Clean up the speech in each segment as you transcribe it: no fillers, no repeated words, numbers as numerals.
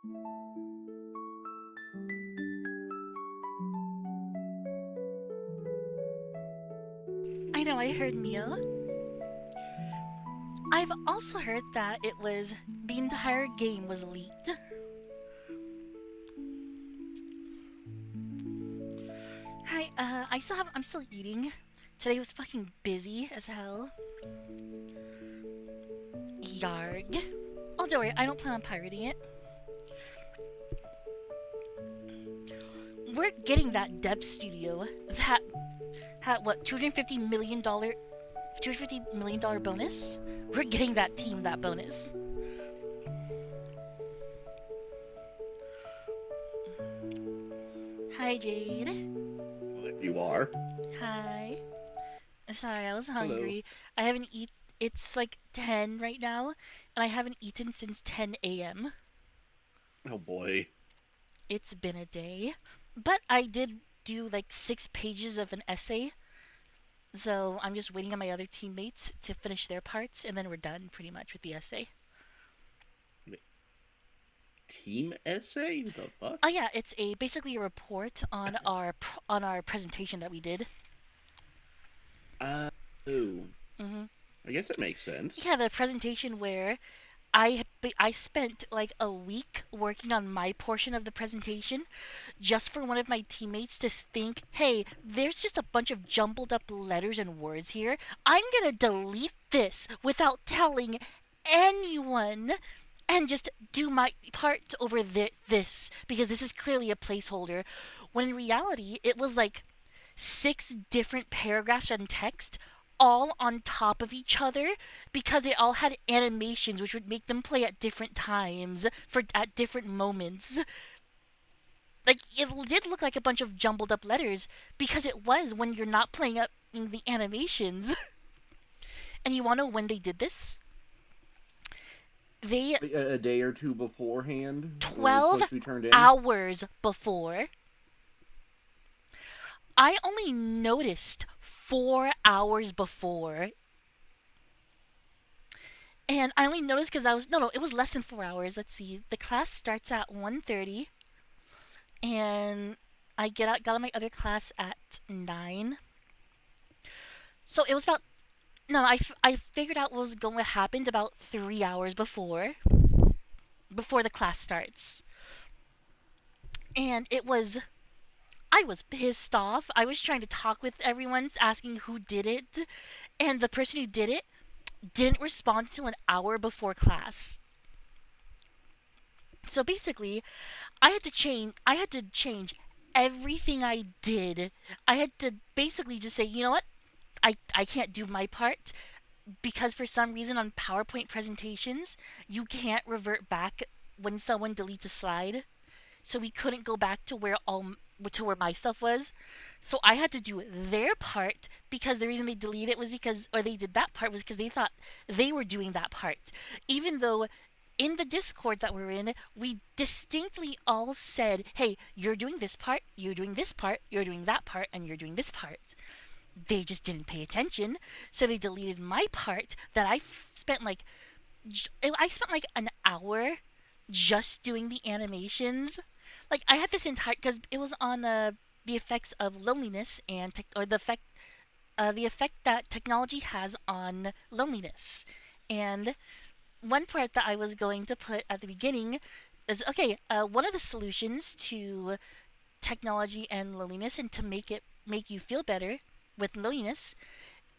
I know, I heard Mia. I've also heard that the entire game was leaked. Hi, I'm still eating. Today was fucking busy as hell. Yarg. Oh, don't worry, I don't plan on pirating it. We're getting that dev studio that had what $250 million bonus. We're getting that team that bonus. Hi Jade. If you are. Hi. Sorry, I was Hello. hungry. I haven't eat. It's like 10 right now, and I haven't eaten since 10 a.m. Oh boy. It's been a day, but I did do like 6 pages of an essay. So I'm just waiting on my other teammates to finish their parts, and then we're done pretty much with the essay. Team essay? What the fuck? Oh yeah, it's a basically a report on our presentation that we did. Oh. hmm I guess it makes sense. Yeah, the presentation where I spent like a week working on my portion of the presentation just for one of my teammates to think, hey, there's just a bunch of jumbled up letters and words here. I'm gonna delete this without telling anyone and just do my part over this because this is clearly a placeholder. When in reality, it was like 6 different paragraphs and text all on top of each other because it all had animations which would make them play at different times for at different moments. Like it did look like a bunch of jumbled up letters because it was when you're not playing up in the animations. And you want to know when they did this? They A day or two beforehand, when it was 12 supposed to be turned in. hours before. I only noticed 4 hours before. And I only noticed because I was no, it was less than 4 hours. Let's see. The class starts at 1:30, and I got on my other class at 9. So it was about no, I figured out what was going to happen about 3 hours before the class starts, and I was pissed off. I was trying to talk with everyone, asking who did it, and the person who did it didn't respond until an hour before class. So basically, I had to change everything I did. I had to basically just say, you know what? I can't do my part because for some reason on PowerPoint presentations, you can't revert back when someone deletes a slide. So we couldn't go back to where my stuff was. So I had to do their part because the reason they deleted it was because or they did that part was because they thought they were doing that part. Even though in the Discord that we're in, we distinctly all said, "Hey, you're doing this part, you're doing this part, you're doing that part, and you're doing this part." They just didn't pay attention, so they deleted my part that spent like I spent like an hour just doing the animations. Like I had this entire because it was on the effects of loneliness and or the effect that technology has on loneliness. And one part that I was going to put at the beginning is okay. One of the solutions to technology and loneliness, and to make you feel better with loneliness,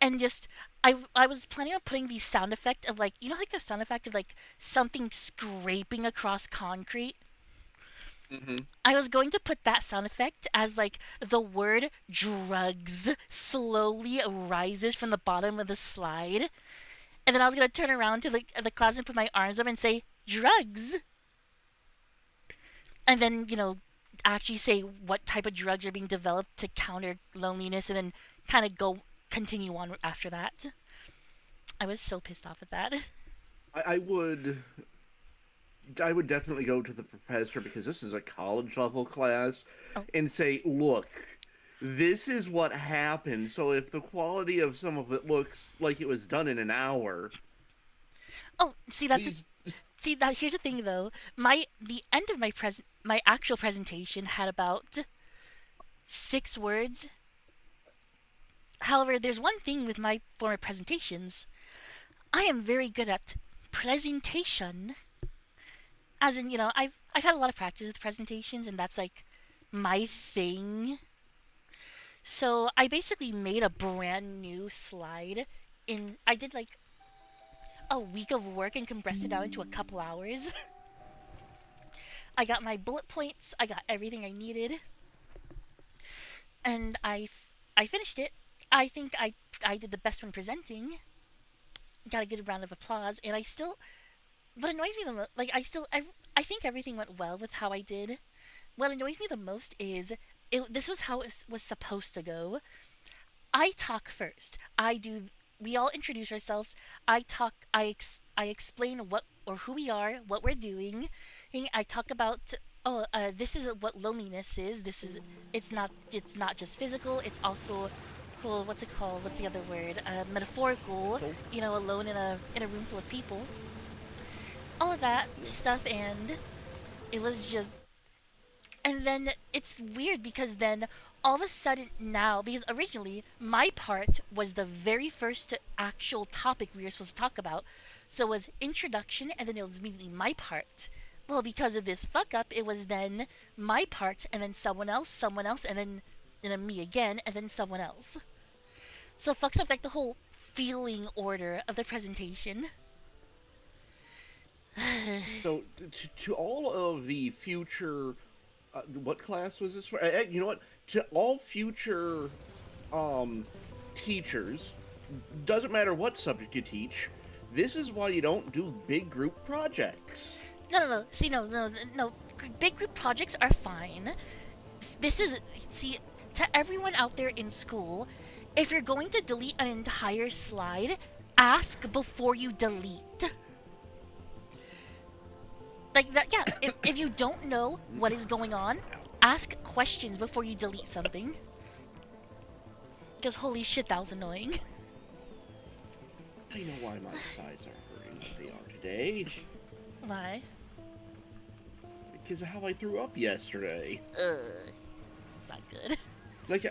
and just I was planning on putting the sound effect of like like the sound effect of like something scraping across concrete. Mm-hmm. I was going to put that sound effect as like the word drugs slowly rises from the bottom of the slide, and then I was gonna turn around to the class and put my arms up and say drugs, and then actually say what type of drugs are being developed to counter loneliness, and then kind of go continue on after that. I was so pissed off at that. I would. I would definitely go to the professor because this is a college level class Oh, and say, look, this is what happened. So if the quality of some of it looks like it was done in an hour, oh, see, please. See, that here's the thing though. The end of my actual presentation had about 6 words. However, there's one thing with my former presentations. I am very good at presentation. As in, I've had a lot of practice with presentations, and that's like my thing. So I basically made a brand new slide. I did like a week of work and compressed it down into a couple hours. I got my bullet points. I got everything I needed, and I finished it. I think I did the best when presenting. Got a good round of applause, and I still what annoys me the most, like I think everything went well with how I did. What annoys me the most is this was how it was supposed to go. I talk first. We all introduce ourselves. I talk. I explain what or who we are, what we're doing. And I talk about this is what loneliness is. It's not just physical. It's also, well, what's it called? What's the other word? Metaphorical. So, Alone in a room full of people. All of that stuff, and it was just and then it's weird because then all of a sudden now, because originally my part was the very first actual topic we were supposed to talk about, so it was introduction and then it was immediately my part. Well, because of this fuck up, it was then my part and then someone else, and then me again, and then someone else. So it fucks up like the whole feeling order of the presentation. so to all of the future, what class was this for? You know what? To all future um, teachers, doesn't matter what subject you teach. This is why you don't do big group projects. No, no, no. See, no, no, no. Big group projects are fine. This is see to everyone out there in school, if you're going to delete an entire slide, ask before you delete. Like that, yeah. If you don't know what is going on, ask questions before you delete something. Because holy shit, that was annoying. I know why my sides are hurting like they are today. Why? Because of how I threw up yesterday. Ugh, it's not good. Like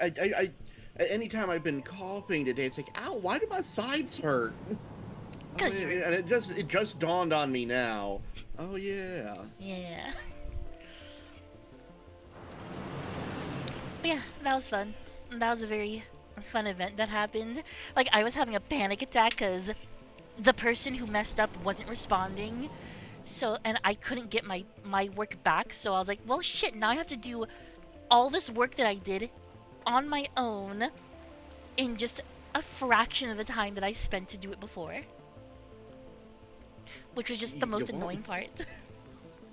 anytime I've been coughing today, it's like, ow, why do my sides hurt? Oh, Cause you're, and it just dawned on me now. Oh yeah. yeah. But yeah, that was fun. That was a very fun event that happened. Like I was having a panic attack because the person who messed up wasn't responding. So and I couldn't get my work back. So I was like, well, shit. Now I have to do all this work that I did on my own in just a fraction of the time that I spent to do it before, which was just the You most won't. annoying part.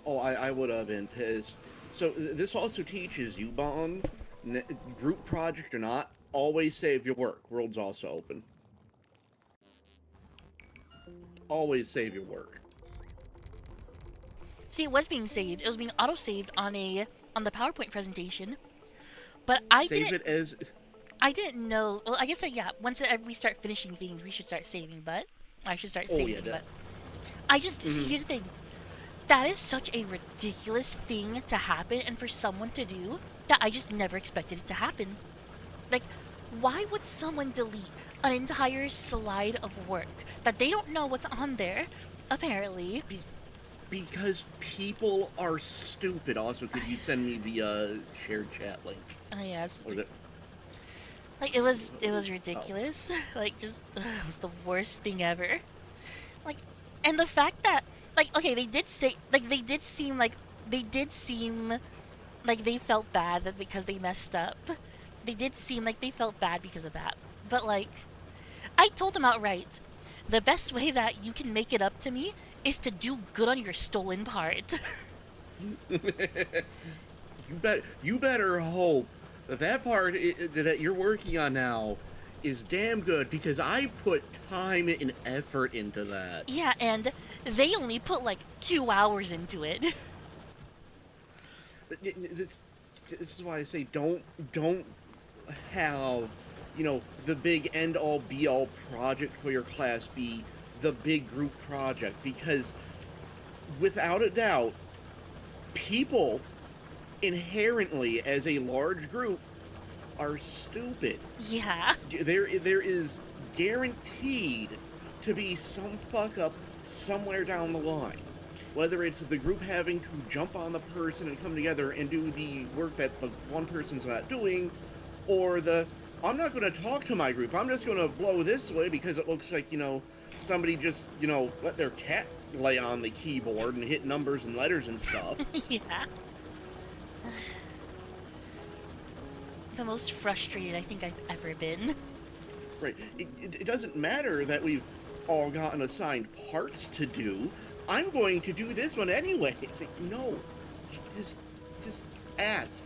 Oh, I would have been pissed. So this also teaches you, Bond, group project or not, always save your work. World's also open. Always save your work. See, it was being saved. It was being auto saved on the PowerPoint presentation, but I Save didn't it as. I didn't know. Well, I guess yeah. Once we start finishing things, we should start saving. But I should start Oh yeah, saving. But I just see. mm-hmm. Here's the thing. That is such a ridiculous thing to happen, and for someone to do that, I just never expected it to happen. Like, why would someone delete an entire slide of work that they don't know what's on there? Apparently. Be- because people are stupid. Also, could you send me the shared chat link? Yes. Or the Like it was oh. ridiculous. Like just it was the worst thing ever. Like, and the fact that like okay, they did seem like they felt bad that because they messed up. They did seem like they felt bad because of that. But like I told them outright, the best way that you can make it up to me is to do good on your stolen part. You better hope that that part that you're working on now is damn good because I put time and effort into that. Yeah, and they only put like 2 hours into it. This is why I say don't have the big end all be all project for your class be the big group project because without a doubt, people inherently, as a large group, are stupid. Yeah. There is guaranteed to be some fuck up somewhere down the line. Whether it's the group having to jump on the person and come together and do the work that the one person's not doing, or the I'm not going to talk to my group. I'm just going to blow this way because it looks like, somebody just, let their cat lay on the keyboard and hit numbers and letters and stuff. Yeah. The most frustrated I think I've ever been. Right. It doesn't matter that we've all gotten assigned parts to do. I'm going to do this one anyway. It's like, no, just, just ask,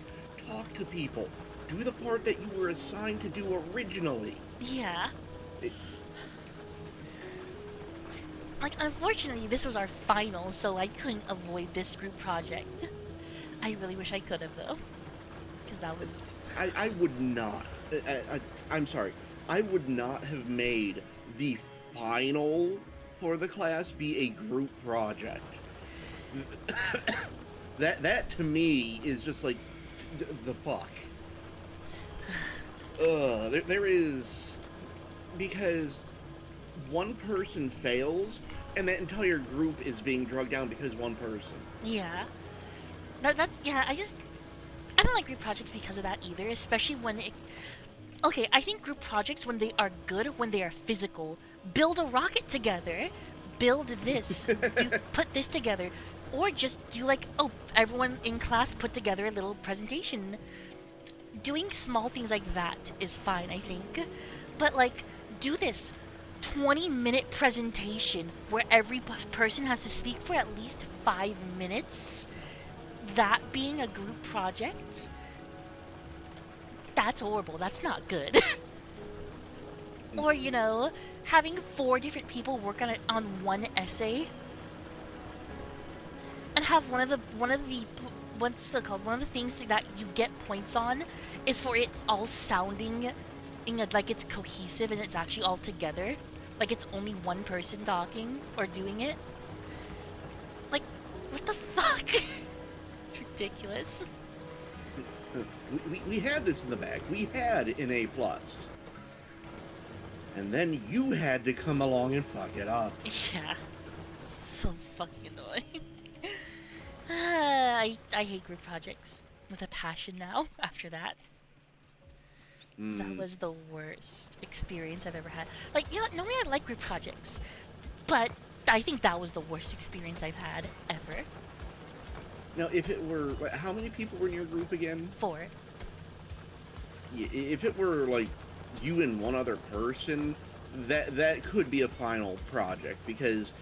talk to people, do the part that you were assigned to do originally. Yeah. It, Like, unfortunately, this was our final, so I couldn't avoid this group project. I really wish I could have, though. Because that was. I would not. I'm sorry. I would not have made the final for the class be a group project. That to me is just like the fuck. There is, because one person fails and that entire group is being drugged down because one person. Yeah. Yeah, I don't like group projects because of that either, especially when it. Okay, I think group projects, when they are good, when they are physical, build a rocket together, build this, put this together, or just do like, oh, everyone in class put together a little presentation. Doing small things like that is fine, I think. But like, do this 20-minute presentation where every person has to speak for at least 5 minutes. That being a group project, that's horrible. That's not good. Or, having 4 different people work on one essay and have what's it called? One of the things that you get points on is for it all sounding like it's cohesive and it's actually all together. Like it's only one person talking or doing it. Like, what the fuck? It's ridiculous. We had this in the bag. We had an A plus, and then you had to come along and fuck it up. Yeah, so fucking annoying. I hate group projects with a passion now. After that, that was the worst experience I've ever had. Like, normally I like group projects, but I think that was the worst experience I've had ever. Now, if it were, how many people were in your group again? 4. If it were like you and one other person, that could be a final project because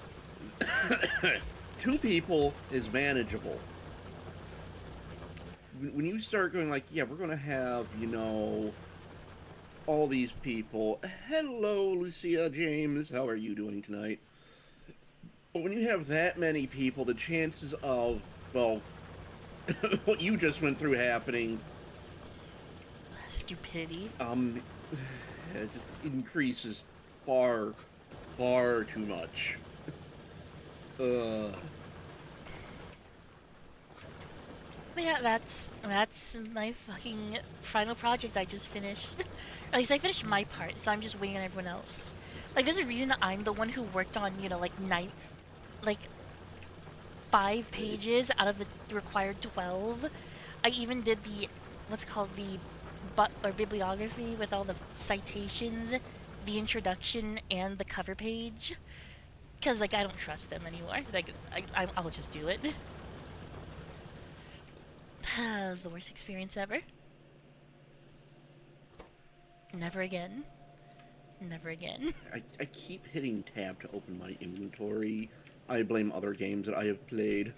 2 people is manageable. When you start going like, yeah, we're gonna have, all these people. Hello, Lucia James. How are you doing tonight? But when you have that many people, the chances of, well, what you just went through happening, Stupidity. it just increases far, far too much. But yeah, that's my fucking final project I just finished. At least I finished my part, so I'm just waiting on everyone else. Like, there's a reason I'm the one who worked on, like 5 pages out of the required 12. I even did the, what's called the bibliography with all the citations, the introduction, and the cover page. Because, like, I don't trust them anymore. Like, I'll just do it. That was the worst experience ever. Never again. Never again. I keep hitting tab to open my inventory. I blame other games that I have played.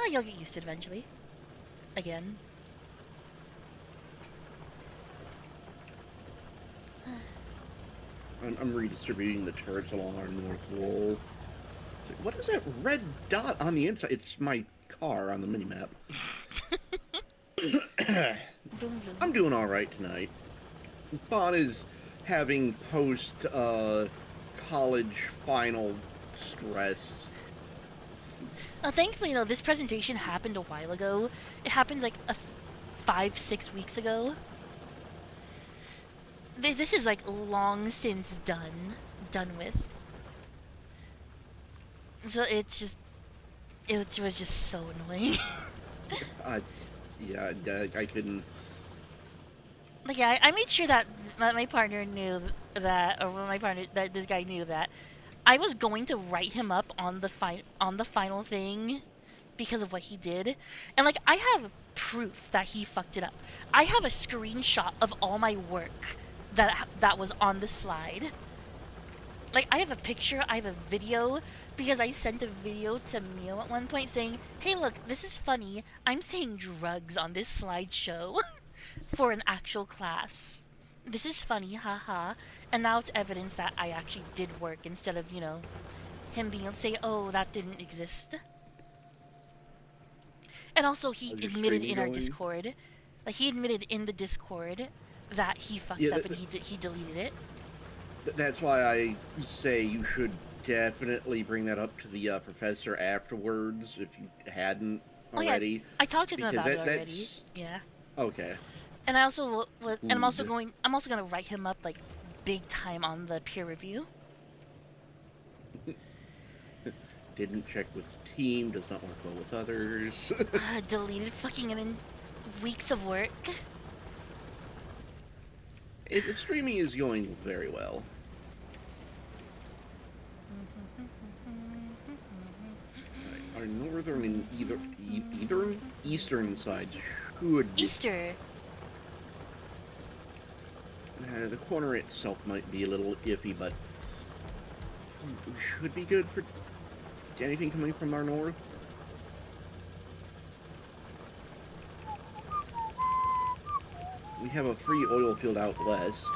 You'll get used to it eventually. Again. I'm redistributing the turrets along our north wall. What is that red dot on the inside? It's my car on the minimap. Boom, boom. I'm doing alright tonight. Bon is having post college final stress. Thankfully, though, this presentation happened a while ago. It happened like 5, 6 weeks ago. This is like long since done with. So it's just it was just so annoying. Uh, yeah, I couldn't. Like, yeah, I made sure that my partner knew that, or my partner that this guy knew that I was going to write him up on the final thing because of what he did, and like I have proof that he fucked it up. I have a screenshot of all my work that was on the slide. Like I have a picture, I have a video because I sent a video to Mio at one point saying, "Hey, look, this is funny. I'm saying drugs on this slideshow for an actual class. This is funny, haha." And now it's evidence that I actually did work instead of, him being able to say, "Oh, that didn't exist." And also, he How's your admitted streaming in our going? Discord, like he admitted in the Discord that he Yeah, fucked up and he deleted it. that's why I say you should definitely bring that up to the professor afterwards if you hadn't Oh yeah, already, I talked to them because about it already. that's Yeah. okay. And I also and Good. I'm also gonna write him up like big time on the peer review. Didn't check with the team. Does not work well with others. Deleted fucking and in weeks of work. Streaming is going very well. Right. Our northern and either eastern sides should. Easter. The corner itself might be a little iffy, but should be good for anything coming from our north. We have a free oil field out west.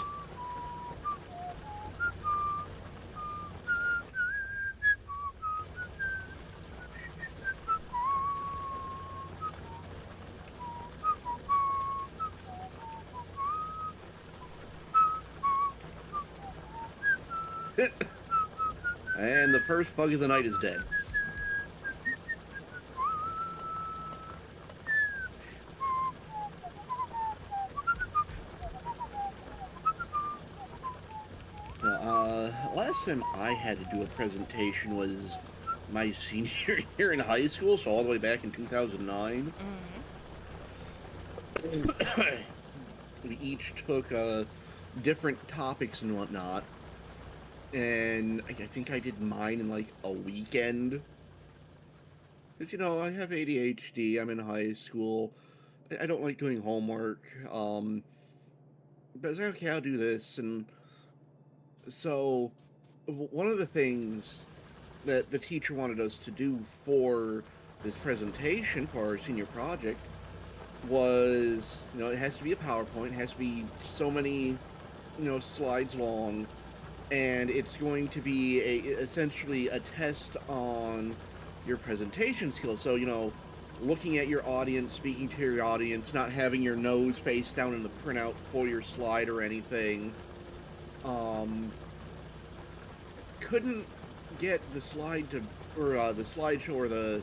And the first bug of the night is dead. Last time I had to do a presentation was my senior year in high school, so all the way back in 2009. Mm. We each took different topics and whatnot, and I think I did mine in like a weekend. Because, I have ADHD, I'm in high school, I don't like doing homework, but I was like, okay, I'll do this, and so one of the things that the teacher wanted us to do for this presentation for our senior project was, it has to be a PowerPoint, it has to be so many, slides long, and it's going to be essentially a test on your presentation skills. So, looking at your audience, speaking to your audience, not having your nose face down in the printout for your slide or anything. Couldn't get the slide to, or the slideshow or the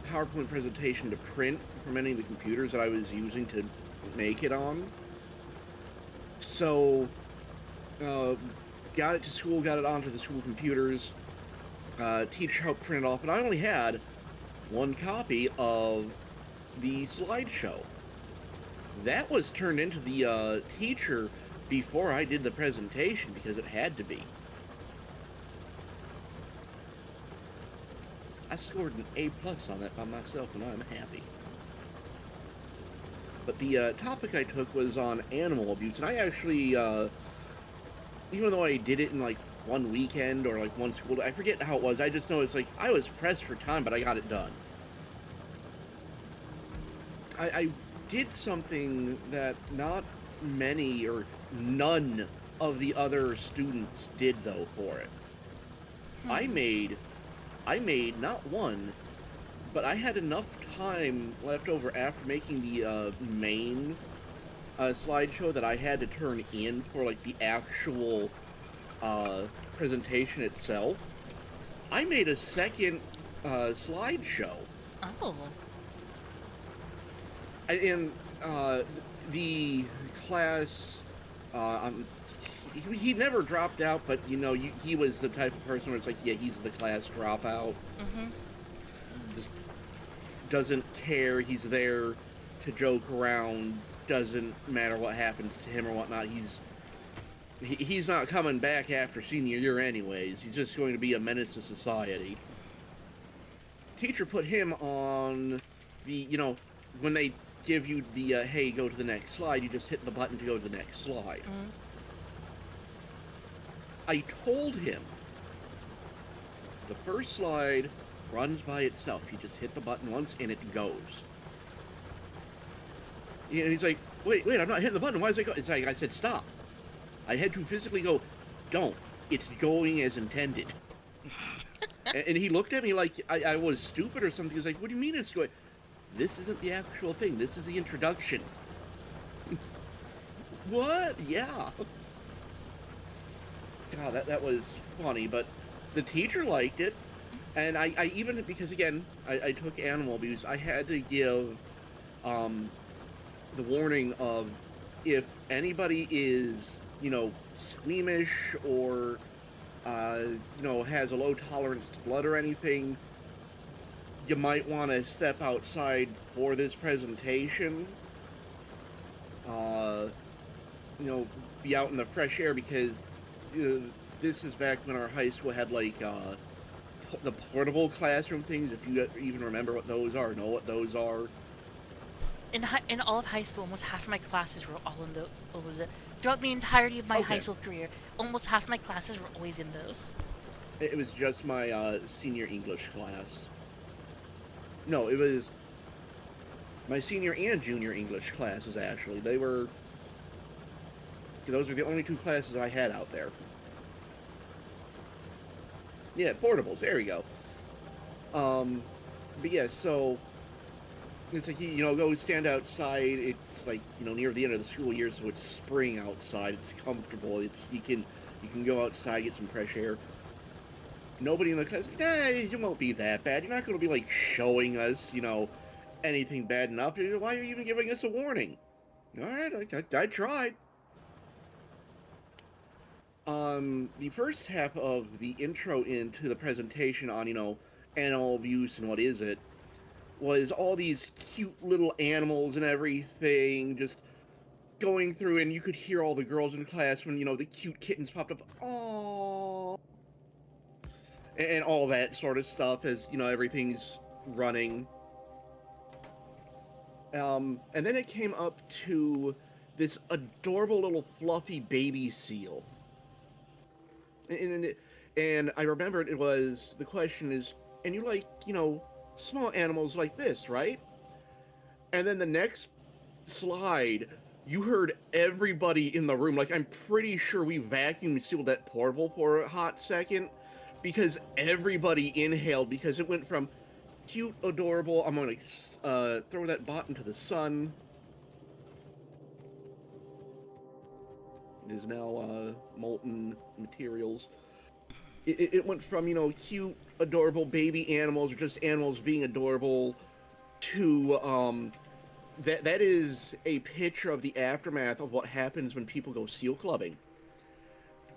PowerPoint presentation to print from any of the computers that I was using to make it on. So, got it to school, got it onto the school computers. Teacher helped print it off, and I only had one copy of the slideshow. That was turned into the teacher before I did the presentation because it had to be. I scored an A+ on that by myself, and I'm happy. But the topic I took was on animal abuse, and I actually, even though I did it in like one weekend or like one school, I forget how it was. I just know it's like I was pressed for time, but I got it done. I did something that not many or none of the other students did though for it. I Hmm. made not one, but I had enough time left over after making the main slideshow that I had to turn in for like the actual presentation itself. I made a second slideshow. Oh. And the class, um, he never dropped out, but he was the type of person where it's like, yeah, he's the class dropout. Mm-hmm. Just doesn't care. He's there to joke around. Doesn't matter what happens to him or whatnot. He's not coming back after senior year anyways. He's just going to be a menace to society. Teacher put him on when they give you the hey, go to the next slide, you just hit the button to go to the next slide. Mm-hmm. I told him the first slide runs by itself. You just hit the button once and it goes. And he's like, wait, I'm not hitting the button. Why is it go? It's like I said, stop. I had to physically go, don't. It's going as intended. And he looked at me like I was stupid or something. He was like, what do you mean it's going? This isn't the actual thing. This is the introduction. What? Yeah. God, that was funny, but the teacher liked it. And I even, because again, I took animal abuse, I had to give um, the warning of if anybody is, squeamish or, has a low tolerance to blood or anything, you might want to step outside for this presentation. Uh, be out in the fresh air because this is back when our high school had like the portable classroom things. If you even remember what those are, know what those are. In all of high school, almost half of my classes were all in those. Throughout the entirety of my high Okay, school career, almost half my classes were always in those. it was just my senior English class. No, it was my senior and junior English classes. Actually, those were the only two classes I had out there. Yeah, portables. There we go. Um, but yeah, so it's like go stand outside. It's like near the end of the school year, so it's spring outside. It's comfortable. You can go outside, get some fresh air. Nobody in the class. It won't be that bad. You're not going to be like showing us, anything bad enough. Why are you even giving us a warning? All right, I tried. The first half of the intro into the presentation on animal abuse and what is it was all these cute little animals and everything just going through, and you could hear all the girls in class when the cute kittens popped up, oh, and all that sort of stuff as everything's running. And then it came up to this adorable little fluffy baby seal, and, and I remembered it was the question is, and you like small animals like this, right? And then the next slide, you heard everybody in the room. Like, I'm pretty sure we vacuum sealed that portable for a hot second because everybody inhaled because it went from cute, adorable. I'm going to throw that bot into the sun. It is now molten materials. It went from, cute, adorable baby animals or just animals being adorable to that is a picture of the aftermath of what happens when people go seal clubbing.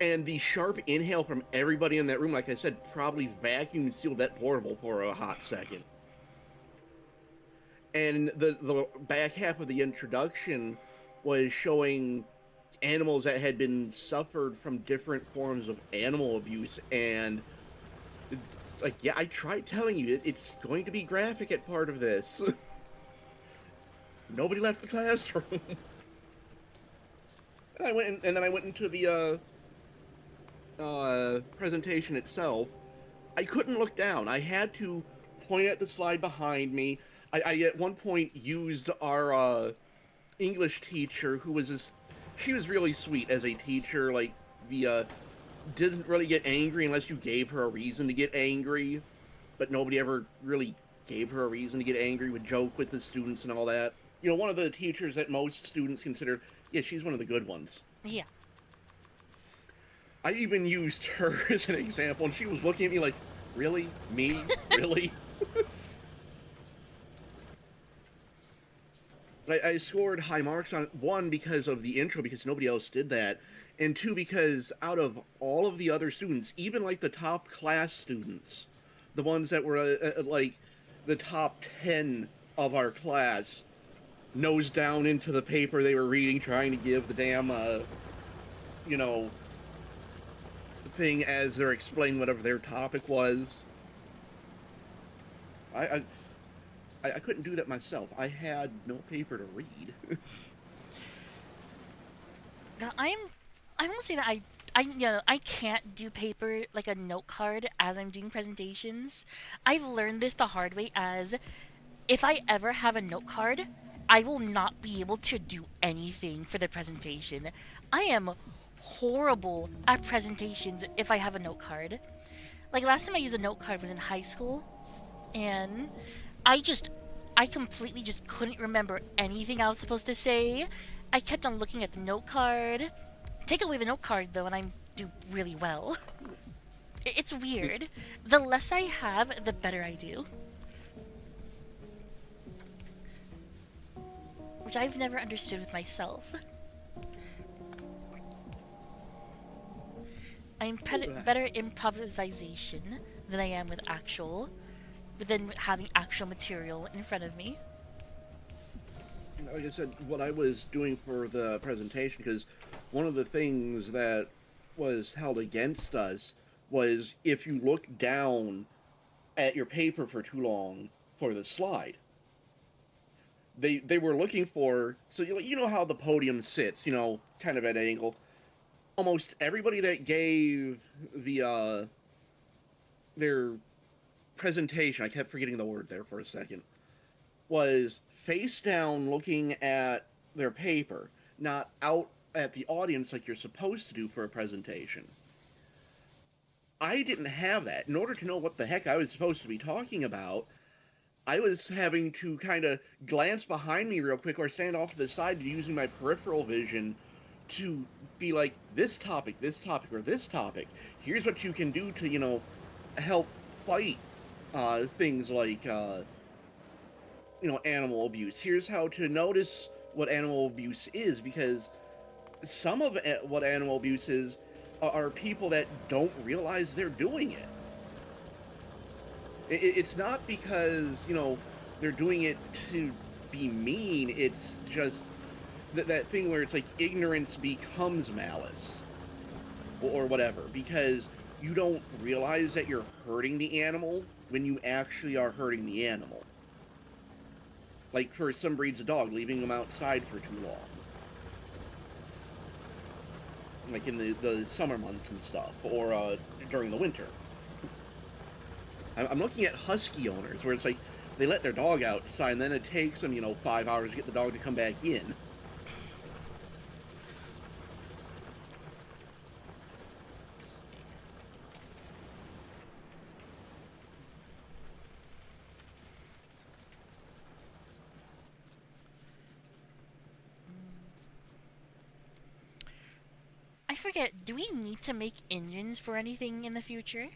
And the sharp inhale from everybody in that room, like I said, probably vacuum sealed that portable for a hot second. And the back half of the introduction was showing animals that had been suffered from different forms of animal abuse. And it's like, yeah, I tried telling you it's going to be graphic at part of this. Nobody left the classroom. And then I went into the presentation itself. I couldn't look down. I had to point at the slide behind me. I at one point used our English teacher, who was this. She was really sweet as a teacher. Like the didn't really get angry unless you gave her a reason to get angry, but nobody ever really gave her a reason to get angry. Would joke with the students and all that. One of the teachers that most students considered, yeah, she's one of the good ones. Yeah. I even used her as an example, and she was looking at me like, Really? Me? Really? I scored high marks on it, one because of the intro, because nobody else did that, and two because out of all of the other students, even like the top class students, the ones that were like the top 10 of our class, nose down into the paper they were reading, trying to give the damn you know thing as they're explaining whatever their topic was. I I, I couldn't do that myself. I had no paper to read. Now, I won't say that I can't do paper like a note card as I'm doing presentations. I've learned this the hard way as if I ever have a note card, I will not be able to do anything for the presentation. I am horrible at presentations if I have a note card. Like last time I used a note card was in high school, and I just I completely just couldn't remember anything I was supposed to say. I kept on looking at the note card. Take away the note card though, and I do really well. It's weird. The less I have, the better I do, which I've never understood with myself. I'm better improvisation than I am with actual, but then having actual material in front of me. Like I said, what I was doing for the presentation, because one of the things that was held against us was if you look down at your paper for too long for the slide. They were looking for, so you know how the podium sits, kind of at an angle. Almost everybody that gave their presentation, I kept forgetting the word there for a second, was face down looking at their paper, not out at the audience like you're supposed to do for a presentation. I didn't have that. In order to know what the heck I was supposed to be talking about, I was having to kind of glance behind me real quick or stand off to the side using my peripheral vision to be like, this topic, or this topic. Here's what you can do to, help fight things like animal abuse. Here's how to notice what animal abuse is, because some of what animal abuse is are people that don't realize they're doing it. It's not because they're doing it to be mean. It's just that thing where it's like ignorance becomes malice, or whatever, because you don't realize that you're hurting the animal when you actually are hurting the animal. Like for some breeds of dog, leaving them outside for too long, like in the summer months and stuff, or during the winter. I'm looking at husky owners where it's like they let their dog outside, and then it takes them 5 hours to get the dog to come back in. I forget, do we need to make engines for anything in the future?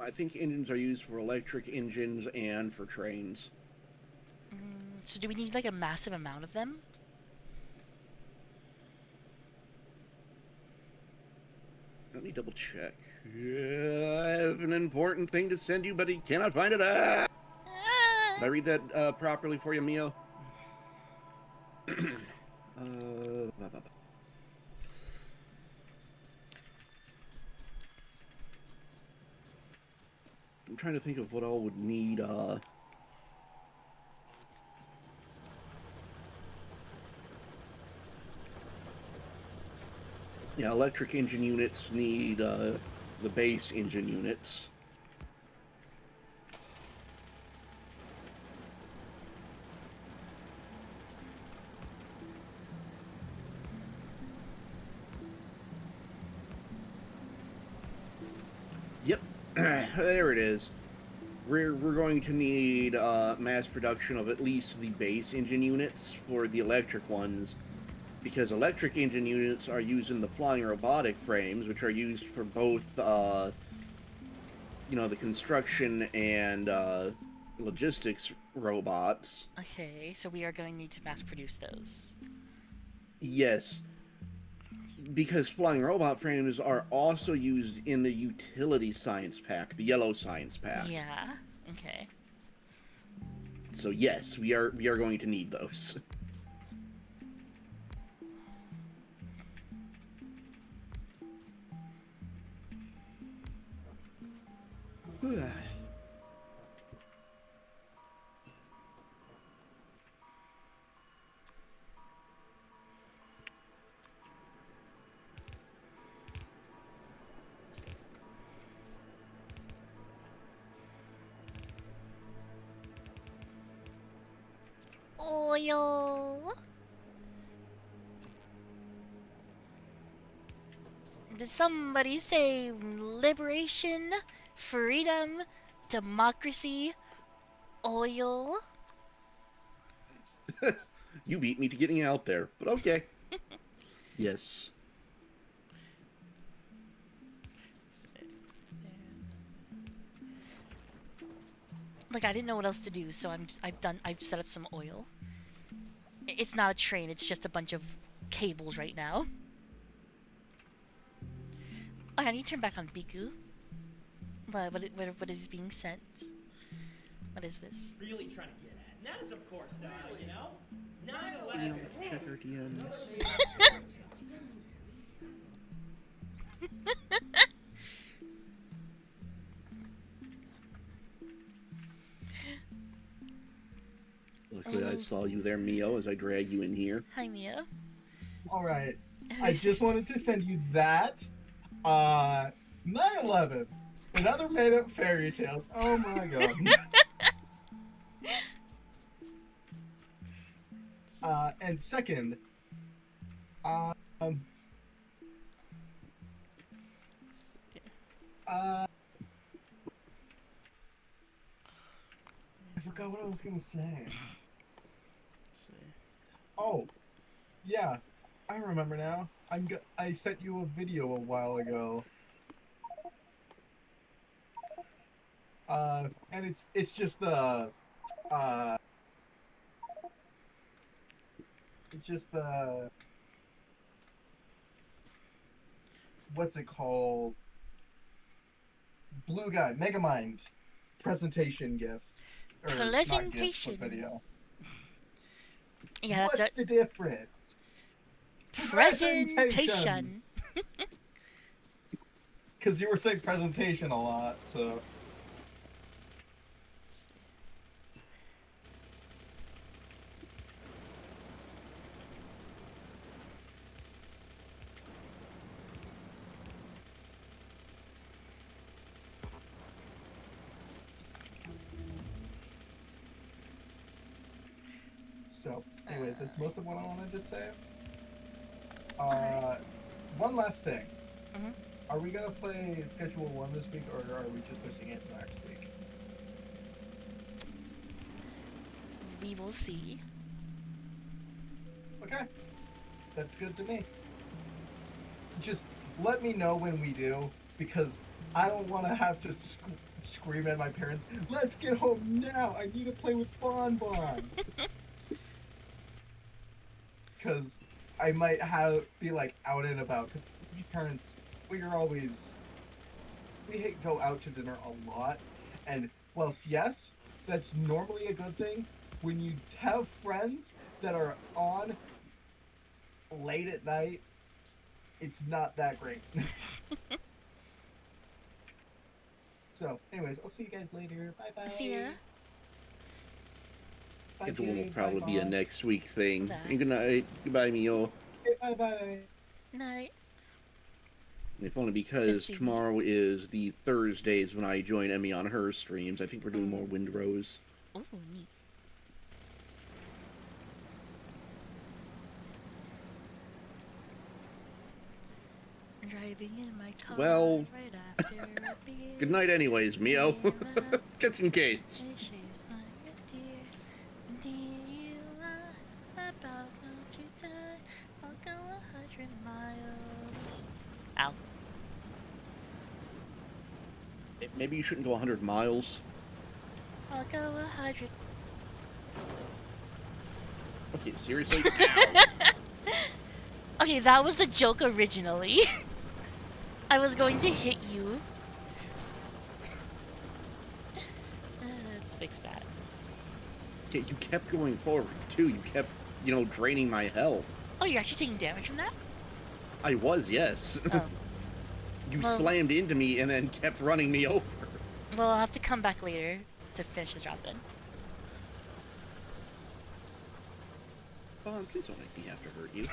I think engines are used for electric engines and for trains. So do we need like a massive amount of them? Let me double check. I have an important thing to send you, but he cannot find it. Did I read that properly for you, Mio? Blah, blah, blah. I'm trying to think of what all would need. Yeah, electric engine units need the base engine units. Yep, there it is. We're going to need mass production of at least the base engine units for the electric ones, because electric engine units are used in the flying robotic frames, which are used for both the construction and logistics robots. Okay, so we are going to need to mass produce those. Yes, because flying robot frames are also used in the utility science pack, the yellow science pack. Yeah. Okay. So yes, we are going to need those. Oil. Did somebody say liberation, freedom, democracy, oil? You beat me to getting out there, but okay. Yes. Like I didn't know what else to do, so I've set up some oil. It's not a train, it's just a bunch of cables right now. Oh, I need to turn back on Biku. What is being sent? What is this? Really trying to get at. And that is, of course, you know, Yeah, 9/11. let's check our DMs. Another major fairy tale. Luckily, I Oh, saw you there, Mio, as I drag you in here. hi Mia. All right. I just wanted to send you that. 9/11 and other made up fairy tales. Oh my god. And second, um, uh, I forgot what I was gonna say. Oh, yeah, I remember now. I sent you a video a while ago. And it's just uh, it's just the what's it called? Blue guy, Megamind presentation gif. Or not gif, but Presentation. video. Yeah, that's What's it. the difference? Presentation. Presentation. Because you were saying presentation a lot, so. So, anyways, that's most of what I wanted to say. Alright. One last thing. Mhm. Are we gonna play Schedule 1 this week, or are we just pushing it to next week? We will see. Okay. That's good to me. Just let me know when we do, because I don't want to have to scream at my parents, let's get home now, I need to play with Bon Bon. Because I might be like out and about, because we parents, we go out to dinner a lot, and whilst yes, that's normally a good thing, when you have friends that are on late at night, it's not that great. So, anyways, I'll see you guys later. Bye bye. See ya. Bye, Schedule will Jade. probably Bye, be a Bob. next week thing. Bye. And good night. Goodbye, Mio. Bye bye. Night. If only Good because seeing you. tomorrow is the Thursdays when I join Emmy on her streams. I think we're doing more Windrose. Ooh, neat. Driving in my car Well, right after a beer. good night, anyways, Mio. Just in case. It shapes like a deer. Indeed you are about not to die. I'll go 100 miles. Ow. It Maybe you shouldn't go 100 miles. I'll go 100. Okay, seriously? Ow. Okay, that was the joke originally. I was going to hit you. Let's fix that. Yeah, you kept going forward, too. You kept, draining my health. Oh, you're actually taking damage from that? I was, yes. Oh. You Well- slammed into me and then kept running me over. Well, I'll have to come back later to finish the job then. Vaughn, please don't make me have to hurt you.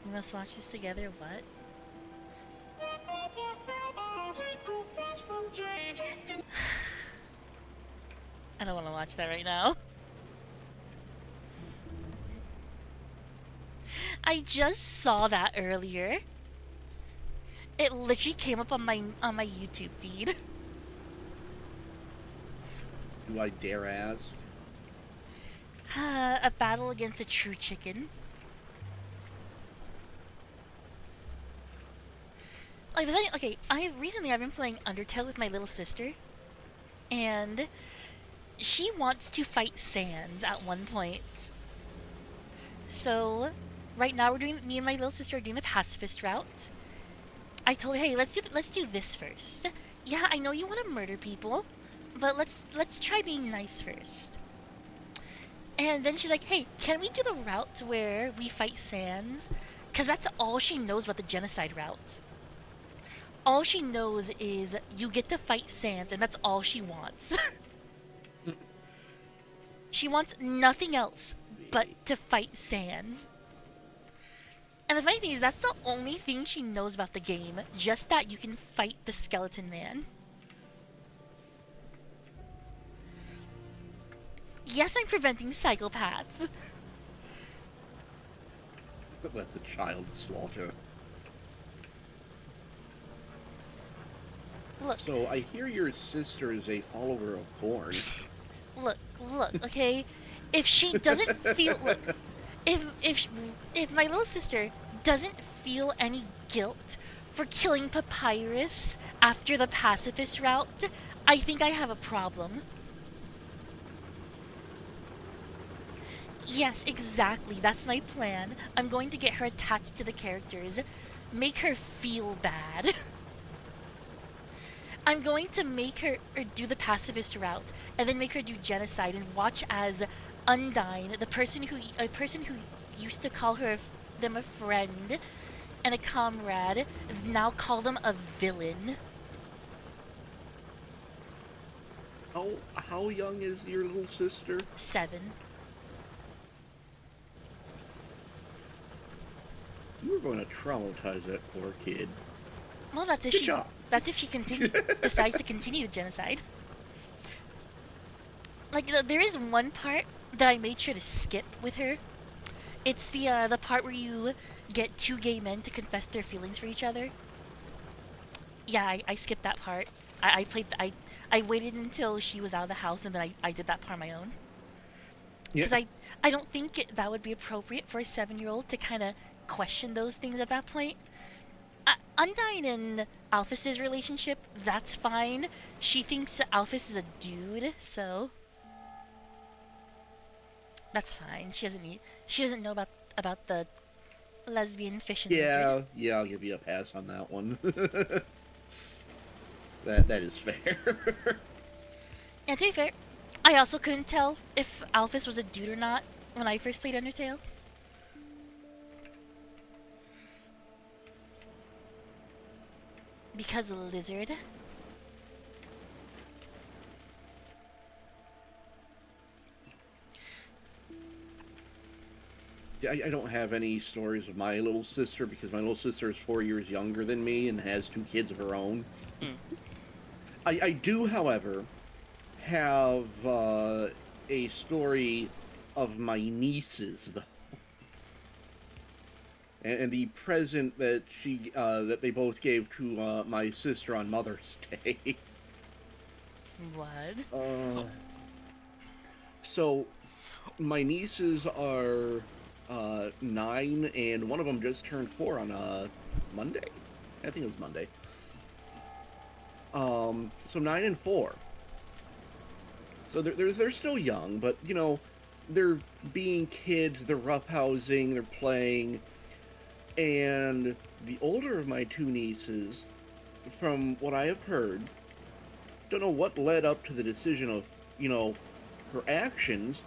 We must watch this together, what? I don't want to watch that right now. I just saw that earlier. It literally came up on my YouTube feed. Do I dare ask? A battle against a true chicken. Like, okay, I've been playing Undertale with my little sister, and she wants to fight Sans at one point. So, right now me and my little sister are doing the pacifist route. I told her, hey, let's do this first. Yeah, I know you want to murder people, but let's try being nice first. And then she's like, hey, can we do the route where we fight Sans? Because that's all she knows about the genocide route. All she knows is you get to fight Sans, and that's all she wants. She wants nothing else but to fight Sans. And the funny thing is, that's the only thing she knows about the game. Just that you can fight the skeleton man. Yes, I'm preventing psychopaths. Let the child slaughter. Look, So, I hear your sister is a follower of porn. look, okay? If she doesn't feel... Look, if my little sister doesn't feel any guilt for killing Papyrus after the pacifist route, I think I have a problem. Yes, exactly. That's my plan. I'm going to get her attached to the characters, make her feel bad. I'm going to make her do the pacifist route, and then make her do genocide, and watch as Undyne, a person who used to call them a friend and a comrade, now call them a villain. Oh, how young is your little sister? 7. You were going to traumatize that poor kid. Well, that's if Good she job. that's if she decides to continue the genocide. Like, there is one part that I made sure to skip with her. It's the part where you get 2 gay men to confess their feelings for each other. Yeah, I skipped that part. I waited until she was out of the house, and then I did that part on my own. Because Yeah. I don't think that would be appropriate for a 7-year-old to kind of question those things at that point. Undyne and Alphys's relationship, that's fine. She thinks Alphys is a dude, so that's fine. She doesn't know about the lesbian fish and lizard. Yeah, I'll give you a pass on that one. That is fair. And to be fair, I also couldn't tell if Alphys was a dude or not when I first played Undertale. Because of the lizard. I don't have any stories of my little sister because my little sister is 4 years younger than me and has 2 kids of her own. Mm. I do, however, have a story of my nieces, though. And the present that that they both gave to my sister on Mother's Day. What? So, my nieces are 9, and one of them just turned 4 on Monday. I think it was Monday. So 9 and 4. So they're still young, but they're being kids. They're roughhousing. They're playing, and the older of my two nieces, from what I have heard, don't know what led up to the decision of her actions,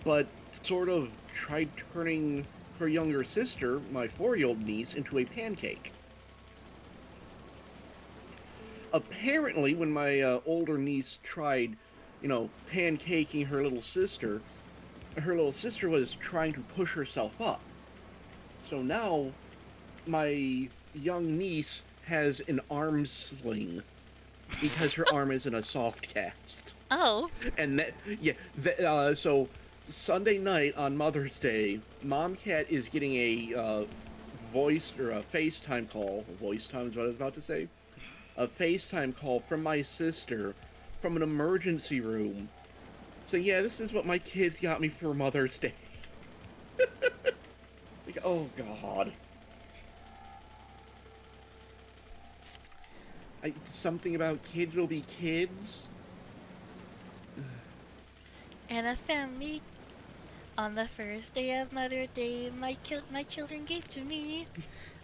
but sort of tried turning her younger sister, my 4-year-old niece, into a pancake. Apparently, when my older niece tried, pancaking her little sister was trying to push herself up. So now, my young niece has an arm sling because her arm is in a soft cast. Oh. And so Sunday night on Mother's Day, Mom Cat is getting a voice or a FaceTime call. Voice time is what I was about to say. A FaceTime call from my sister from an emergency room. So yeah, this is what my kids got me for Mother's Day. Like, oh God. Something about kids will be kids. And a family on the first day of Mother Day, my children gave to me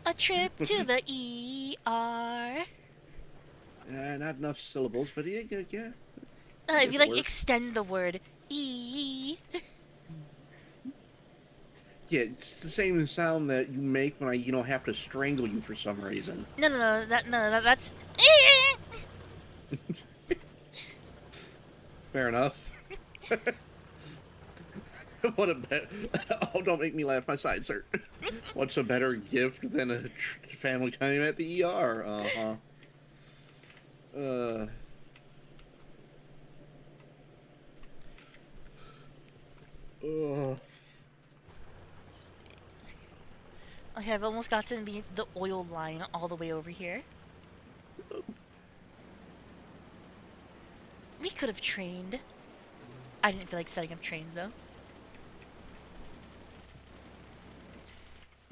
a trip to the ER. Not enough syllables, but yeah, yeah. If Guess you it like, works. extend the word E. Yeah, it's the same sound that you make when I have to strangle you for some reason. That's. Fair enough. What a oh, don't make me laugh. My sides hurt. What's a better gift than a family time at the ER? Uh. Uh. Okay, I've almost gotten the oil line all the way over here. We could have trained. I didn't feel like setting up trains though.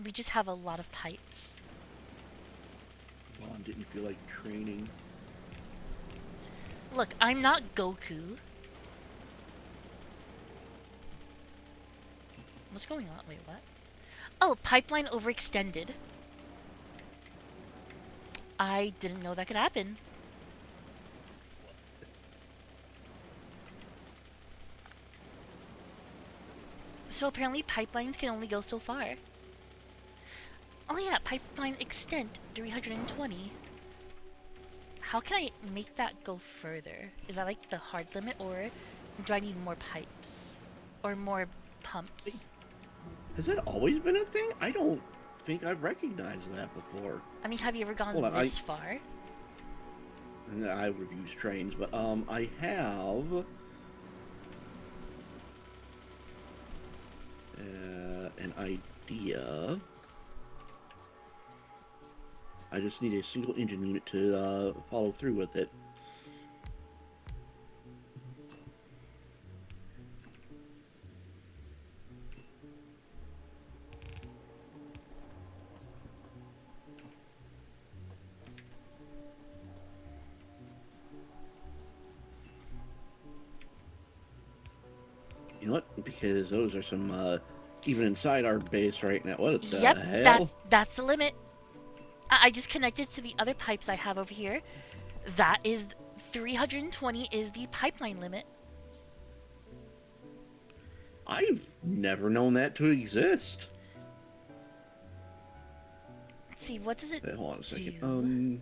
We just have a lot of pipes. Mom didn't feel like training. Look, I'm not Goku. What's going on? Wait, what? Oh, pipeline overextended. I didn't know that could happen. So apparently pipelines can only go so far. Oh yeah, pipeline extent 320. How can I make that go further? Is that like the hard limit, or do I need more pipes? Or more pumps? Has that always been a thing? I don't think I've recognized that before. I mean, have you ever gone Hold on, this far? I would have used trains, but I have an idea. I just need a single engine unit to follow through with it. You know what? Because those are some, even inside our base right now. What the Yep, hell? that's the limit. I just connected to the other pipes I have over here. That is 320 is the pipeline limit. I've never known that to exist. Let's see, what does it Hold on a second. do?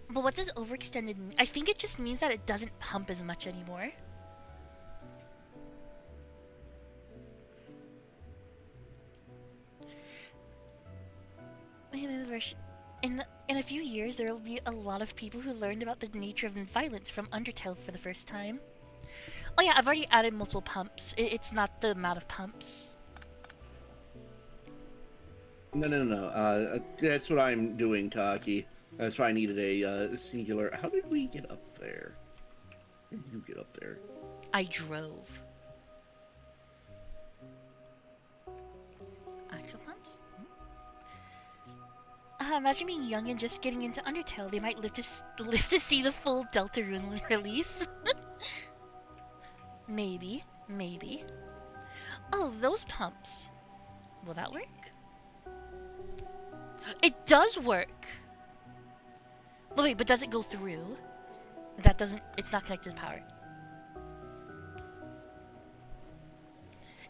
But what does overextended mean? I think it just means that it doesn't pump as much anymore. In a few years, there will be a lot of people who learned about the nature of violence from Undertale for the first time. Oh yeah, I've already added multiple pumps. It's not the amount of pumps. No. That's what I'm doing, Taki. That's why I needed a singular. How did we get up there? How did you get up there? I drove. Imagine being young and just getting into Undertale. They might live to see the full Deltarune release. Maybe, maybe. Oh, those pumps. Will that work? It does work. But wait, but does it go through? That doesn't. It's not connected to power.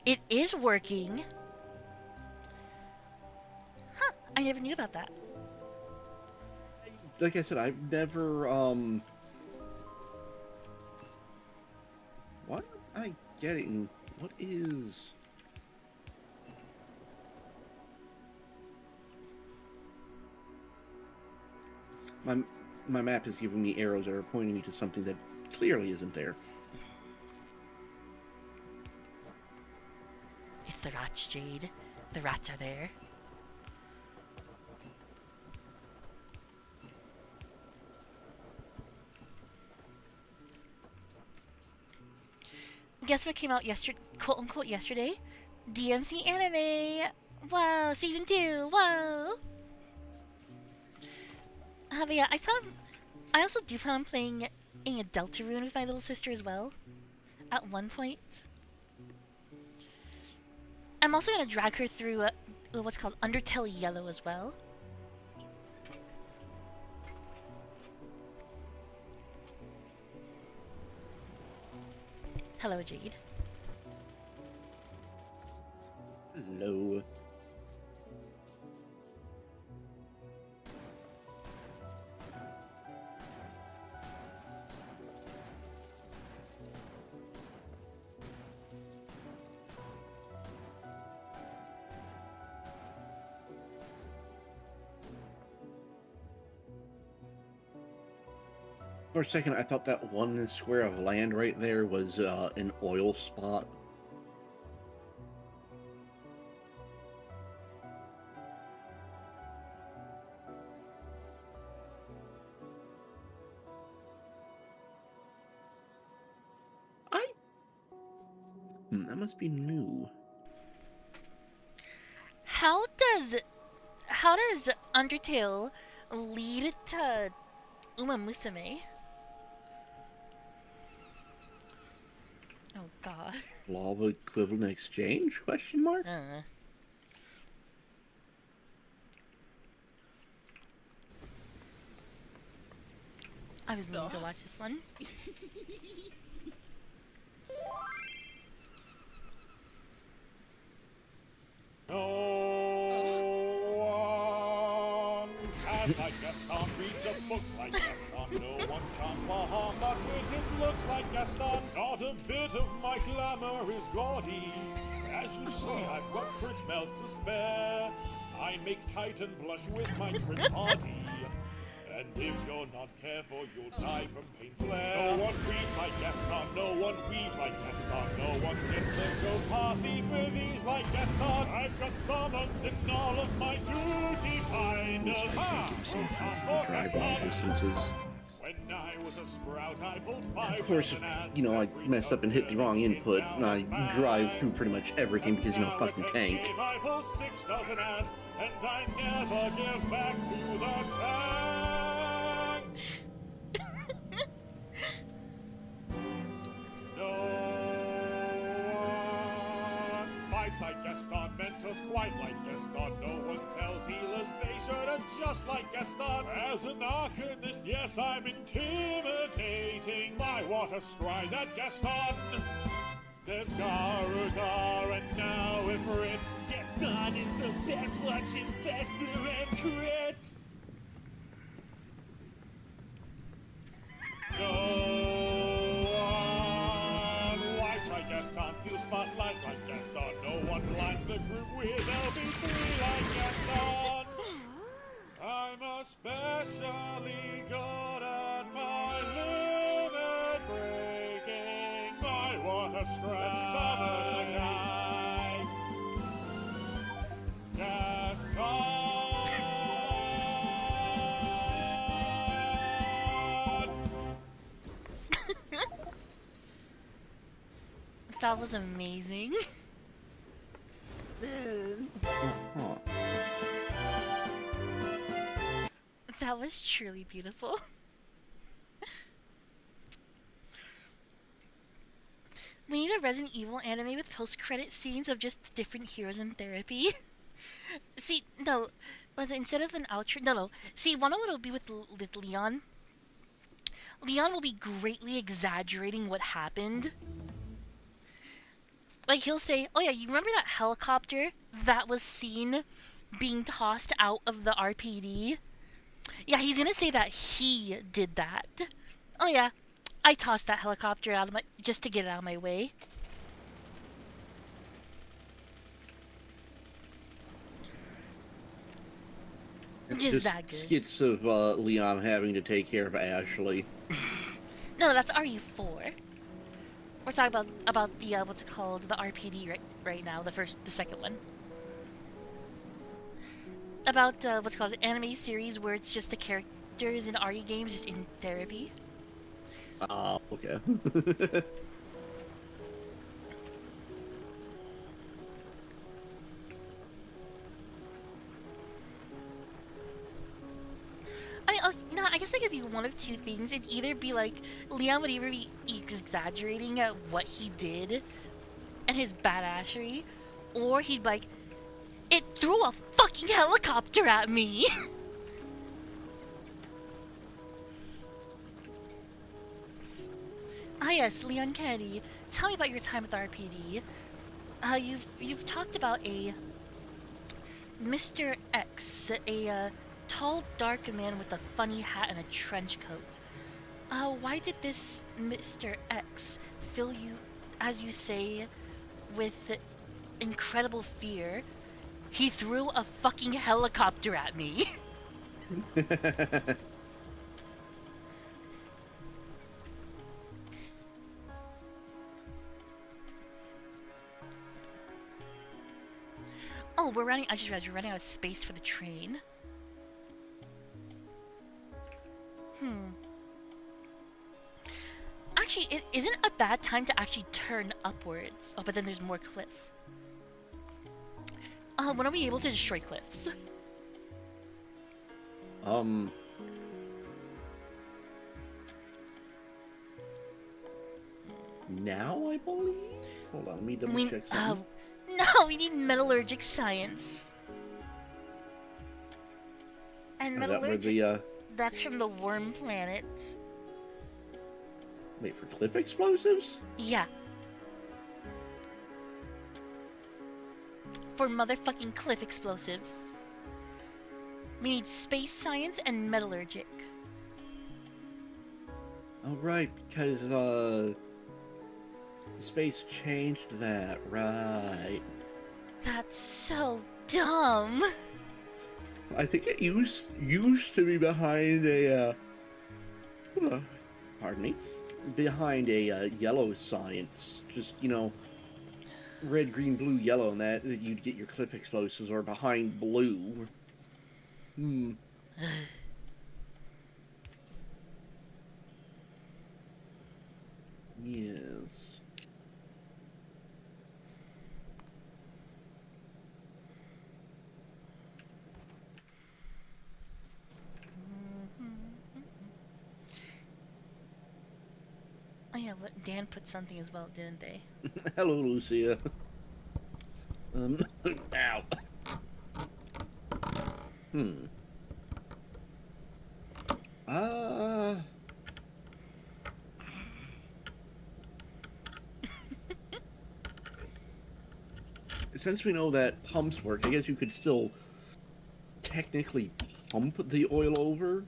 It is working. Huh, I never knew about that. Like I said, I've never why am I getting what is my map is giving me arrows that are pointing me to something that clearly isn't there. It's the rats, Jade. The rats are there. Guess what came out yesterday? Quote unquote yesterday? DMC anime. Wow, season 2. Whoa. But yeah, I also do plan on playing a Deltarune with my little sister as well. At one point. I'm also gonna drag her through what's called Undertale Yellow as well. Hello, Jade. Hello. For a second, I thought that one square of land right there was an oil spot. That must be new. How does Undertale lead to Uma Musume? Oh god. Lava equivalent exchange? Question mark? I was meaning to watch this one. No one has like Gaston, reads a book like Gaston. No one can Muhammad with his looks like Gaston. Not a bit of my glamour is gaudy. As you see, I've got crit melts to spare. I make Titan blush with my trim body. And if you're not careful, you'll die from pain flare. No one reads like Gaston, no one weaves like Gaston. No one gets the go past with ease like Gaston. I've got summons in all of my duty finders. Ha! As for Gaston, Distances. when I was a sprout, I pulled 5 Of course, you know, I messed up and hit the wrong input, and I drive through pretty much everything because, you know, fucking tank. I pull 6 dozen ants, and I never give back to the tank. No one fights like Gaston, mentors quite like Gaston. No one tells healers they should adjust like Gaston. As an arcanist, yes, I'm intimidating. My water stride that Gaston. There's Garugar and now Ifrit. Gaston is the best, watch him fester and crit. No one wipes like Gaston, steal spotlight like Gaston. No one blinds the group with LB3 like Gaston. I'm especially good at my limit breaking, my water strike, and summon the guy. Gaston. That was amazing. Huh. That was truly beautiful. We need a Resident Evil anime with post-credit scenes of just different heroes in therapy. See, no, but instead of an outro, no. See, one of what it'll be with Leon. Leon will be greatly exaggerating what happened. Like he'll say, "Oh yeah, you remember that helicopter that was seen being tossed out of the RPD?" Yeah, he's gonna say that he did that. Oh yeah, I tossed that helicopter out of my just to get it out of my way. Just Just that good. skits of Leon having to take care of Ashley. No, that's RE4. We're talking about the what's it called, the RPD right now, the second one. About what's called an anime series where it's just the characters in RE games just in therapy. Ah, okay. I mean, no, I guess it could be one of two things. It'd either be like Leon would either be exaggerating at what he did and his badassery, or he'd be like, "It threw a fucking helicopter at me." Ah yes, Leon Kennedy. Tell me about your time with RPD. You've talked about a Mr. X, a tall, dark man with a funny hat and a trench coat. Why did this Mr. X fill you, as you say, with incredible fear? He threw a fucking helicopter at me. Oh, we're running. I just realized we're running out of space for the train. Hmm. Actually, it isn't a bad time to actually turn upwards. Oh, but then there's more cliff. When are we able to destroy cliffs? um, now I believe. Hold on, let me double We, check something. no, we need metallurgic science. And Is that where metallurgic, the that's from the worm planet. wait for cliff explosives? Yeah. For motherfucking cliff explosives. We need space science and metallurgic. Oh right, because space changed that, right? That's so dumb. I think it used to be behind a pardon me, behind a yellow science. Just red, green, blue, yellow, and that you'd get your cliff explosives, or behind blue. Hmm. Yes. Oh yeah, what Dan put something as well, didn't they? Hello, Lucia. Ow. Hmm. Uh, since we know that pumps work, I guess you could still technically pump the oil over.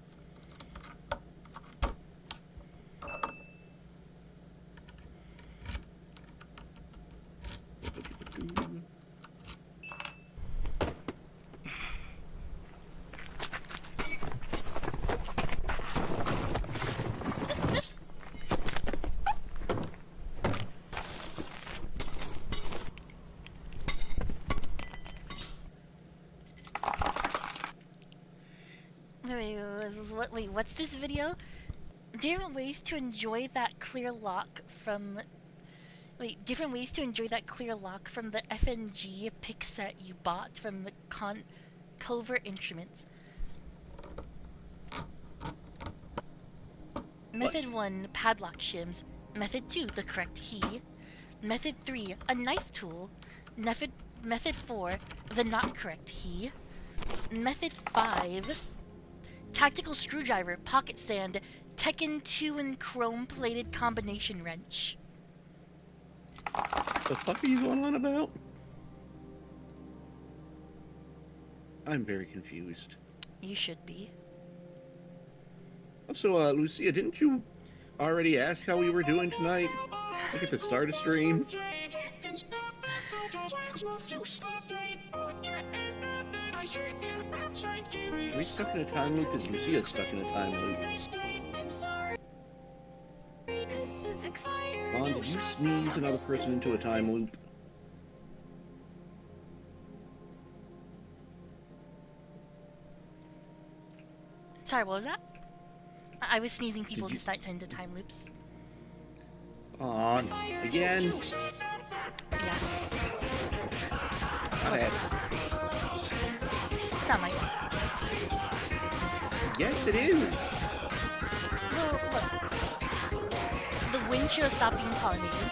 Wait, what's this video? Different ways to enjoy that clear lock from... Wait, different ways to enjoy that clear lock from the FNG pick set you bought from the Covert Instruments. What? Method 1, padlock shims. Method 2, the correct key. Method 3, a knife tool. Method 4, the not correct key. Method 5, tactical screwdriver, pocket sand, Tekken 2 and chrome plated combination wrench. The fuck are you going on about? I'm very confused. You should be. Also, Lucia, didn't you already ask how we were doing tonight? Like at the start of stream? Are we stuck in a time loop? Because Lucia's stuck in a time loop. Vaughn, did you sneeze another person into a time loop? Sorry, what was that? I was sneezing people you- to start into time loops. Aw, again? Yeah. Okay. It's not my fault. Yes, it is! Well, look. The wind chill stopped being pollinated.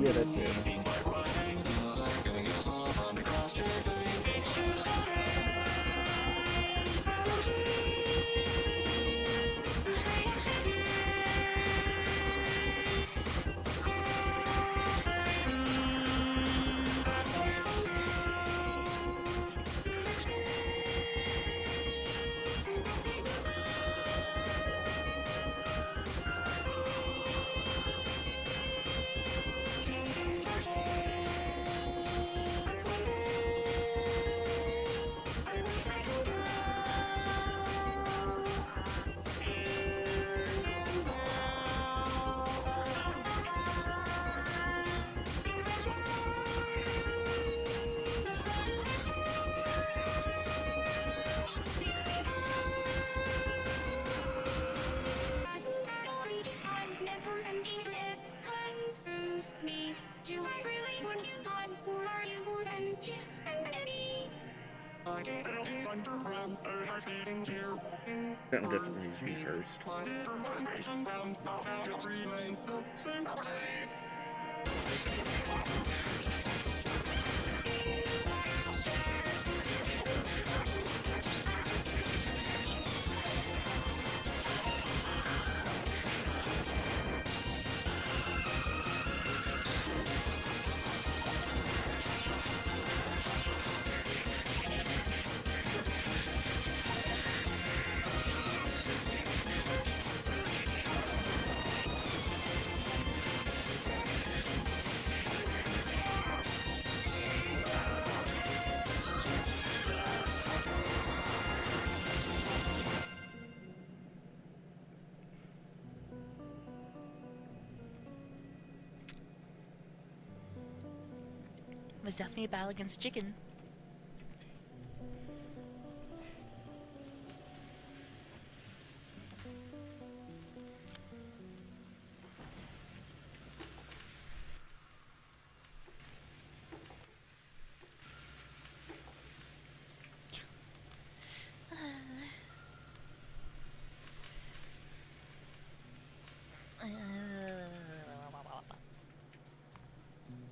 Yeah, that's it. That one definitely needs to be first. It was definitely a battle against chicken.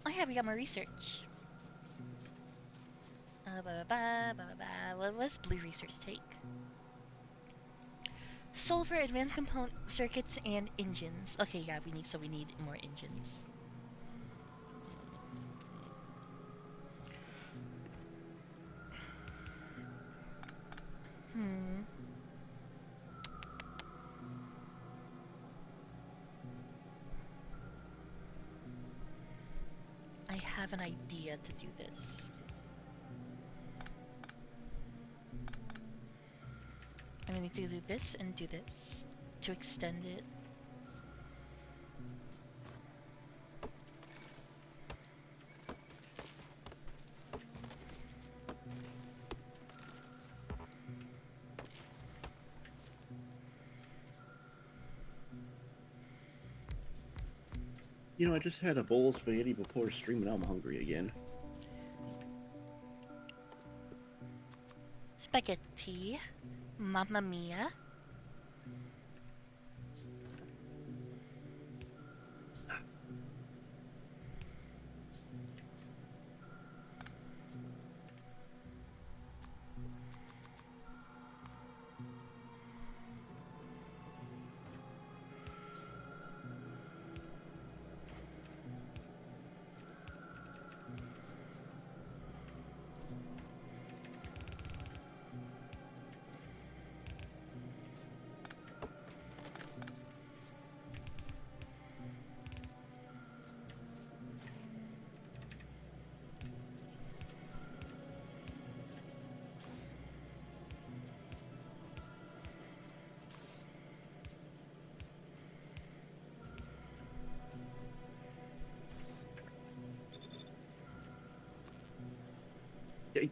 Oh yeah, we got more research. What does blue research take? Sulfur, advanced component circuits, and engines. Okay, yeah, we need more engines. I have an idea to do this. I'm going to do this and do this to extend it. You know, I just had a bowl of spaghetti before streaming. I'm hungry again. Spaghetti. Mamma mia.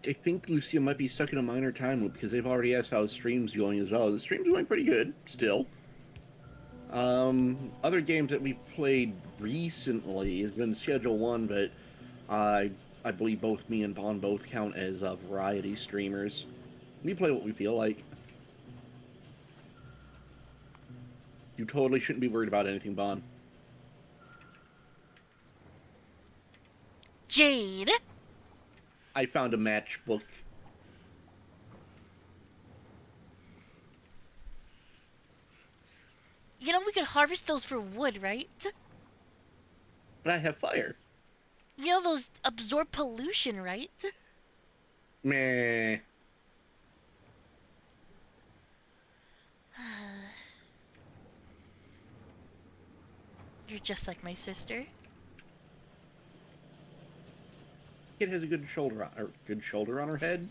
I think Lucia might be stuck in a minor time loop because they've already asked how the stream's going as well. The stream's going pretty good still. Other games that we played recently has been Schedule One, but I believe both me and Bond both count as variety streamers. We play what we feel like. You totally shouldn't be worried about anything, Bond. Jade. I found a matchbook. You know, we could harvest those for wood, right? But I have fire. You know, those absorb pollution, right? Meh. You're just like my sister. Kid has a good shoulder on her head.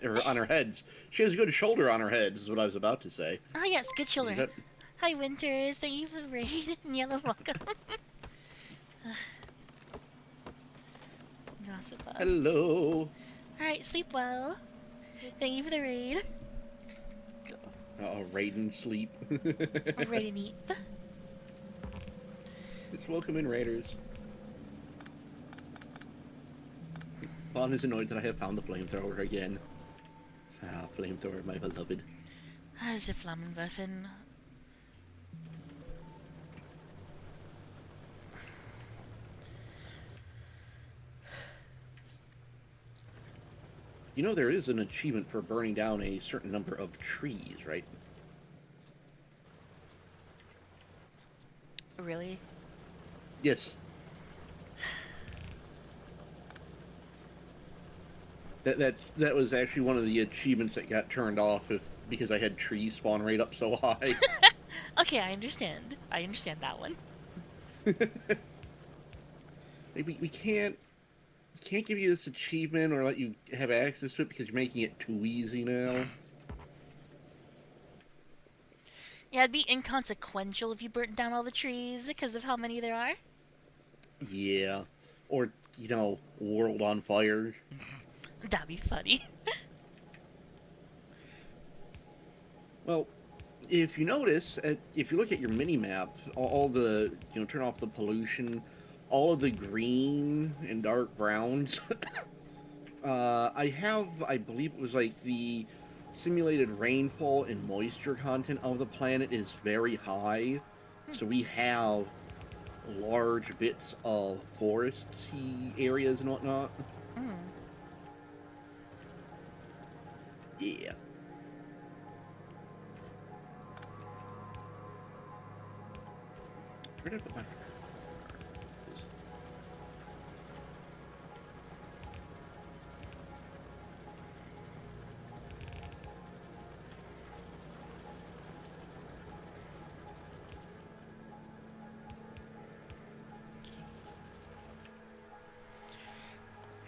Or on her heads. She has a good shoulder on her head, is what I was about to say. Oh yes, good children. That... Hi, Winters. Thank you for the raid. Yellow, welcome. Gossip. Hello. Alright, sleep well. Thank you for the raid. Oh, Raiden sleep. I'm ready to eat. It's welcome in, Raiders. Bond is annoyed that I have found the flamethrower again. Ah, flamethrower, my beloved. As a Flammenwaffen. You know there is an achievement for burning down a certain number of trees, right? Really? Yes. That was actually one of the achievements that got turned off because I had trees spawn rate up so high. Okay, I understand. I understand that one. we can't give you this achievement or let you have access to it because you're making it too easy now. Yeah, it'd be inconsequential if you burnt down all the trees because of how many there are. Yeah. Or, world on fire. That'd be funny. Well, if you notice, if you look at your mini map, all the turn off the pollution, all of the green and dark browns. I believe it was like the simulated rainfall and moisture content of the planet is very high, so we have large bits of foresty areas and whatnot. Mm. Yeah. Where did I put my...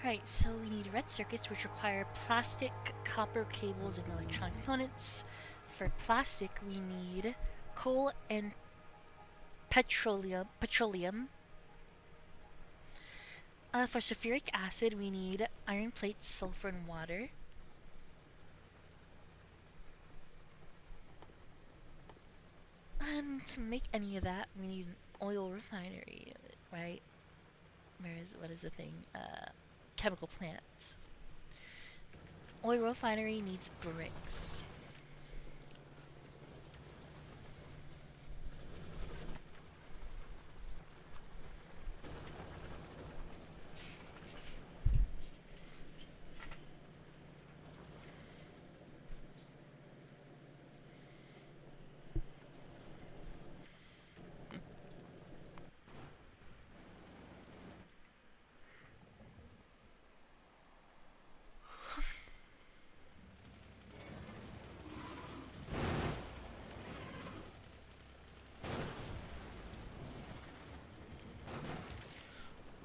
Alright, so we need red circuits, which require plastic, copper cables, and electronic components. For plastic, we need coal and petroleum. For sulfuric acid, we need iron plates, sulfur, and water. To make any of that, we need an oil refinery, right? What is the thing? Chemical plant. Oil refinery needs bricks.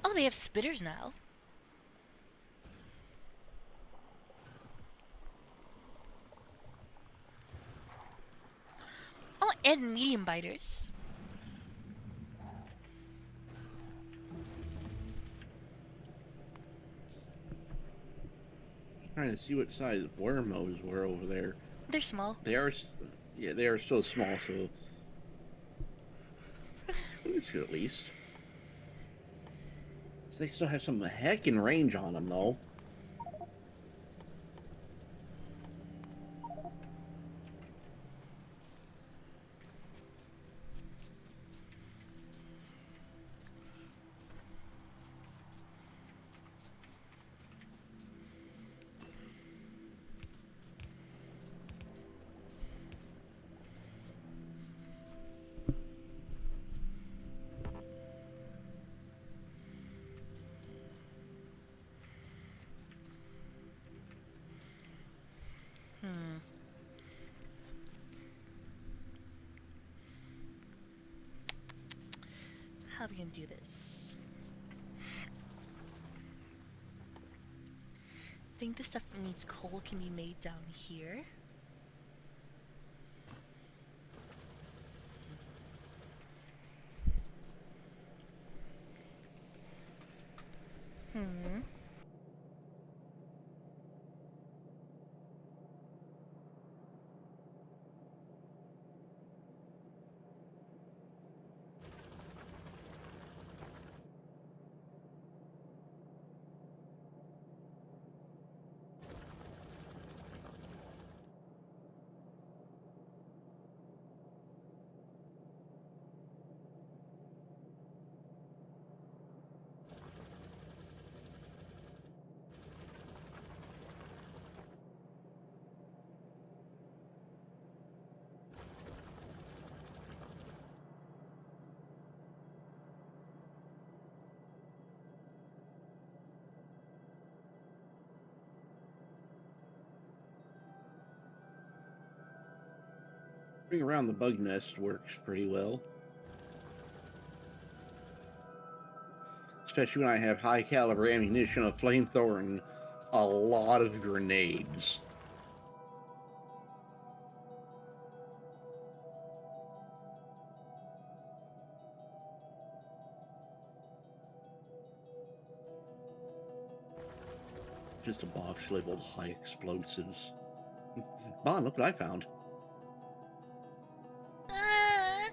Oh, they have spitters now. Oh, and medium biters. Trying to see what size wormos were over there. They're small. They are, yeah, they are so small. So it's good at least. So they still have some heckin' range on them, though. Hmm. How are we gonna do this? I think the stuff that needs coal can be made down here. Hmm. Bring around the bug nest works pretty well. Especially when I have high caliber ammunition, a flamethrower, and a lot of grenades. Just a box labeled high explosives. Bon, look what I found. Ah!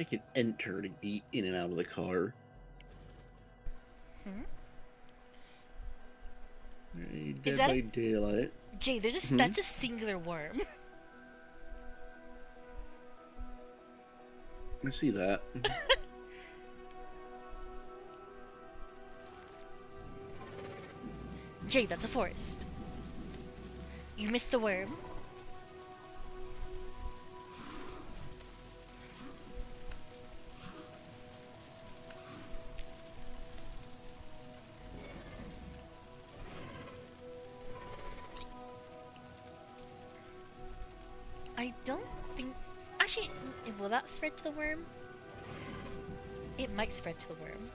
I can enter to be in and out of the car. Hmm? Is Dead that by a Daylight. Jay? Hmm? That's a singular worm. I see that. Jay, that's a forest. You missed the worm. I don't think. Actually, will that spread to the worm? It might spread to the worm.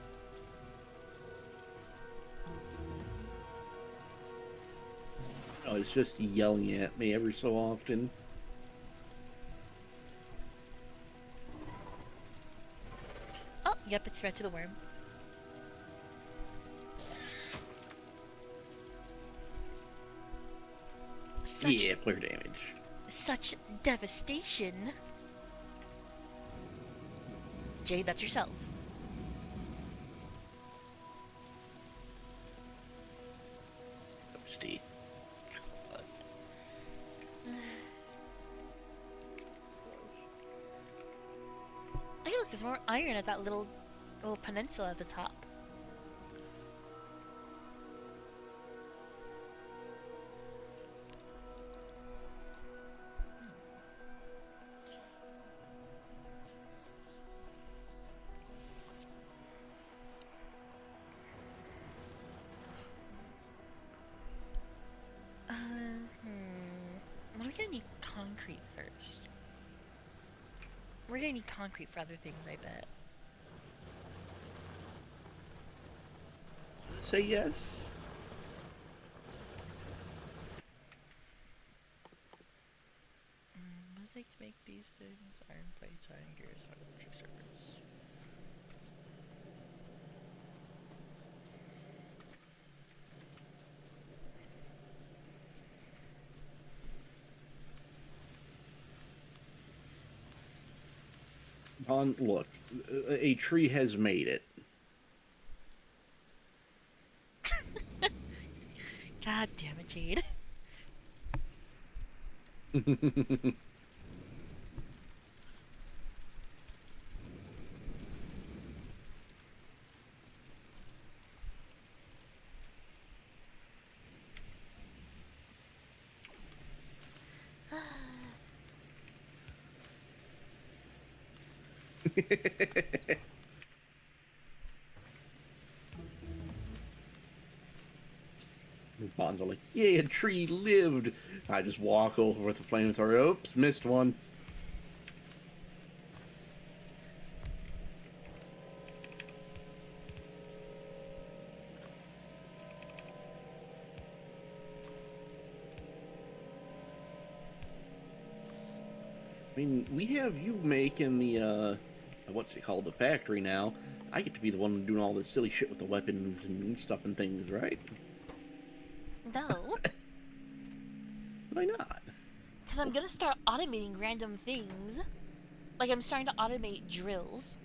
No, it's just yelling at me every so often. Oh, yep, it spread to the worm. Such Yeah, flare damage. such devastation. Jay, that's yourself. Steve. Hey, look, there's more iron at that little peninsula at the top. We're gonna need concrete first. We're gonna need concrete for other things, I bet. Say yes. What does it take to make these things? Iron plates, iron gears, iron electric circuits. Look, a tree has made it. God damn it, Jade. Bonds are like, yeah, a tree lived. I just walk over with the flamethrower. Oops, missed one. I mean, we have you making the what's it called, the factory now. I get to be the one doing all this silly shit with the weapons and stuff and things, right? No, Why not? because I'm gonna start automating random things. Like, I'm starting to automate drills.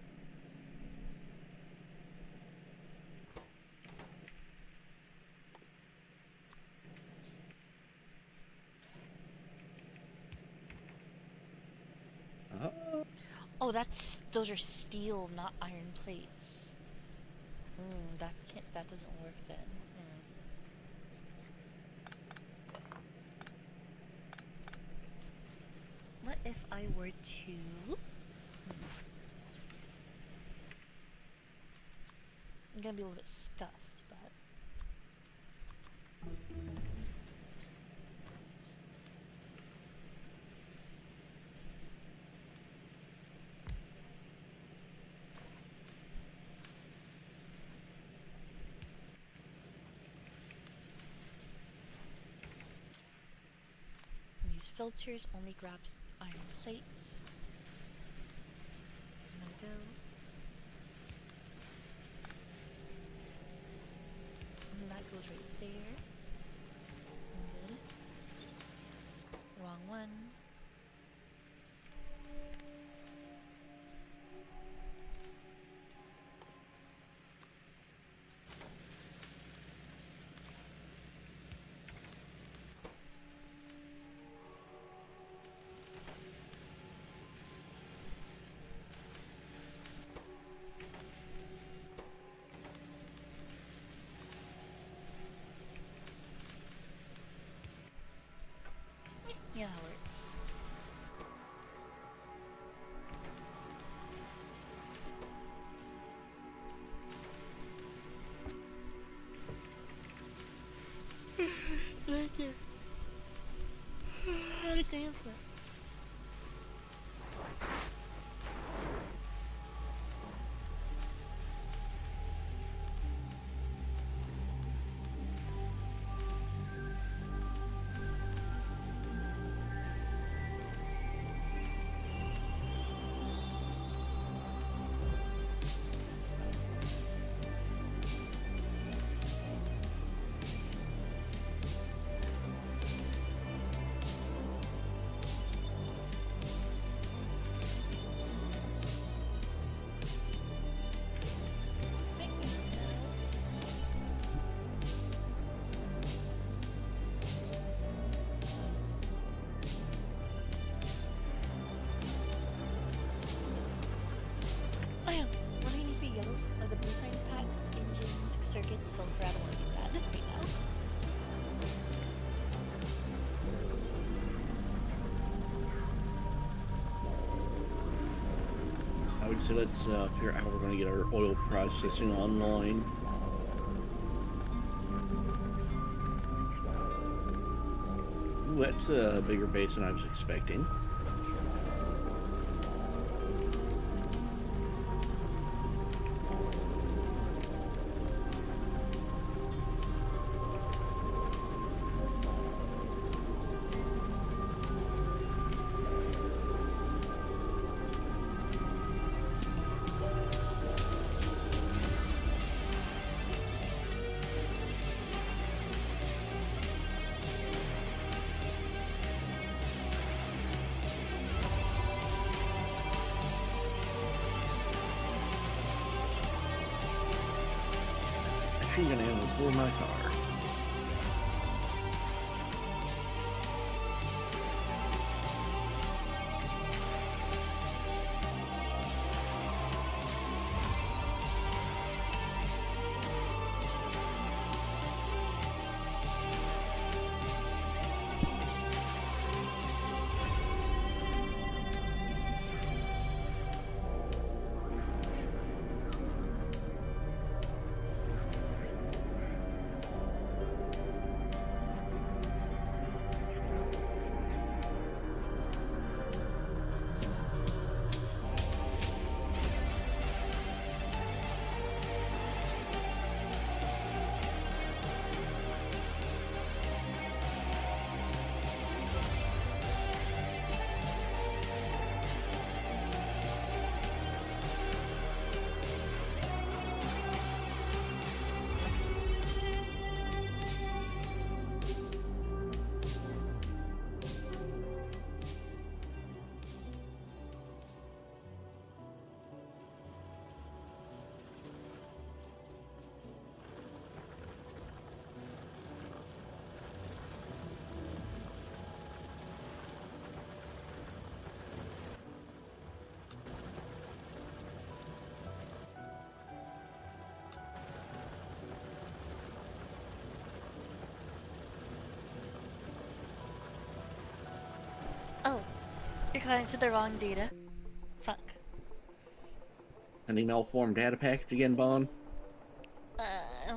Uh, Oh, those are steel, not iron plates. That doesn't work then. What if I were to? I'm gonna be a little bit scuffed, but use filters only grabs iron plates. No go. And that goes right there. And then wrong one. Yeah, that works. Thank you. How to dance that? Oh yeah, what do you need for yellows? Are the blue science packs, engines, circuits, sulfur? I don't want to do that right now. I would say let's figure out how we're going to get our oil processing online. Ooh, that's a bigger base than I was expecting. Machine gun ammo for my car. Oh, your client said the wrong data. Fuck. Any malformed data package again, Bond?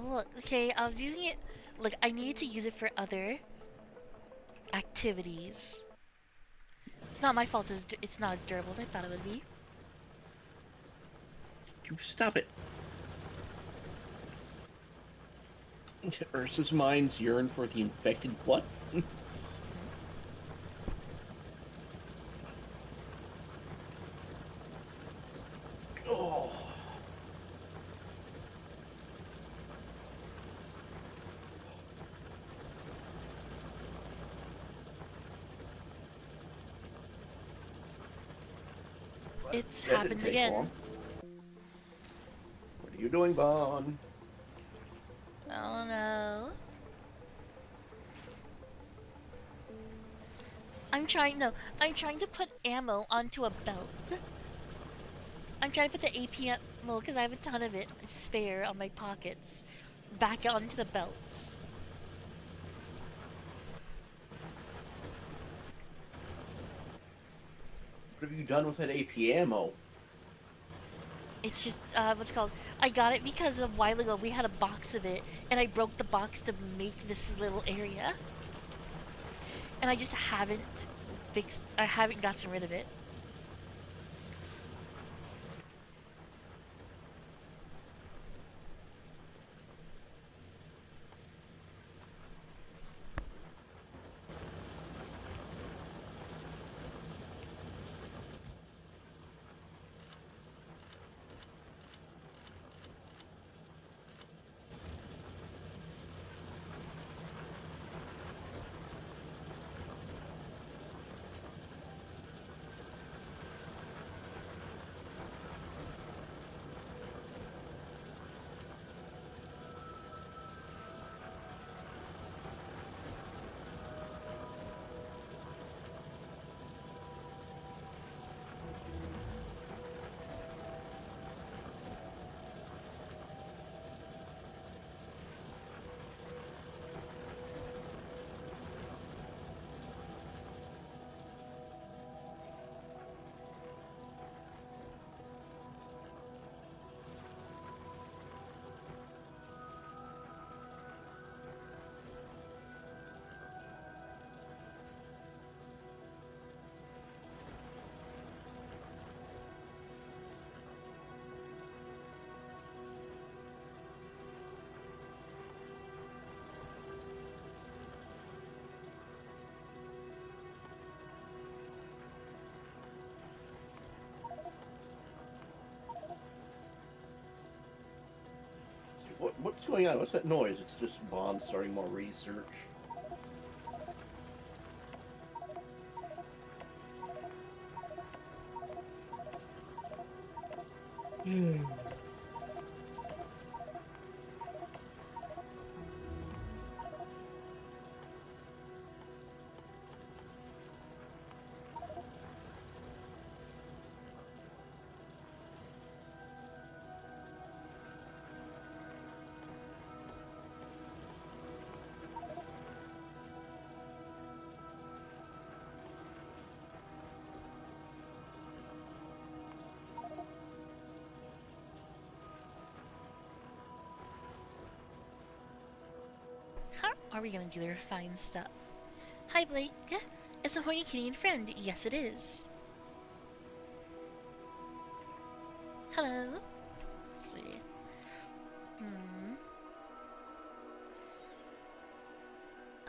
Look, okay, I was using it. Look, I needed to use it for other activities. It's not my fault. It's not as durable as I thought it would be. You stop it. Ursa's minds yearn for the infected what? Oh. It's That didn't happened take again. long. What are you doing, Bond? Oh no. I'm trying to put ammo onto a belt. I'm trying to put the AP ammo, because I have a ton of it spare on my pockets, back onto the belts. What have you done with that AP ammo? It's just, what's it called? I got it because a while ago we had a box of it, and I broke the box to make this little area. And I just I haven't gotten rid of it. What's going on? What's that noise? It's just Bond starting more research. How are we gonna do the refined stuff? Hi, Blake. It's a horny Canadian friend. Yes, it is. Hello. Let's see. Hmm.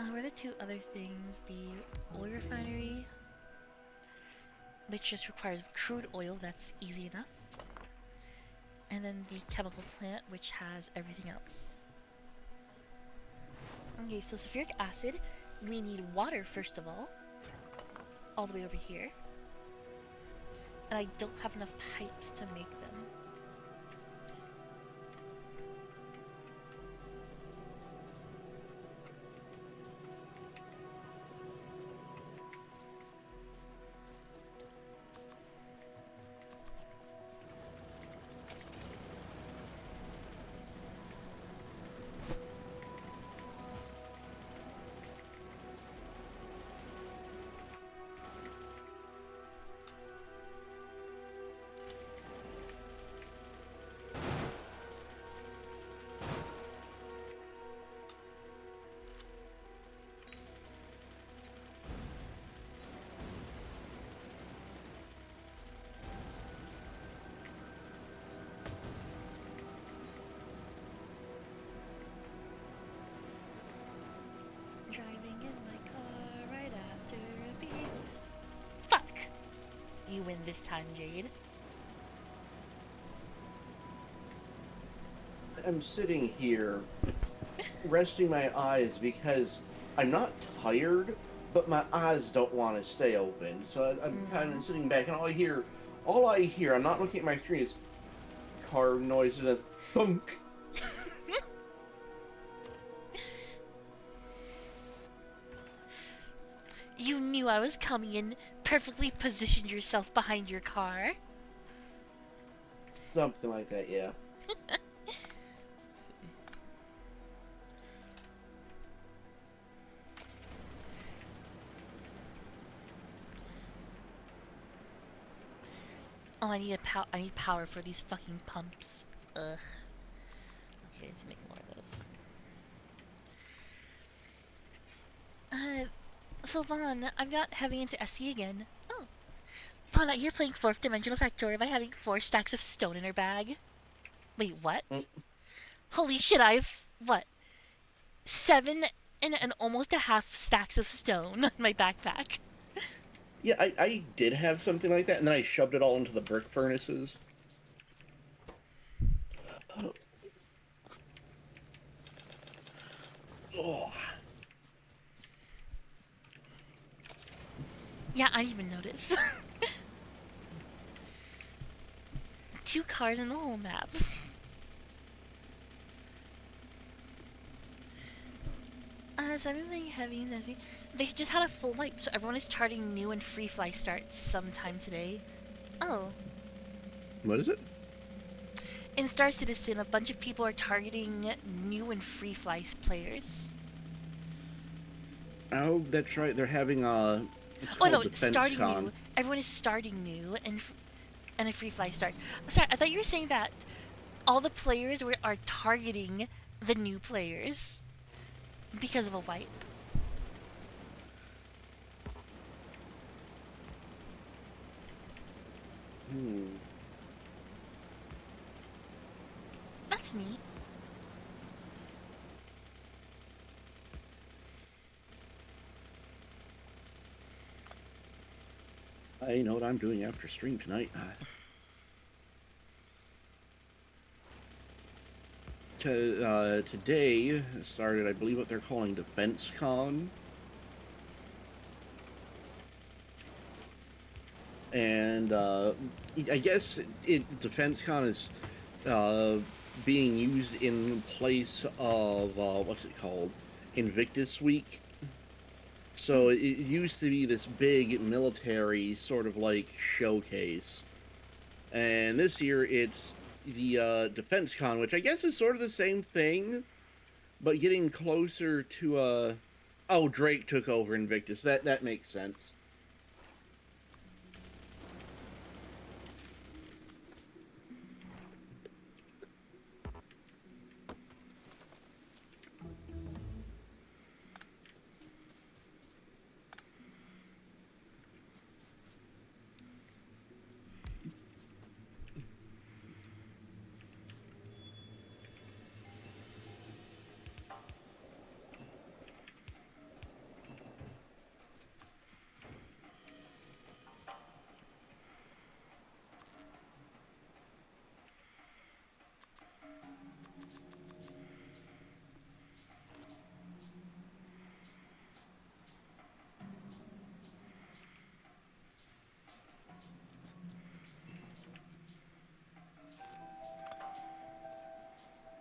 What are the two other things? The oil refinery, which just requires crude oil, that's easy enough. And then the chemical plant, which has everything else. Okay, so sulfuric acid, we need water first of all the way over here. And I don't have enough pipes to make them. Driving in my car right after a beat. Fuck! You win this time, Jade. I'm sitting here, resting my eyes because I'm not tired, but my eyes don't want to stay open. So I'm kind of sitting back, and all I hear, I'm not looking at my screen, is car noises and thunk. You knew I was coming and perfectly positioned yourself behind your car. Something like that, yeah. Oh, I need power for these fucking pumps. Ugh. Okay, let's make more of those. Uh, so Vaughn, I've got heavy into SE again. Oh, Vaughn, out here playing fourth dimensional Factoria by having 4 stacks of stone in her bag. Wait, Mm, what? Holy shit, I've what? 7 and almost a half stacks of stone in my backpack. yeah, I did have something like that, and then I shoved it all into the brick furnaces. Oh, Yeah, I didn't even notice. 2 cars in the whole map. So I've been playing heavy and heavy. They just had a full wipe, so everyone is starting new and free fly starts sometime today. Oh, what is it? in Star Citizen, a bunch of people are targeting new and free fly players. Oh, that's right. They're having it's Oh called no, it's Defense starting Con. new. Everyone is starting new and a free fly starts. Sorry, I thought you were saying that all the players are targeting the new players because of a wipe. Hmm. That's neat. I know what I'm doing after stream tonight. Today started, I believe, what they're calling Defense Con, and I guess Defense Con is uh, being used in place of what's it called, Invictus Week. So it used to be this big military sort of like showcase, and this year it's the Defense Con, which I guess is sort of the same thing, but getting closer to oh, Drake took over Invictus. That makes sense.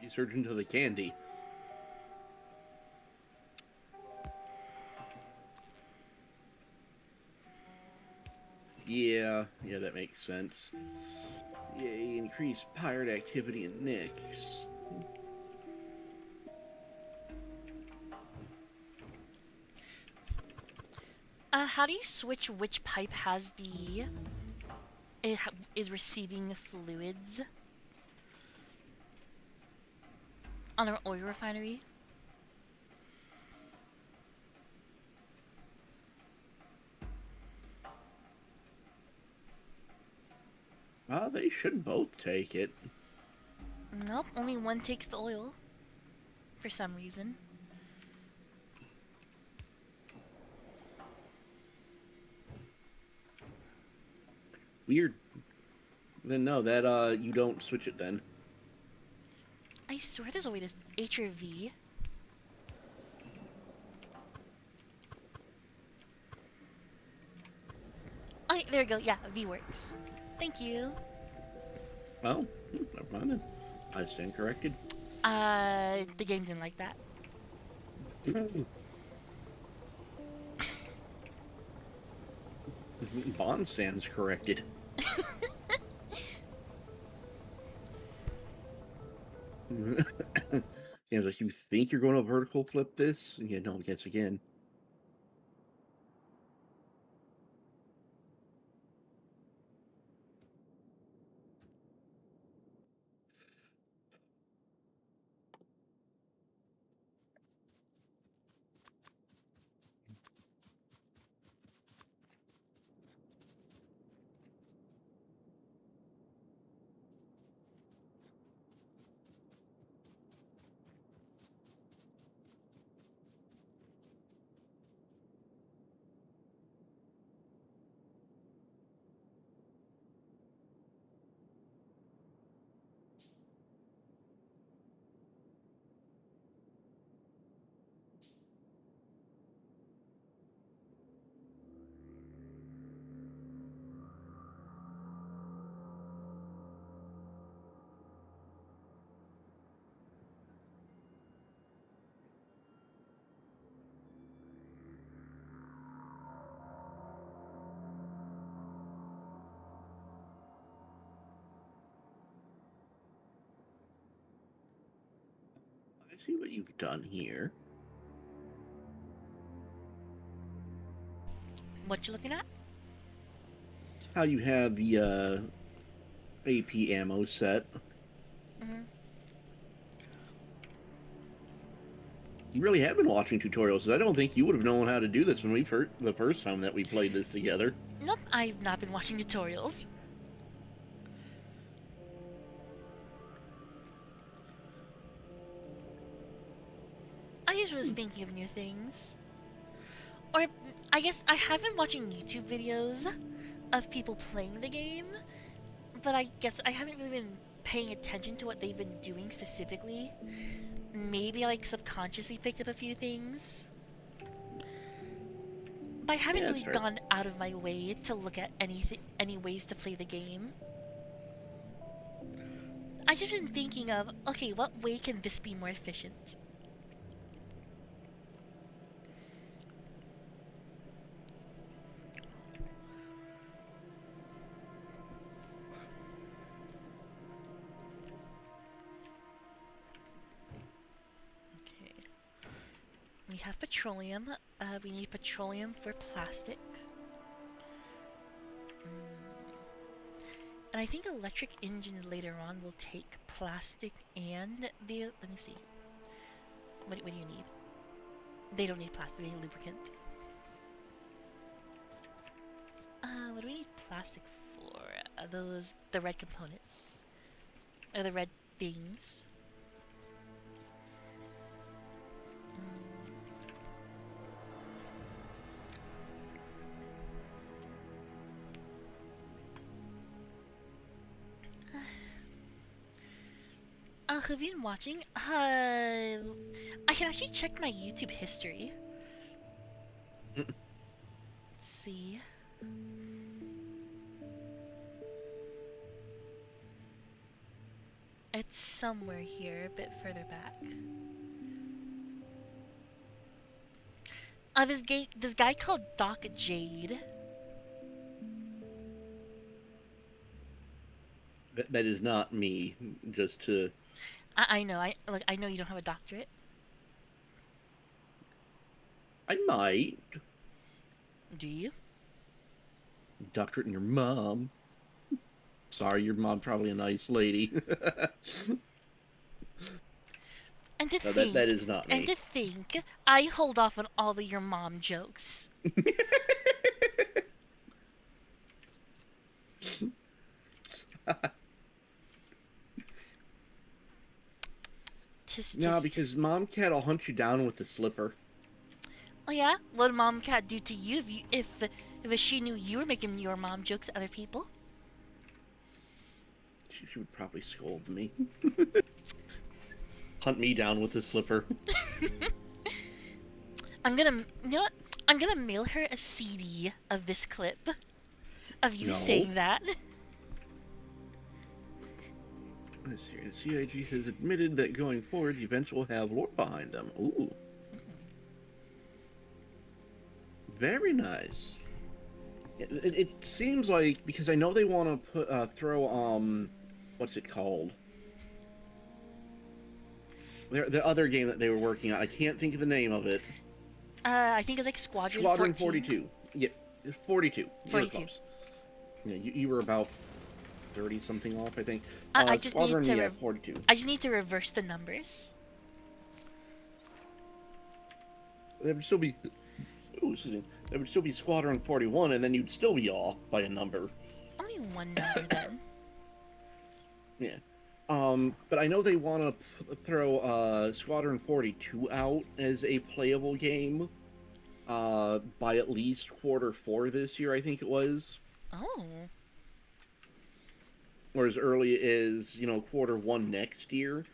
You surge into the candy. Yeah, that makes sense. Yay, increase pirate activity in Nyx. How do you switch which pipe has the is receiving fluids on our oil refinery? They should both take it. Nope, only one takes the oil for some reason. Weird. Then no, that you don't switch it then. I swear there's a way to H or V. Oh, there we go. Yeah, V works. Thank you. Oh, never mind then. I stand corrected. The game didn't like that. Bond stands corrected. Game's like, you think you're going to vertical flip this? Yeah, no, guess again. see what you've done here. What you looking at? How you have the AP ammo set. Mm-hmm. You really have been watching tutorials. I don't think you would have known how to do this when the first time that we played this together. Nope, I've not been watching tutorials. I just was thinking of new things. Or, I guess I have been watching YouTube videos of people playing the game, but I guess I haven't really been paying attention to what they've been doing specifically. Maybe I, like, subconsciously picked up a few things. But I haven't Yeah, that's really fair. gone out of my way to look at any ways to play the game. I just been thinking of, okay, what way can this be more efficient? Okay. We have petroleum. We need petroleum for plastic. And I think electric engines later on will take plastic and the. Let me see. What do you need? They don't need plastic. They need lubricant. What do we need plastic for? The red components. Or the red things. Have you been watching? I can actually check my YouTube history. Mm. Let's see. It's somewhere here, a bit further back. This guy called Doc Jade. That is not me. Just to I know. I know you don't have a doctorate. I might Do you? doctorate in your mom. Sorry, your mom probably a nice lady. And to No, think, that is not and me. to think, I hold off on all of your mom jokes. Tis No, tis tis. because mom cat will hunt you down with the slipper. Oh yeah, what would mom cat do to you if she knew you were making your mom jokes at other people? She would probably scold me. Hunt me down with the slipper. You know what? I'm gonna mail her a CD of this clip of you No. saying that. Let's see. The CIG has admitted that going forward, the events will have lore behind them. Ooh. Very nice. It seems like, because I know they want to throw what's it called? The other game that they were working on. I can't think of the name of it. I think it's like Squadron Squadron 14. 42. Yeah, 42. You were 42. close. Yeah, you were about 30 something off, I think. I just need Squadron, to yeah, 42. I just need to reverse the numbers. There would still be. Ooh, excuse me. There would still be Squadron 41, and then you'd still be off by a number. Only one number then. Yeah. But I know they want to throw Squadron 42 out as a playable game by at least Q4 this year, I think it was. Oh. Or as early as, Q1 next year.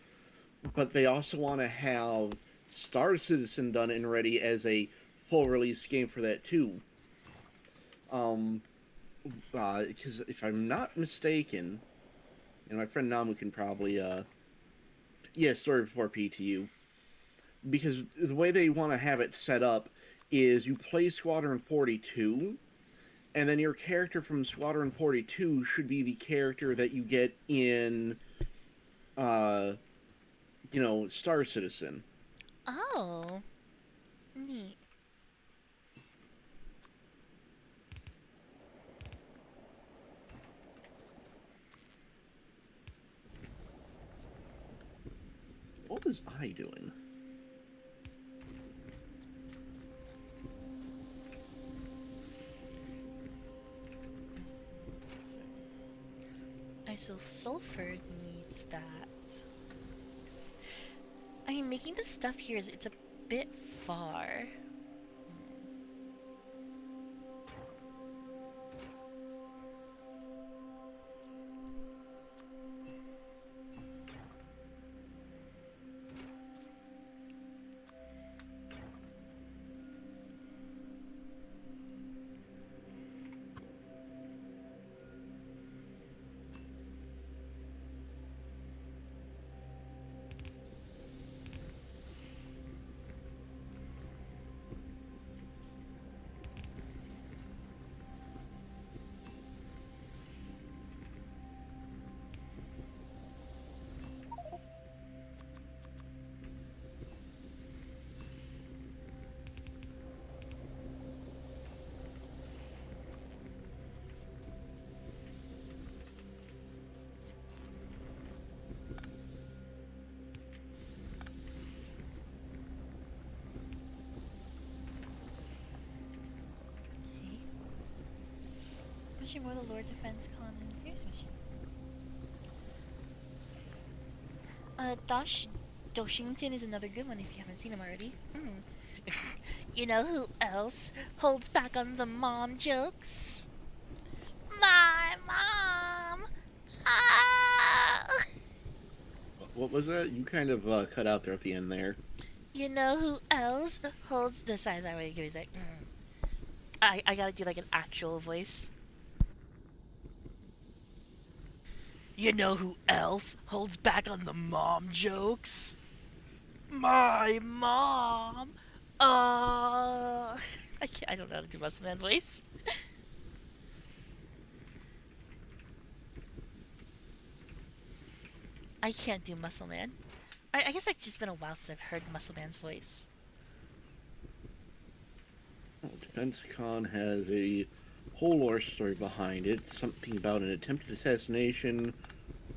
But they also want to have Star Citizen done and ready as a full release game for that too. Because if I'm not mistaken, and my friend Namu can probably, story before PTU. Because the way they want to have it set up is you play Squadron 42, and then your character from Squadron 42 should be the character that you get in Star Citizen. Oh, neat. What was I doing? Isosulfur needs that. I mean, making the stuff here is it's a bit far. Okay. Mission more the Lord Defense Con and here's mission. Doshington is another good one if you haven't seen him already. You know who else holds back on the mom jokes? My mom! Ah! What was that? You kind of cut out there at the end there. You know who else holds... No, sorry, wait, give me a sec. I gotta do like an actual voice. You know who else holds back on the mom jokes? My mom! I don't know how to do Muscle Man voice. I can't do Muscle Man. I guess it's just been a while since I've heard Muscle Man's voice. Defense Con has a whole lore story behind it. Something about an attempted assassination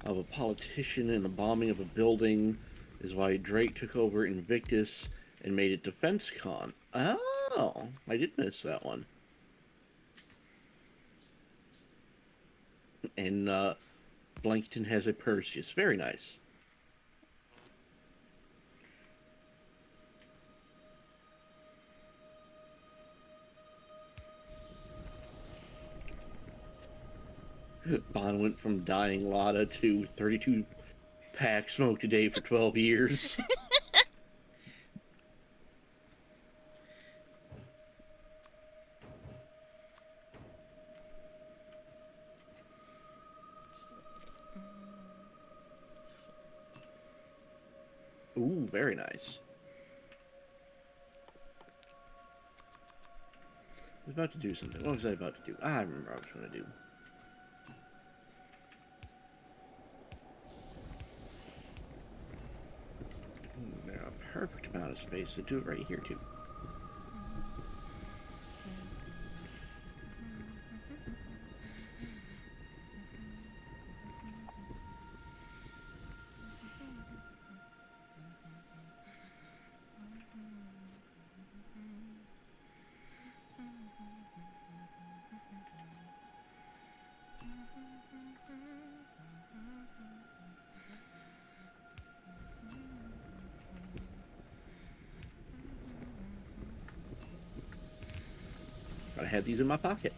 of a politician and the bombing of a building is why Drake took over Invictus and made it Defense Con. Oh, I did miss that one. And Blankton has a Perseus. Very nice. Bond went from dying Lotta to 32 pack smoked a day for 12 years. Ooh, very nice. I was about to do something. What was I about to do? I remember what I was going to do. There's a perfect amount of space to do it right here, too. Gotta have these in my pocket.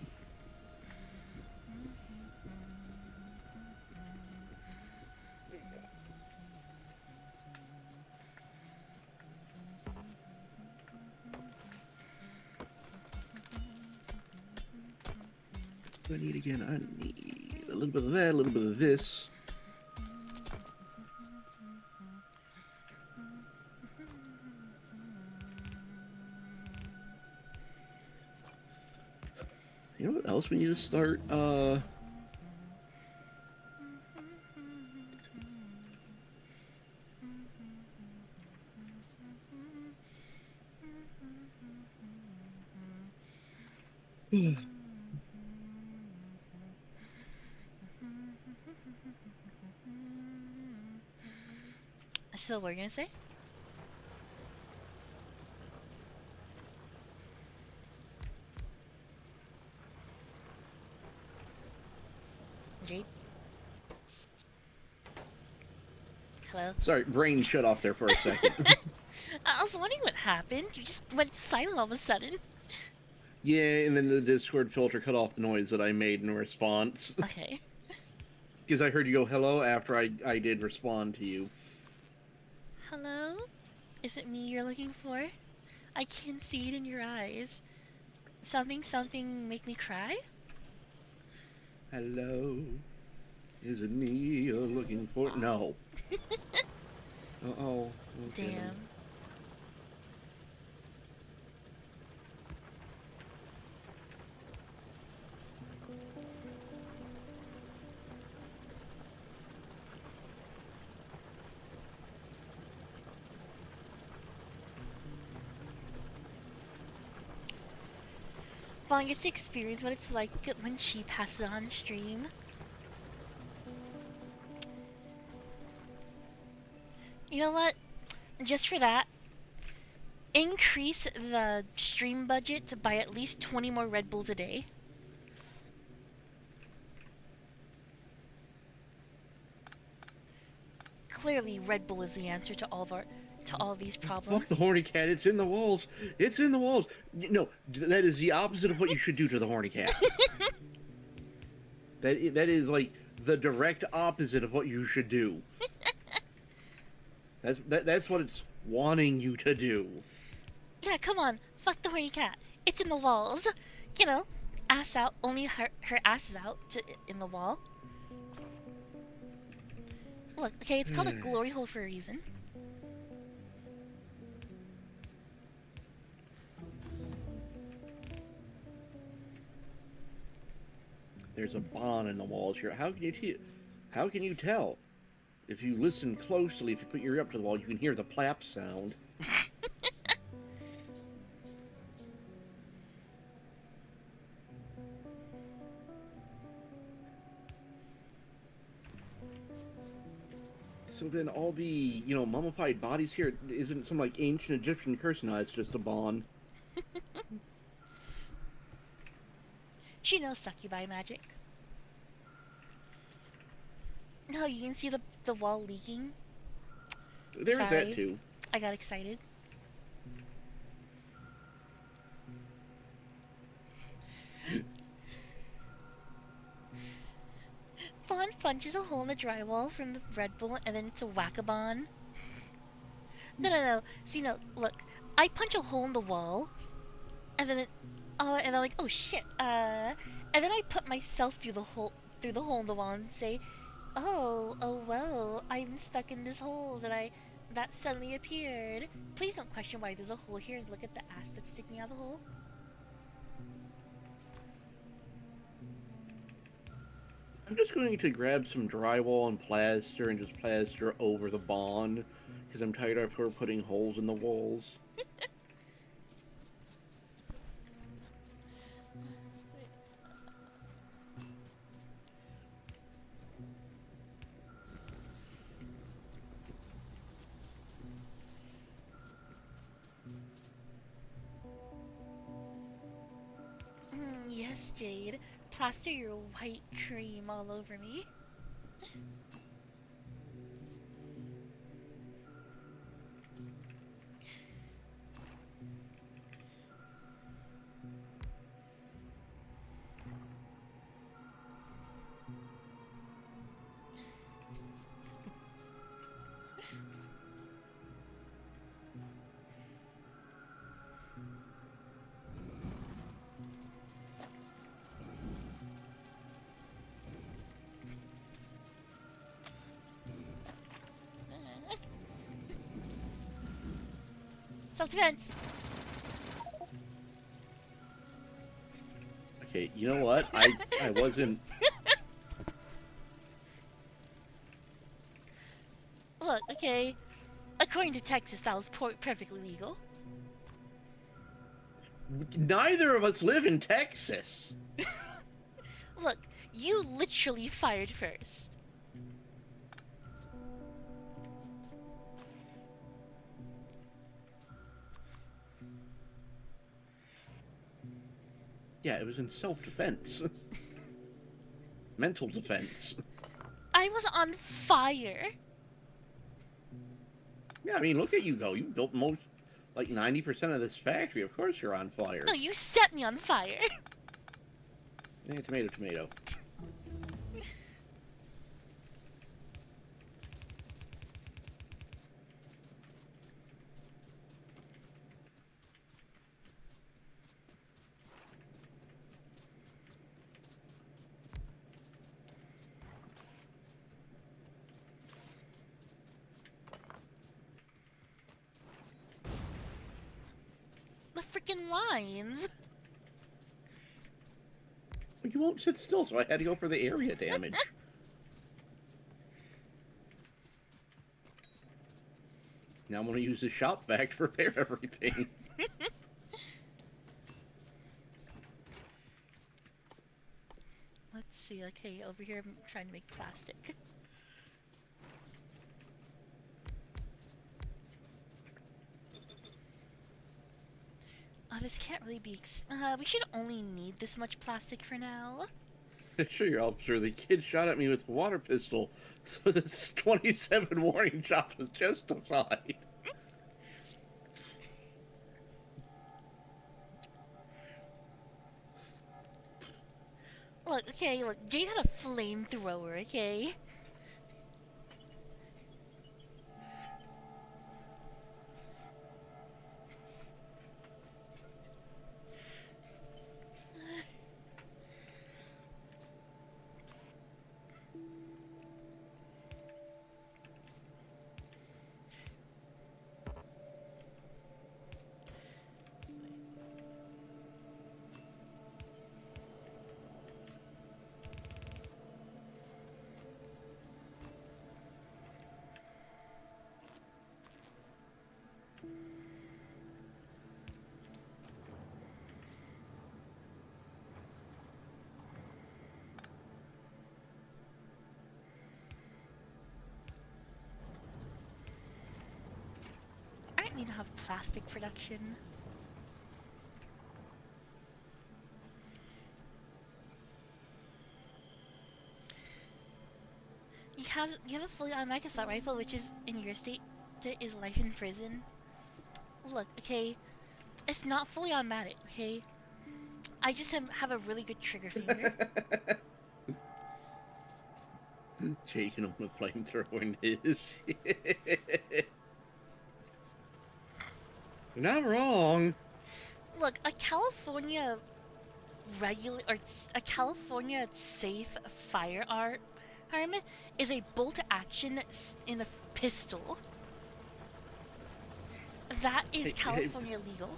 What do I need again? I need a little bit of that, a little bit of this. You know what else we need to start? So, what were you gonna say? Jade? Hello? Sorry, brain shut off there for a second. I was wondering what happened. You just went silent all of a sudden. Yeah, and then the Discord filter cut off the noise that I made in response. Okay. Because I heard you go hello after I did respond to you. Hello? Is it me you're looking for? I can see it in your eyes. Something make me cry? Hello. Is it me you're looking for? No. Uh-oh. Okay. Damn. Vaughn gets to experience what it's like when she passes it on stream. You know what? Just for that, increase the stream budget to buy at least 20 more Red Bulls a day. Clearly, Red Bull is the answer to all these problems. Fuck the horny cat. It's in the walls. It's in the walls. No, that is the opposite of what you should do to the horny cat. that is like the direct opposite of what you should do. That's what it's wanting you to do. Yeah, come on, fuck the horny cat. It's in the walls. You know, ass out. Only her ass is out in the wall. Look, okay, it's called a glory hole for a reason. There's a bond in the walls here. How can you tell? If you listen closely, if you put your ear up to the wall, you can hear the plap sound. So then all the, mummified bodies here isn't some like ancient Egyptian curse. No, it's just a bond. She knows succubi magic. No, you can see the wall leaking. There's Sorry. that too. I got excited. Fawn punches a hole in the drywall from the Red Bull, and then it's a whack-a-bon. No. See, no, look. I punch a hole in the wall, and then and I'm like, oh shit. And then I put myself through the hole in the wall and say, oh well, I'm stuck in this hole that suddenly appeared. Please don't question why there's a hole here and look at the ass that's sticking out of the hole. I'm just going to grab some drywall and plaster and just plaster over the bond because I'm tired of her putting holes in the walls. Yes, Jade. Plaster your white cream all over me. Self-defense! Okay, you know what? I wasn't... Look, okay. According to Texas, that was perfectly legal. Neither of us live in Texas. Look, you literally fired first. Yeah, it was in self-defense. Mental defense. I was on fire. Yeah, I mean, look at you go. You built most, like 90% of this factory. Of course you're on fire. No, you set me on fire. Yeah, tomato, tomato. The freaking lines. But you won't sit still, so I had to go for the area damage. Now I'm going to use the shop vac to repair everything. Let's see, okay, over here I'm trying to make plastic. This can't really be we should only need this much plastic for now. Sure, your officer. The kid shot at me with a water pistol, so this 27 warning shot was justified. Look, okay, look, Jade had a flamethrower, okay? I don't need to have plastic production. You have a fully automatic assault rifle, which is in your state is life in prison. Look, okay, it's not fully automatic, okay? I just have a really good trigger finger. Taking him with flamethrower in his. You're not wrong. Look, a California regular or a California safe firearm is a bolt action in a pistol. That is Hey, California legal.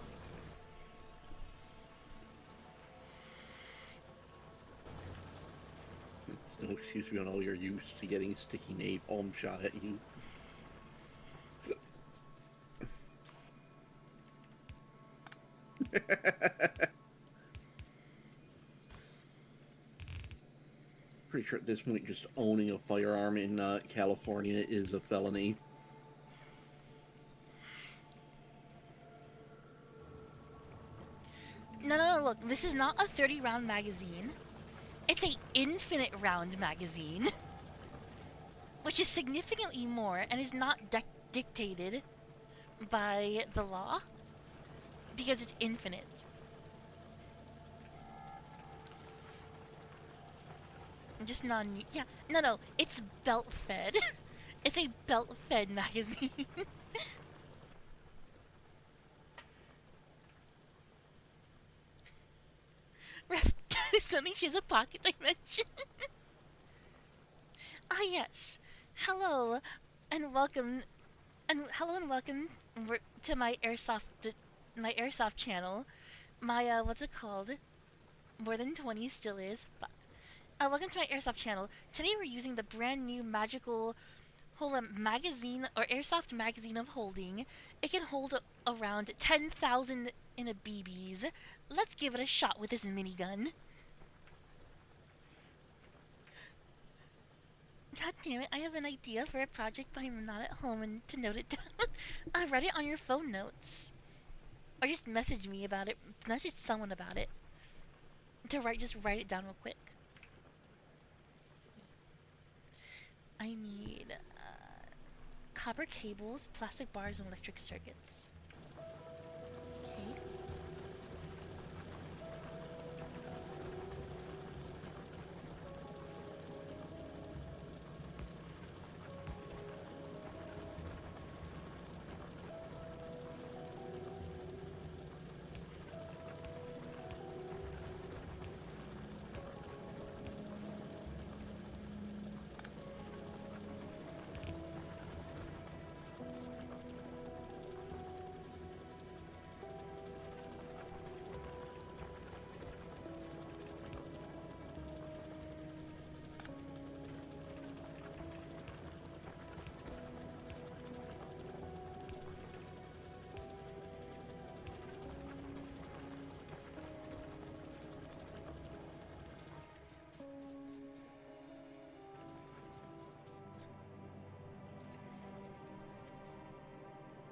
no excuse me on all your use to getting sticky napalm shot at you. Pretty sure at this point just owning a firearm in California is a felony. No, look, this is not a 30 round magazine. It's a infinite round magazine. Which is significantly more and is not dictated by the law. Because it's infinite. Just non. Yeah, no, it's belt fed. It's a belt fed magazine. Ref, suddenly she has a pocket dimension. Ah, yes. Hello, and welcome, to my airsoft channel. My what's it called? More than 20 still is. Welcome to my airsoft channel. Today we're using the brand new magical magazine or airsoft magazine of holding. It can hold around 10,000 in a BB's. Let's give it a shot with this minigun. God damn it, I have an idea for a project, but I'm not at home and to note it down. Write it on your phone notes. Or just message me about it. Message someone about it. Just write it down real quick. Let's see. I need copper cables, plastic bars, and electric circuits.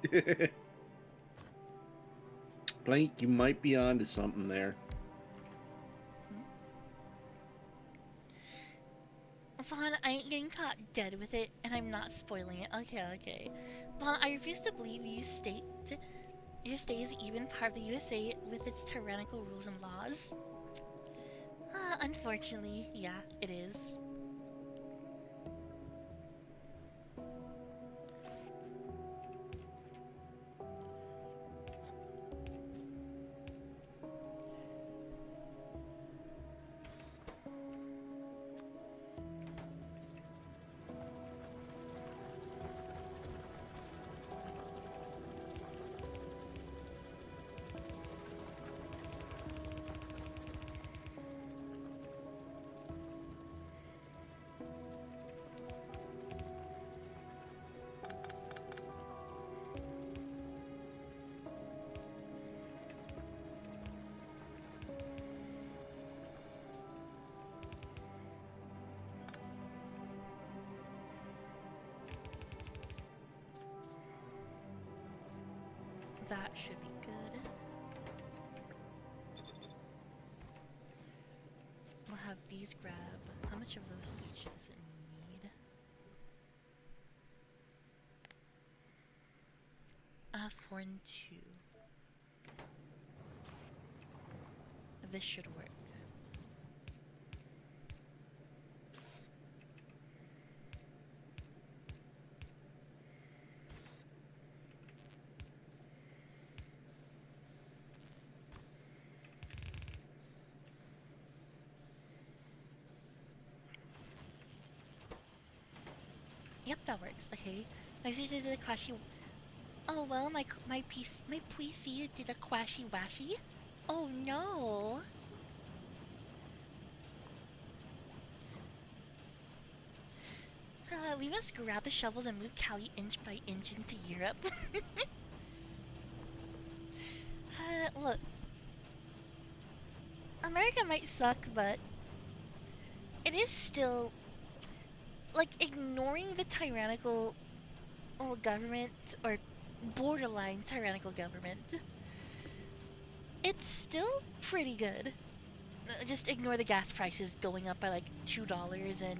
Okay. Blank, you might be onto something there. Hmm? Vaughn, I ain't getting caught dead with it, and I'm not spoiling it. Okay, okay. Vaughn, I refuse to believe your state is even part of the USA with its tyrannical rules and laws. Unfortunately, yeah, it is. That should be good. We'll have these grab. How much of those each does it need? 4 and 2. This should work. Yep, that works. Okay. Next is the quashy. Oh well, my PC did a quashy washy. Oh no. We must grab the shovels and move Cali inch by inch into Europe. Look, America might suck, but it is still like ignoring the tyrannical government or borderline tyrannical government. It's still pretty good. Just ignore the gas prices going up by like $2 and,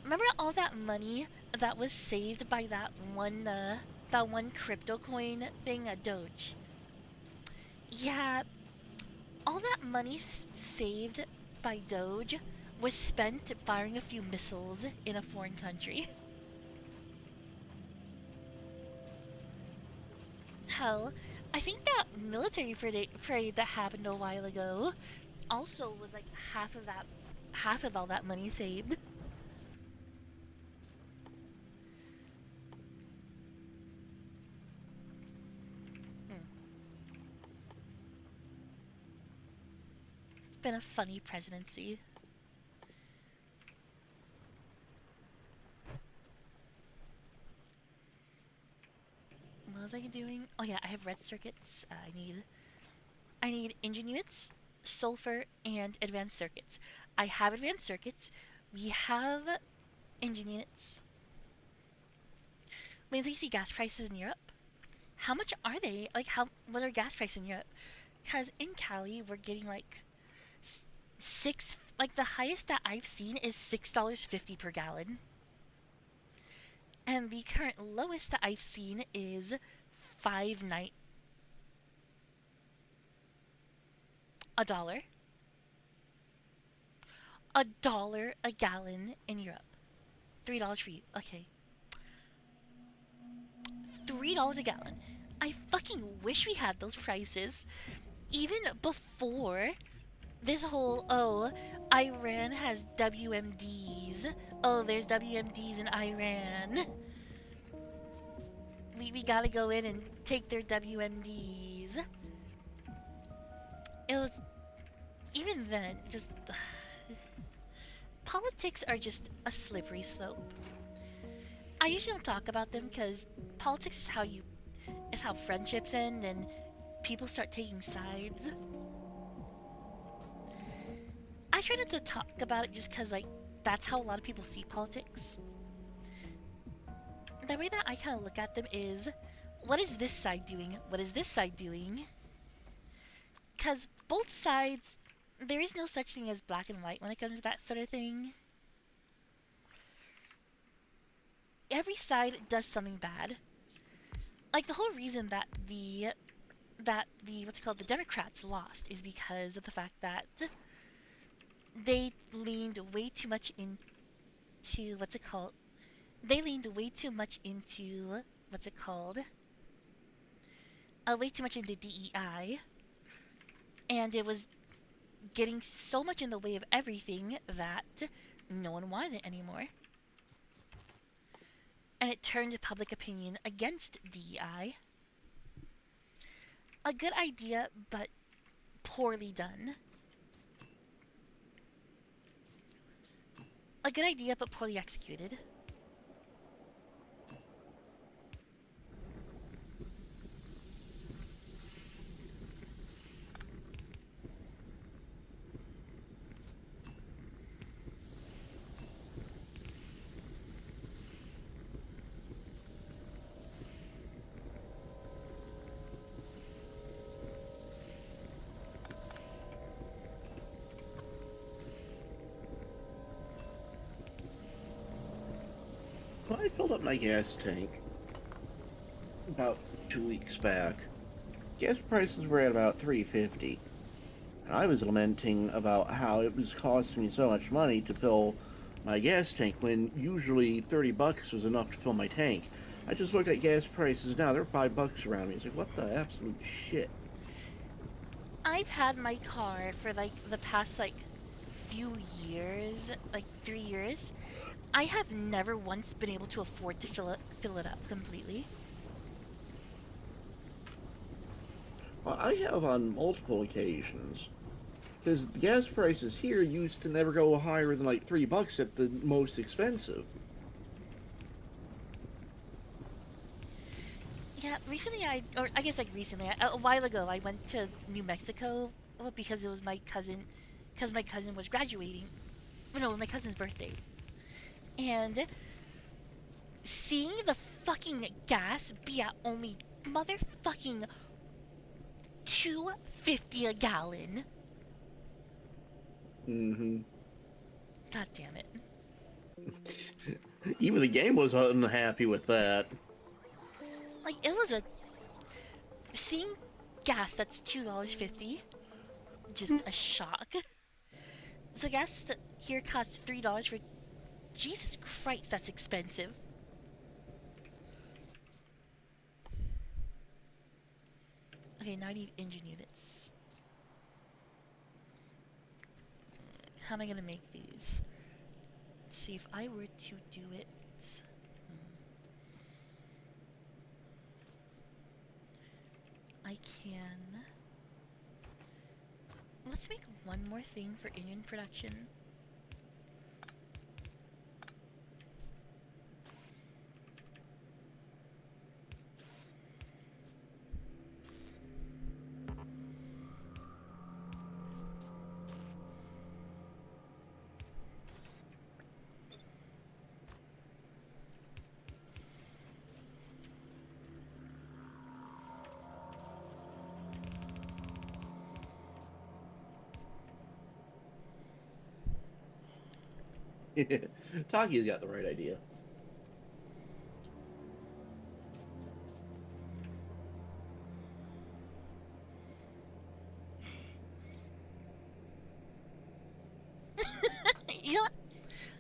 remember all that money that was saved by that one crypto coin thing, a Doge? Yeah, all that money saved by Doge was spent firing a few missiles in a foreign country. Hell, I think that military parade that happened a while ago also was like half of all that money saved. Hmm. It's been a funny presidency. was I doing? Oh yeah, I have red circuits. I need engine units, sulfur, and advanced circuits. I have advanced circuits. We have engine units. When you see gas prices in Europe, how much are they? Like, what are gas prices in Europe? Because in Cali, we're getting like six. Like the highest that I've seen is $6.50 per gallon, and the current lowest that I've seen is 5 9 a dollar, a gallon in Europe. $3 for you. Okay, $3 a gallon. I fucking wish we had those prices even before this whole, oh, Iran has WMDs. Oh, there's WMDs in Iran. We gotta go in and take their WMDs. It was, even then, just politics are just a slippery slope. I usually don't talk about them because politics is how friendships end and people start taking sides. I try not to talk about it just because, like, that's how a lot of people see politics. The way that I kind of look at them is, what is this side doing? What is this side doing? Because both sides, there is no such thing as black and white when it comes to that sort of thing. Every side does something bad. Like the whole reason that the what's it called, the Democrats lost is because of the fact that they leaned way too much into what's it called? They leaned way too much into what's it called? Way too much into DEI, and it was getting so much in the way of everything that no one wanted it anymore. And it turned public opinion against DEI. A good idea, but poorly done. A good idea, but poorly executed. Well, I filled up my gas tank about 2 weeks back. Gas prices were at about $3.50. And I was lamenting about how it was costing me so much money to fill my gas tank when usually $30 was enough to fill my tank. I just looked at gas prices now, they're $5 around me. It's like, what the absolute shit? I've had my car for like the past like few years, like 3 years. I have never once been able to afford to fill it up completely. Well, I have on multiple occasions. Because the gas prices here used to never go higher than like $3 at the most expensive. Yeah, recently or I guess like recently, a while ago, I went to New Mexico, well, because it was because my cousin was graduating. No, my cousin's birthday. And seeing the fucking gas be at only motherfucking 2.50 a gallon. Mm-hmm. God damn it. Even the game was unhappy with that. Like it was a seeing gas that's $2.50, just a shock. So gas here costs $3 for, Jesus Christ, that's expensive. Okay, now I need engine units. How am I gonna make these? Let's see if I were to do it. I can. Let's make one more thing for engine production. Taki's got the right idea. You know what?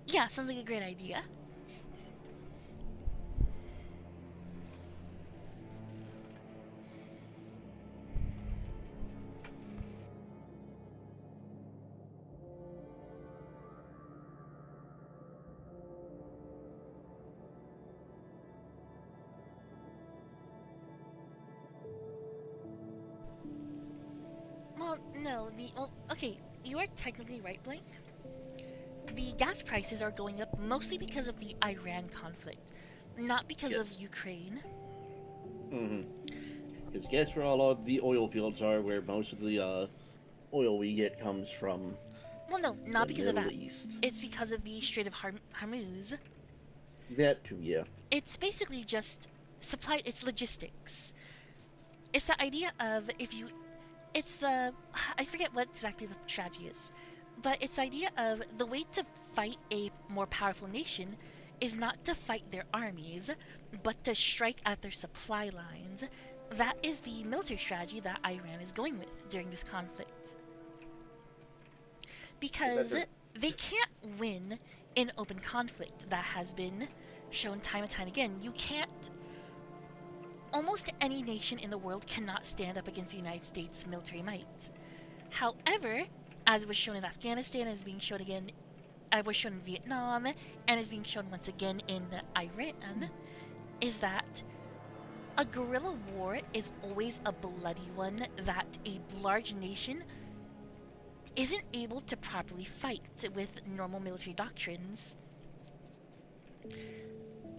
Yeah, sounds like a great idea. Well, no, okay, you are technically right, Blake. The gas prices are going up mostly because of the Iran conflict, not because of Yes. Ukraine. Mm-hmm. Because guess where all of the oil fields are, where most of the oil we get comes from Well, no, the not because of Middle that. East. It's because of the Strait of Hormuz. That too, yeah. It's basically just supply, it's logistics. It's the idea of if you it's the I forget what exactly the strategy is, but it's the idea of the way to fight a more powerful nation is not to fight their armies, but to strike at their supply lines. That is the military strategy that Iran is going with during this conflict. Is that Because their they can't win in open conflict. That has been shown time and time again. You can't Almost any nation in the world cannot stand up against the United States military might. However, as was shown in Afghanistan, as being shown again, was shown in Vietnam, and is being shown once again in Iran, is that a guerrilla war is always a bloody one that a large nation isn't able to properly fight with normal military doctrines.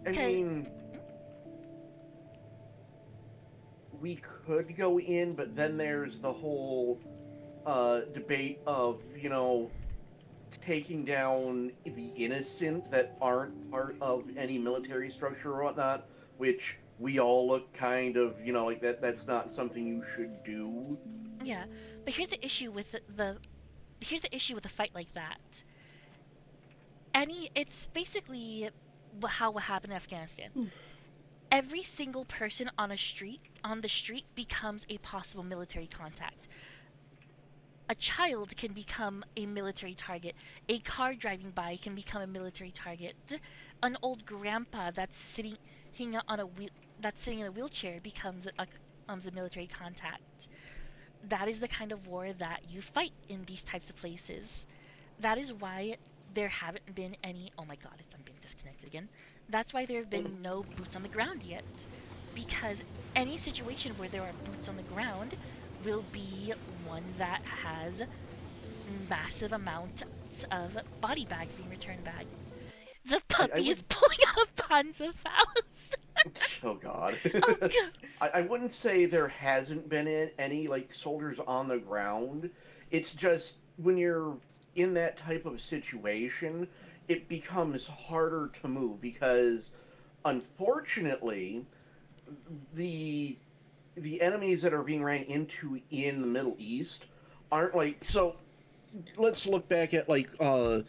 I Cause, mean, we could go in, but then there's the whole debate of, taking down the innocent that aren't part of any military structure or whatnot, which we all look kind of, like that's not something you should do. yeah, but here's the issue with a fight like that. It's basically how what happened in Afghanistan. Every single person on the street becomes a possible military contact. A child can become a military target. A car driving by can become a military target. An old grandpa on a wheel that's sitting in a wheelchair becomes a military contact. That is the kind of war that you fight in these types of places. That is why there haven't been any. Oh my god, I'm being disconnected again. That's why there have been no boots on the ground yet. Because any situation where there are boots on the ground will be one that has massive amounts of body bags being returned back. The I puppy is would. pulling out a Panzerfaust. Oh God. Oh god. I wouldn't say there hasn't been any like soldiers on the ground. It's just when you're in that type of situation, it becomes harder to move because unfortunately the the enemies that are being ran into in the Middle East aren't like so. Let's look back at like what's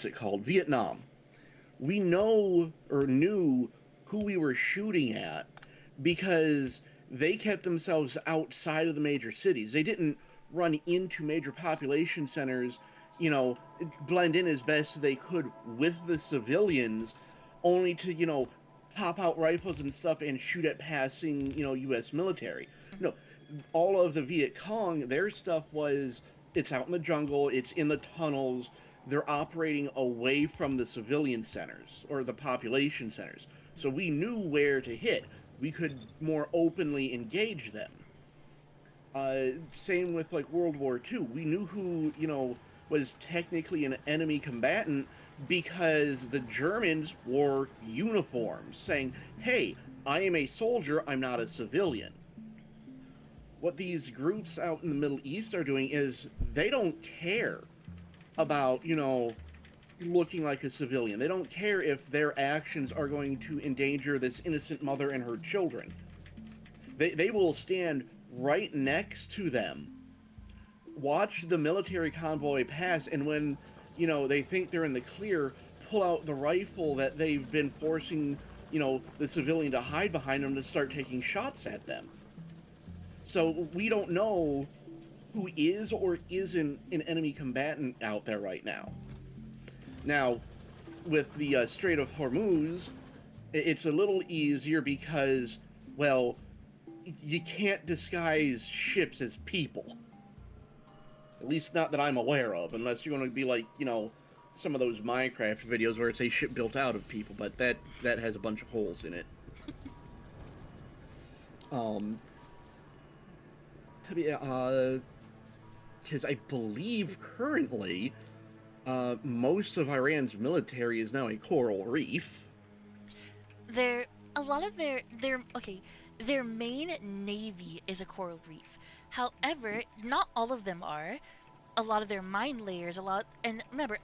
it called, Vietnam. We know or knew who we were shooting at because they kept themselves outside of the major cities. They didn't run into major population centers, blend in as best they could with the civilians, only to, pop out rifles and stuff and shoot at passing, U.S. military. No, all of the Viet Cong, their stuff was it's out in the jungle, it's in the tunnels, they're operating away from the civilian centers or the population centers. So we knew where to hit. We could more openly engage them. Same with like World War II. We knew who, was technically an enemy combatant because the Germans wore uniforms saying, hey, I am a soldier, I'm not a civilian. What these groups out in the Middle East are doing is they don't care about, looking like a civilian. They don't care if their actions are going to endanger this innocent mother and her children. They will stand right next to them, watch the military convoy pass, and when they think they're in the clear, pull out the rifle that they've been forcing, the civilian to hide behind them to start taking shots at them. So we don't know who is or isn't an enemy combatant out there right now. Now, with the Strait of Hormuz, it's a little easier because, well, you can't disguise ships as people. At least not that I'm aware of, unless you're going to be like, some of those Minecraft videos where it's a ship built out of people, but that has a bunch of holes in it. Um, because I believe currently, most of Iran's military is now a coral reef. Their a lot of their okay, their main navy is a coral reef. However, not all of them are. A lot of their mine layers, and remember,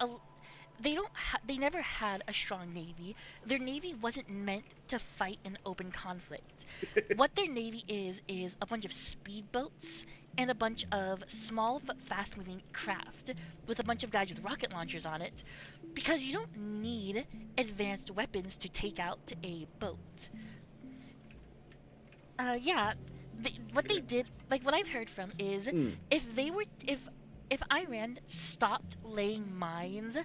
they never had a strong navy. Their navy wasn't meant to fight an open conflict. What their navy is a bunch of speedboats and a bunch of small but fast moving craft with a bunch of guys with rocket launchers on it, because you don't need advanced weapons to take out a boat. Yeah, what they did, like what I've heard from, is Mm. if they were if Iran stopped laying mines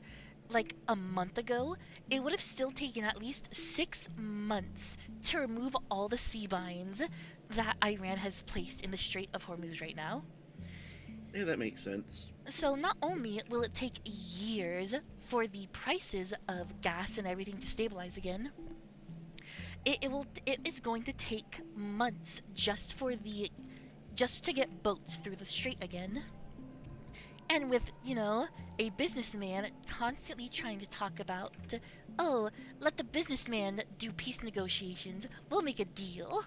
like a month ago, it would have still taken at least 6 months to remove all the sea mines that Iran has placed in the Strait of Hormuz right now. Yeah, that makes sense. So not only will it take years for the prices of gas and everything to stabilize again, it's going to take months just to get boats through the strait again. And with, a businessman constantly trying to talk about, oh, let the businessman do peace negotiations, we'll make a deal.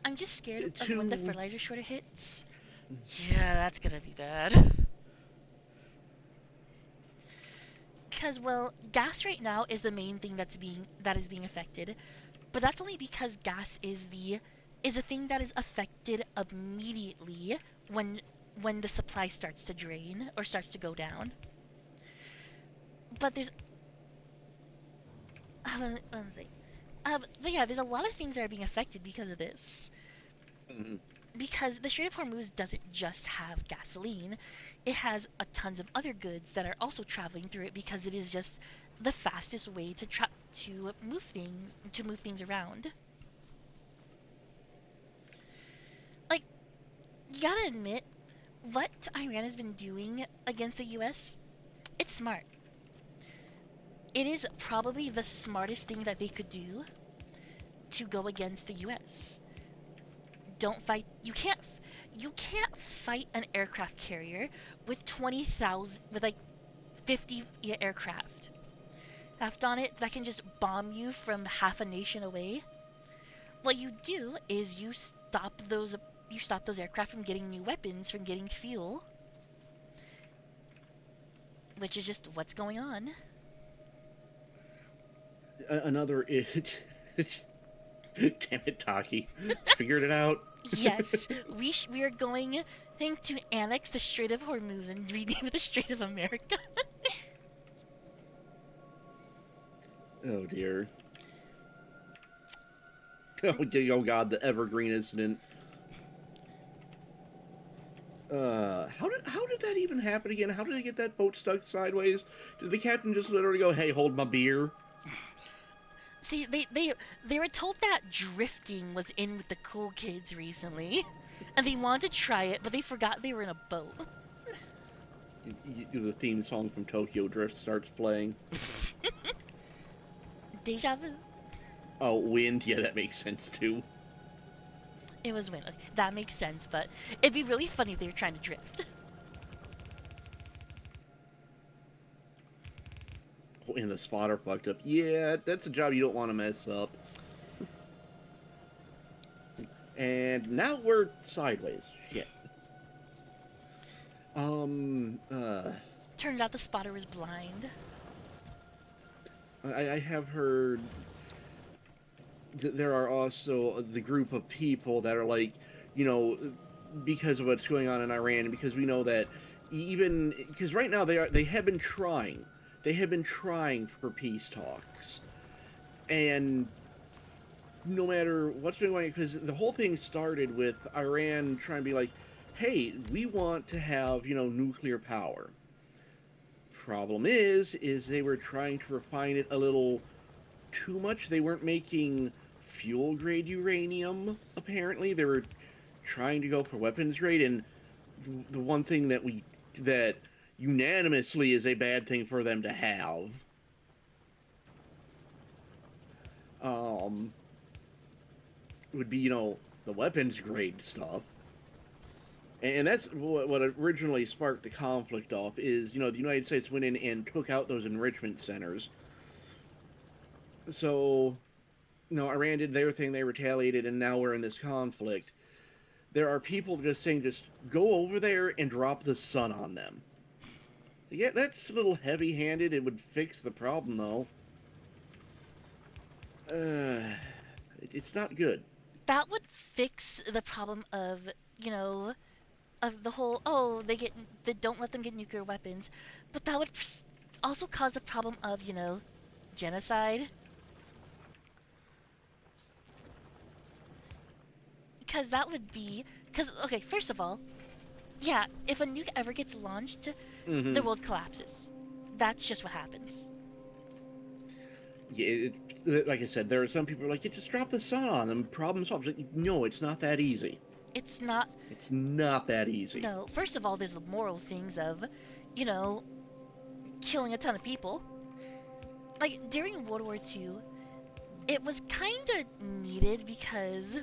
I'm just scared of when the To fertilizer shortage hits. Yeah, that's gonna be bad. Because, well, gas right now is the main thing that is being affected, but that's only because gas is a thing that is affected immediately when the supply starts to drain or starts to go down. But there's let's see. But yeah, there's a lot of things that are being affected because of this. Mhm. Because the Strait of Hormuz doesn't just have gasoline, it has a tons of other goods that are also traveling through it because it is just the fastest way to move things around. Like, you gotta admit, what Iran has been doing against the US, it's smart. It is probably the smartest thing that they could do to go against the US. Don't fight. You can't fight an aircraft carrier with 20,000 with like 50 aircraft left on it that can just bomb you from half a nation away. What you do is you stop those aircraft from getting new weapons, from getting fuel, which is just what's going on. Another. Damn it, Taki. Figured it out. Yes, we are going to annex the Strait of Hormuz and rename it the Strait of America. Oh, dear. Oh, God, the evergreen incident. How did that even happen again? How did they get that boat stuck sideways? Did the captain just literally go, "Hey, hold my beer"? See, they were told that drifting was in with the cool kids recently, and they wanted to try it, but they forgot they were in a boat. The theme song from Tokyo Drift starts playing. Deja vu. Oh, wind. Yeah, that makes sense too. It was wind. Okay, that makes sense, but it'd be really funny if they were trying to drift. Oh, and the spotter fucked up. Yeah, that's a job you don't want to mess up. And now we're sideways. Shit. Um. Turns out the spotter was blind. I have heard that there are also the group of people that are like, you know, because of what's going on in Iran, and because we know that, even because right now they have been trying. They have been trying for peace talks, and no matter what's been going, because the whole thing started with Iran trying to be like, "Hey, we want to have nuclear power." Problem is they were trying to refine it a little too much. They weren't making fuel grade uranium. Apparently, they were trying to go for weapons grade, and the one thing that unanimously is a bad thing for them to have um, would be the weapons grade stuff. And that's what originally sparked the conflict off is the United States went in and took out those enrichment centers. So Iran did their thing, they retaliated, and now we're in this conflict. There are people just saying, just go over there and drop the sun on them. Yeah, that's a little heavy-handed. It would fix the problem, though. It's not good. That would fix the problem of, you know, of the whole, oh, they don't let them get nuclear weapons, but that would also cause the problem of, genocide. Because that would be, because, okay, first of all, yeah, if a nuke ever gets launched, the Mm-hmm. world collapses. That's just what happens. Yeah, like I said, there are some people who are like, just drop the sun on them, problem solved. Like, no, it's not that easy. It's not, It's not that easy. no, first of all, there's the moral things of, you know, killing a ton of people. Like, during World War II, it was kind of needed because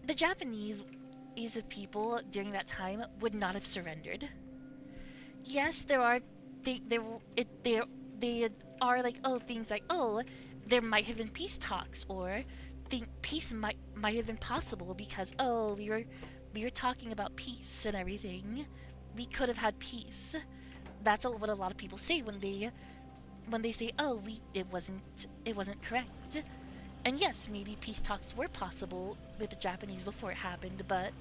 the Japanese is of people during that time would not have surrendered. Yes, there are there they are like, oh, things like, oh, there might have been peace talks, or think peace might have been possible because, oh, we were talking about peace and everything. We could have had peace. That's what a lot of people say when they say, oh, it wasn't correct. And yes, maybe peace talks were possible with the Japanese before it happened, but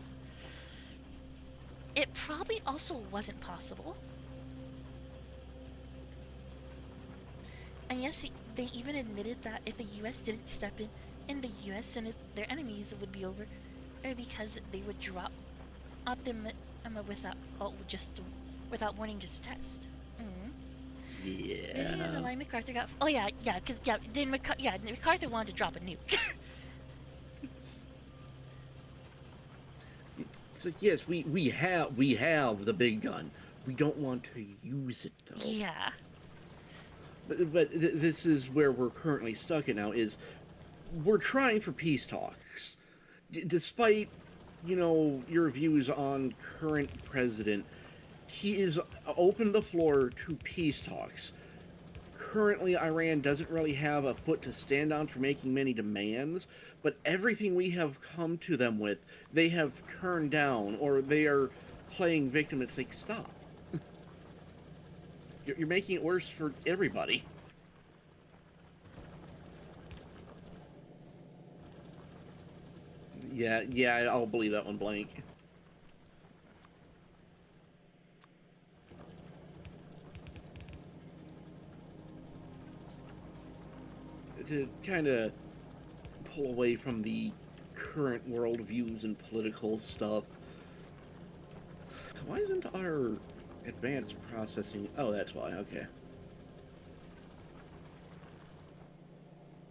it probably also wasn't possible. And yes, they even admitted that if the U.S. didn't step in the U.S. and their enemies would be over, because they would drop them without just without warning, just a test. Mm. This is Yeah. why MacArthur got. Oh yeah, because MacArthur wanted to drop a nuke. It's like, yes, we have the big gun. We don't want to use it though. Yeah. But this is where we're currently stuck at now. Is we're trying for peace talks, despite your views on current president. He is opened the floor to peace talks. Currently, Iran doesn't really have a foot to stand on for making many demands, but everything we have come to them with, they have turned down, or they are playing victim. It's like, stop. You're making it worse for everybody. Yeah, I'll believe that one blank. To kind of pull away from the current world views and political stuff, why isn't our advanced processing? Oh, that's why. Okay.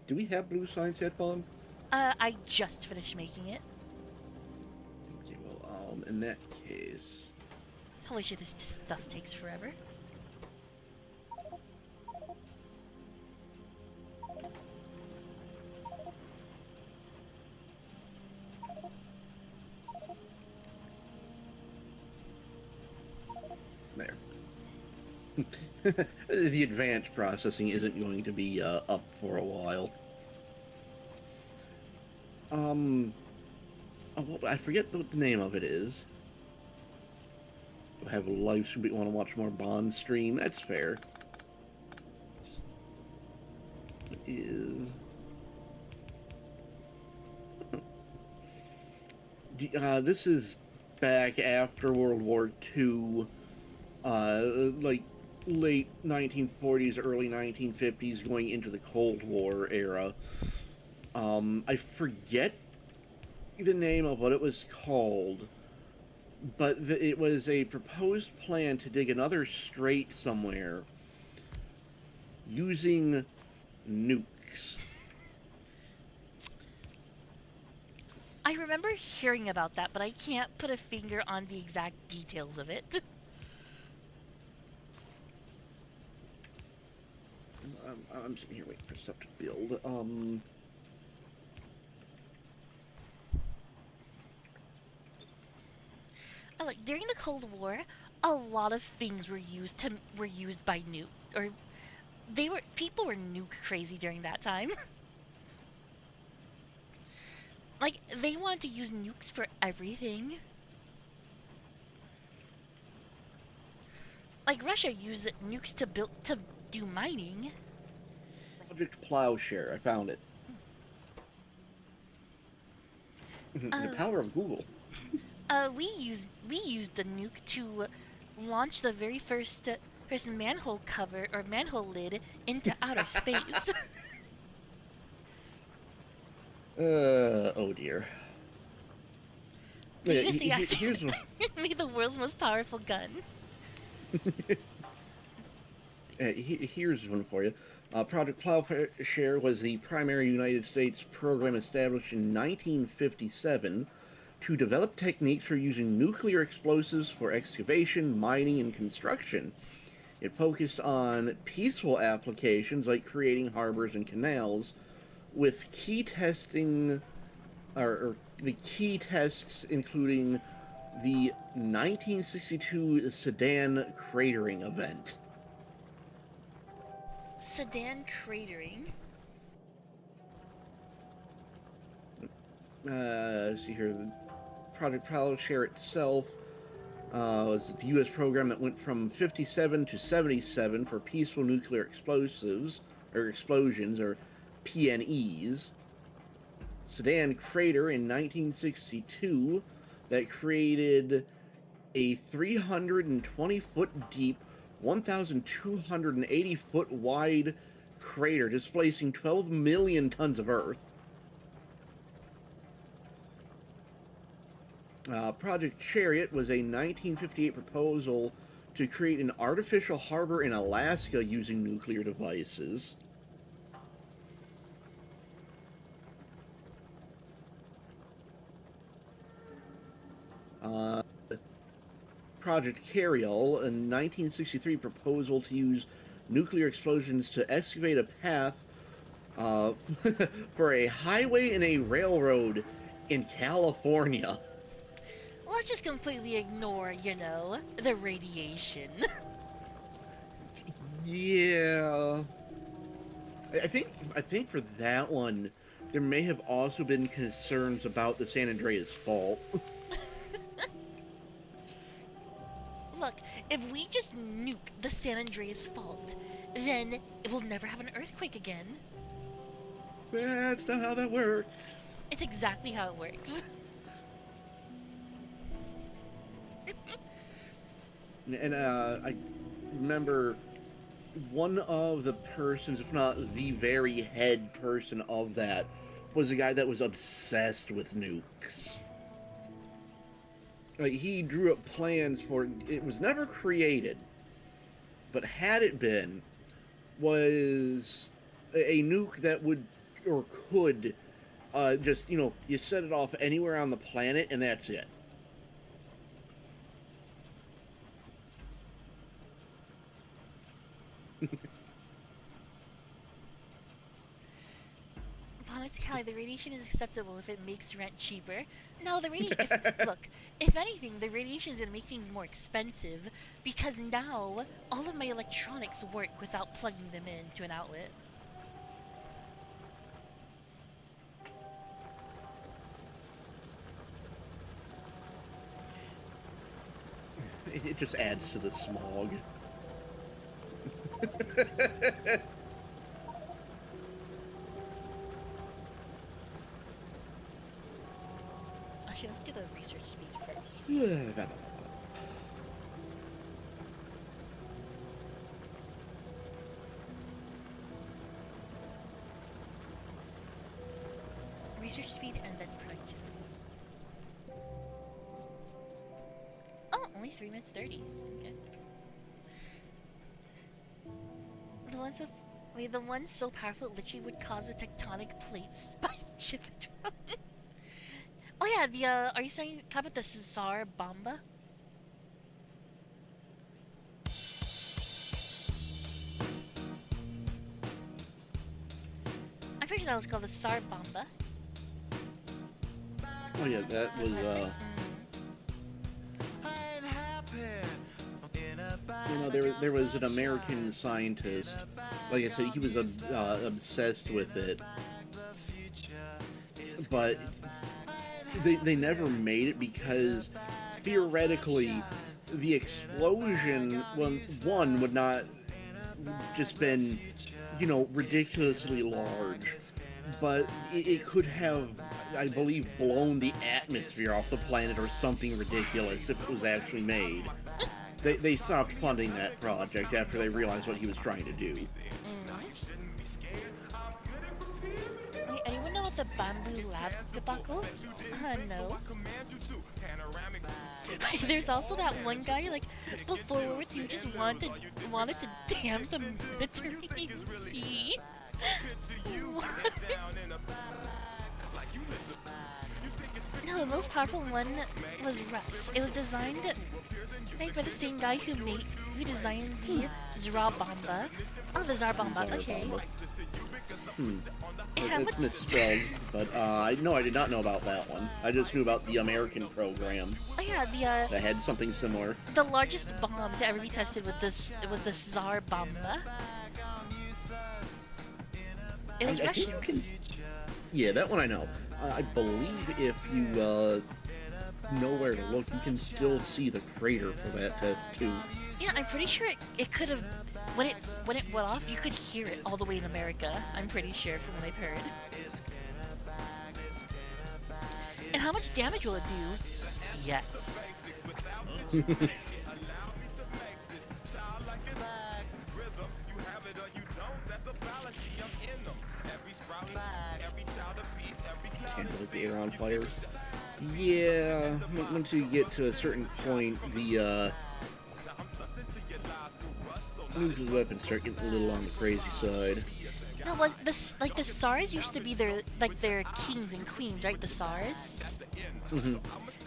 Do we have blue science yet, Bond? I just finished making it. Okay, well, in that case, Holy shit, this stuff takes forever. there. The advanced processing isn't going to be up for a while. Um, I forget what the name of it is. Have a live stream, but you want to watch more Bond stream? That's fair. It is. This is back after World War II, like late 1940s, early 1950s, going into the Cold War era. I forget the name of what it was called, but it was a proposed plan to dig another strait somewhere using nukes. I remember hearing about that, but I can't put a finger on the exact details of it. I'm sitting here waiting for stuff to build. Like during the Cold War, a lot of things were used by nuke, or they were people were nuke crazy during that time. Like they wanted to use nukes for everything. Like Russia used nukes to do mining. Project Plowshare. I found it. The Uh, power of Google. we used the nuke to launch the very first manhole cover or manhole lid into outer space. Oh dear. The Yeah, USA actually here's one. made the world's most powerful gun. Here's one for you. Project Plowshare was the primary United States program established in 1957 to develop techniques for using nuclear explosives for excavation, mining, and construction. It focused on peaceful applications like creating harbors and canals, with key testing, or the key tests including the 1962 Sedan cratering event. Sedan cratering. See here, the Project Plowshare itself was the U.S. program that went from 57 to 77 for peaceful nuclear explosives, or explosions, or PNEs. Sedan crater in 1962 that created a 320 foot deep, 1,280 foot wide crater displacing 12 million tons of earth. Project Chariot was a 1958 proposal to create an artificial harbor in Alaska using nuclear devices. Uh, Project Cariol, a 1963 proposal to use nuclear explosions to excavate a path uh, for a highway and a railroad in California. Let's just completely ignore, the radiation. Yeah, I think for that one, there may have also been concerns about the San Andreas Fault. Look, if we just nuke the San Andreas Fault, then it will never have an earthquake again. That's not how that works. It's exactly how it works. And I remember one of the persons, if not the very head person of that, was a guy that was obsessed with nukes. Like, he drew up plans for it. It was never created, but had it been, was a nuke that would or could just, you set it off anywhere on the planet and that's it. Bonnett's Cali, the radiation is acceptable if it makes rent cheaper. No, look, if anything, the radiation is going to make things more expensive because now all of my electronics work without plugging them into an outlet. It just adds to the smog. Actually, let's do the research speed first. Research speed and then productivity. Oh, only 3 minutes 30. Okay. The ones of wait, the ones so powerful it literally would cause a tectonic plates by Chipatron. Oh yeah, the are you saying talk about the Tsar Bomba? I'm pretty sure that was called the Tsar Bomba. Oh yeah, that was there was an American scientist. Like I said, he was obsessed with it, but they never made it because theoretically the explosion one would not just been ridiculously large, but it could have, I believe, blown the atmosphere off the planet or something ridiculous if it was actually made. They stopped funding that project after they realized what he was trying to do. Wait, anyone know what the Bamboo Labs debacle? No. There's also that one guy, like, before who just wanted to dam the Mediterranean Sea. No, the most powerful one was Russ. It was designed, I think, by the same guy who designed the Tsar Bomba. Oh, the Tsar Bomba. Okay. Yeah, It's misspelled, but I did not know about that one. I just knew about the American program Oh yeah, that had something similar. the largest bomb to ever be tested with this. It was the Tsar Bomba. It was I Russian. think you can. Yeah, that one I know. I believe if you know where to look, you can still see the crater for that test too. Yeah, I'm pretty sure it could have when it went off, you could hear it all the way in America. I'm pretty sure from what I've heard. And how much damage will it do? Yes. Can't believe the air on fire. Yeah, once you get to a certain point, the nuclear weapons start getting a little on the crazy side. No, was this like the SARS used to be their kings and queens, right? The SARS.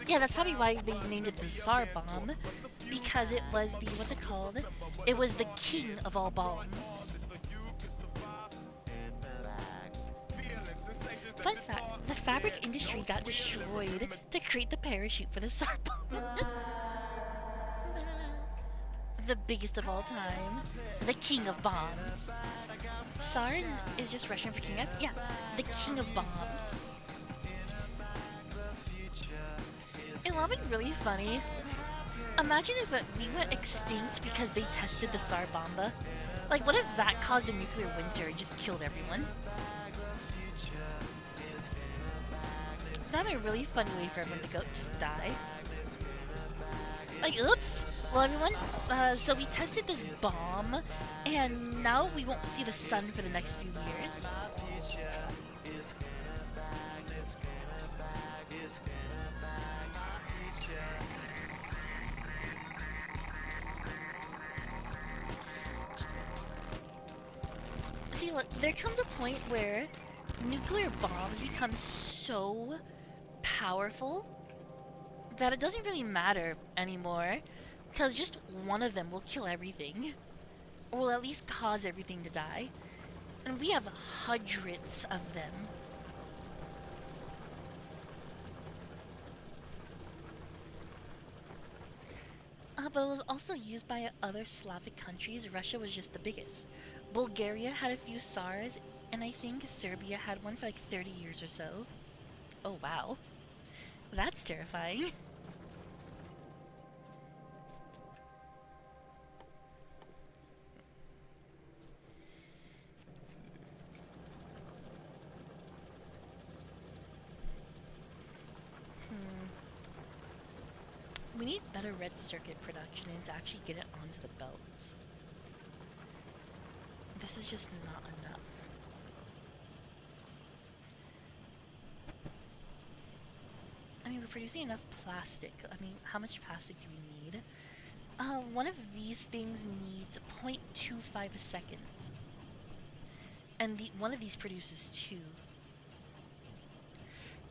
Yeah, that's probably why they named it the Tsar bomb, because it was the what's it called? It was the king of all bombs. Fun fact: the fabric industry got destroyed to create the parachute for the Tsar bomb. The biggest of all time, the king of bombs. Tsar is just Russian for king. Yeah, the king of bombs. It would have been really funny. Imagine if we went extinct because they tested the Tsar Bomba. Like, what if that caused a nuclear winter and just killed everyone? That'd be a really funny way for everyone to go just die. Like, oops. Well, everyone, so we tested this bomb, and now we won't see the sun for the next few years. See, look, there comes a point where nuclear bombs become so powerful that it doesn't really matter anymore, because just one of them will kill everything, or will at least cause everything to die. And we have hundreds of them. But it was also used by other Slavic countries. Russia was just the biggest. Bulgaria had a few SARS, and I think Serbia had one for like 30 years or so. Oh wow. That's terrifying. We need better red circuit production and to actually get it onto the belt. This is just not enough. I mean, we're producing enough plastic. I mean, how much plastic do we need? One of these things needs 0.25 a second. And one of these produces 2.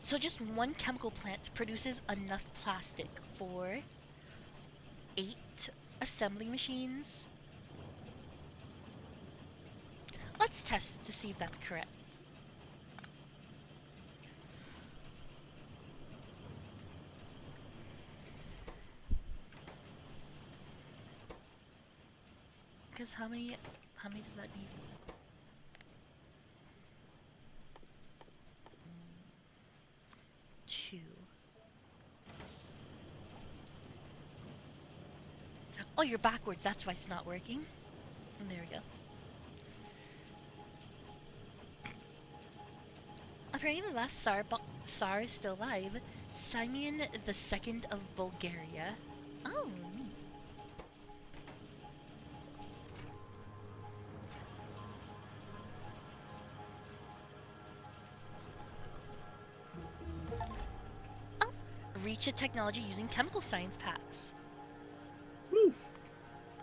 So just one chemical plant produces enough plastic for 8 assembly machines. Let's test to see if that's correct. Because how many does that need? 2. Oh, you're backwards. That's why it's not working. And there we go. Apparently the last Tsar is still alive. Simeon the Second of Bulgaria. Oh, neat. Oh, reach a technology using chemical science packs. Woo!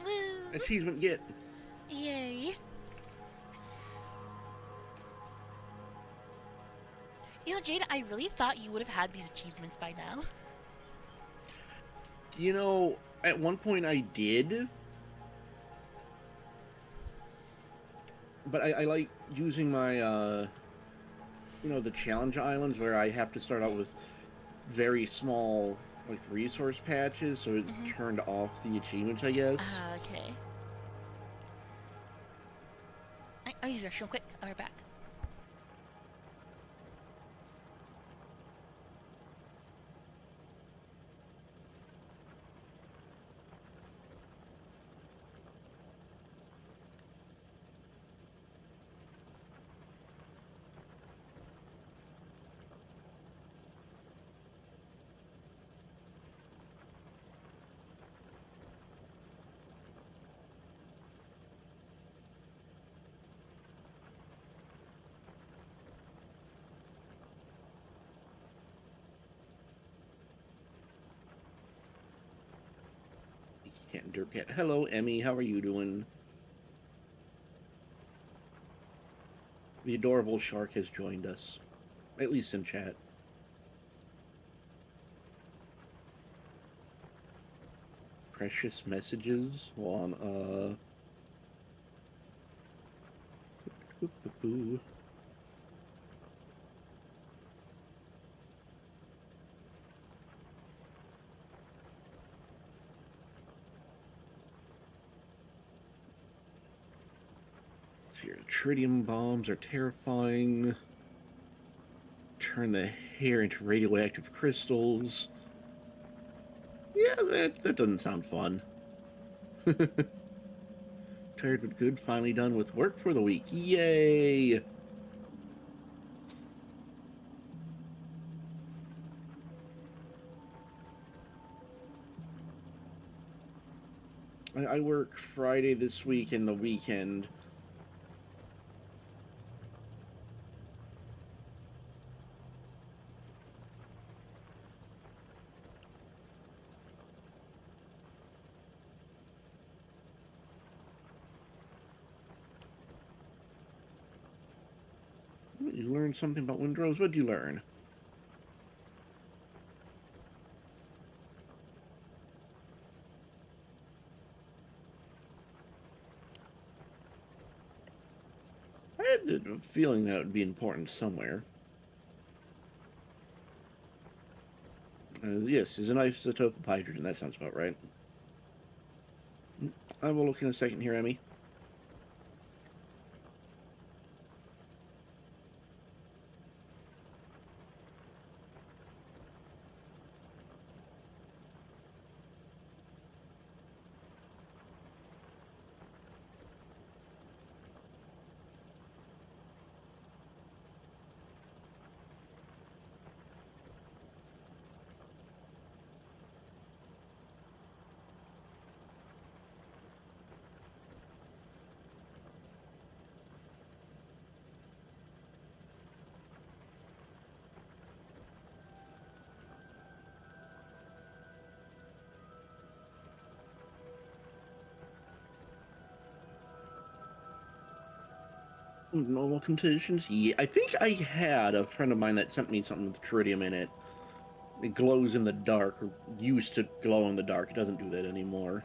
Woo! Achievement get. Yay! You know, Jade, I really thought you would have had these achievements by now. You know, at one point I did, but I like using my, the challenge islands where I have to start out with very small, like, resource patches, so it turned off the achievements, I guess. Okay. I'll use this real quick. I'll be back. Can't derp yet. Hello, Emmy. How are you doing? The adorable shark has joined us, at least in chat. Precious messages. Hold on. Boo. Here, tritium bombs are terrifying. Turn the hair into radioactive crystals. Yeah, that doesn't sound fun. Tired but good, finally done with work for the week. Yay! I work Friday this week and the weekend. You learned something about Windrose? What'd you learn? I had a feeling that would be important somewhere. Yes, is an isotope of hydrogen. That sounds about right. I will look in a second here, Emmy. Normal conditions? Yeah, I think I had a friend of mine that sent me something with tritium in it. It glows in the dark, or used to glow in the dark. It doesn't do that anymore.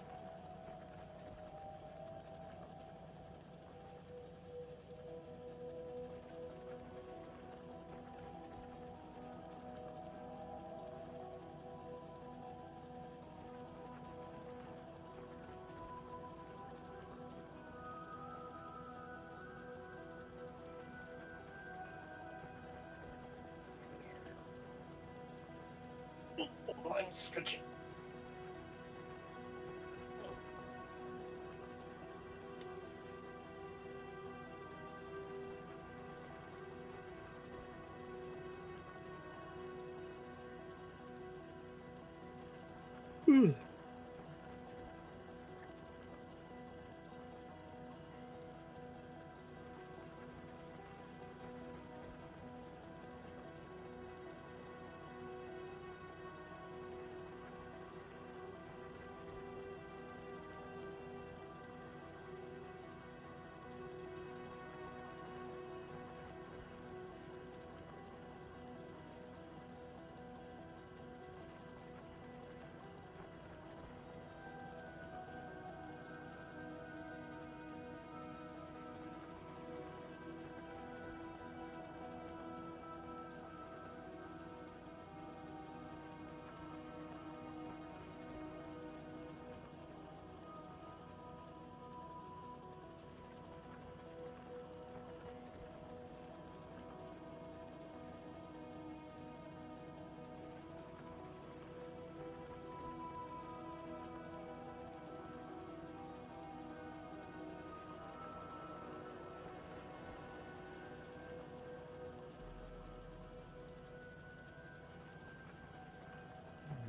Oh, I'm stretching.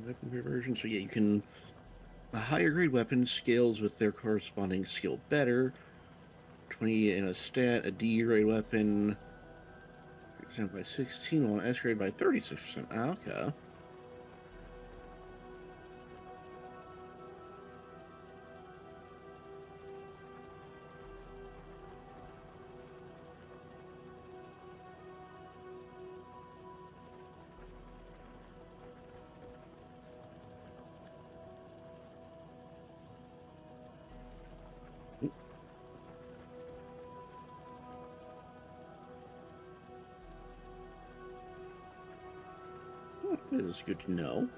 Weapon conversion. So yeah, you can a higher grade weapon scales with their corresponding skill better. 20 in a stat, a D grade weapon percent by 16, while an S grade by 36%. Okay. This is good to know.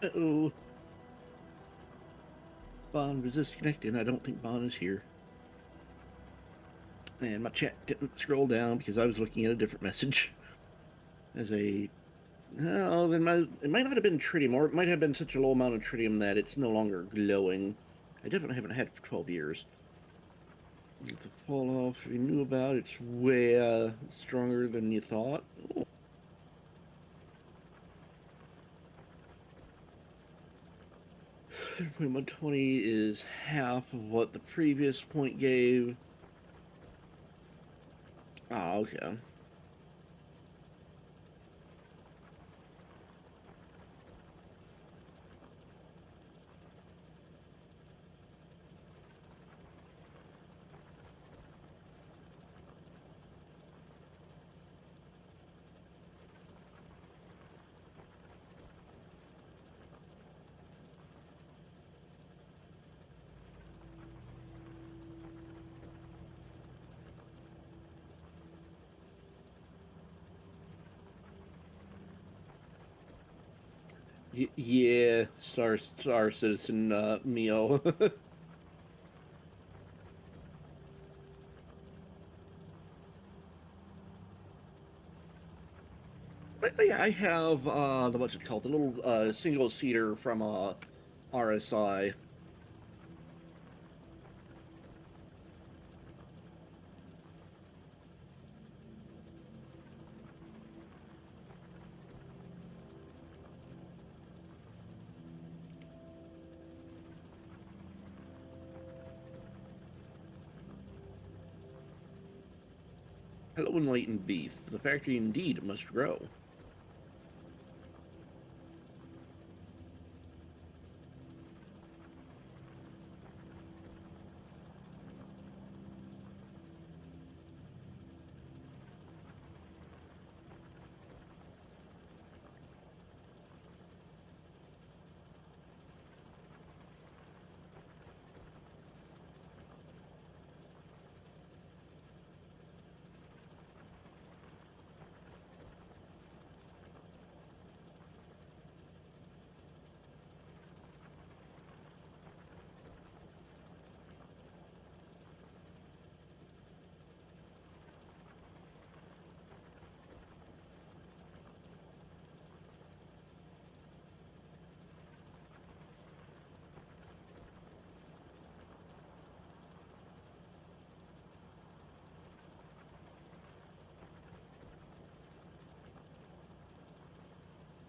Uh-oh. Bond was disconnected. I don't think Bond is here. And my chat didn't scroll down because I was looking at a different message. As a oh, then it might not have been tritium, or it might have been such a low amount of tritium that it's no longer glowing. I definitely haven't had it for 12 years. The fall off we knew about, it's way stronger than you thought. Oh. 120 is half of what the previous point gave. Ah, okay. Yeah, Star Citizen Mio. Yeah, I have the what's it called? The little single seater from RSI. Hello, enlightened beef. The factory indeed must grow.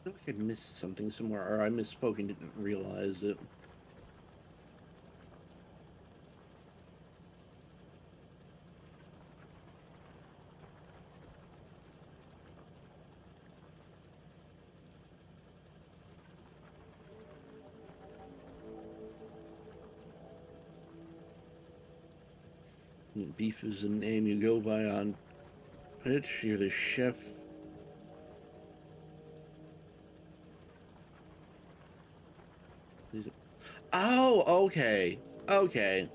I feel like I missed something somewhere, or I misspoke and didn't realize it. Beef is a name you go by on pitch. You're the chef. Oh, okay. Okay.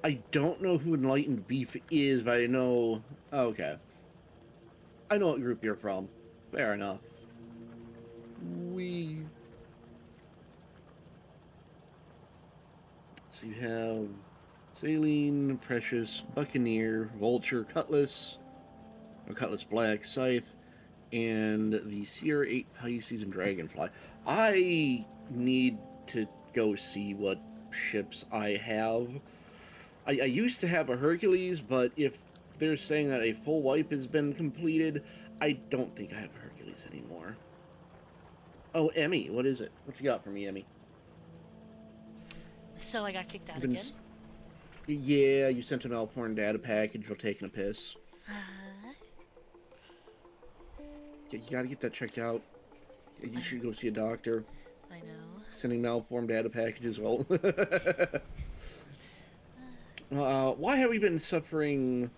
I don't know who Enlightened Beef is, but I know. Okay. I know what group you're from. Fair enough. We. So you have Saline, Precious, Buccaneer, Vulture, Cutlass, or Cutlass Black, Scythe, and the Sierra 8 Pisces and Dragonfly. I need to go see what ships I have. I used to have a Hercules, but if they're saying that a full wipe has been completed, I don't think I have a Hercules anymore. Oh, Emmy, what is it? What you got for me, Emmy? So I got kicked out You've been. again. Yeah, you sent an Alphorn data package for taking a piss. Yeah, you gotta get that checked out. You should go see a doctor. I know. Sending malformed data packages. Well, why have we been suffering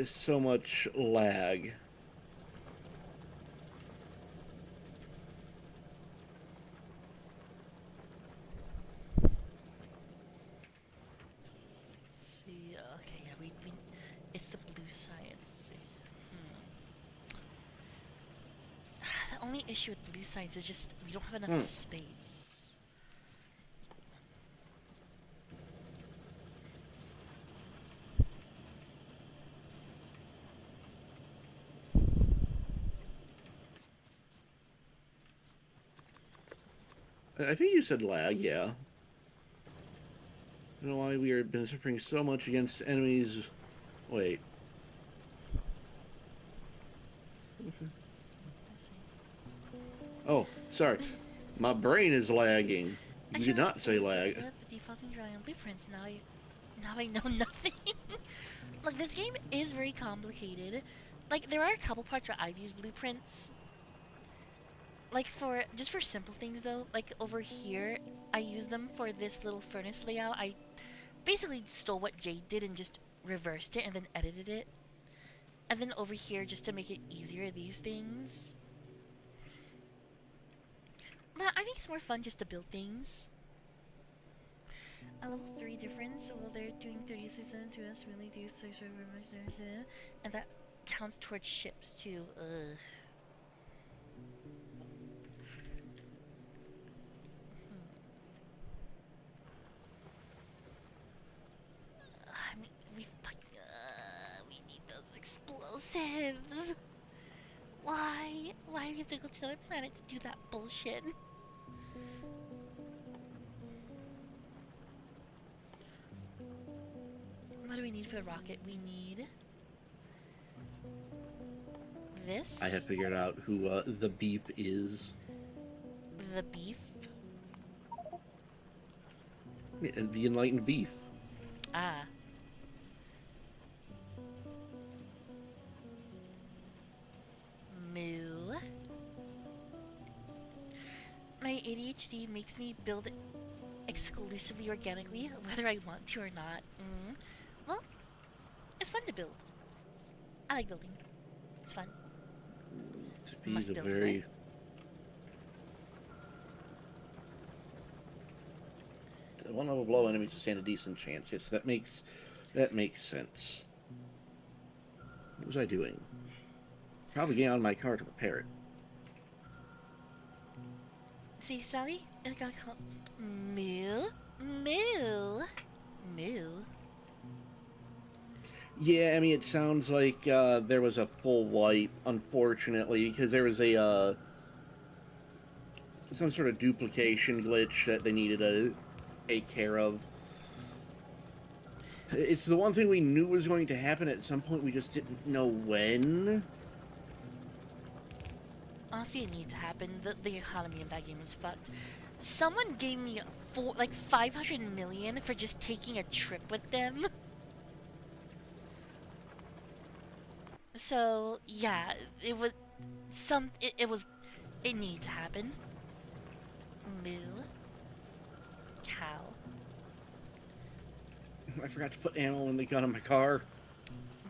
so much lag? Let's see. Okay, yeah, we it's the blue side. Let's see. The only issue with blue sides is just we don't have enough Hmm. space. I think you said lag. Yeah. I don't know why we have been suffering so much against enemies. Wait. Let's see. Oh, sorry. My brain is lagging. I You feel did like not say lag. with defaulting drawing on blueprints now I know nothing. Like this game is very complicated. Like there are a couple parts where I've used blueprints. Like for just for simple things though, like over here I use them for this little furnace layout. I basically stole what Jade did and just reversed it and then edited it. And then over here just to make it easier these things. But I think it's more fun just to build things. A level 3 difference, so while they're doing 36% to us, really do so very much, and that counts towards ships too. Ugh. explosives. Why? Why do you have to go to another planet to do that bullshit? What do we need for the rocket? We need I have this, figured out who the beef is. the beef. Yeah, the enlightened beef. Ah, moo. My ADHD makes me build exclusively organically, whether I want to or not. Well, it's fun to build. I like building. It's fun. To be Must the build more. very one level below enemies to stand a decent chance. Yes, that makes sense. What was I doing? Probably getting out of my car to repair it. See, Sally? It got called moo, moo, moo. Yeah, I mean, it sounds like there was a full wipe, unfortunately, because there was a some sort of duplication glitch that they needed to take care of. It's S- the one thing we knew was going to happen at some point. We just didn't know when. Honestly, it needs to happen. The economy in that game is fucked. Someone gave me 500 million for just taking a trip with them. So yeah, it was it needs to happen. Moo, cow. I forgot to put ammo in the gun in my car.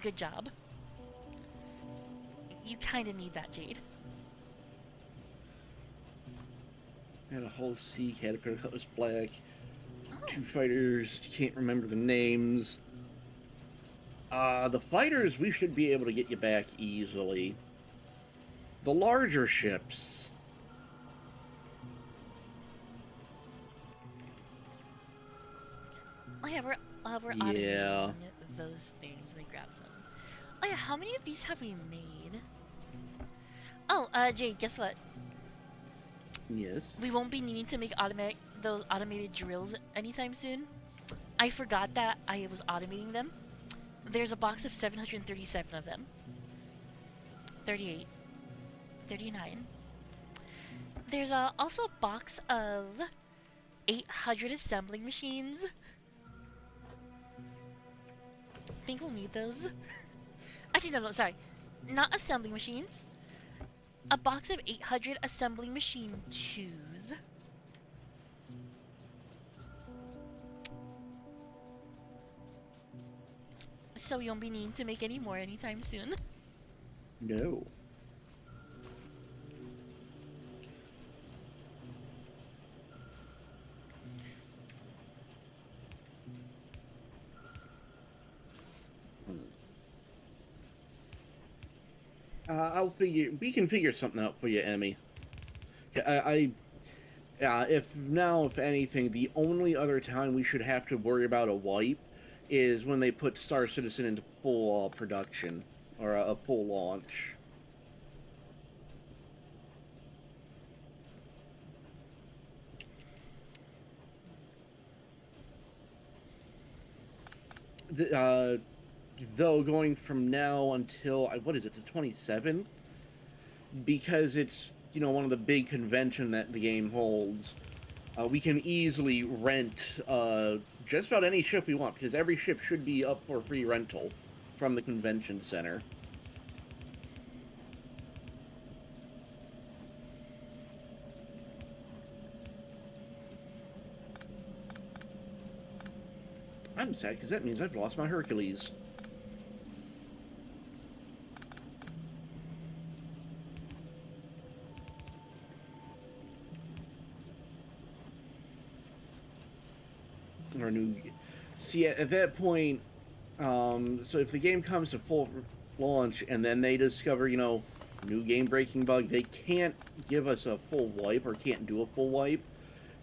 Good job. You kind of need that, Jade. I had a whole sea caterpillar that was black. Oh, Two fighters, can't remember the names. The fighters, we should be able to get you back easily. The larger ships. oh yeah, we're Yeah. automating those things. Let me grab some. Oh yeah, how many of these have we made? Oh, Jade, guess what? Yes. We won't be needing to make those automated drills anytime soon. I forgot that I was automating them. There's a box of 737 of them. 38, 39. There's also a box of 800 assembling machines. Think we'll need those. Actually, no, sorry. Not assembling machines. A box of 800 assembling machine 2s. So we won't be needing to make any more anytime soon. No. I'll figure. We can figure something out for you, Emmy. If anything, the only other time we should have to worry about a wipe is when they put Star Citizen into full production or a full launch. The, though, going from now until what is it, the 27th? Because it's one of the big convention that the game holds. We can easily rent just about any ship we want because every ship should be up for free rental from the convention center. I'm sad because that means I've lost my Hercules. Or new. See, at that point, so if the game comes to full launch and then they discover, new game breaking bug, they can't give us a full wipe or can't do a full wipe.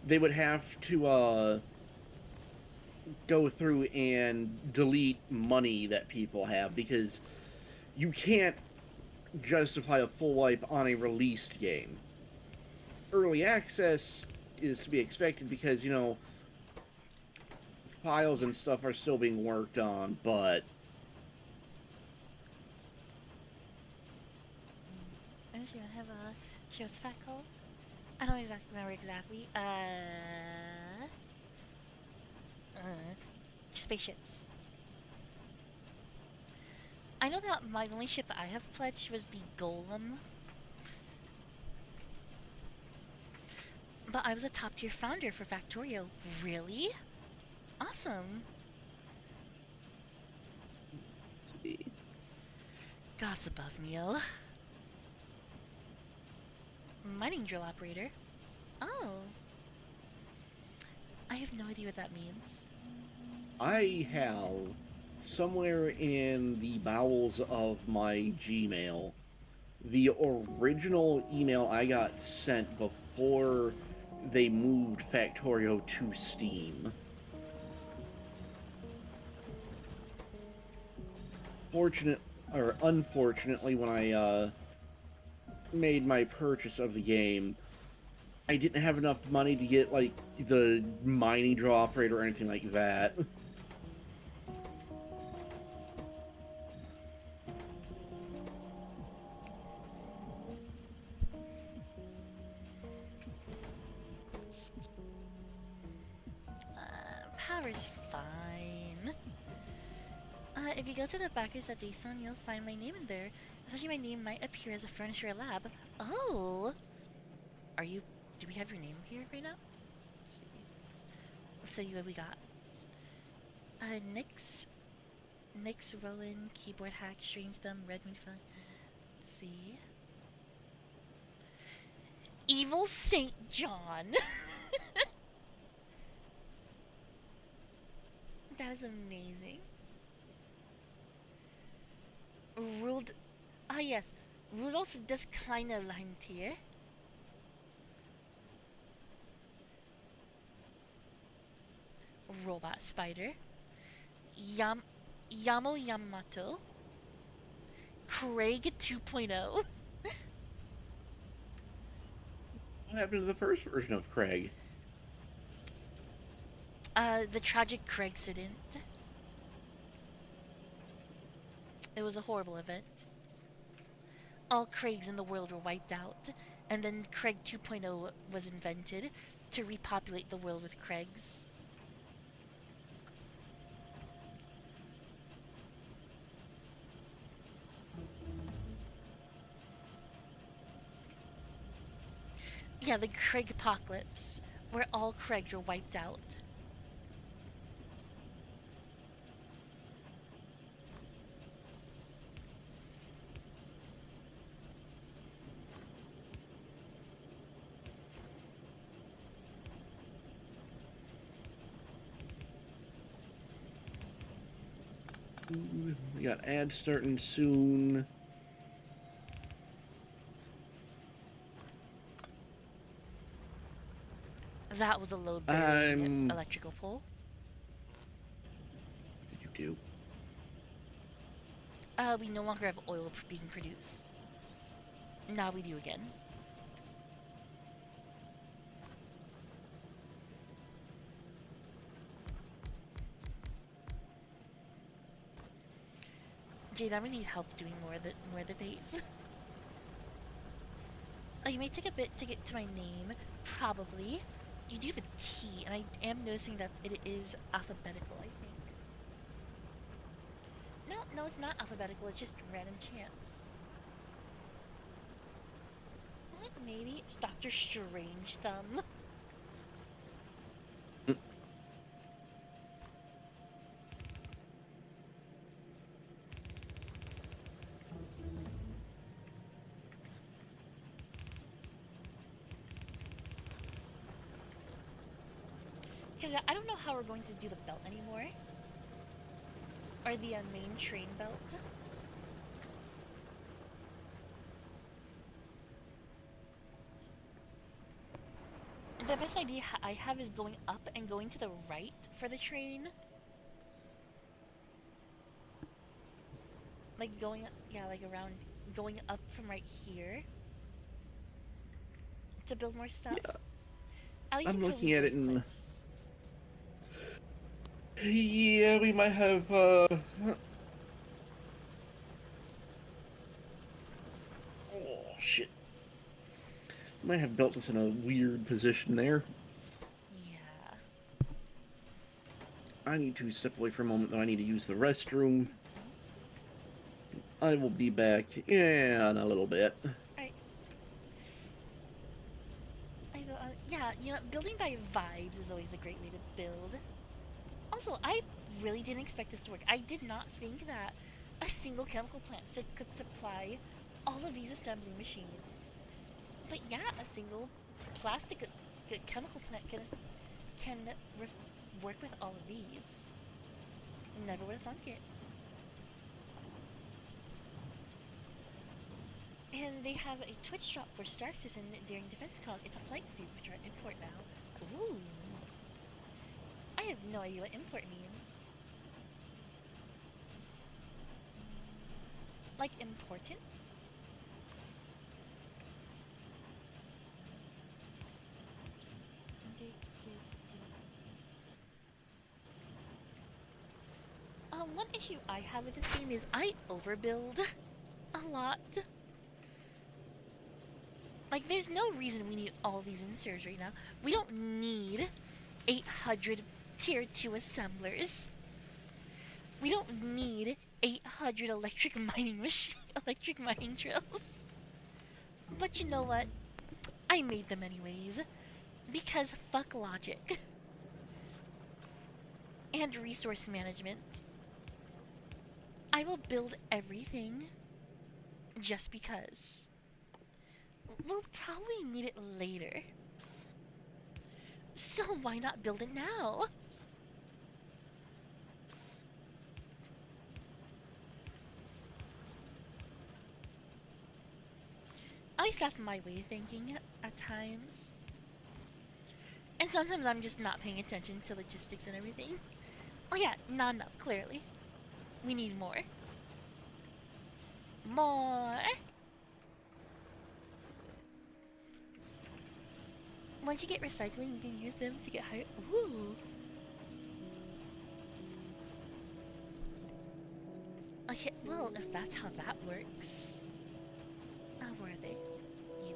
They would have to go through and delete money that people have because you can't justify a full wipe on a released game. Early access is to be expected because, files Yeah. and stuff are still being worked on, but Actually, I have a show speckle. I don't exactly remember exactly. Spaceships. I know that my only ship that I have pledged was the Golem, but I was a top tier founder for Factorio. Really? Awesome. Gods above meal. Mining drill operator. Oh, I have no idea what that means. I have somewhere in the bowels of my Gmail the original email I got sent before they moved Factorio to Steam. Fortunate or unfortunately, when I made my purchase of the game, I didn't have enough money to get like the mining draw operator or anything like that. Power's fine. If you go to the backers.json, you'll find my name in there. Essentially, my name might appear as a furniture lab. Oh! Are you... Do we have your name here right now? Let's see. Let's see what we got. Nix. Nix, Rowan, Keyboard Hack, Strange Thumb, Red Meat Phone. Let's see. Evil Saint John! That is amazing. Ruled... Ah, yes. Rudolph das kleine Leintier. Robot Spider. Yam... Yamo Yamato. Craig 2.0. What happened to the first version of Craig? The tragic Craigsident. It was a horrible event. All Craigs in the world were wiped out, and then Craig 2.0 was invented to repopulate the world with Craigs. Yeah, the Craig apocalypse, where all Craigs were wiped out. We got ads starting soon. That was a load bearing What electrical pole. did you do? We no longer have oil being produced. Now we do again. Jade, I'm gonna need help doing more of the base. Oh, you may take a bit to get to my name, probably. You do have a T, and I am noticing that it is alphabetical, I think. No, no, it's not alphabetical, it's just random chance. What? Maybe it's Dr. Strange Thumb. Because I don't know how we're going to do the belt anymore. Or the main train belt. The best idea I have is going up and going to the right for the train. Like going, yeah, like around, going up from right here to build more stuff. Yeah, At least I'm until we looking at go it to and cliffs. yeah, we might have oh shit. Might have built us in a weird position there. Yeah. I need to step away for a moment though. I need to use the restroom. I will be back in a little bit. Alright. Yeah, building by vibes is always a great way to build. Also, I really didn't expect this to work. I did not think that a single chemical plant could supply all of these assembly machines. But yeah, a single plastic chemical plant can work with all of these. Never would have thunk it. And they have a Twitch drop for Star Citizen during DefenseCon. It's a flight suit, which are import now. Ooh. I have no idea what import means. Like important? One issue I have with this game is I overbuild a lot. Like, there's no reason we need all these inserts right now. We don't need 800 tier 2 assemblers. We don't need 800 electric electric mining drills. But you know what? I made them anyways. Because fuck logic. And resource management. I will build everything just because. We'll probably need it later. So why not build it now? At least that's my way of thinking at times. And sometimes I'm just not paying attention to logistics and everything. Oh yeah, not enough, clearly. We need more. More! Once you get recycling, you can use them to get higher. Ooh! Okay, well, if that's how that works. Where are they? You.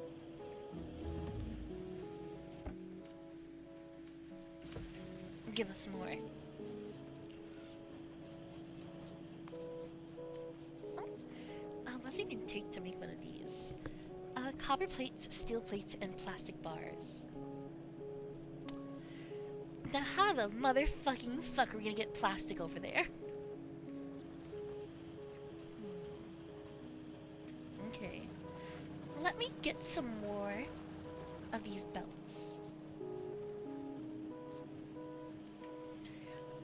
Give us more. Oh, what's it even take to make one of these? Copper plates, steel plates, and plastic bars. Now how the motherfucking fuck are we gonna get plastic over there? Okay. Let me get some more of these belts.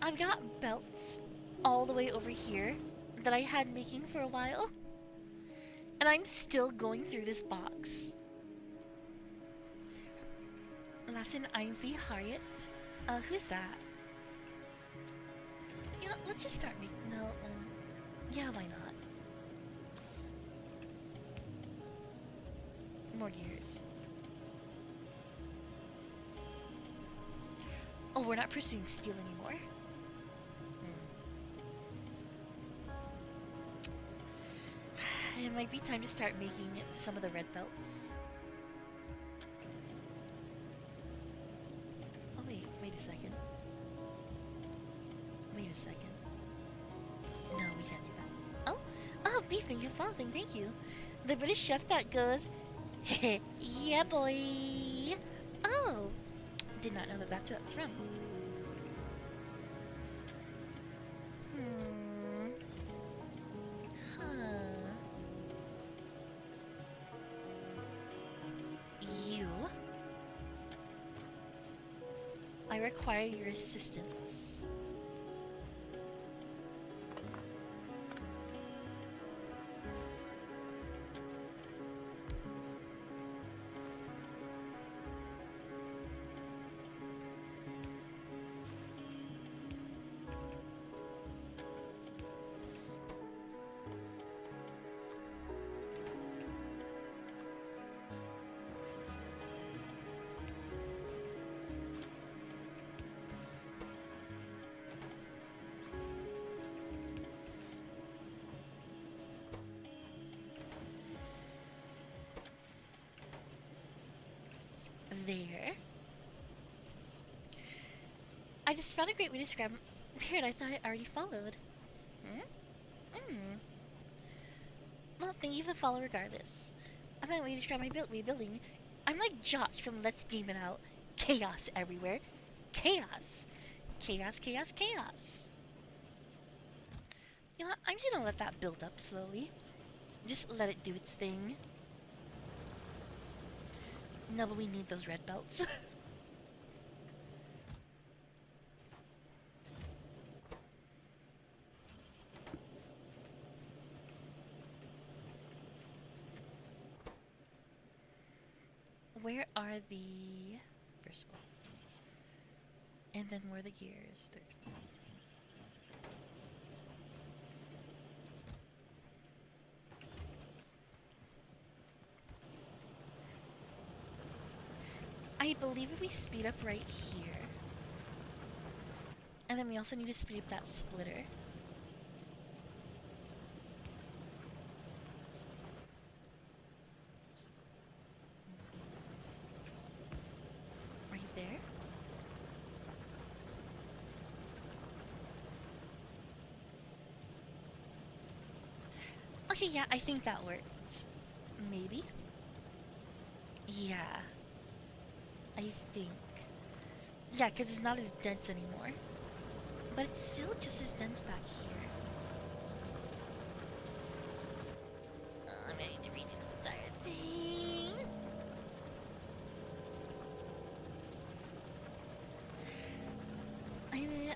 I've got belts all the way over here that I had making for a while. And I'm still going through this box. Lapson Ainsley Harriet. Who's that? Yeah, let's just start making. No, yeah, why not? More gears. Oh, we're not pursuing steel anymore. It might be time to start making some of the red belts. Oh wait a second. Wait a second. No, we can't do that. Oh, beef, thank you for following, thank you. The British chef that goes, yeah boy. Oh, did not know that that's where that's from. Huh. You. I require your assistance. there. I just found a great way to describe. Weird, I thought I already followed. Hmm? Hmm. Well, thank you for the follow regardless. I found a way to describe my building. I'm like Josh from Let's Game It Out. Chaos everywhere. Chaos. Chaos, chaos, chaos. You know what? I'm just gonna let that build up slowly. Just let it do its thing. No, but we need those red belts. Where are the... First of all. And then where are the gears? Third place. I believe if we speed up right here. And then we also need to speed up that splitter. Right there. Okay, yeah, I think that works. Maybe? Yeah. I think. Yeah, because it's not as dense anymore. But it's still just as dense back here. I'm gonna need to redo this entire thing.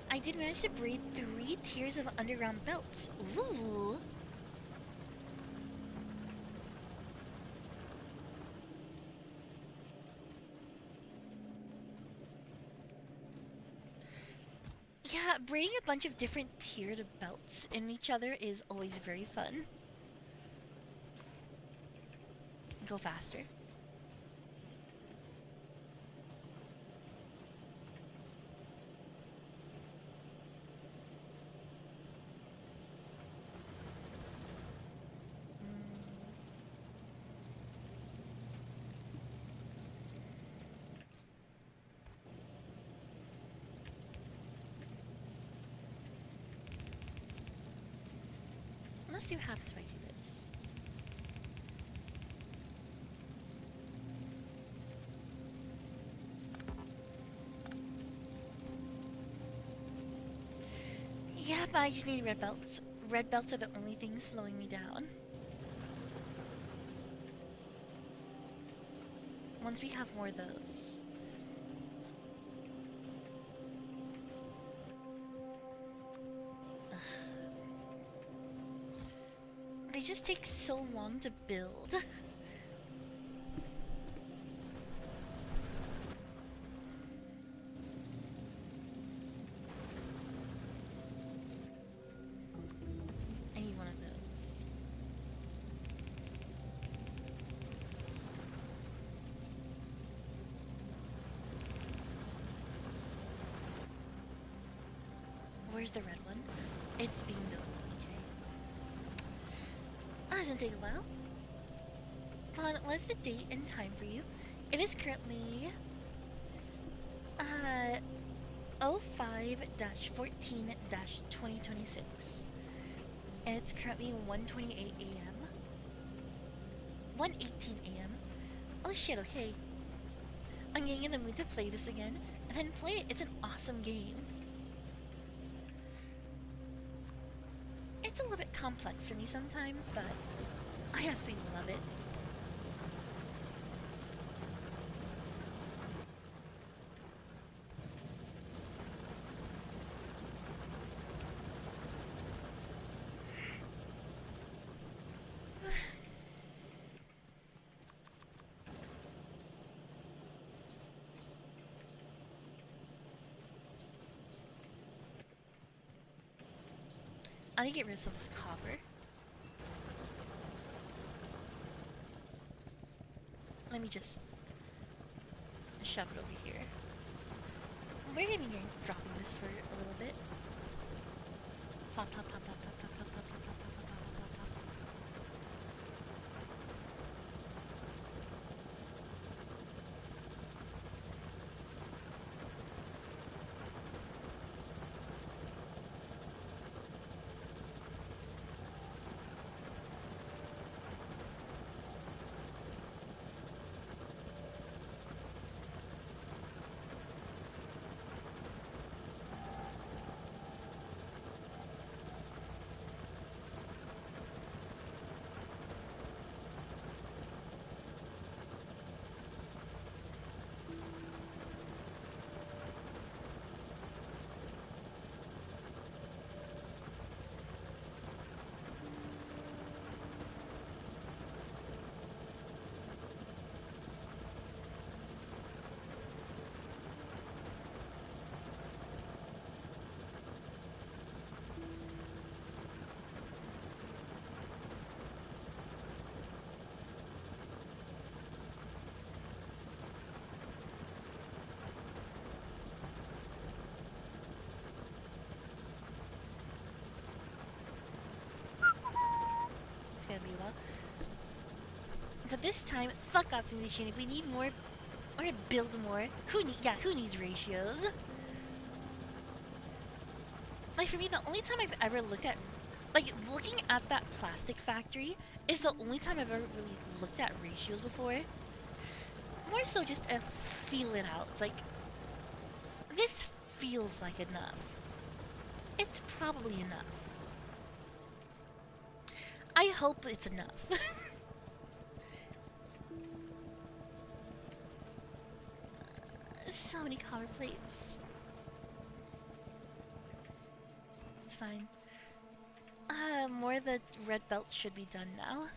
I did manage to braid 3 tiers of underground belts. Ooh. Yeah, braiding a bunch of different tiered belts in each other is always very fun. Go faster. Let's see what happens if I do this. Yeah, but I just need red belts. Red belts are the only things slowing me down. Once we have more of those. They just take so long to build. I need one of those. Where's the red one? It's being built. Okay. That doesn't take a while. But what's the date and time for you? It is currently 05-14-2026. And it's currently 1:28 a.m. 1:18 a.m. Oh shit, okay. I'm getting in the mood to play this again, and then play it. It's an awesome game. It's a little bit complex for me sometimes, but I absolutely love it. I need to get rid of some of this copper. Let me just shove it over here. We're gonna be dropping this for a little bit. Plop, plop, plop, plop, plop, plop, plop, plop, plop, plop, plop, plop, plop, plop. understand me well. But this time, fuck optimization. If we need more, or build more, who needs ratios? Like for me, the only time I've ever looked at, like looking at that plastic factory is the only time I've ever really looked at ratios before. More so just a feel it out. It's like, this feels like enough. It's probably enough. I hope it's enough. So many copper plates. It's fine. More of the red belt should be done now.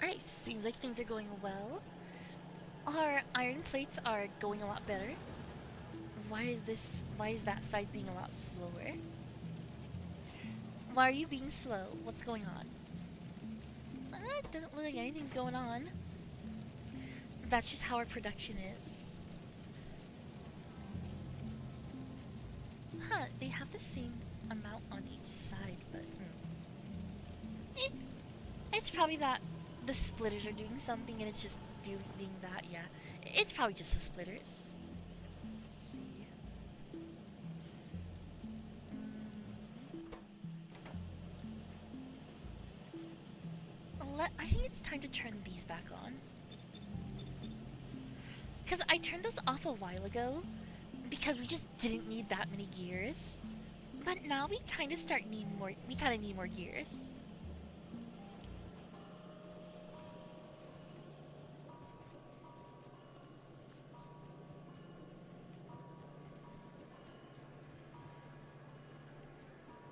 Alright, seems like things are going well. Our iron plates are going a lot better. Why is that side being a lot slower? Why are you being slow? What's going on? It doesn't look like anything's going on. That's just how our production is. Huh, they have the same amount on each side, but... It's probably that the splitters are doing something and it's just doing that, yeah. It's probably just the splitters. Let's see. I think it's time to turn these back on. Because I turned those off a while ago because we just didn't need that many gears. But now we kind of need more gears.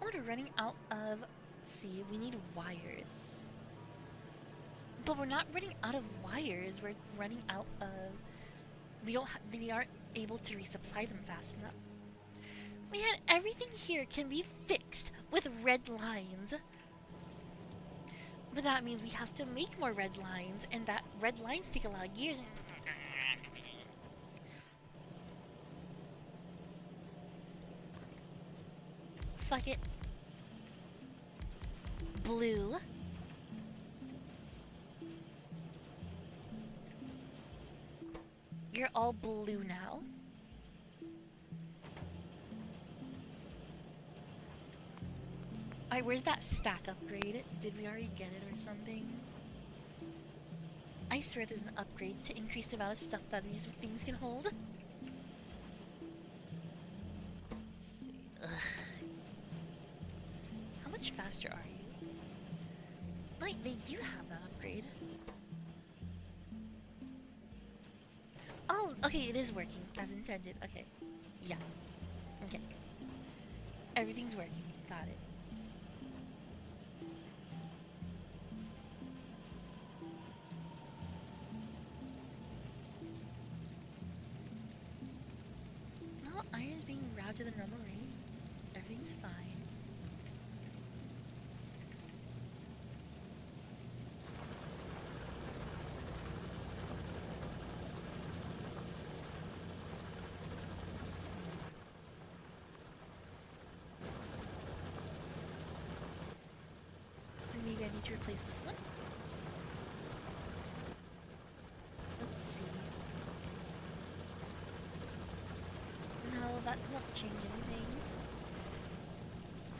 Oh, we're running out of, let's see, we need wires. But we're not running out of wires, we're running out of, we aren't able to resupply them fast enough. We had everything here can be fixed with red lines. But that means we have to make more red lines, and that red lines take a lot of gears. Fuck it. Blue. You're all blue now. Alright, where's that stack upgrade? Did we already get it or something? I swear there's an upgrade to increase the amount of stuff that these things can hold. Let's see. Ugh. How much faster are you? Like, they do have that upgrade. Oh, okay, it is working as intended. Okay. Yeah. Okay. Everything's working. Got it. No, iron's being routed to the normal rate. Everything's fine. Maybe I need to replace this one. Let's see. No, that won't change anything.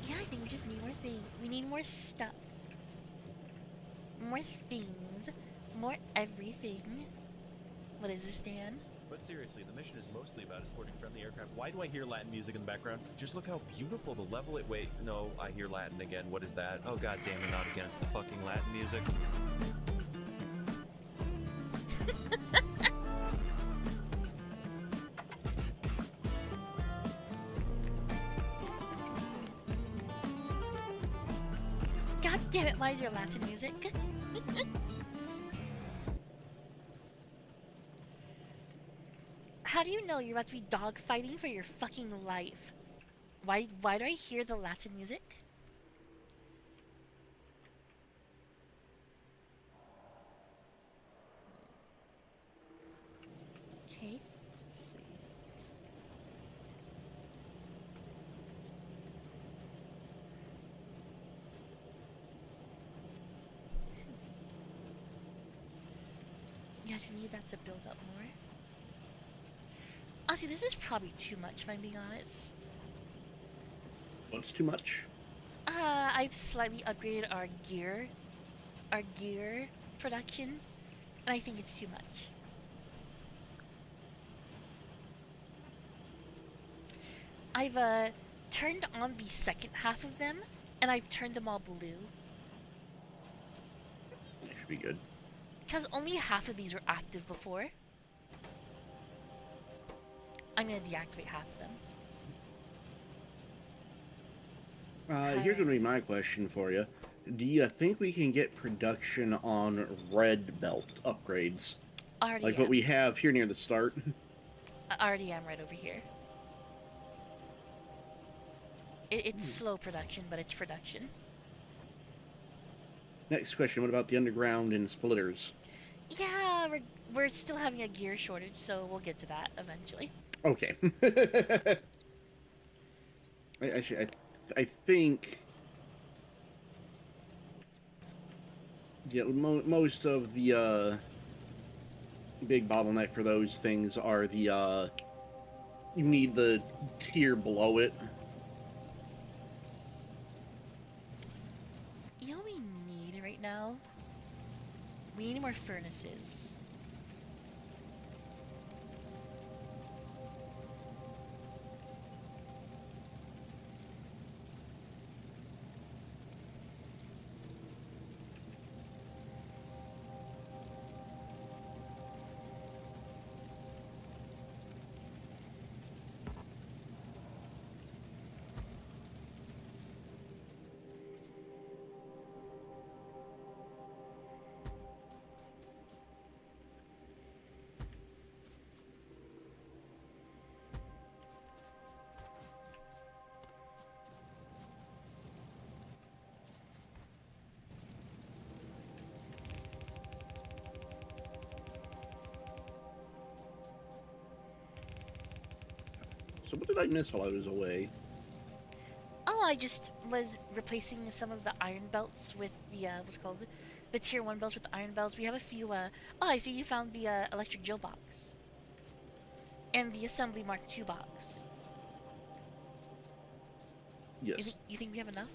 Yeah, I think we just need more things. We need more stuff. More things. More everything. What is this, Dan? But seriously, the mission is mostly about escorting friendly aircraft. Why do I hear Latin music in the background? Just look how beautiful the level it. Wait, no, I hear Latin again. What is that? Oh god damn it, not against the fucking Latin music. God damn it, why is there Latin music? How do you know you're about to be dogfighting for your fucking life? Why do I hear the Latin music? Okay, let's see. Yeah, I just need that to build up more. Honestly, this is probably too much if I'm being honest. What's too much? I've slightly upgraded our gear production, and I think it's too much. I've turned on the second half of them, and I've turned them all blue. That should be good. Because only half of these were active before. I'm gonna deactivate half of them. Here's gonna be my question for you. Do you think we can get production on red belt upgrades? Already Like am. what we have here near the start? I already am right over here. It's slow production, but it's production. Next question, what about the underground and splitters? Yeah, we're still having a gear shortage, so we'll get to that eventually. Okay. I think... Yeah, most of the big bottleneck for those things are the you need the tier below it. You know what we need right now? We need more furnaces. So what did I miss while I was away? Oh, I just was replacing some of the iron belts with the what's it called the tier 1 belts with the iron belts. We have a few oh, I see you found the electric drill box. And the assembly mark II box. Yes. You think we have enough?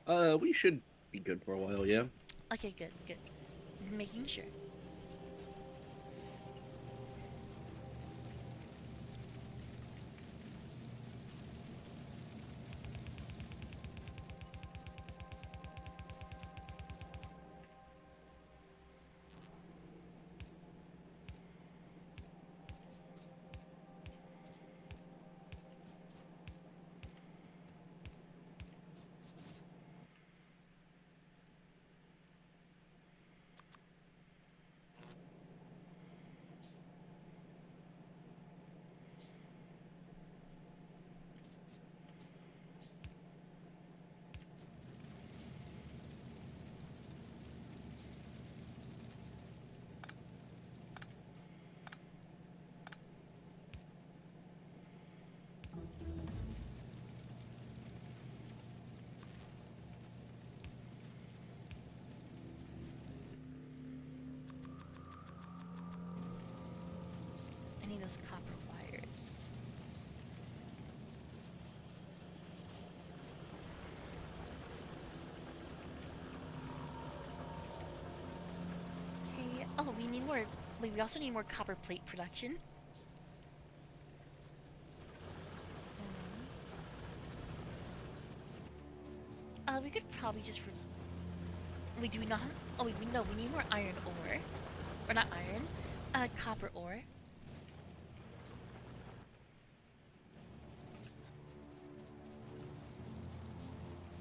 We should be good for a while, yeah. Okay, good, good. Making sure. I need those copper wires. Okay. Oh, we need more. Wait, we also need more copper plate production. We could probably just. Wait, do we not? Oh wait, no. We need more iron ore, or not iron. Copper ore.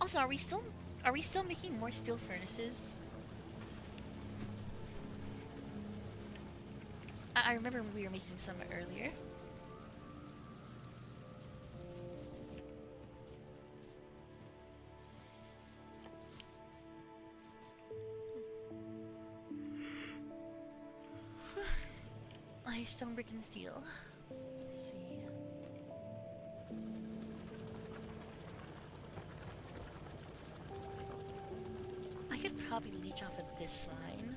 Also, are we still making more steel furnaces? I remember we were making some earlier. Stone, brick, and steel. Let's see. I could probably leech off of this line.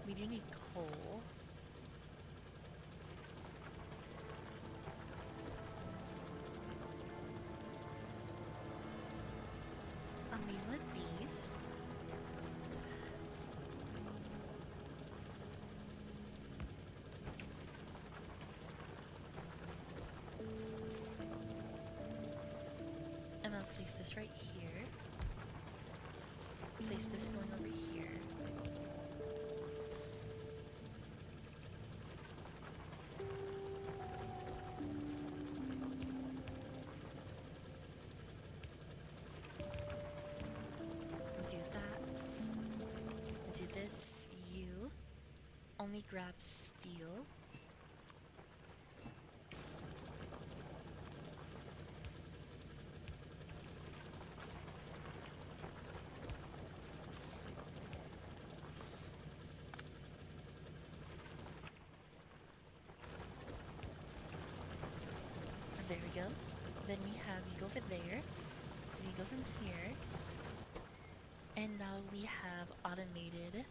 We do need coal. I'll need one of these. And I'll place this right here. Place this going over here. Do that. Do this. You only grab steel. There we go. Then we have, you go over there. Then you go from here. And now we have automated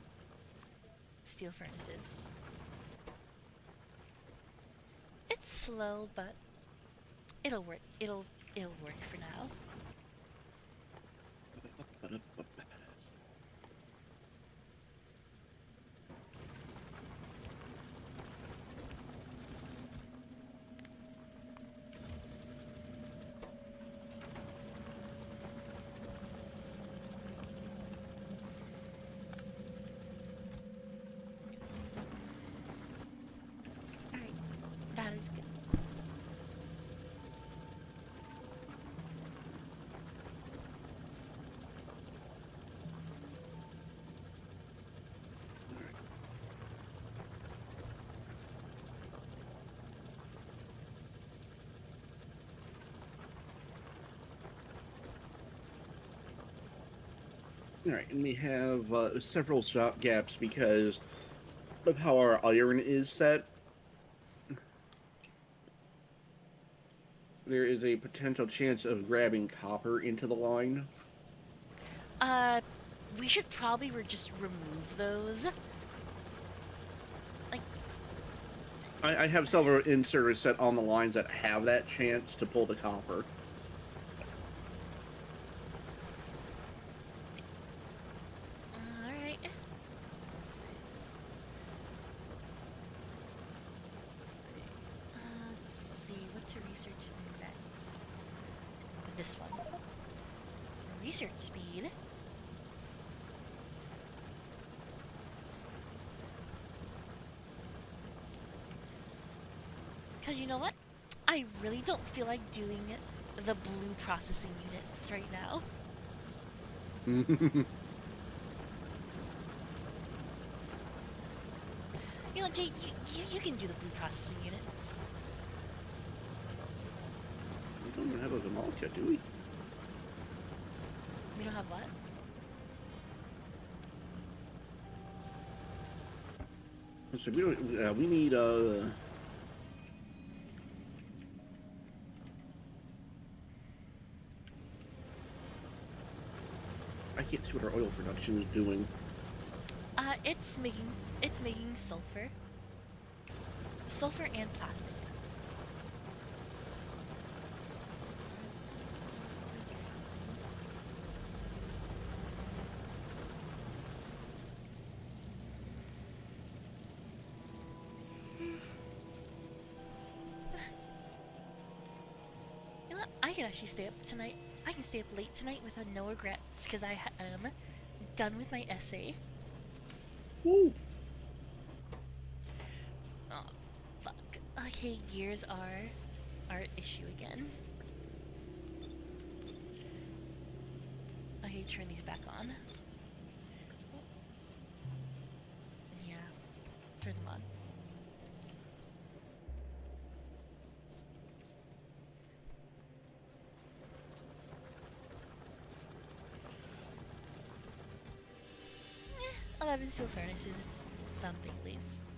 steel furnaces. It's slow, but it'll work. It'll work for now. Alright, that is good. All right, and we have several stop gaps because of how our iron is set. There is a potential chance of grabbing copper into the line. Uh, we should probably just remove those. Like, I have several inserters set on the lines that have that chance to pull the copper. alright. Let's see. Let's see what to research next. This one. Research speed. Because you know what? I really don't feel like doing the blue processing units right now. You know, Jade, you can do the blue processing units. We don't even have those demolished yet, do we? We don't have what? So we don't. We need. I can't see what our oil production is doing. It's making sulfur. Sulfur and plastic. You know what? I can actually stay up tonight. I can stay up late tonight with no regrets because I am done with my essay. Woo! Oh, fuck. Okay, gears are an issue again. Okay, turn these back on. Yeah, turn them on. Eh, 11 steel furnaces, it's something at least.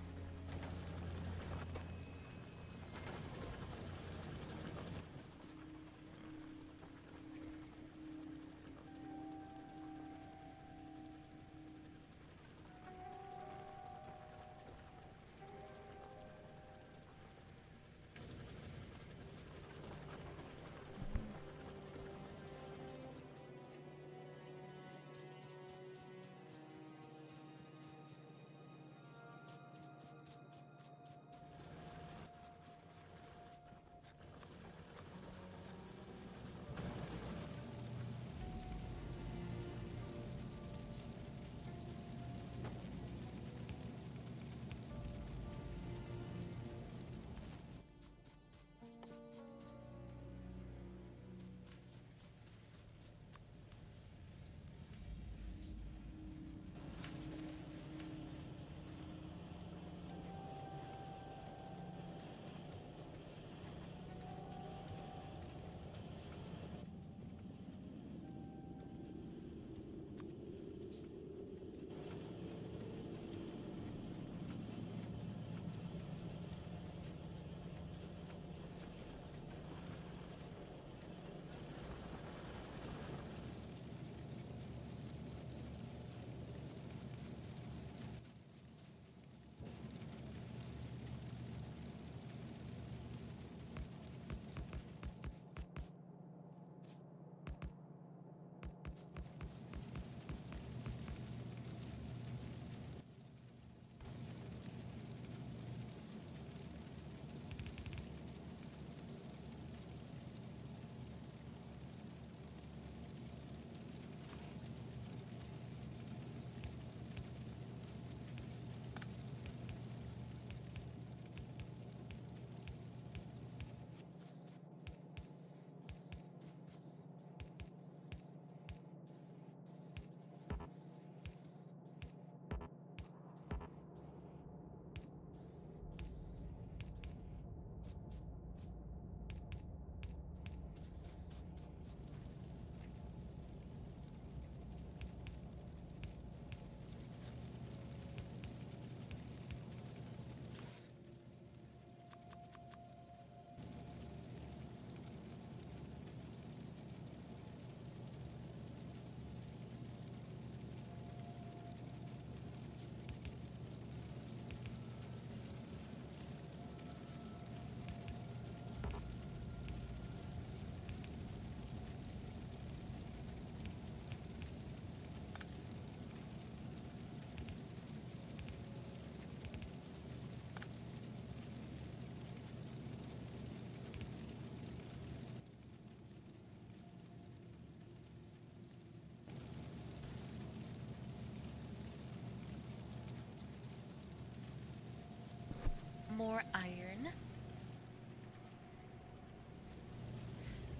more iron.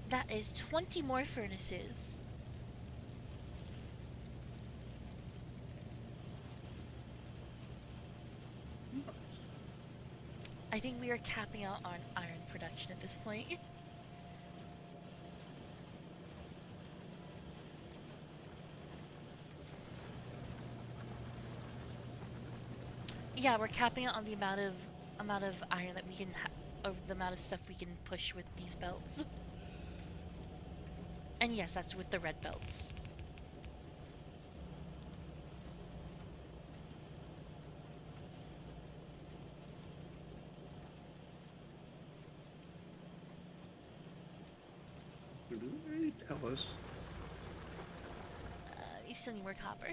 That is 20 more furnaces. I think we are capping out on iron production at this point. Yeah, we're capping out on the amount of iron that we can or the amount of stuff we can push with these belts. And yes, that's with the red belts. Do they tell us? We still need more copper.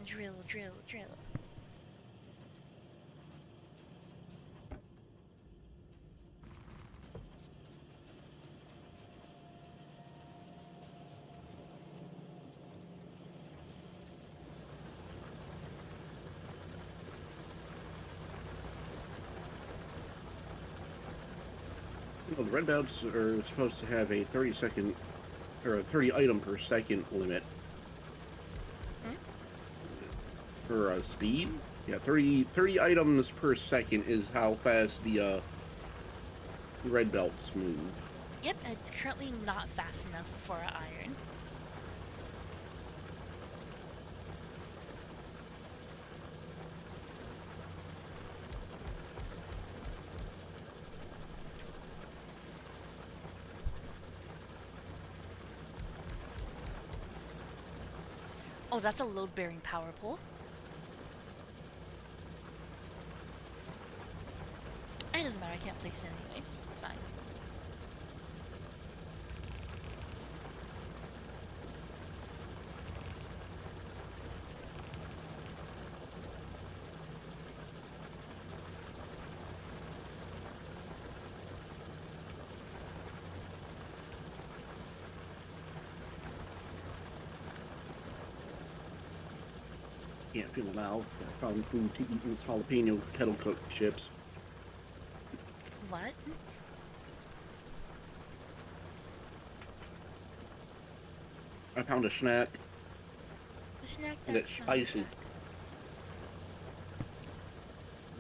Drill, drill, drill. Well, the red belts are supposed to have a 30-second or a 30 item per second limit. Hmm? For speed? Yeah, 30 items per second is how fast the red belts move. Yep, it's currently not fast enough for our iron. Oh, that's a load-bearing power pole. It doesn't matter, I can't place it anyways. It's fine. Can't feel them out. I found food to eat with jalapeno kettle cooked chips. What? I found a snack. The snack And it's that's not a spicy. snack.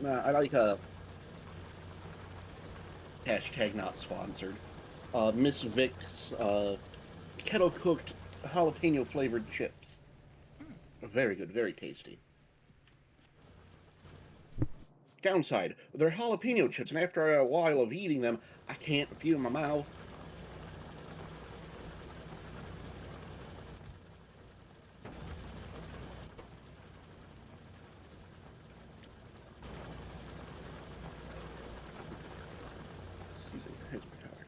Nah, I like hashtag not sponsored. Miss Vic's kettle cooked jalapeno flavored chips. Very good, very tasty. Downside, they're jalapeno chips, and after a while of eating them, I can't feel my mouth. Here's my card.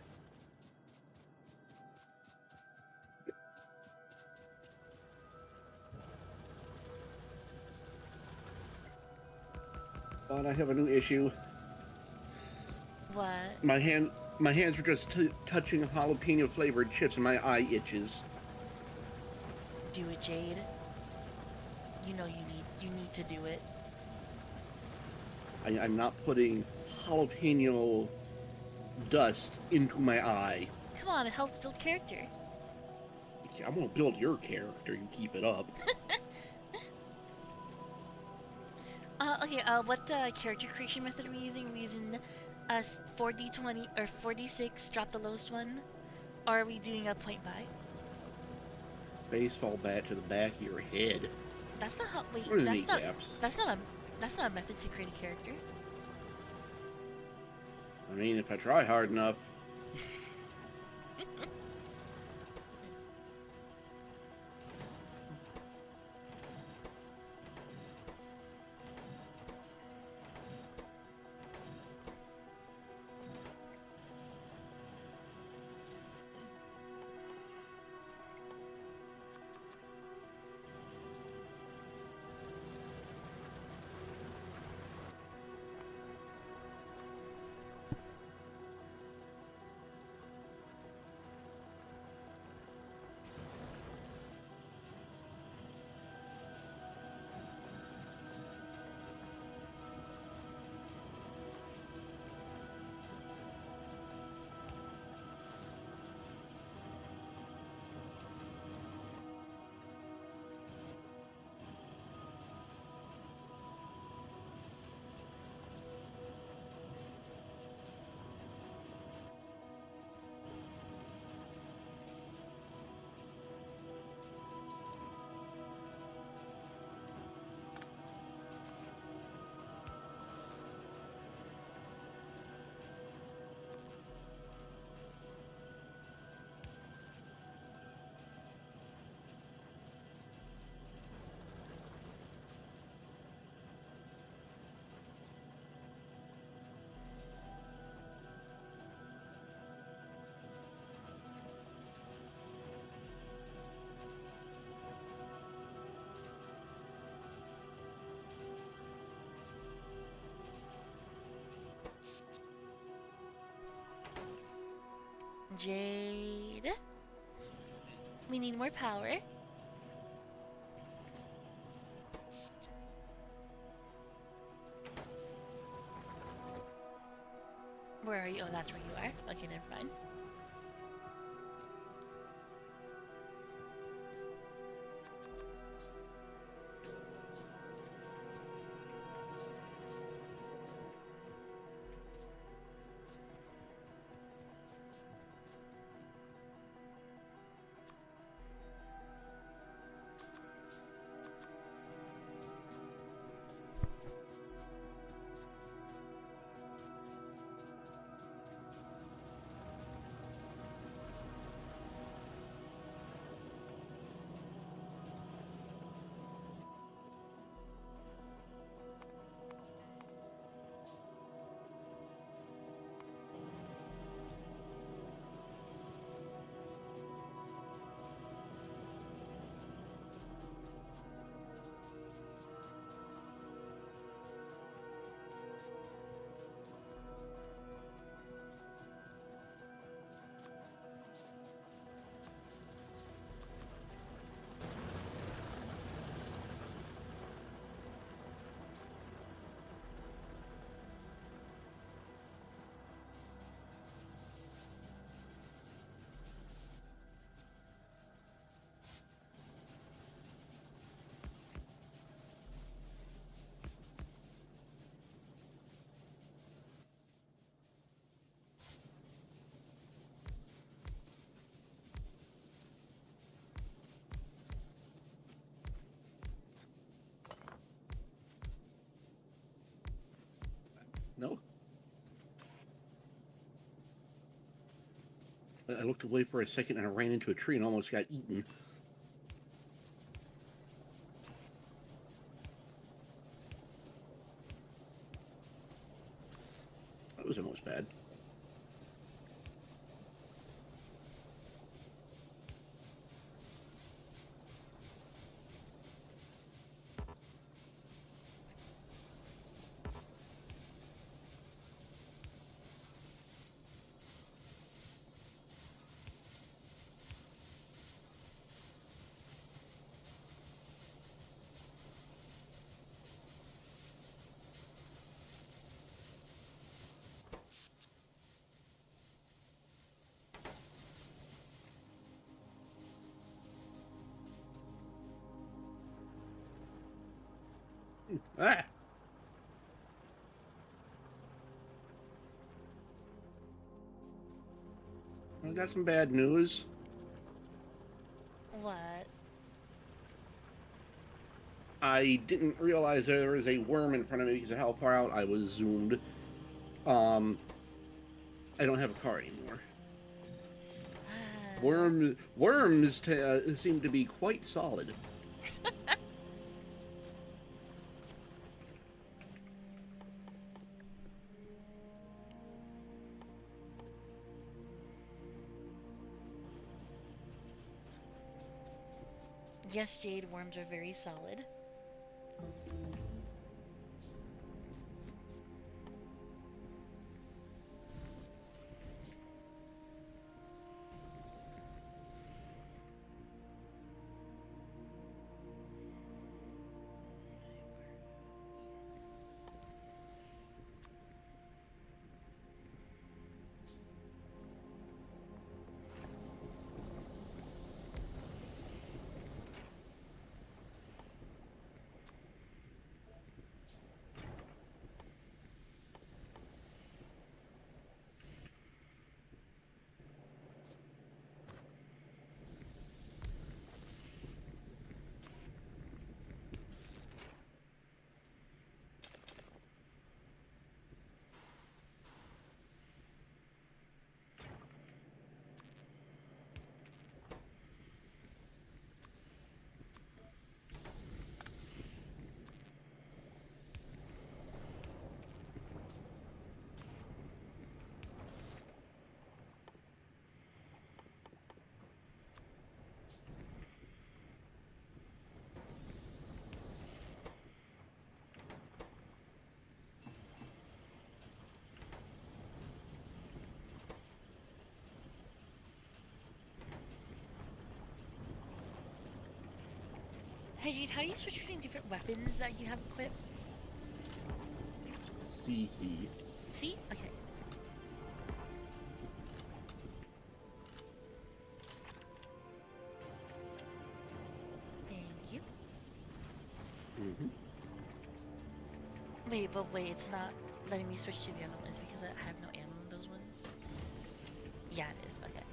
But I have a new issue. What? My hands were just touching jalapeno flavored chips, and my eye itches. Do it, Jade. You know you need to do it. I'm not putting jalapeno dust into my eye. Come on, it helps build character. I'm gonna build your character. You keep it up. Okay, what character creation method are we using? Are we using 4d20 or 4d6, drop the lowest one? Or are we doing a point buy? Baseball bat to the back of your head. That's not how. Wait, Or the that's not. kneecaps. That's not a method to create a character. I mean, if I try hard enough. Jade. We need more power. Where are you? Oh, that's where you are. Okay, never mind. No. I looked away for a second and I ran into a tree and almost got eaten. That was almost bad. Ah! I got some bad news. What? I didn't realize there was a worm in front of me because of how far out I was zoomed. Um, I don't have a car anymore. Worms seem to be quite solid. Yes, Jade, worms are very solid. Hey, Jade, how do you switch between different weapons that you have equipped? C key. See? Okay. Thank you. Mm-hmm. Wait, but wait, it's not letting me switch to the other ones because I have no ammo in those ones? Yeah, it is. Okay.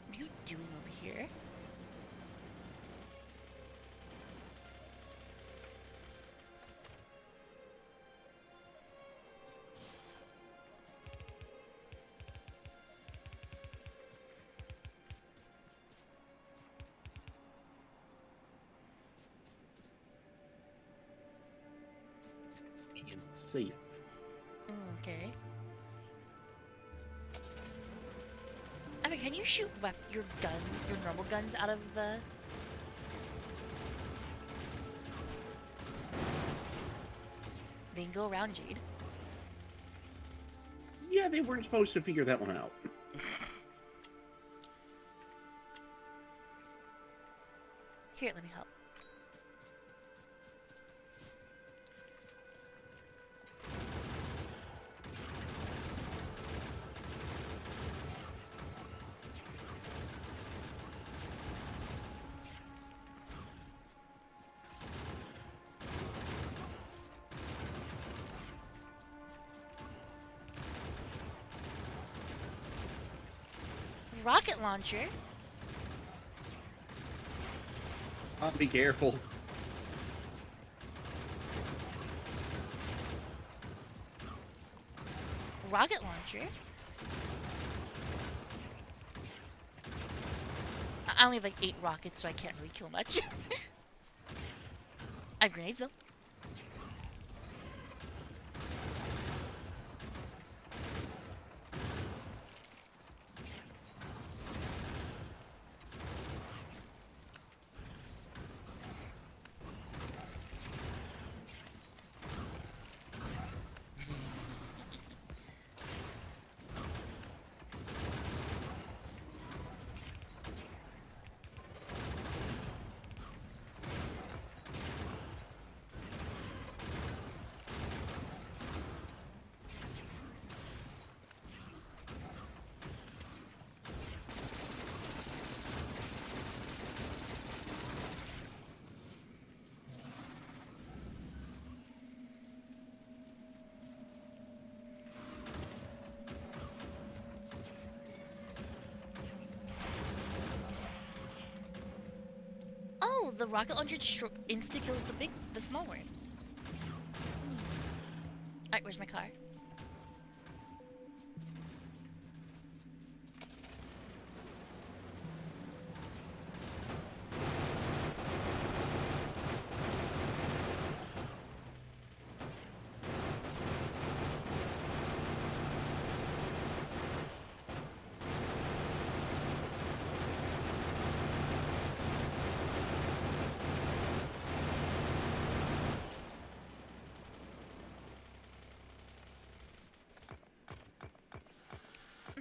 What are you doing over here? Being safe. Okay. Evan, can you shoot your gun, your normal guns out of the... They can go around, Jade. Yeah, they weren't supposed to figure that one out. Here, let me help. Rocket launcher? Be careful. Rocket launcher? I only have like 8 rockets, so I can't really kill much. I have grenades though. Oh, the rocket launcher insta kills the small worms. Alright, where's my car?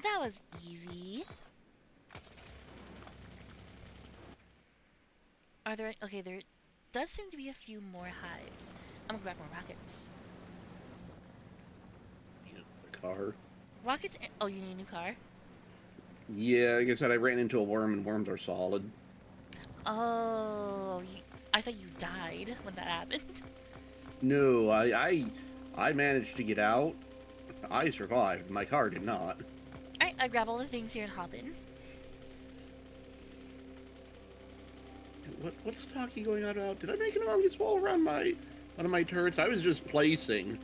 That was easy. Are there? Okay, there does seem to be a few more hives. I'm gonna grab more rockets. The car. Rockets. Oh, you need a new car. Yeah, like I said, I ran into a worm, and worms are solid. Oh, I thought you died when that happened. No, I managed to get out. I survived. My car did not. Alright, I grab all the things here and hop in. What's talking going on about? Did I make an obvious wall around one of my turrets? I was just placing.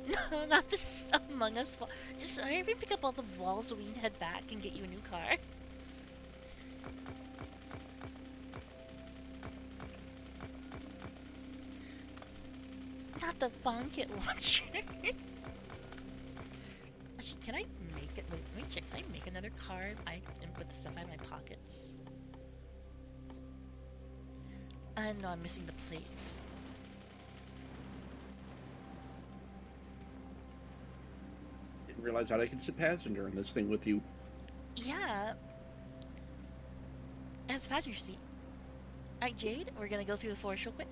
No, not this Among Us wall. Just hurry up and pick up all the walls so we can head back and get you a new car. Not the bomb kit launcher. Actually, can I make it? Wait, let me check. Can I make another card? And put the stuff in my pockets. No, I'm missing the plates. Didn't realize that I could sit passenger in this thing with you. Yeah. It's a passenger seat. Alright, Jade, we're gonna go through the forest real quick.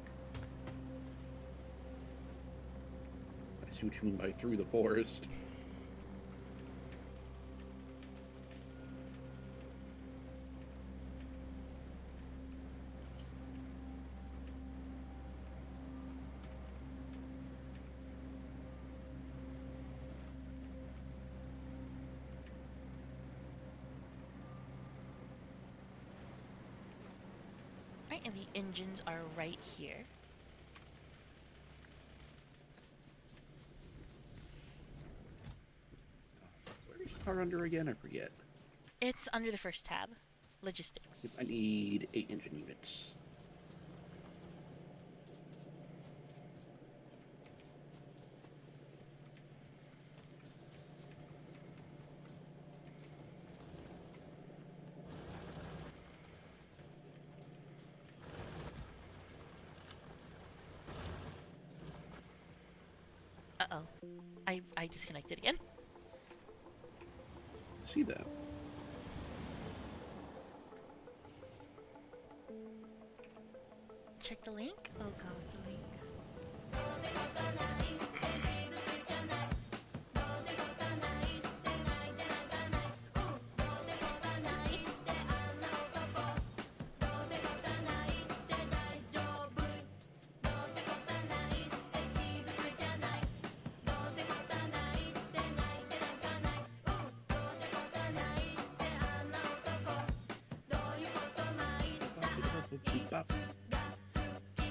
I see what you mean by through the forest. Right, and the engines are right here. Where's the car under again? I forget. It's under the first tab. I Logistics. need 8 engine units. Uh-oh. I disconnected again. See that? Check the link. Oh god, the link.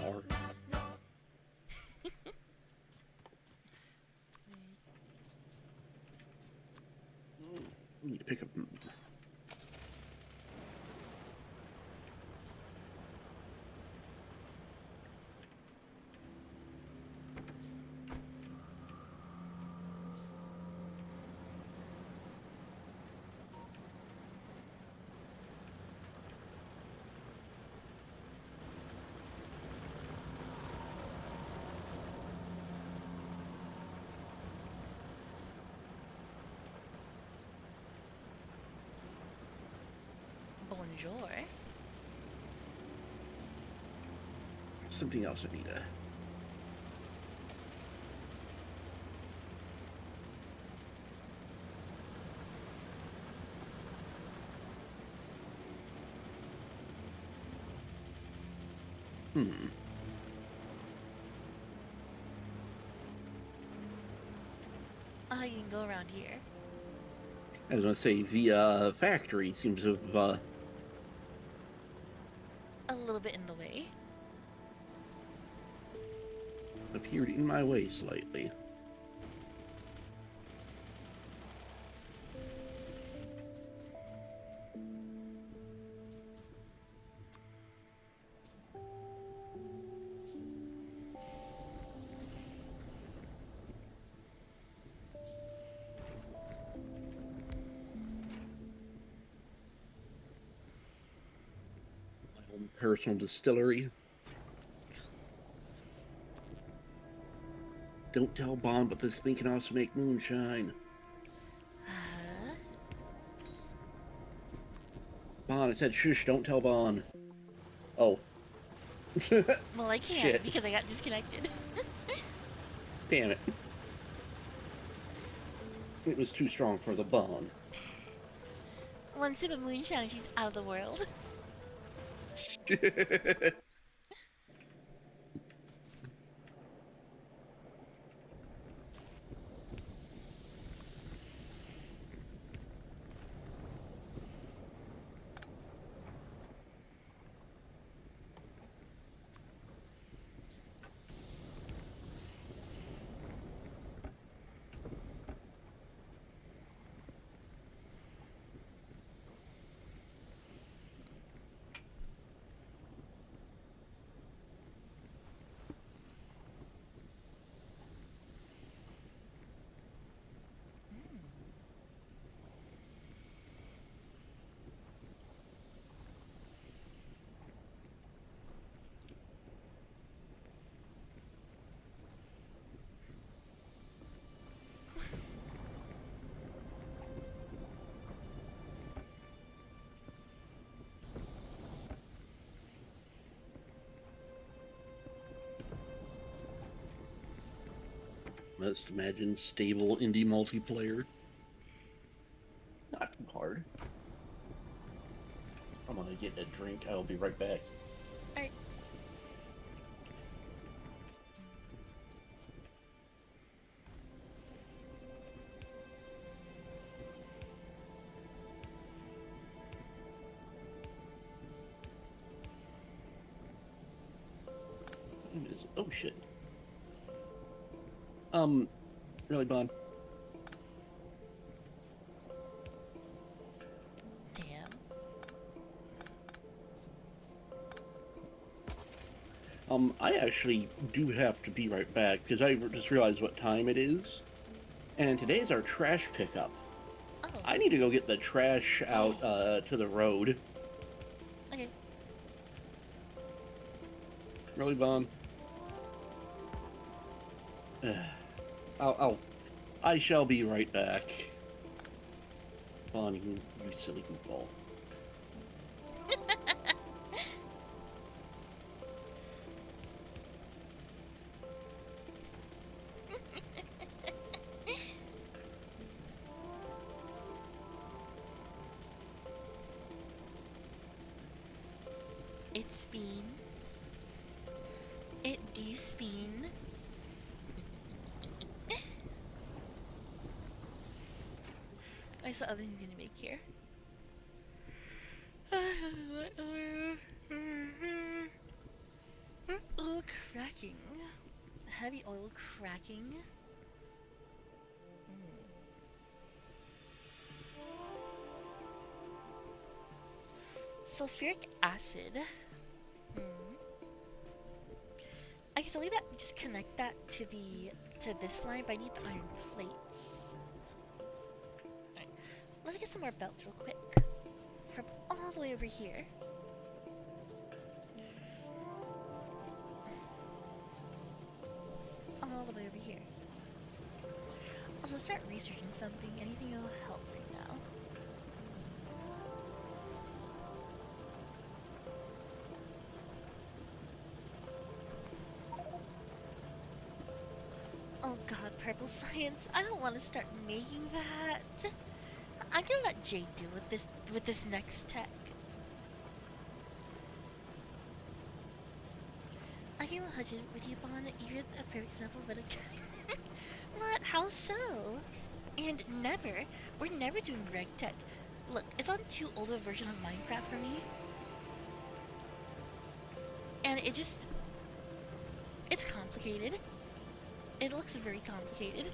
Or we need to pick up. Bonjour. Something else I need to. Hmm. You can go around here. I was gonna say the factory seems to have A little bit in the way. appeared in my way slightly. My own personal distillery. Don't tell Bond, but this thing can also make moonshine. Huh? Bon. It said, shush, don't tell Bon. Oh. Well, I can't Shit. because I got disconnected. Damn it. It was too strong for the Bon. One sip of moonshine and she's out of the world. Must imagine stable indie multiplayer. Not too hard. I'm gonna get a drink. I'll be right back. Alright. Oh shit. Really, Bon? Damn. I actually do have to be right back because I just realized what time it is, and today's our trash pickup. Oh. I need to go get the trash out to the road. Okay. Really, Bon? I shall be right back. Bon, you silly goofball. It spins. It de-spin. I saw other things gonna make here. Oil cracking. Heavy oil cracking. Sulfuric acid. I can tell you that just connect that to this line, but I need the iron plates. Alright. Let's get some more belts real quick. From all the way over here. All the way over here. Also start researching something. Anything that'll help right now. Oh god, purple science. I don't want to start making that. I'm gonna let Jade deal with this next tech. I can hunt it with you, Bon. You're a perfect example of what a What? How so? And never. We're never doing reg tech. Look, it's on too old a version of Minecraft for me. And it's complicated. It looks very complicated.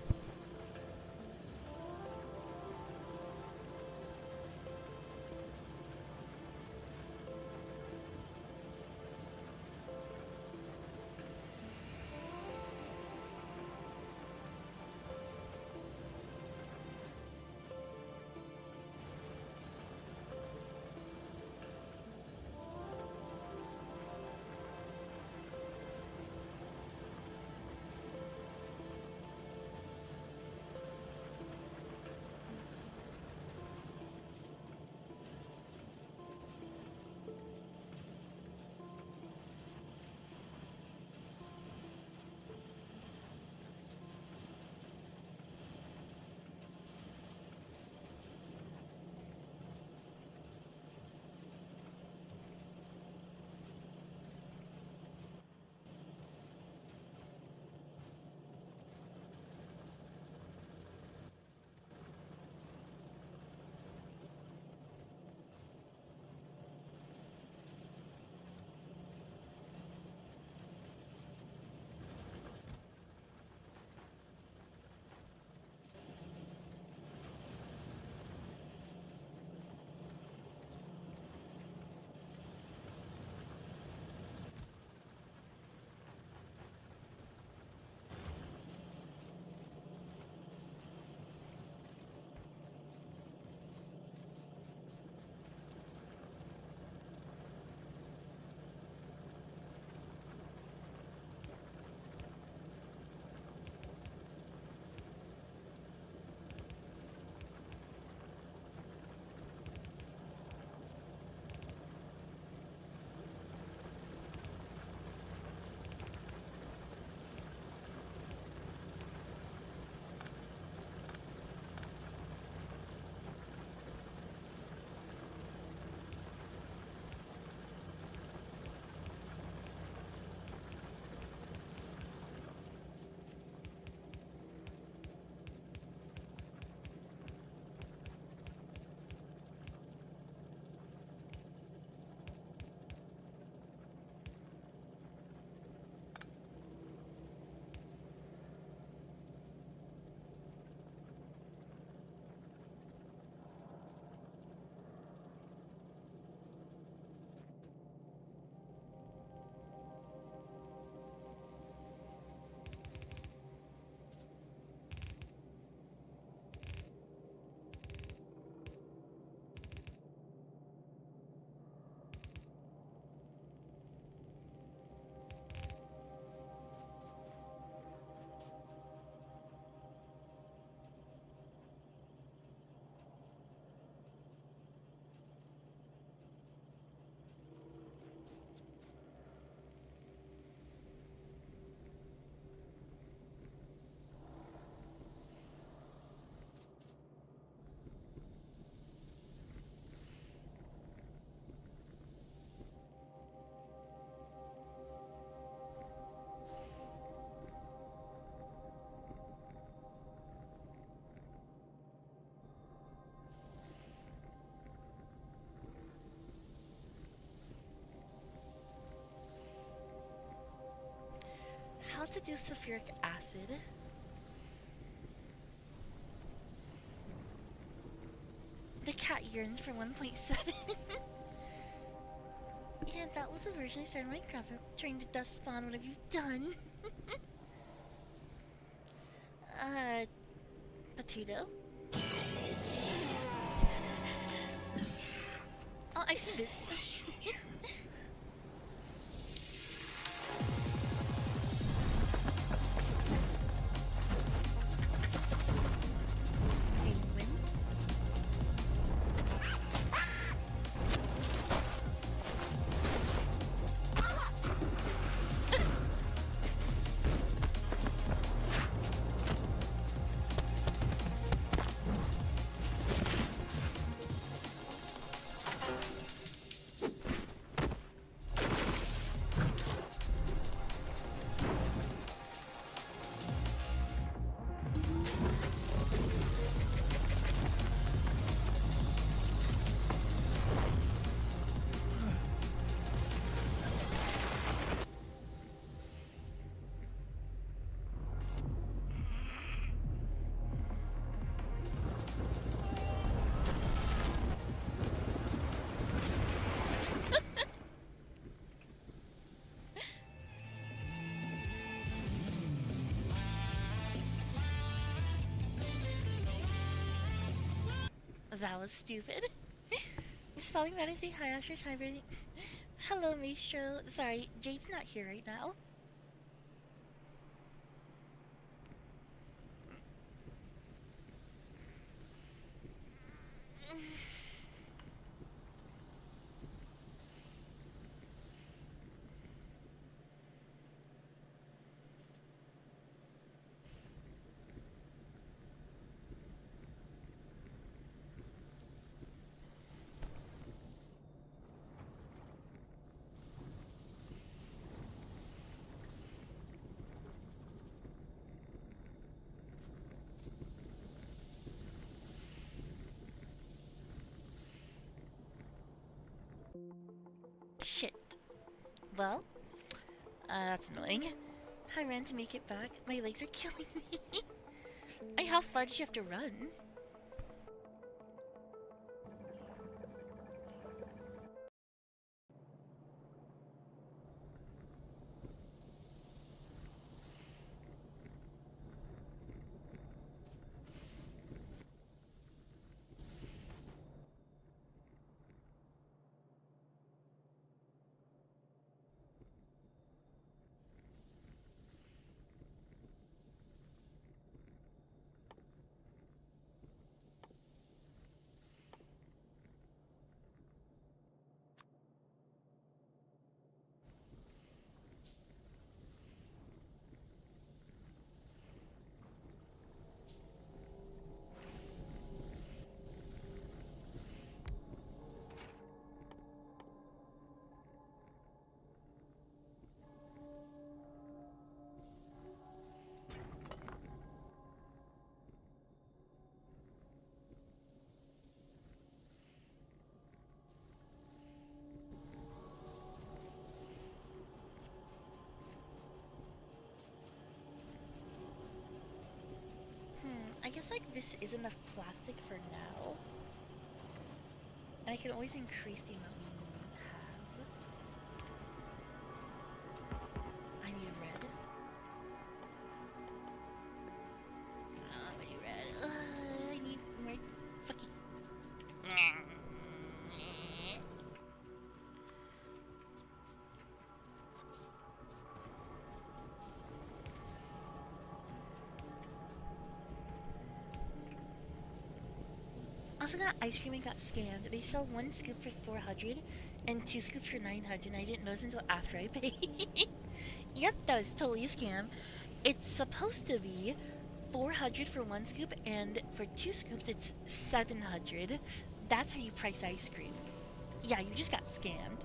to do sulfuric acid. The cat yearns for 1.7. Yeah, that was the version I started Minecraft trying to dust spawn. What have you done? uh, potato? Oh, I've seen this. Penguin. That was stupid. Spelling that is a hi, Asher Tiber. Hello, Maestro. Sorry, Jade's not here right now. Shit. Well, that's annoying. I ran to make it back. My legs are killing me. How far did you have to run? I guess like this is enough plastic for now. And I can always increase the amount we have. I need red. I need red. I need more fucking. Also got ice cream and got scammed. They sell one scoop for 400 and two scoops for 900. And I didn't notice until after I paid. Yep, that was totally a scam. It's supposed to be 400 for one scoop, and for two scoops, it's 700. That's how you price ice cream. Yeah, you just got scammed.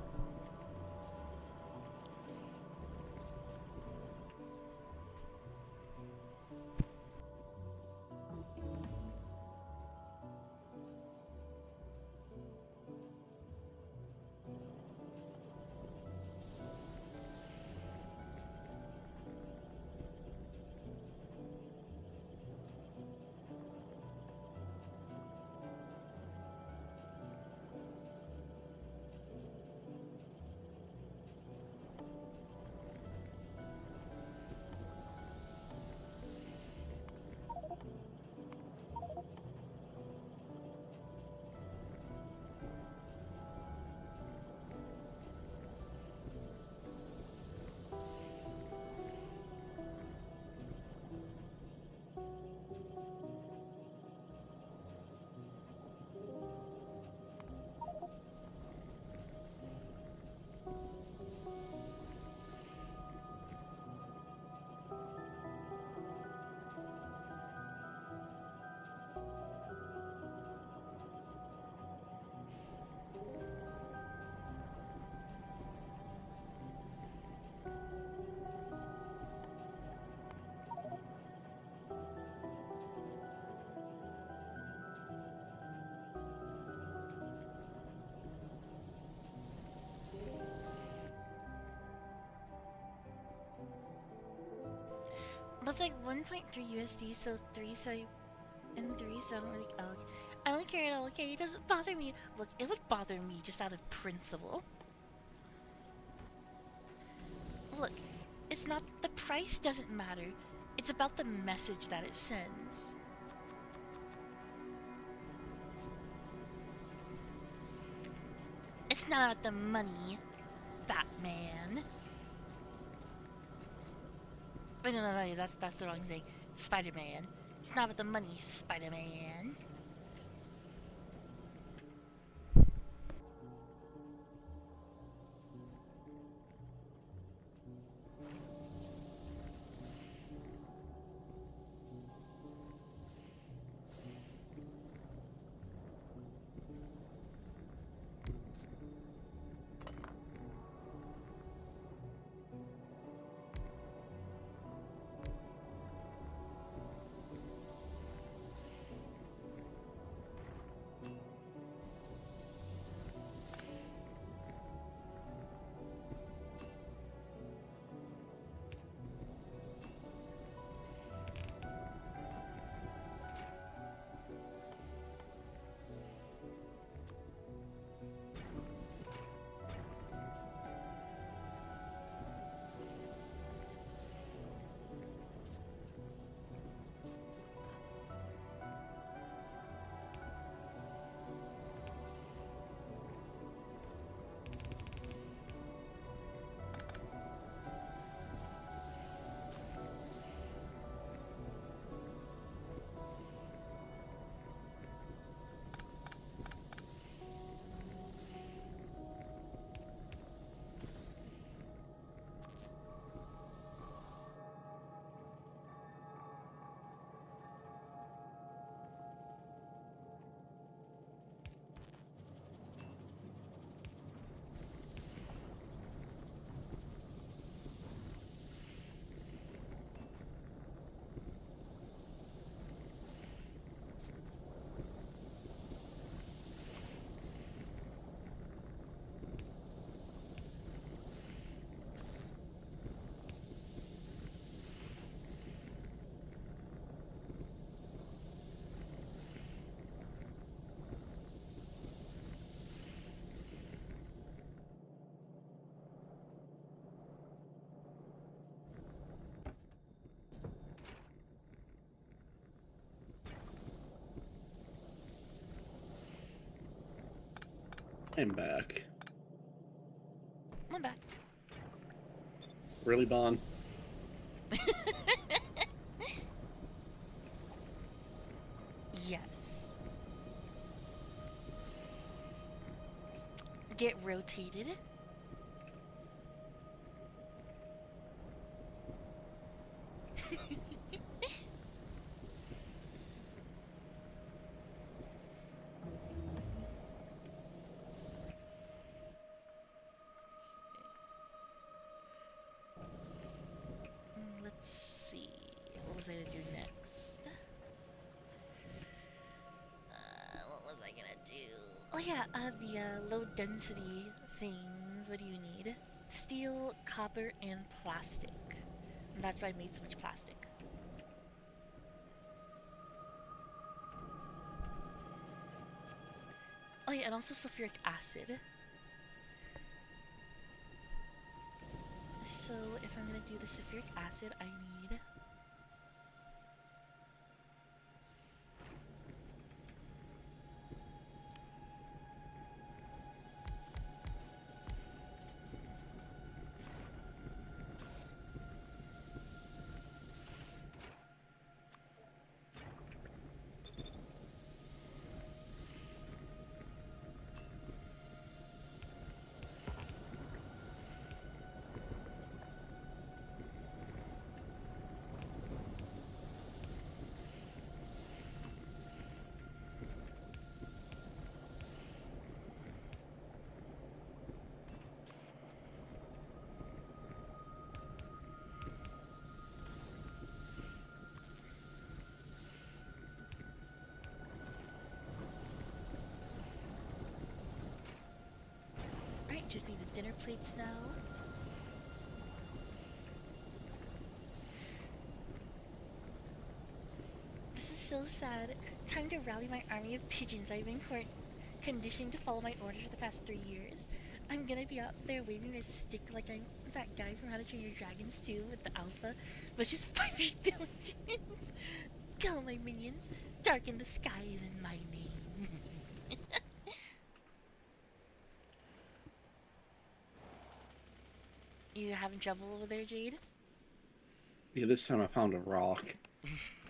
it's like 1.3 USD, so 3, so and 3, so I don't really. Oh, okay. I don't care at all. Okay, it doesn't bother me. Look, it would bother me just out of principle. Look, it's not the price doesn't matter. It's about the message that it sends. It's not about the money, Batman. Wait, no, that's the wrong thing. Spider-Man. It's not about the money, Spider-Man. I'm back. I'm back. Really, Bon? Yes. Get rotated. Let's see. What was I gonna do next? What was I gonna do? Oh yeah, the low density things. What do you need? Steel, copper, and plastic. And that's why I made so much plastic. Oh yeah, and also sulfuric acid. So if I'm gonna do the sulfuric acid, I need Right, just need the dinner plates now. so sad. Time to rally my army of pigeons I've been conditioning to follow my orders for the past 3 years. I'm gonna be out there waving my stick like I'm that guy from How to Train Your Dragons 2 with the alpha, but just 500 villages. Go, my minions! Darken the skies in my name. You having trouble over there, Jade? Yeah, this time I found a rock.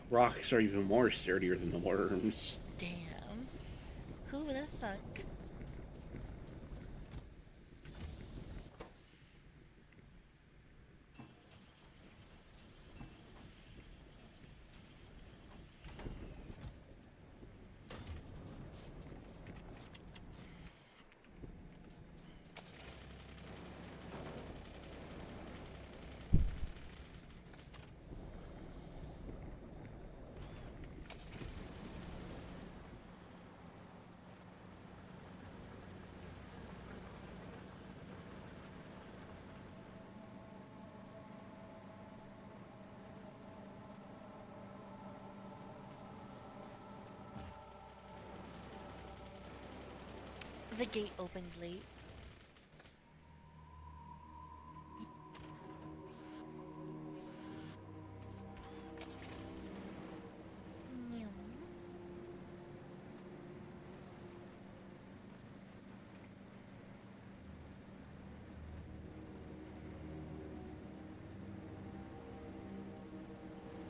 Rocks are even more sturdier than the worms. Damn. Who would have thunk? The gate opens late. Nyum.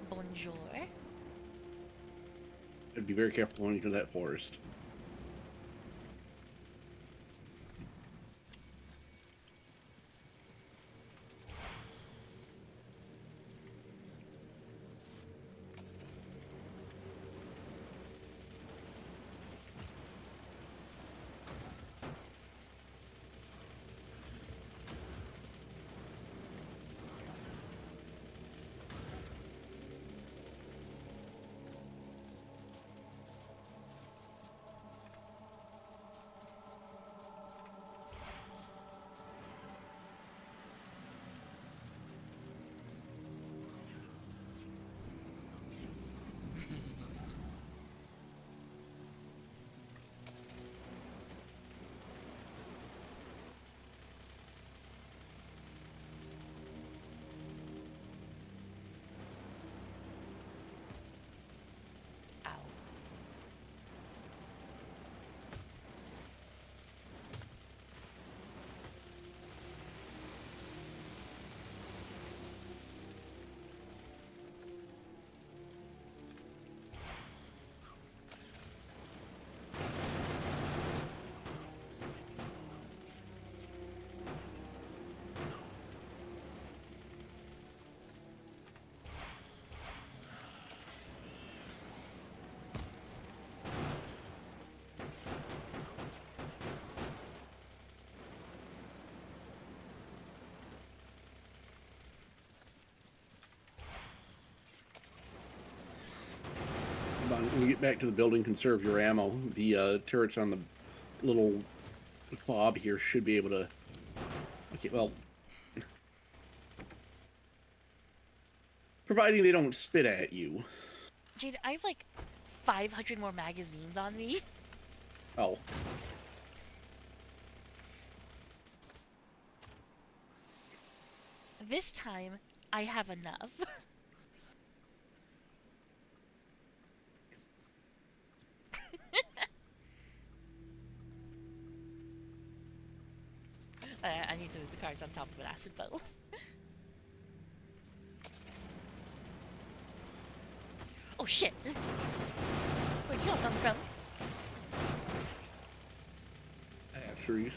Bonjour. I'd be very careful going into that forest. Ow. When you get back to the building, conserve your ammo. The turrets on the little fob here should be able to... Okay, well... Providing they don't spit at you. Jade, I have like 500 more magazines on me. Oh. This time, I have enough. I need to move the cars on top of an acid bowl. Oh shit! Where'd you all come from? Trees.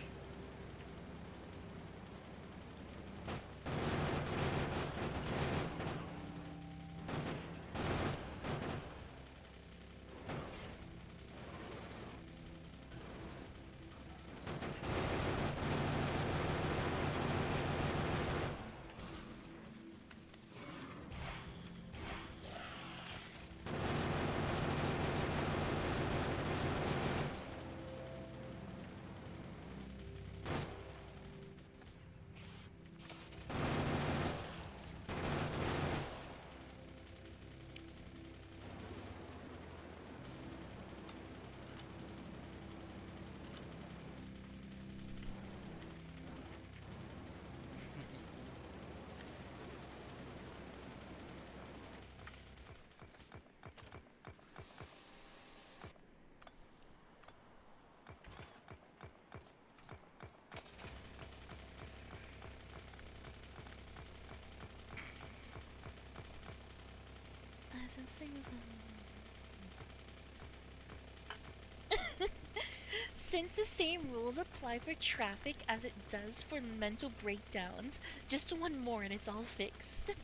Since the same rules apply for traffic as it does for mental breakdowns, just one more and it's all fixed.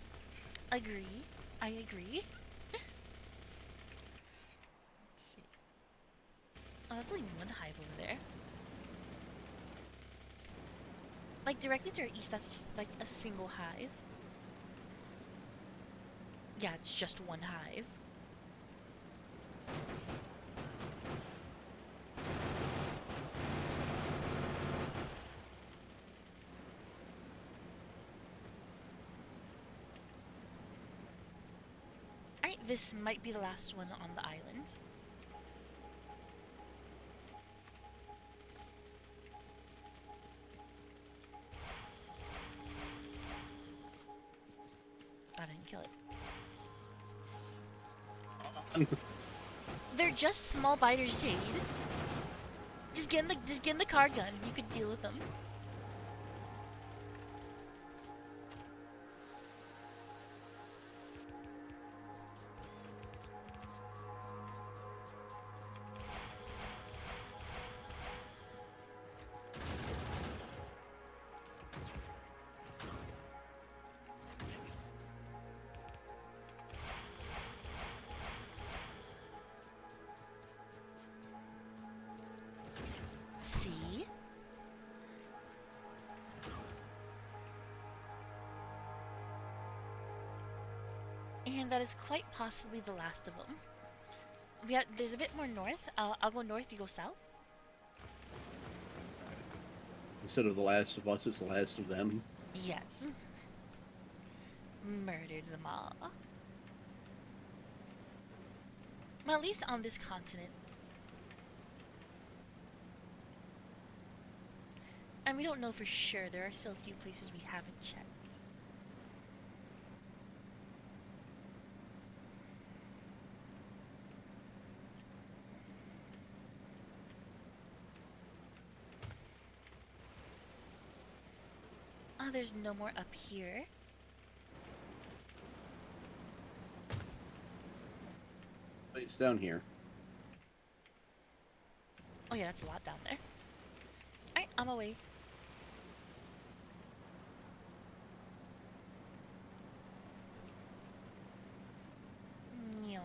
Agree. I agree. Let's see. Oh, that's only one hive over there. Like directly to our east, that's just like a single hive. Yeah, it's just one hive. Alright, this might be the last one on the island. I didn't kill it. They're just small biters, Jade. Just get in the car gun. You could deal with them. See? And that is quite possibly the last of them. There's a bit more north. I'll go north, you go south. Instead of the last of us, it's the last of them. Yes. Murdered them all. Well, at least on this continent. And we don't know for sure. There are still a few places we haven't checked. Oh, there's no more up here. But it's down here. Oh yeah, that's a lot down there. Alright, I'm away. Meow.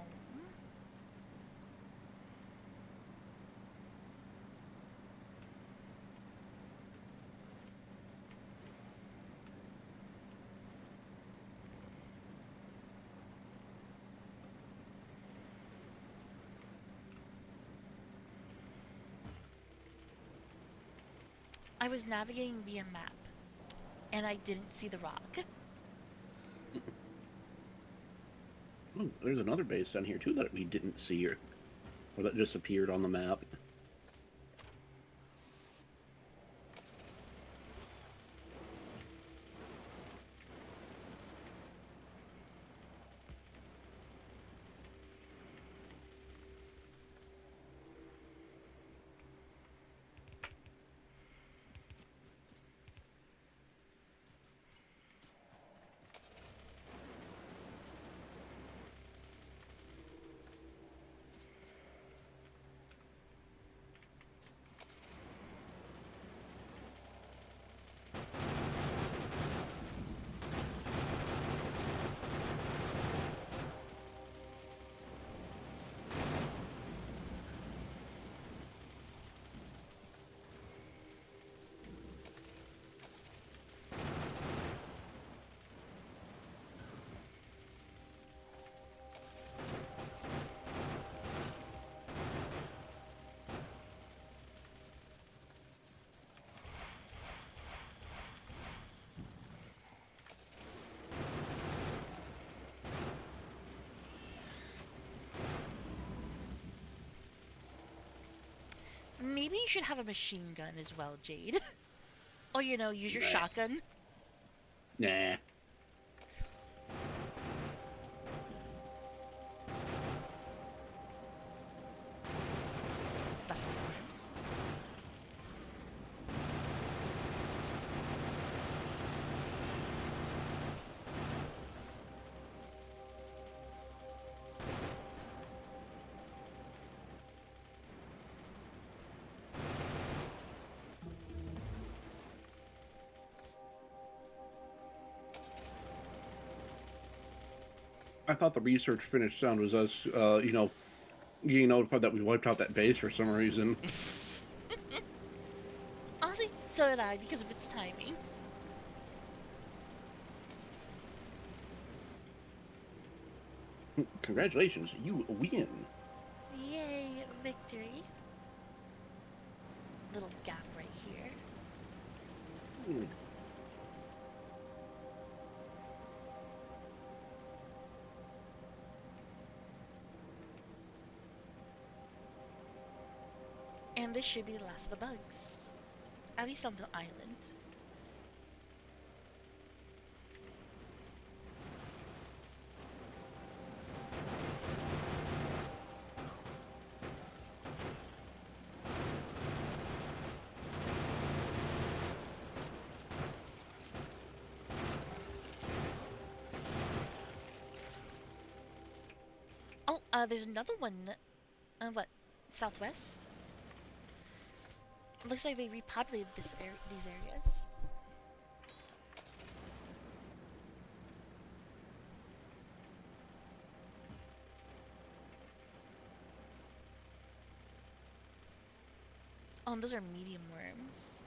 I was navigating via map, and I didn't see the rock. Oh, there's another base down here too that we didn't see, or that just appeared on the map. Maybe you should have a machine gun as well, Jade. Or, use your Nah. shotgun. Nah. That's the worms. I thought the research finished sound was us, getting notified that we wiped out that base for some reason. Honestly, so did I because of its timing. Congratulations, you win. Yay, victory. Little gap right here. Hmm. And this should be the last of the bugs. At least on the island. Oh, there's another one. What? Southwest? Looks like they repopulated these areas. Oh, and those are medium worms.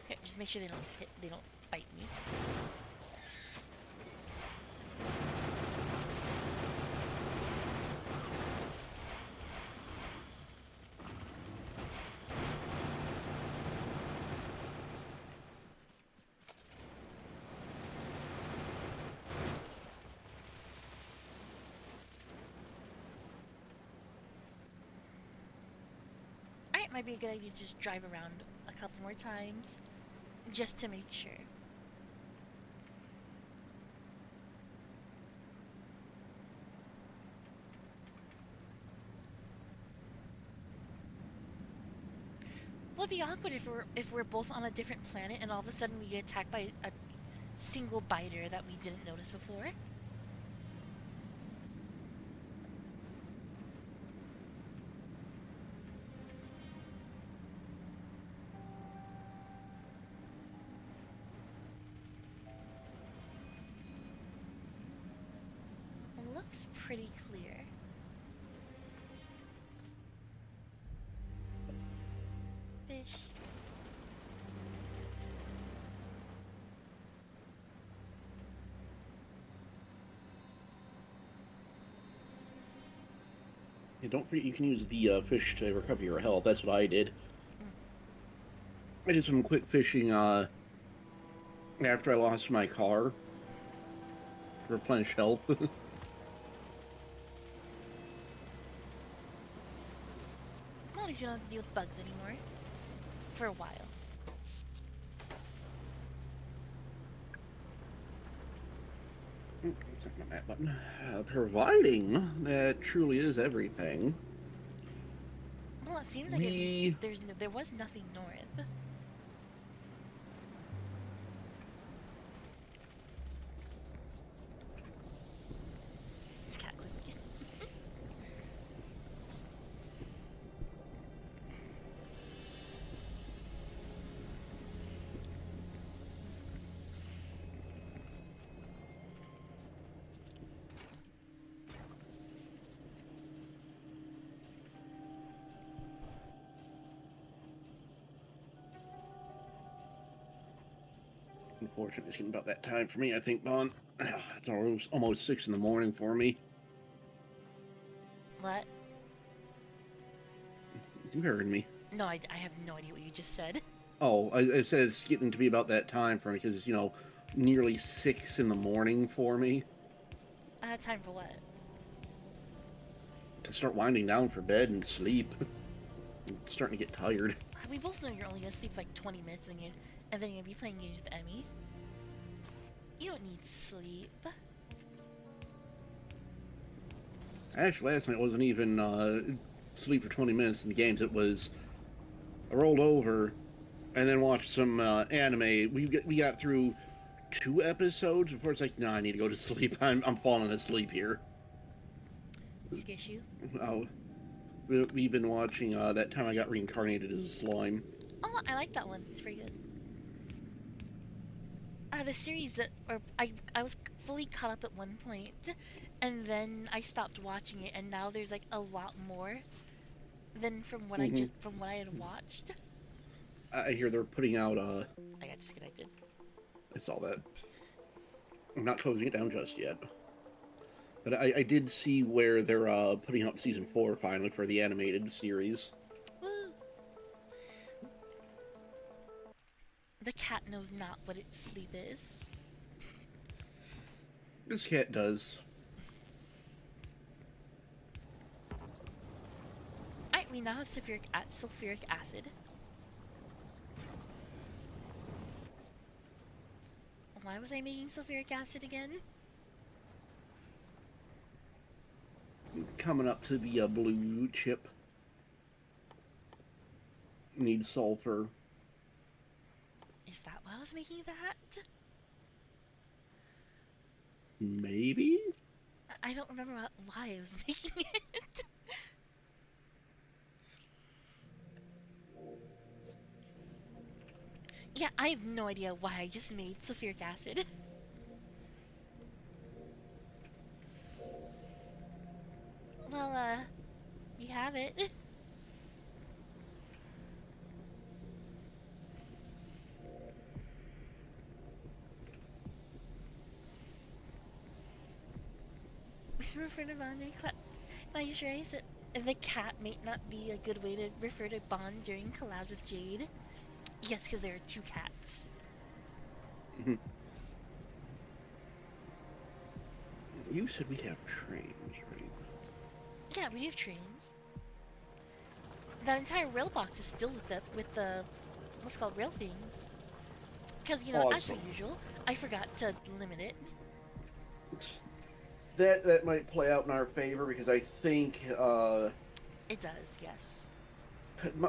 Here, just make sure they don't bite me. Alright, might be a good idea to just drive around a couple more times, just to make sure. Well, it'd be awkward if we're both on a different planet and all of a sudden we get attacked by a single biter that we didn't notice before. It looks pretty clear. Fish. Yeah, don't forget you can use the fish to recover your health. That's what I did. Mm. I did some quick fishing after I lost my car to replenish health. Well, at least you don't have to deal with bugs anymore. For a while. It's not my map button. Providing that truly is everything. Well, it seems like there was nothing north. It's cat quick. Unfortunately, it's getting about that time for me, I think, Bon. It's almost 6 in the morning for me. What? You heard me. No, I have no idea what you just said. Oh, I said it's getting to be about that time for me because, nearly 6 in the morning for me. Time for what? To start winding down for bed and sleep. I'm starting to get tired. We both know you're only gonna sleep for like 20 minutes and then you're gonna be playing games with Emmy. You don't need sleep. Actually, last night wasn't even sleep for 20 minutes in the games. It was I rolled over and then watched some anime. We got through 2 episodes before it's like, no, I need to go to sleep. I'm falling asleep here. Skishu. Oh, We've been watching that time I got reincarnated as a slime. Oh, I like that one. It's pretty good. The series, or I was fully caught up at one point, and then I stopped watching it, and now there's like a lot more than Hmm. from what I had watched. I hear they're putting out. I got disconnected. I saw that. I'm not closing it down just yet, but I did see where they're putting out season 4 finally for the animated series. Woo! The cat knows not what its sleep is. This cat does. Alright, we now have sulfuric acid. Why was I making sulfuric acid again? Coming up to the blue chip. Need sulfur. Is that why I was making that? Maybe? I don't remember why I was making it. Yeah, I have no idea why I just made sulfuric acid. Well, we have it. We refer to bonding. Nice race. The cat may not be a good way to refer to bond during collabs with Jade. Yes, because there are two cats. You said we have trains, right? Yeah, we do have trains. That entire rail box is filled with the what's called rail things. Because as per Awesome. usual, I forgot to limit it. That might play out in our favor because I think It does, yes.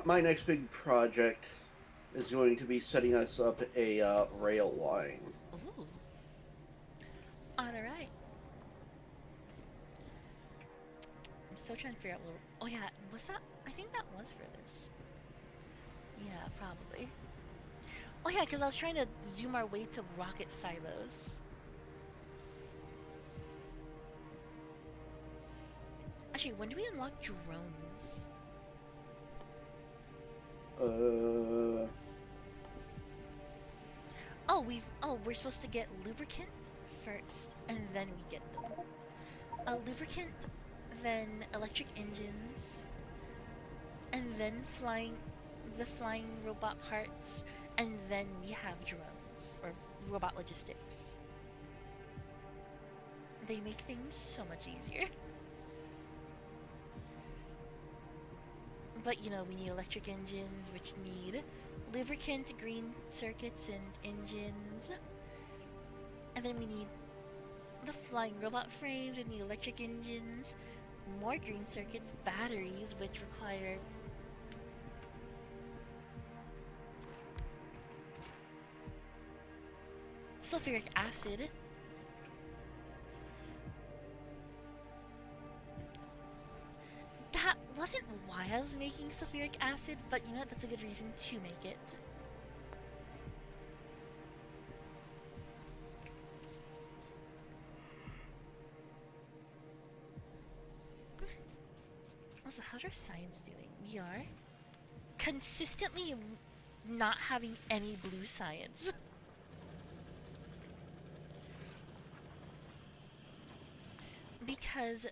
my next big project is going to be setting us up a rail line. Ooh. Alright. I'm still trying to figure out what. Oh yeah, was that? I think that was for this. Yeah, probably. Oh yeah, because I was trying to zoom our way to rocket silos. Actually, when do we unlock drones? Uh, We're supposed to get lubricant first, and then we get them. Lubricant, then electric engines, and then the flying robot parts, and then we have drones or robot logistics. They make things so much easier. But we need electric engines, which need lubricant, green circuits, and engines. And then we need the flying robot frames with the electric engines, more green circuits, batteries, which require sulfuric acid. That wasn't why I was making sulfuric acid, but you know what? That's a good reason to make it. Also, how's our science doing? We are consistently not having any blue science. Because,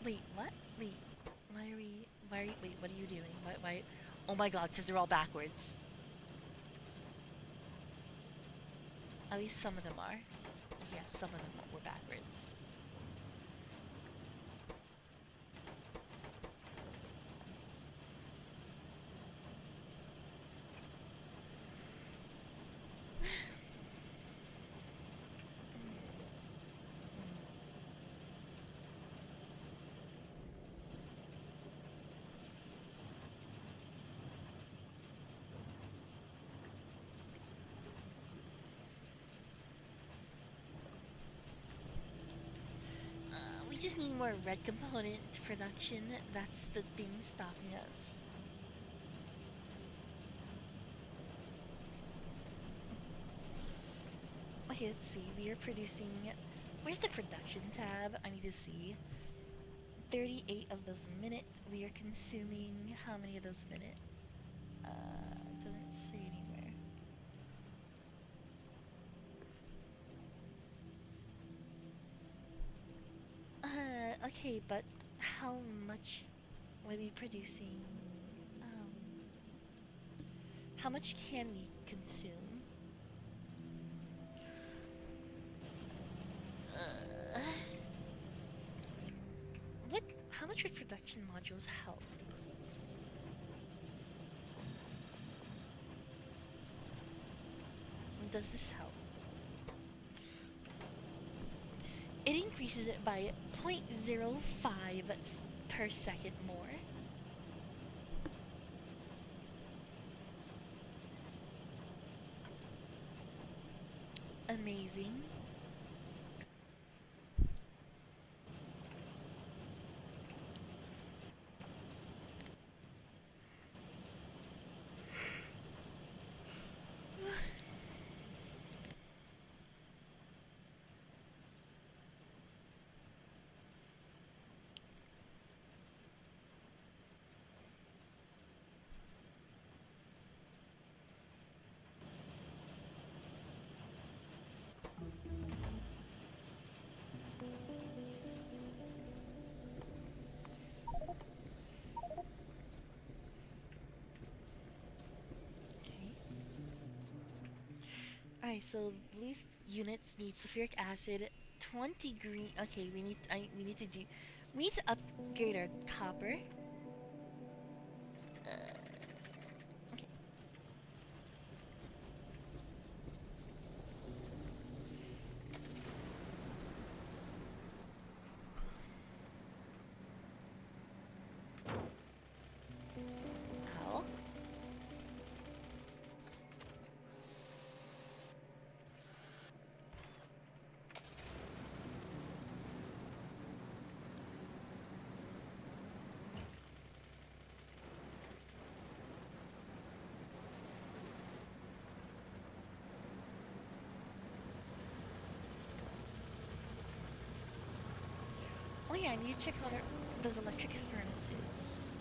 wait, what? Wait, wait, what are you doing? Oh my god, because they're all backwards. At least some of them are. Yes, some of them were backwards. just need more red component production. That's the thing stopping us. Okay, let's see. We are producing. Where's the production tab? I need to see. 38 of those a minute. We are consuming how many of those a minute? It doesn't say anywhere. Okay, but how much will we be producing? How much can we consume? Uh, what? How much would production modules help? Does this help? It increases it by 0.05 per second more. Amazing. Okay. Alright, so blue units need sulfuric acid, 20 green. Okay, we need to do. We need to upgrade our copper. Okay. How? Oh yeah, I need to check out those electric furnaces.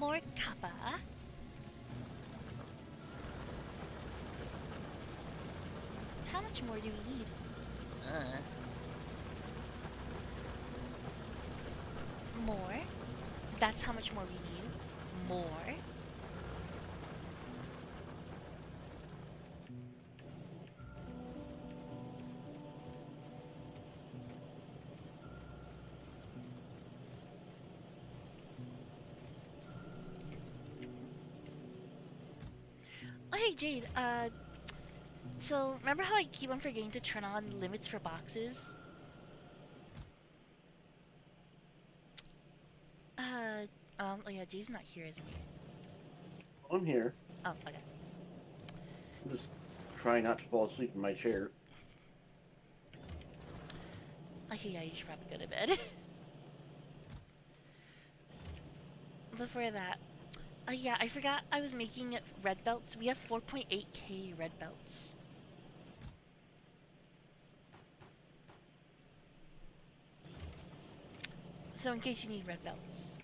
more copper. How much more do we need? More. That's how much more we need. More. Oh, hey Jade, so remember how I keep on forgetting to turn on limits for boxes? Oh yeah, Jade's not here, isn't he? I'm here. Oh, okay. I'm just trying not to fall asleep in my chair. Okay, yeah, you should probably go to bed. Before that, yeah, I forgot I was making red belts. We have 4.8k red belts. So in case you need red belts.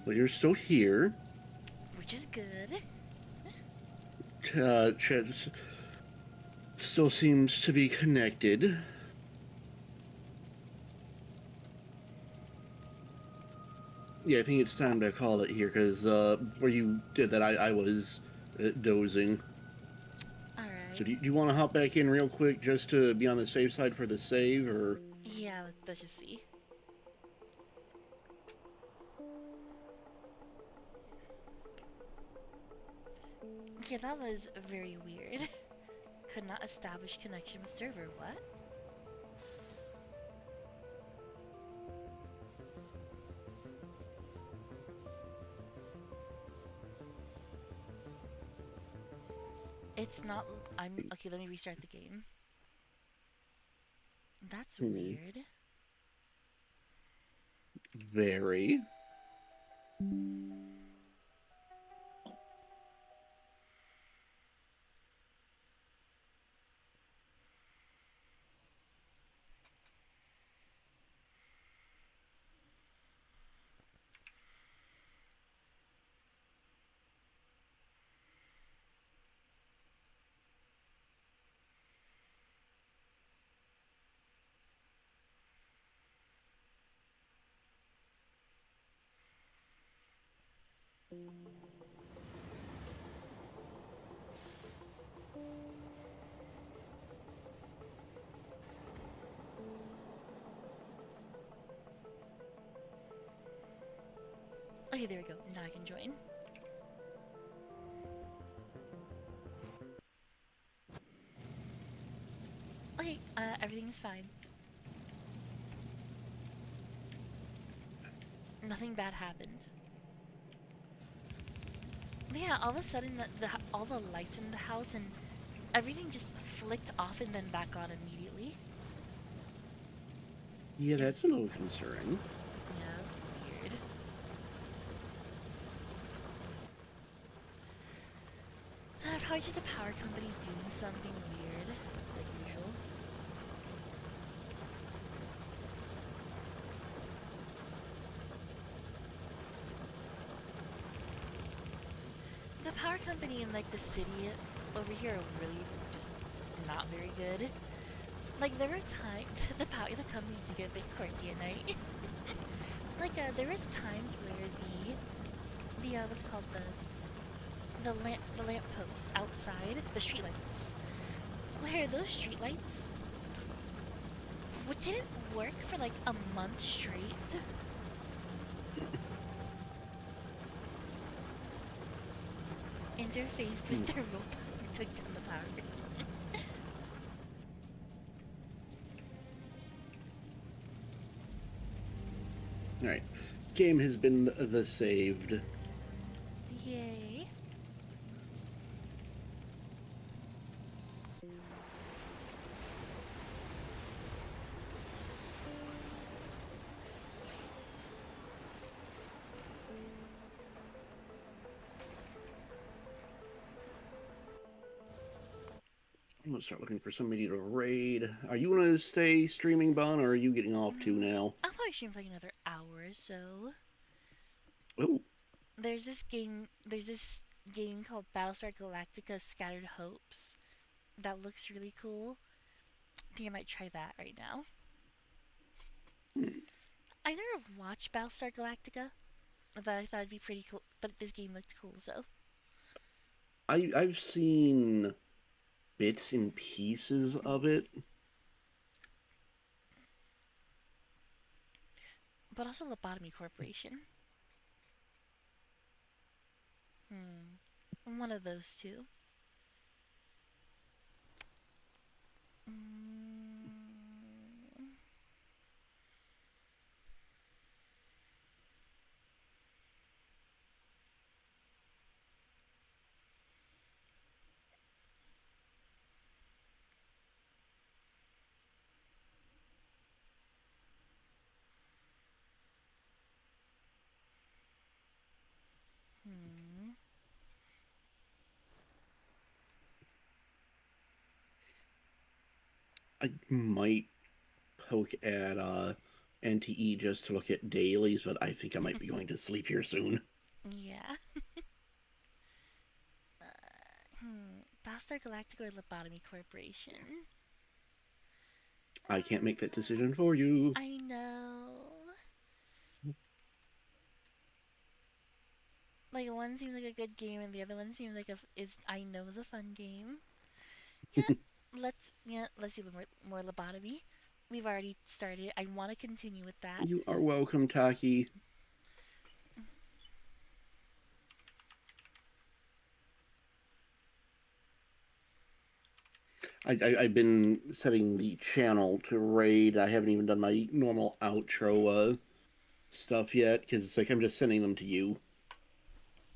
Well, you're still here. Which is good. Chat still seems to be connected. Yeah, I think it's time to call it here because where you did that, I was dozing. So Alright. do you want to hop back in real quick just to be on the safe side for the save, or? Yeah, let's just see. Okay, that was very weird. Could not establish connection with server. What? It's not. I'm. Okay, let me restart the game. That's Hmm, weird. very. Okay, there we go. Now I can join. Okay, everything's fine. Nothing bad happened. But yeah, all of a sudden, all the lights in the house and everything just flicked off and then back on immediately. Yeah, It was, that's a little concerning. yeah, it was weird. Probably just the power company doing something weird, like usual. power company in like the city over here are really just not very good. Like there were times the companies do get a bit quirky at night. Like there was times where the what's it called, the lamp post outside the streetlights, where those streetlights didn't work for like a month straight. Interfaced with the robot who took down the power grid. All right, game has been the saved. Yay. I'm gonna start looking for somebody to raid. Are you gonna stay streaming, Bon, or are you getting off too now? I'll probably stream for like another hour or so. Oh, There's this game called Battlestar Galactica Scattered Hopes that looks really cool. I think I might try that right now. I never watched Battlestar Galactica, but I thought it'd be pretty cool. But this game looked cool, so. I've seen bits and pieces of it. But also Lobotomy Corporation. One of those two. Mm, hmm. I might poke at NTE just to look at dailies, but I think I might be going to sleep here soon. Yeah. Battlestar Galactica or Lobotomy Corporation? I can't make that decision for you. I know. Like one seems like a good game, and the other one seems like I know is a fun game. Yeah, let's do more lobotomy. We've already started. I want to continue with that. You are welcome, Taki. I've been setting the channel to raid. I haven't even done my normal outro stuff yet because it's like I'm just sending them to you.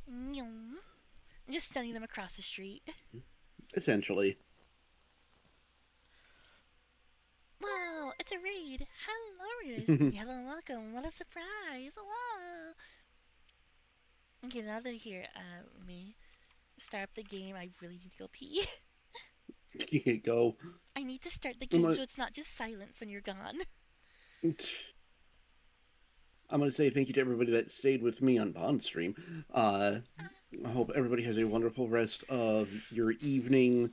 I'm just sending them across the street. Essentially. Wow, it's a raid. Hello, hello, and welcome. What a surprise! Wow. Okay, now they're here, let me start up the game. I really need to go pee. You can go. I need to start the I'm game gonna, so it's not just silence when you're gone. I'm gonna say thank you to everybody that stayed with me on Bond stream. I hope everybody has a wonderful rest of your evening.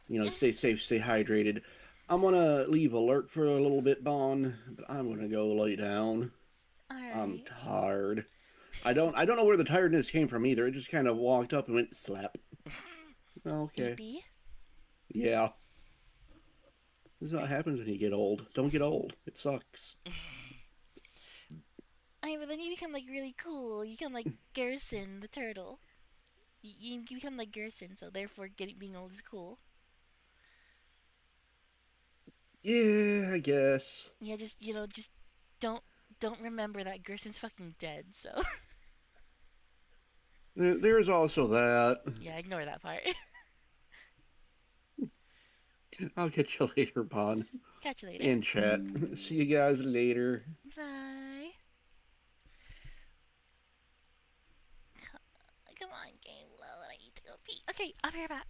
You know, stay safe, stay hydrated. I'm gonna leave alert for a little bit, Bond, but I'm gonna go lay down. I'm Alright. tired. I don't know where the tiredness came from either. It just kind of walked up and went slap. Okay. Beepy. Yeah. This is what happens when you get old. Don't get old. It sucks. I mean, but then you become like really cool. You become like Garrison the turtle. You become like Garrison, so therefore being old is cool. Yeah, I guess. Yeah, just don't don't remember that Gerson's fucking dead. So There's also that. yeah, ignore that part. I'll catch you later, Bon. Catch you later. In chat. See you guys later. Bye. Come on, game load. I need to go pee. Okay, I'll be right back.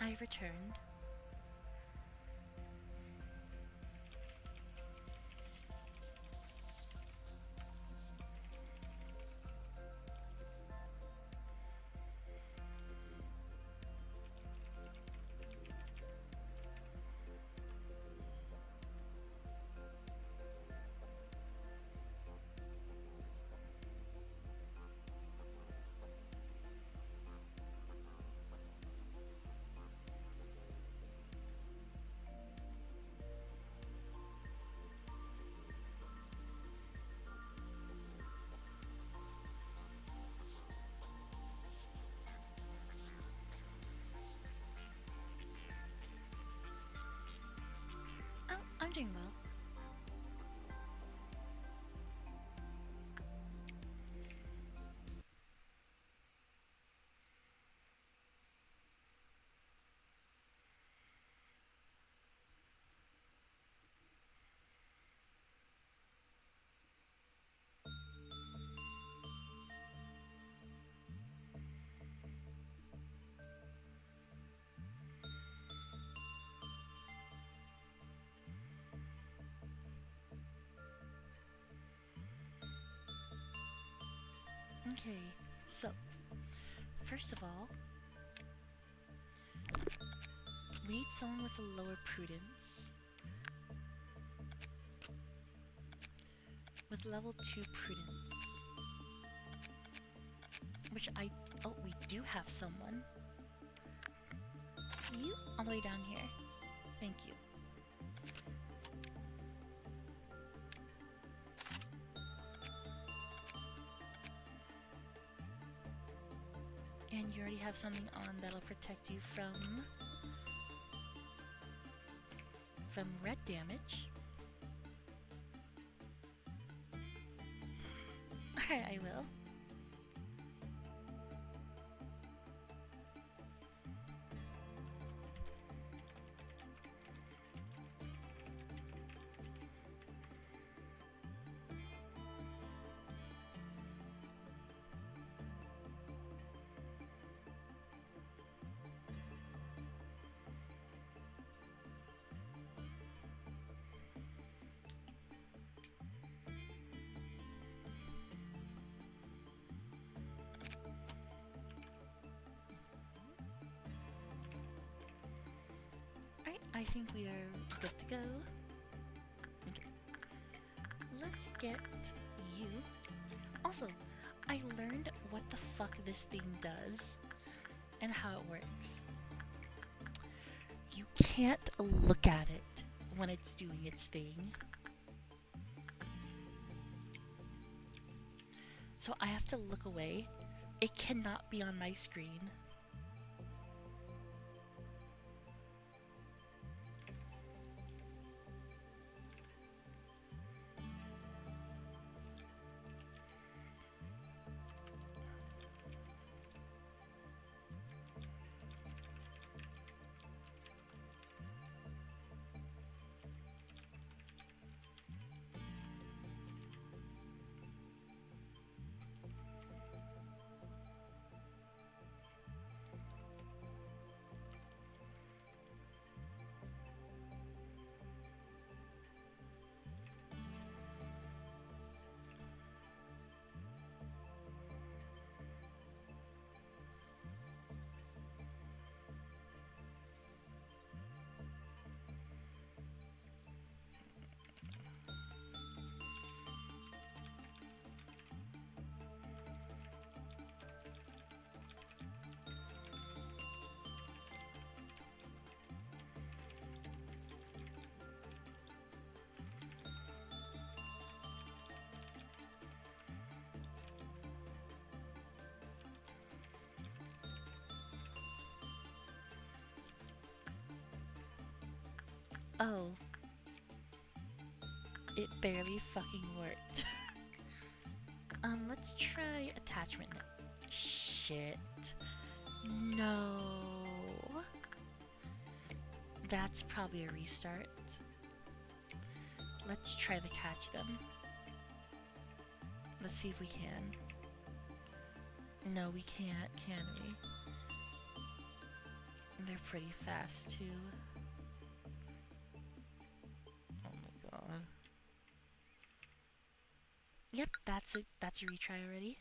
I returned. Oh, I'm doing well. Okay, so first of all, we need someone with a lower prudence. With level 2 prudence. Which oh, we do have someone. You, all the way down here. Thank you. And you already have something on that'll protect you from red damage. Alright, I will. Alright, I think we are good to go. Okay. Let's get you. Also, I learned what the fuck this thing does and how it works. You can't look at it when it's doing its thing. So I have to look away. It cannot be on my screen. Oh, it barely fucking worked. Let's try attachment. Shit. No. That's probably a restart. Let's try to catch them. Let's see if we can. No, we can't, can we? They're pretty fast too. Oh my god. Yep, that's a retry already.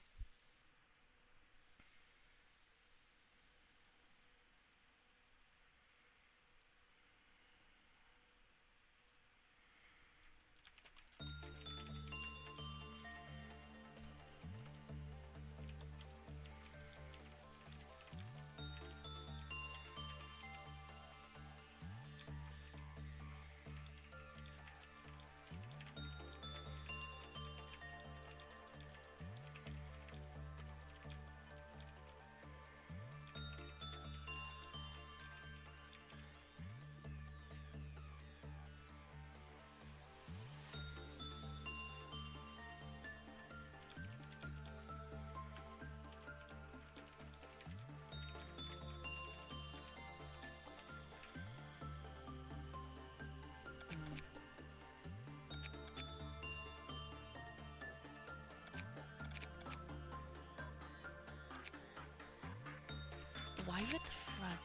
Why are you at the front?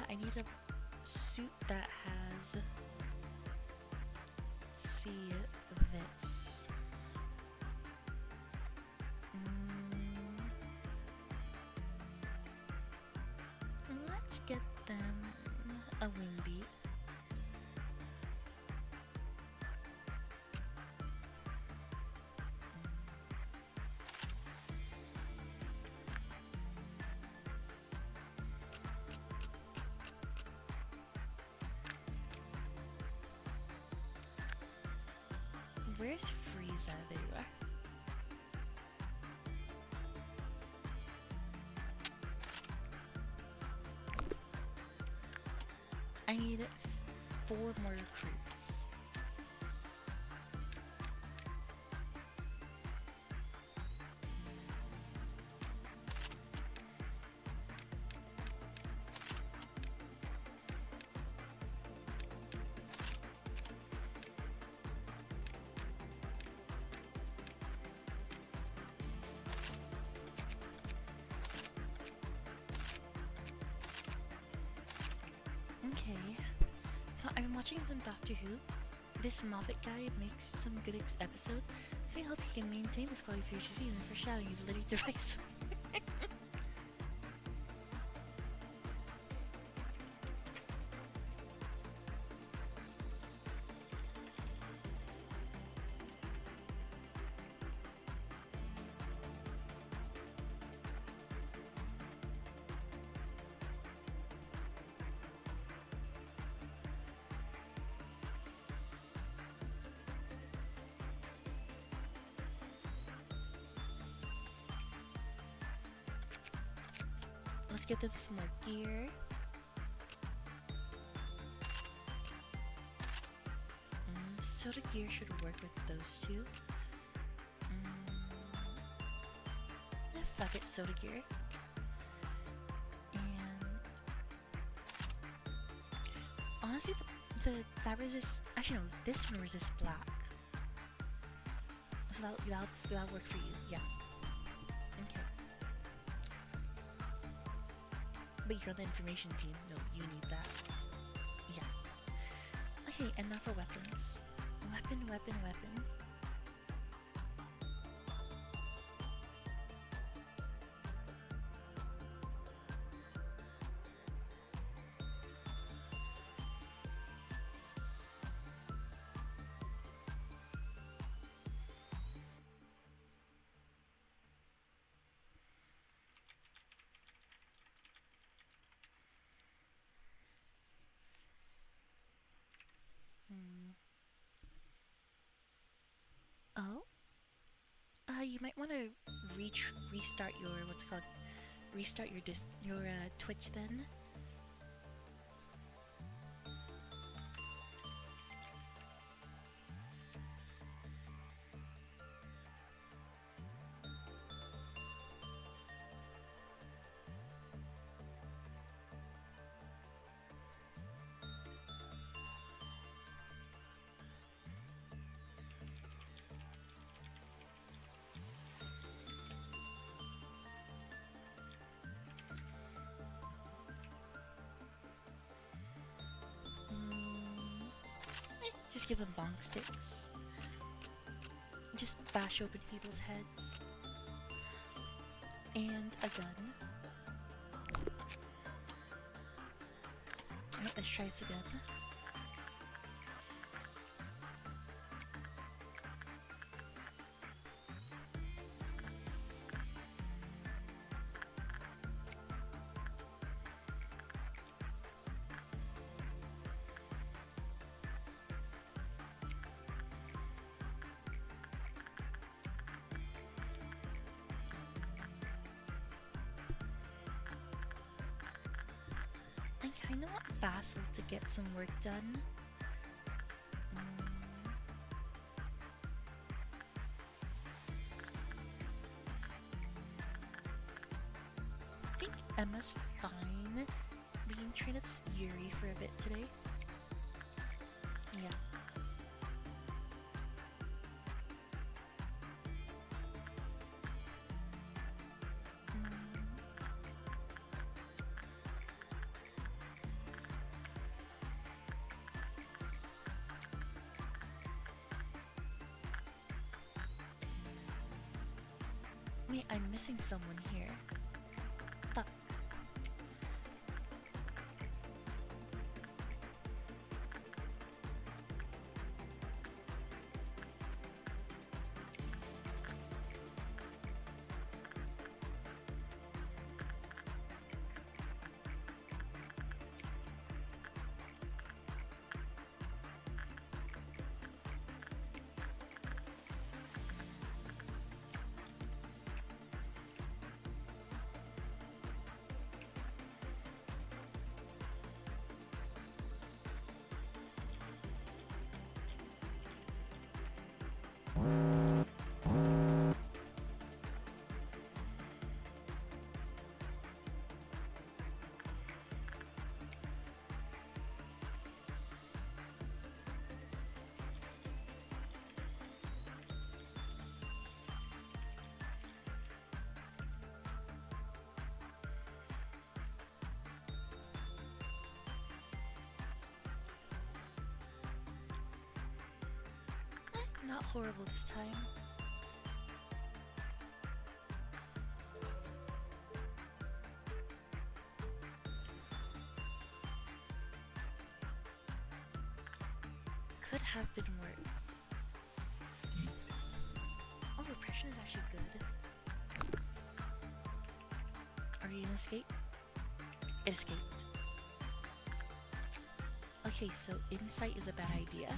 I need a suit that has... Let's see this. Let's get them a wing beat. Where's Frieza? There you are. I need 4 more recruits. Okay, so I've been watching some Doctor Who. This Moffat guy makes some good episodes, so I hope he can maintain this quality future season for shouting his literary device. Let's get them some more gear. Soda gear should work with those two. Fuck it, soda gear. And honestly, that resists. Actually, no, this one resists black. So that'll work for you. Yeah. Okay. But you're on the information team. No, you need that. Yeah. Okay, and now for weapons. Weapon. Oh? You might want to restart your what's it called? Restart your Twitch then. Just give them bonk sticks. Just bash open people's heads. And a gun. Alright, let's try this again. I kinda want Basil to get some work done. I think Emma's fine being trained up Yuri for a bit today. Yeah. Wait, I'm missing someone here. Fuck. Not horrible this time. Could have been worse. Oh, repression is actually good. Are you gonna escape? It escaped. Okay, so insight is a bad idea.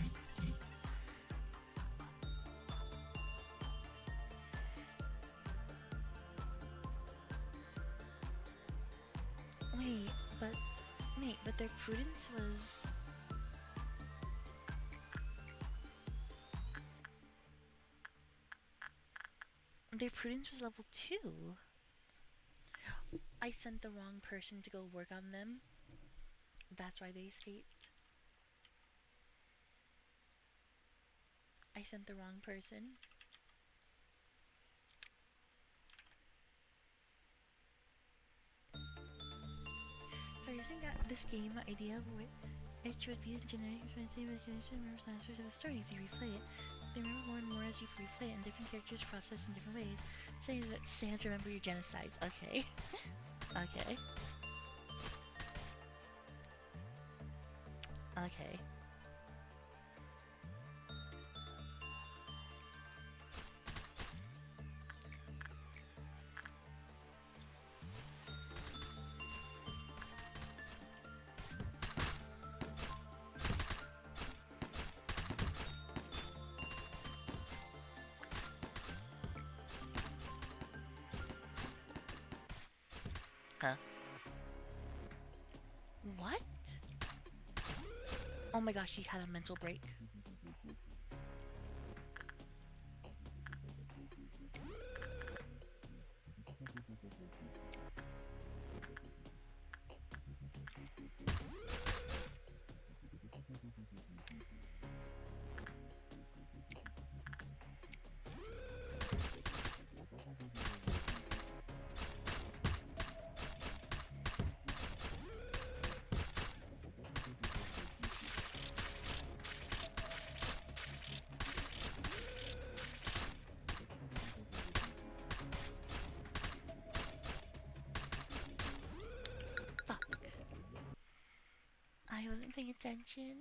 Wait, but their prudence was... Their prudence was level 2. I sent the wrong person to go work on them. That's why they escaped. I sent the wrong person. So you're saying that this game idea it should be a generic recognition remembers aspects of the story if you replay it. They remember more and more as you replay it, and different characters process in different ways. Saying that Sans remember your genocides. Okay. Okay. Okay. Huh? What? Oh my gosh, she had a mental break. Fuck. I wasn't paying attention.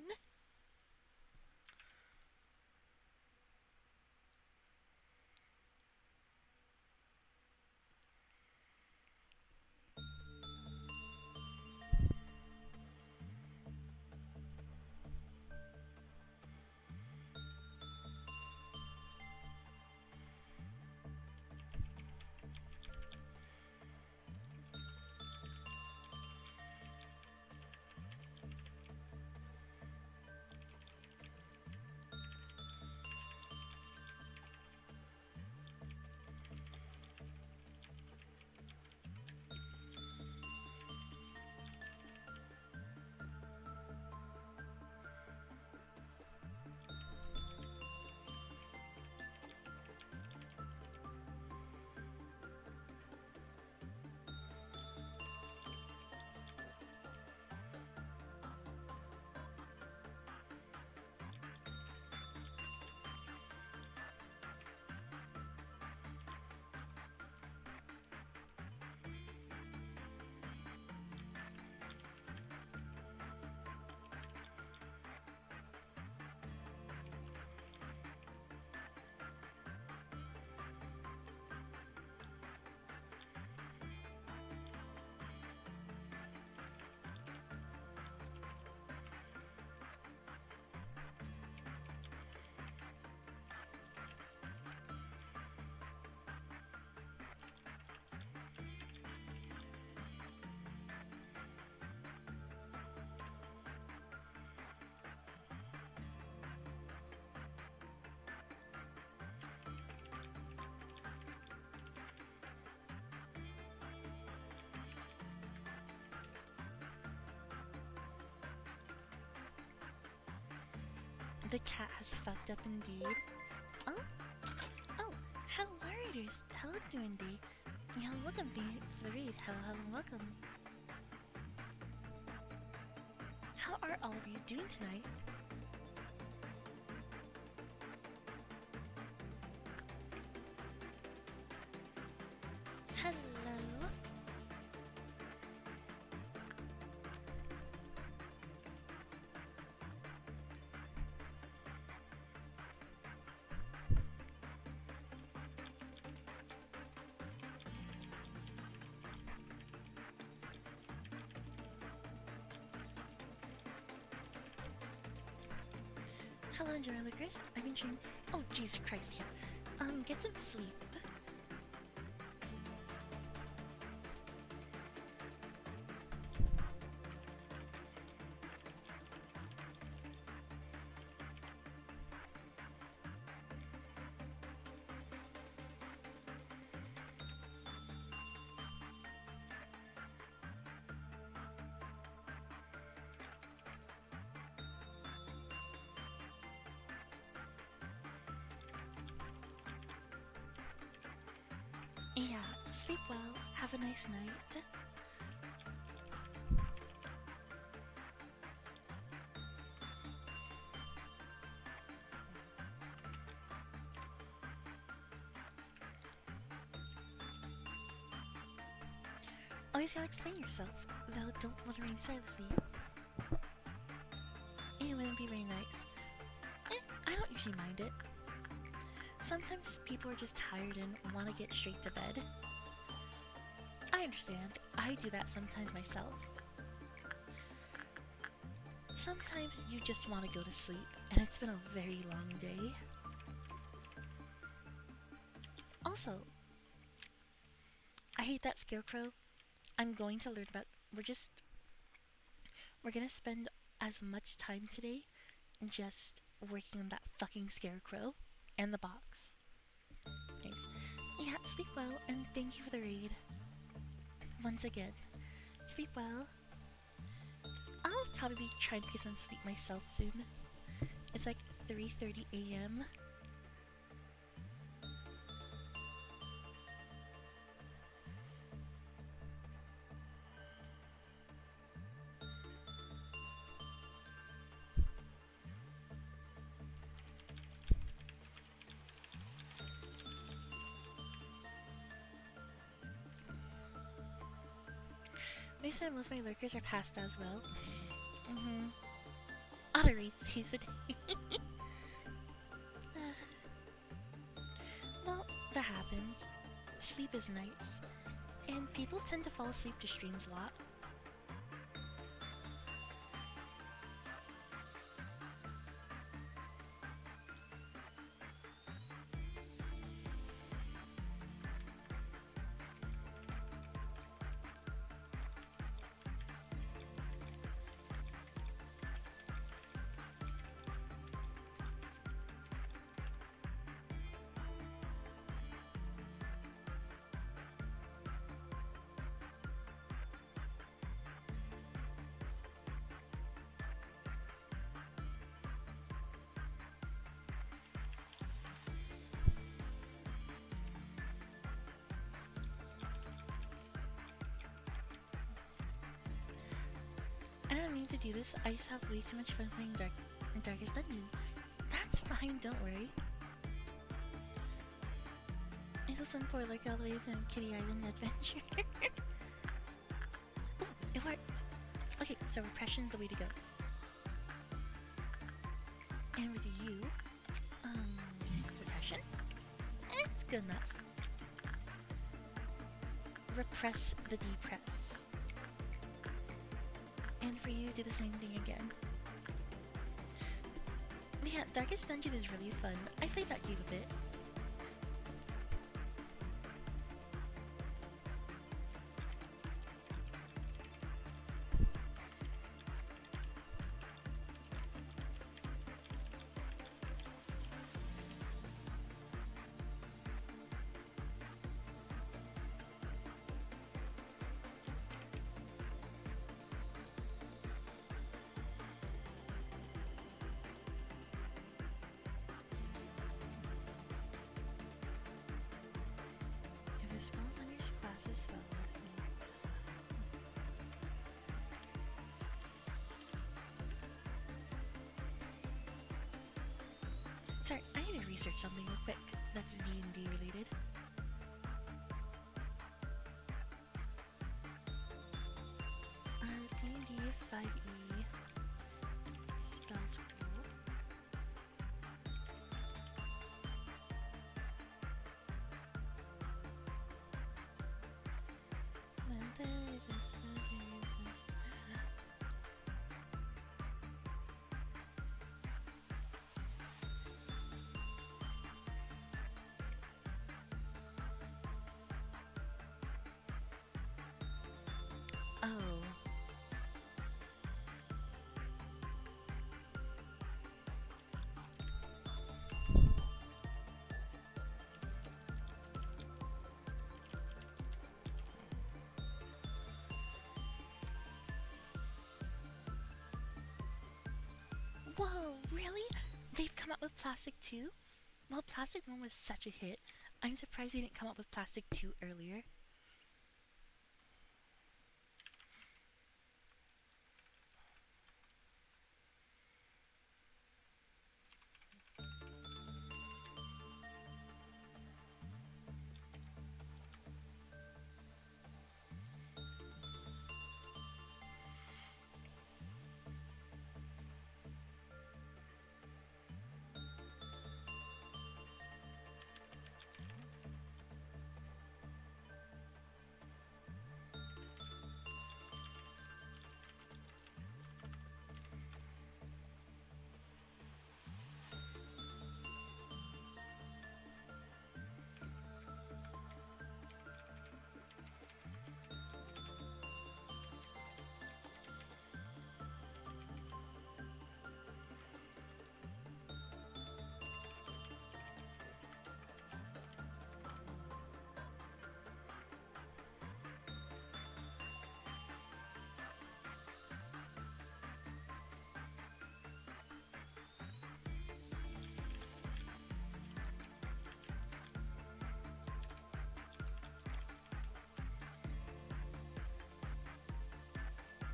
The cat has fucked up indeed. Oh, oh, hello readers. Hello, Duendy. Hello, welcome to the read. Hello, hello, welcome. How are all of you doing tonight? Hello. Hello, Joanna Chris. I've been streaming. Oh, Jesus Christ, yeah. Get some sleep. Yeah, sleep well. Have a nice night. Always gotta explain yourself, though don't muttering silently. It wouldn't be very nice. I don't usually mind it. Sometimes people are just tired and want to get straight to bed. I understand. I do that sometimes myself. Sometimes you just want to go to sleep, and it's been a very long day. Also, I hate that scarecrow. I'm going to learn about. We're gonna spend as much time today just working on that fucking scarecrow and the box. Nice. Yeah, sleep well, and thank you for the raid. Once again. Sleep well. I'll probably be trying to get some sleep myself soon. It's like 3:30 a.m. They said most of my lurkers are passed as well. Mm-hmm. Auto raid saves the day. Well, that happens. Sleep is nice. And people tend to fall asleep to streams a lot. I don't mean to do this, I just have way too much fun playing Darkest Dungeon. That's fine, don't worry. I saw some poor lurker all the way to Kitty Island Adventure. Oh, it worked! Okay, so repression's the way to go. And with you, repression? It's good enough. Repress the depress. And for you, do the same thing again. But yeah, Darkest Dungeon is really fun. I played that game a bit. If it spells on your class's spell list, sorry, I need to research something real quick that's D&D related. D&D 5e spells rule. Oh. Whoa, really? They've come up with Plastic 2? Well, Plastic 1 was such a hit. I'm surprised they didn't come up with Plastic 2 earlier.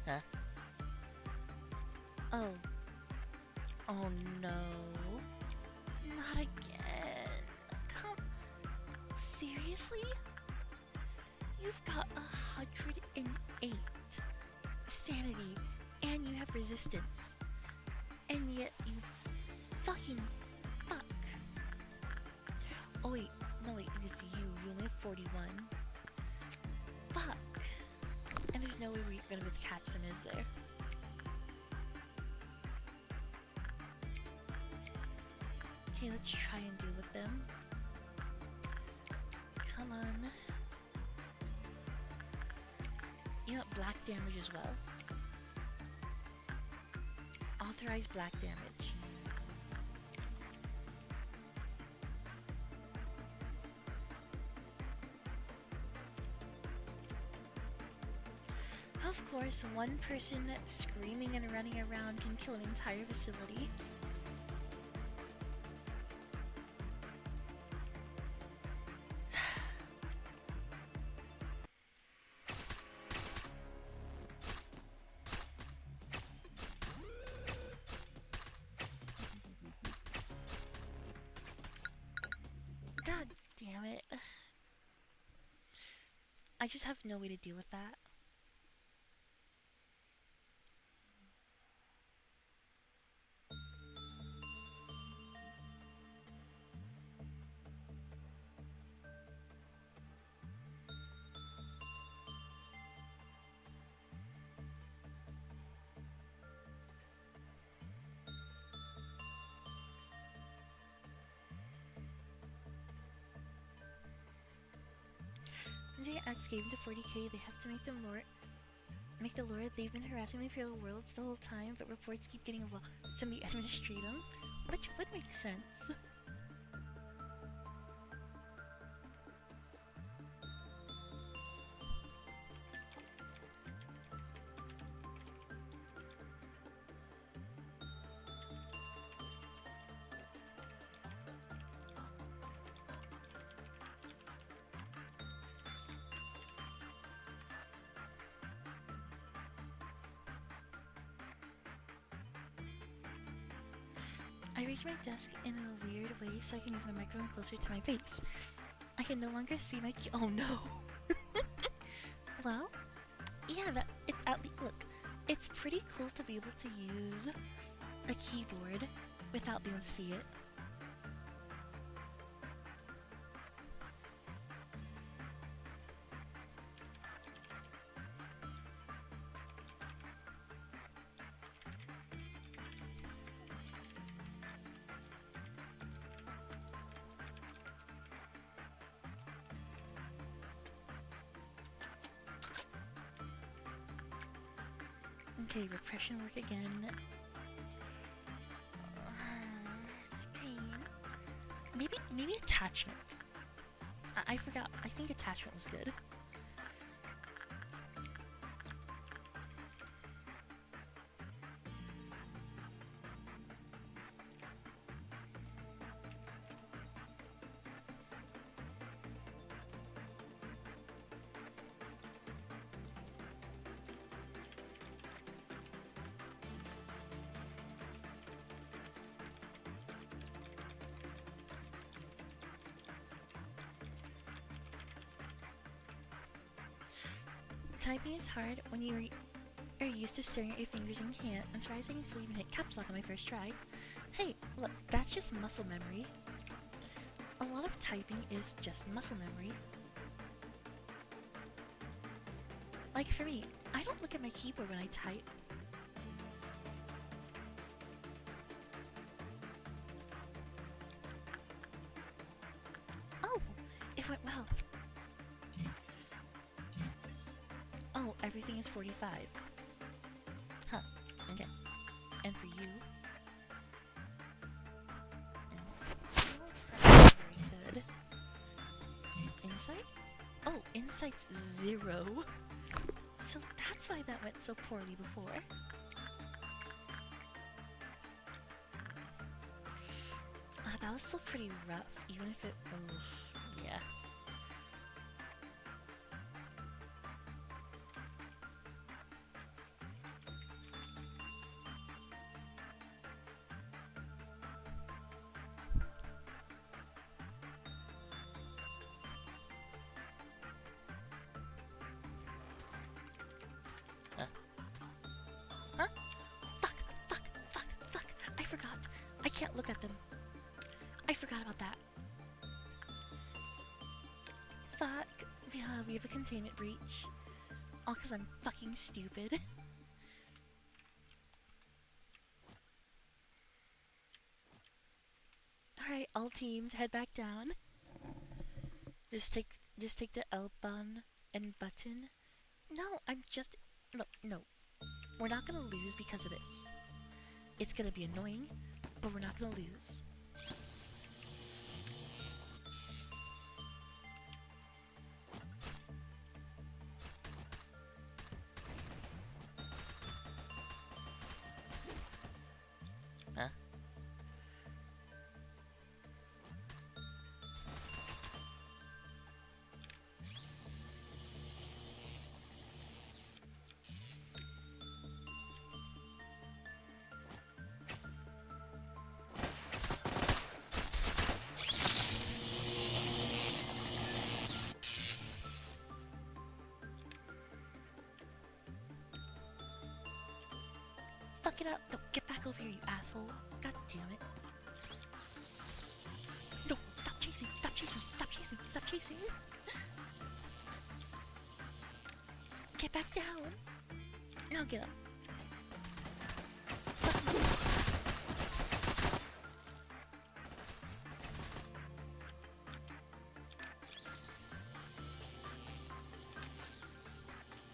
Huh? Oh. Oh no. Not again. Come. Seriously? You've got 108 sanity, and you have resistance. And yet you fucking fuck. Oh wait, no wait, it's you. You only have 41. Fuck. And there's no way we're gonna be able to catch them, is there? Okay, let's try and deal with them. Come on. You know, black damage as well. Authorize black damage. Of course, one person screaming and running around can kill an entire facility. God damn it. I just have no way to deal with that. When they add Skaven to 40k, they have to make the lore they've been harassing the Imperial worlds the whole time, but reports keep getting involved. Somebody administrate them, which would make sense. I reach my desk in a weird way so I can use my microphone closer to my face. I can no longer see my oh no. Well, yeah, look, it's pretty cool to be able to use a keyboard without being able to see it. Okay, repression work again. It's pain. Maybe attachment. I forgot. I think attachment was good. Typing is hard when you are used to staring at your fingers and can't. I'm surprised I can still even hit caps lock on my first try. Hey, look, that's just muscle memory. A lot of typing is just muscle memory. Like for me, I don't look at my keyboard when I type. Oh, it went well. Oh, everything is 45. Huh, okay. And for you... Very good. Insight? Oh, insight's 0. So that's why that went so poorly before. That was still pretty rough, even if it... yeah. can't look at them. I forgot about that. Fuck. Yeah, we have a containment breach. All because I'm fucking stupid. Alright, all teams, head back down. Just take the L button and button. No, I'm just... No. We're not gonna lose because of this. It's gonna be annoying, but we're not gonna lose. Huh? Fuck it up. No, get back over here, you asshole. God damn it. No, stop chasing, stop chasing, stop chasing, stop chasing. Get back down. Now get up.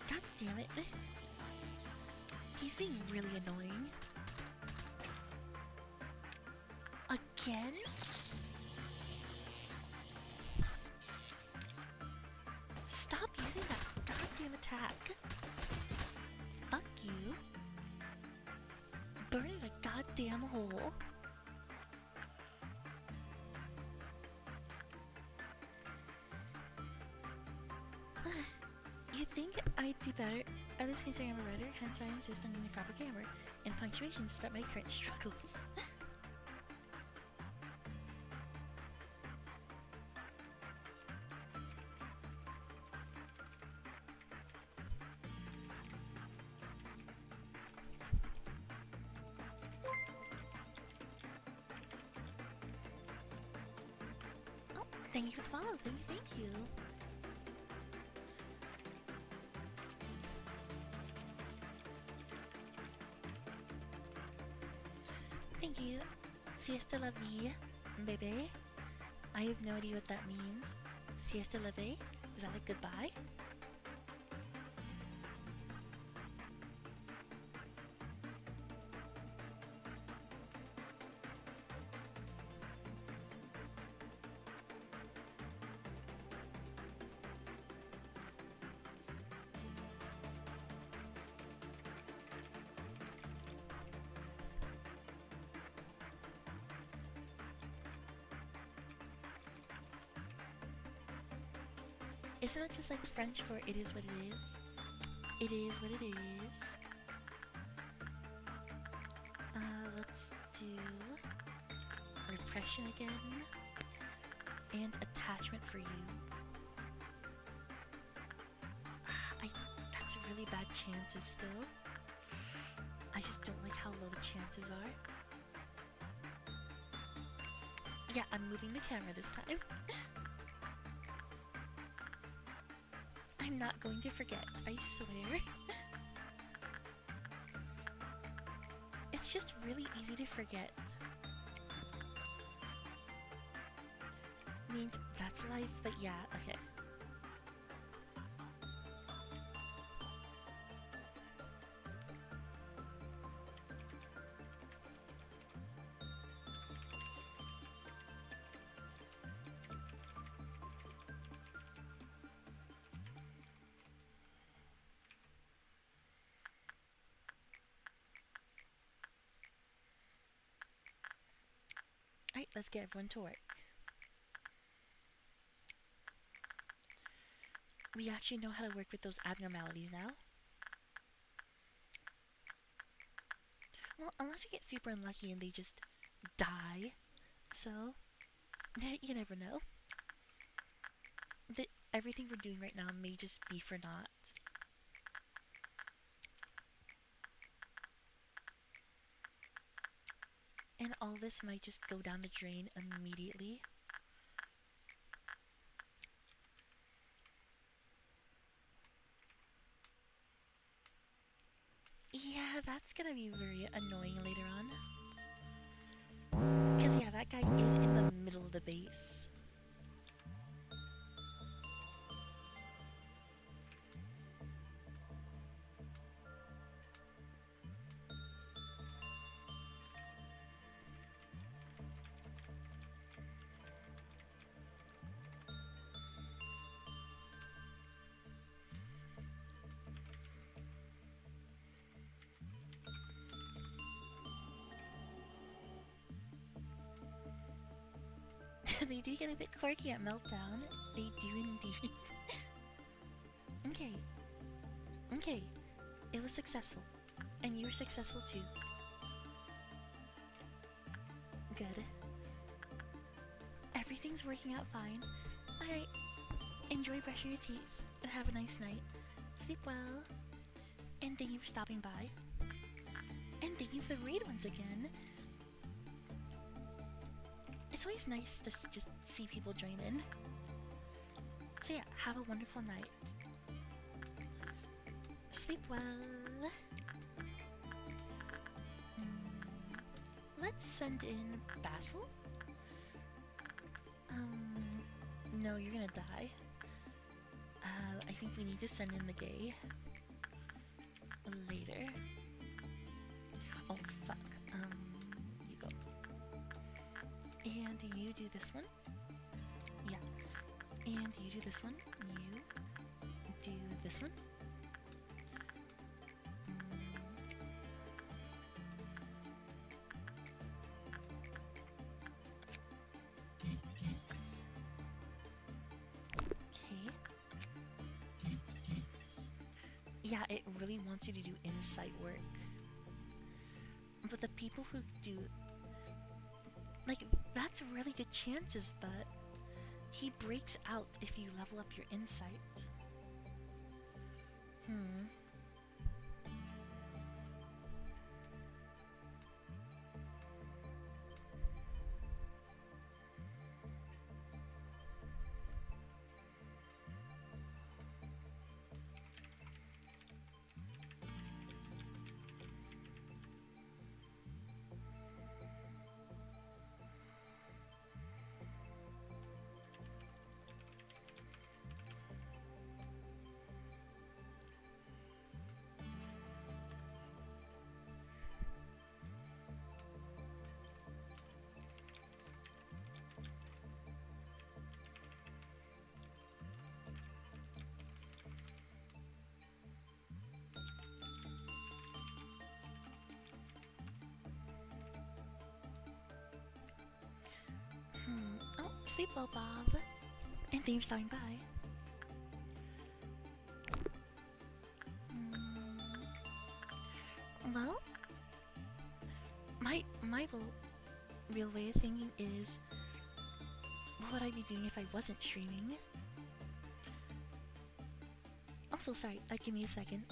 God damn it. He's being really annoying. Again? Stop using that goddamn attack. Fuck you. Burn in a goddamn hole. You'd think I'd be better, at least considering I'm a writer, hence why I insist on using proper grammar and punctuation despite my current struggles. Oh, thank you for the follow, thank you. Thank you. Siesta la vie, baby. I have no idea what that means. Siesta la vie? Is that like goodbye? Isn't that just like French for it is what it is? It is what it is. Let's do repression again. And attachment for you. That's really bad chances still. I just don't like how low the chances are. Yeah, I'm moving the camera this time. I'm not going to forget, I swear. It's just really easy to forget. Means that's life, but yeah, okay. Alright, let's get everyone to work. We actually know how to work with those abnormalities now. Well, unless we get super unlucky and they just die. So, you never know. Everything we're doing right now may just be for naught. And all this might just go down the drain immediately. Yeah, that's gonna be very annoying later on. Because, yeah, that guy is in the middle of the base. They do get a bit quirky at Meltdown. They do indeed. Okay, okay. It was successful. And you were successful too. Good. Everything's working out fine. Alright, enjoy brushing your teeth and have a nice night. Sleep well. And thank you for stopping by. And thank you for the raid once again. It's always nice to just see people join in. So yeah, have a wonderful night. Sleep well. Let's send in Basil. No, you're gonna die. I think we need to send in the gay. Later. Oh, fuck. You go. And you do this one. Yeah. And you do this one. You do this one. Okay. Yeah, it really wants you to do insight work. But the people who do... Like, that's really good chances, but... He breaks out if you level up your insight. Oh, sleep well, Bob. And thanks for stopping by. Well, my real way of thinking is, what would I be doing if I wasn't streaming? Also, sorry, give me a second.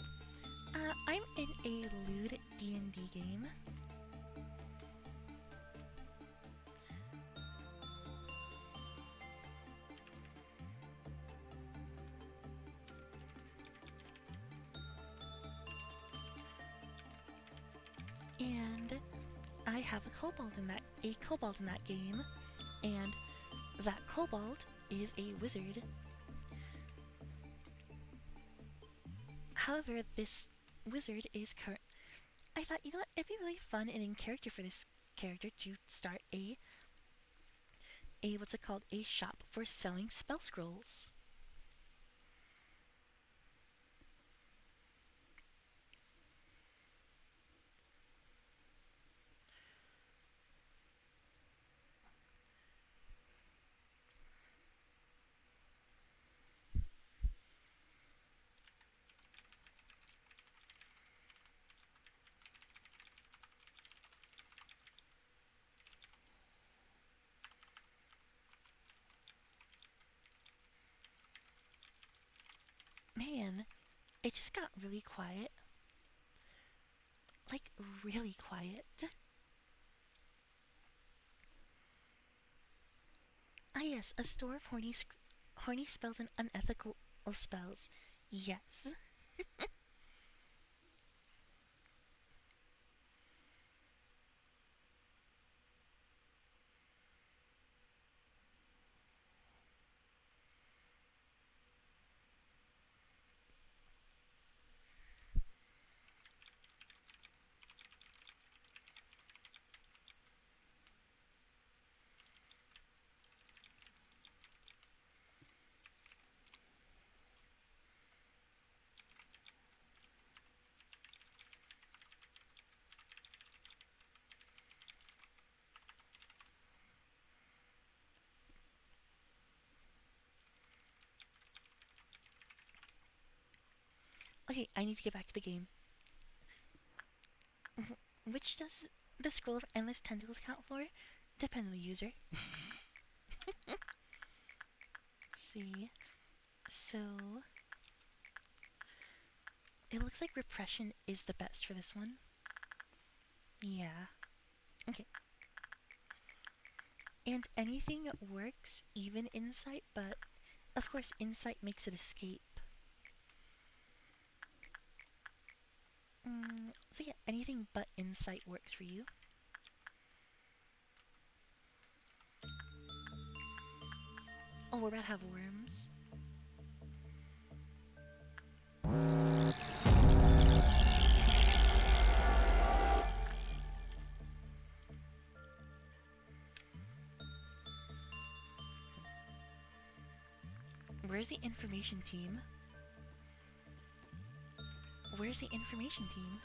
I'm in a lewd D&D game. And I have a kobold in that game, and that kobold is a wizard. However, this wizard is current. I thought, you know what, it'd be really fun and in character for this character to start a what's it called, a shop for selling spell scrolls. Man, it just got really quiet. Like, really quiet. yes, a store of horny spells and unethical spells. Yes. Okay, I need to get back to the game. Which does the scroll of endless tentacles count for? Depends on the user. Let's see. So it looks like repression is the best for this one. Yeah. Okay. And anything works, even insight, but of course insight makes it escape. So yeah, anything but insight works for you. Oh, we're about to have worms. Where's the information team? Where's the information team?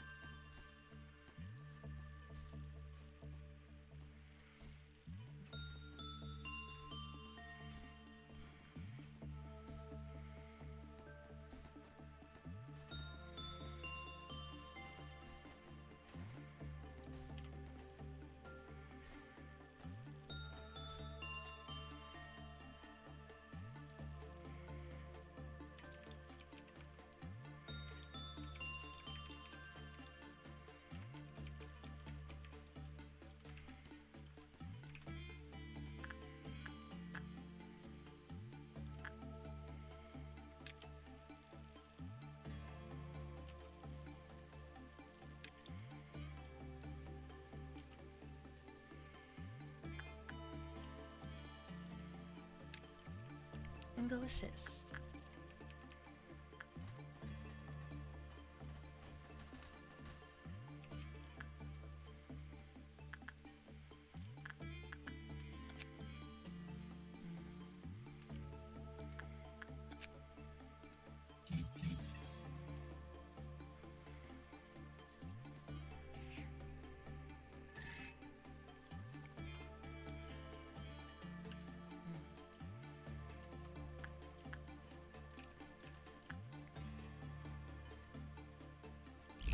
And go assist.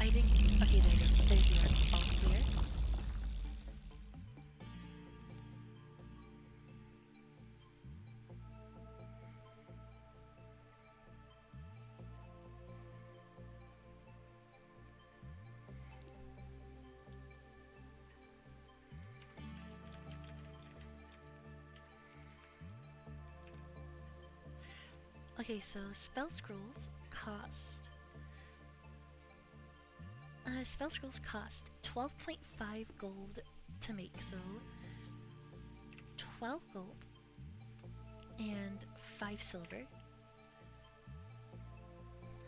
I think. Okay, there you go. There's the arc. All clear. Okay, so spell scrolls cost. Spell scrolls cost 12.5 gold to make, so 12 gold and 5 silver.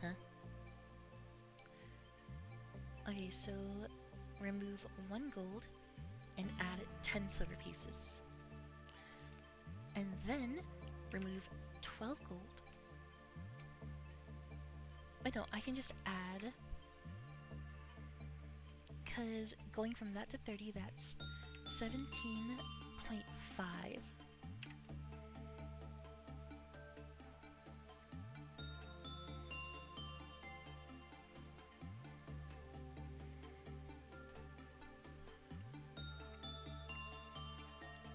Huh? Okay, so remove 1 gold and add 10 silver pieces. And then remove 12 gold. But no, I can just add. Because going from that to 30, that's 17.5.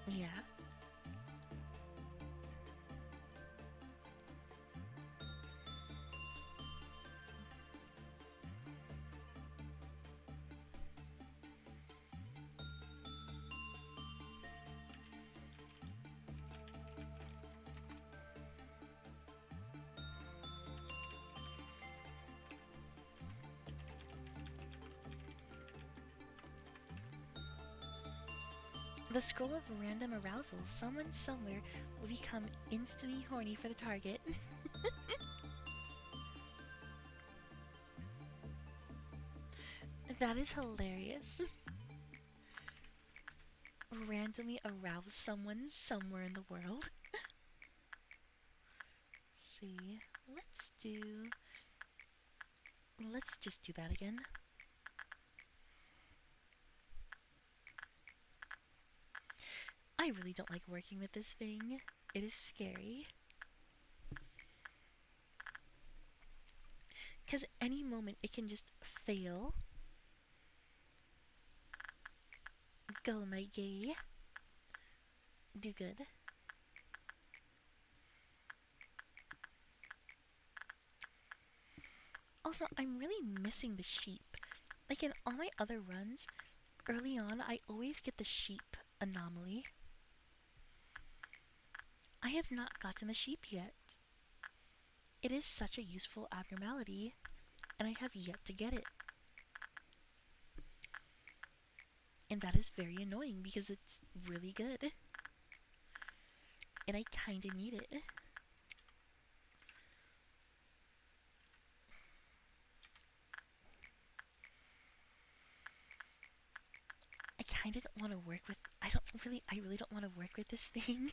Yeah. The scroll of random arousal. Someone somewhere will become instantly horny for the target. That is hilarious. Randomly arouse someone somewhere in the world. See, let's just do that again. I really don't like working with this thing. It is scary. Because any moment it can just fail. Go, my gay. Do good. Also, I'm really missing the sheep. Like in all my other runs, early on I always get the sheep anomaly. I have not gotten the sheep yet. It is such a useful abnormality, and I have yet to get it. And that is very annoying because it's really good. And I kinda need it. I kinda don't want to work with... I really don't want to work with this thing.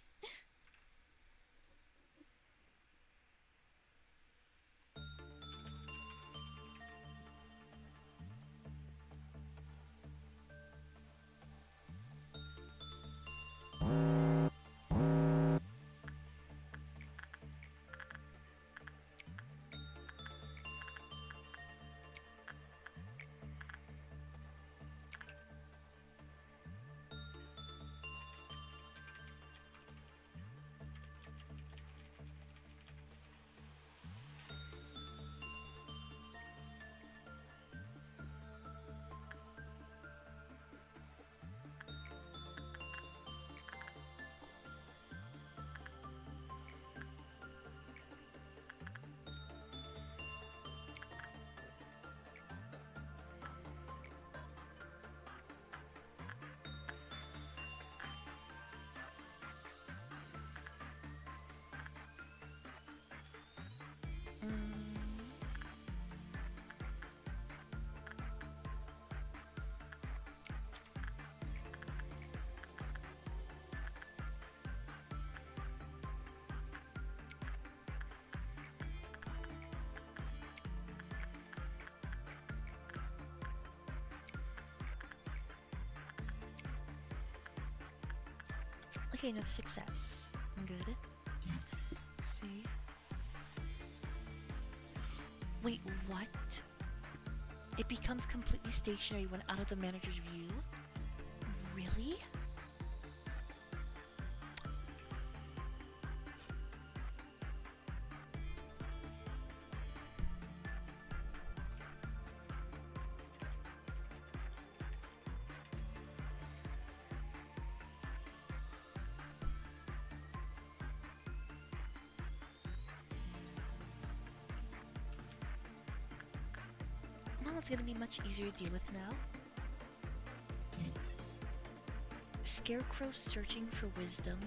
Okay, another success. Good. See. Wait, what? It becomes completely stationary when out of the manager's view? Really? Well, it's gonna be much easier to deal with now. Scarecrow searching for wisdom.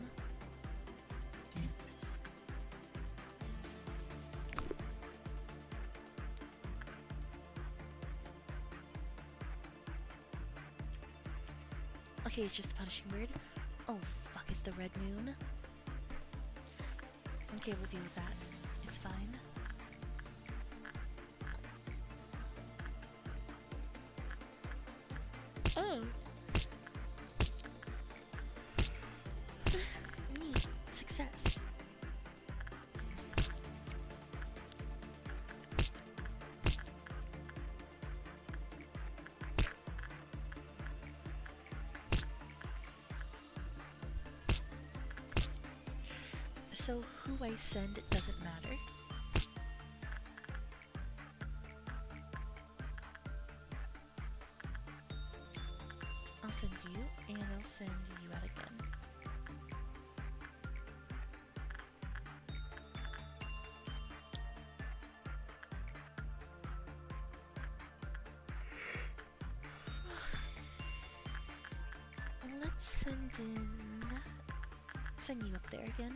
Okay, it's just the punishing bird. Oh, fuck, it's the red moon. Okay, we'll deal with that. It's fine. Oh! Neat. Success. So who I send doesn't matter. I'll send you, and I'll send you out again. Let's send you up there again.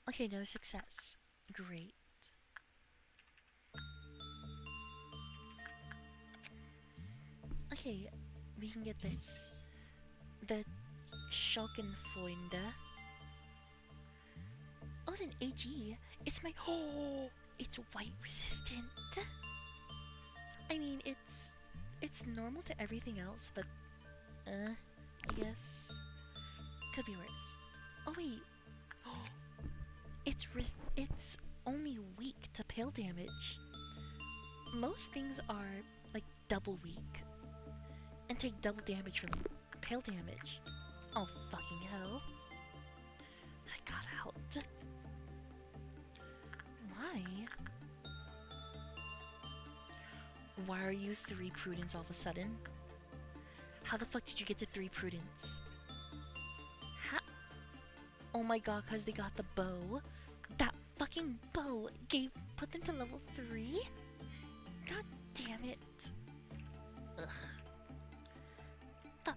Okay, no success. Great. Okay, we can get this. The Schockenfreunde. Oh, then AG. It's my. Oh, it's white resistant. I mean, it's normal to everything else, but I guess could be worse. Oh wait, it's only weak to pale damage. Most things are like double weak and take double damage from pale damage. Oh fucking hell! I got out. Why? Why are you 3 prudence all of a sudden? How the fuck did you get to 3 prudence? Ha! Oh my god, cause they got the bow. That fucking bow put them to level 3? God damn it. Ugh. Fuck.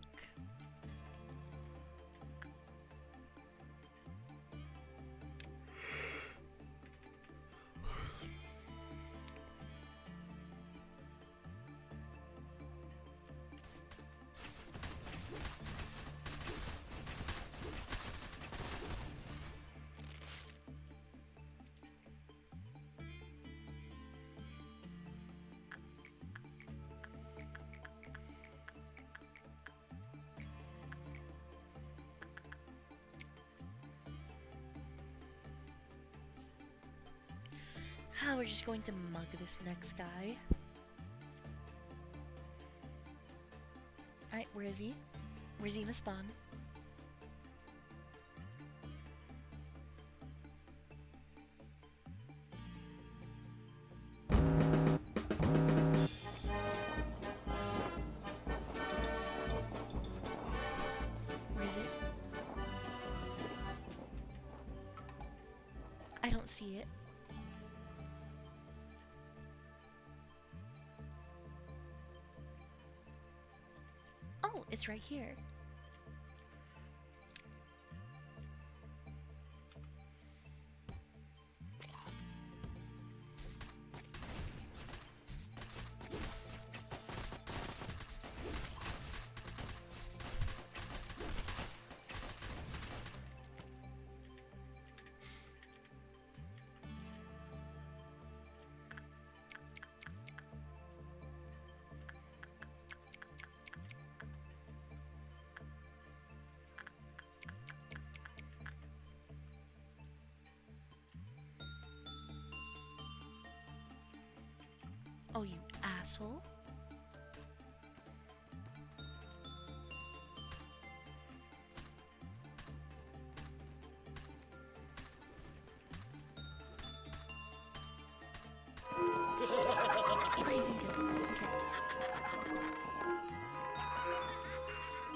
We're just going to mug this next guy. Alright, where is he? Where's he gonna spawn? Where is it? I don't see it. Oh, it's right here. Oh, you asshole. Oh, you can get this. Okay.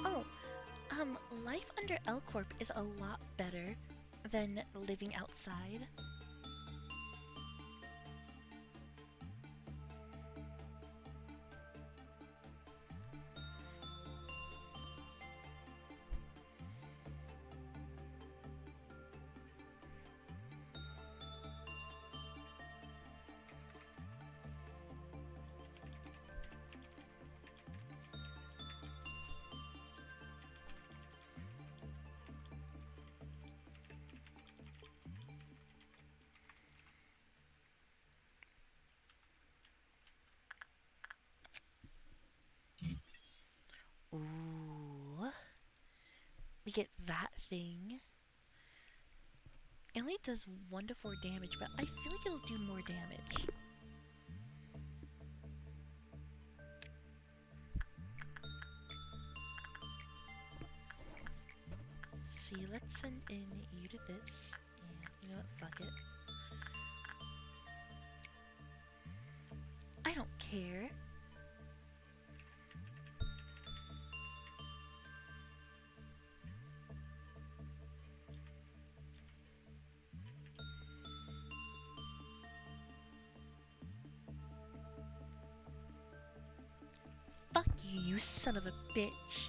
Oh, life under L Corp is a lot better than living outside. Ooh. we get that thing. It only does 1 to 4 damage, but I feel like it'll do more damage. See, let's send in you to this, and you know what, fuck it. I don't care. Fuck you, you son of a bitch.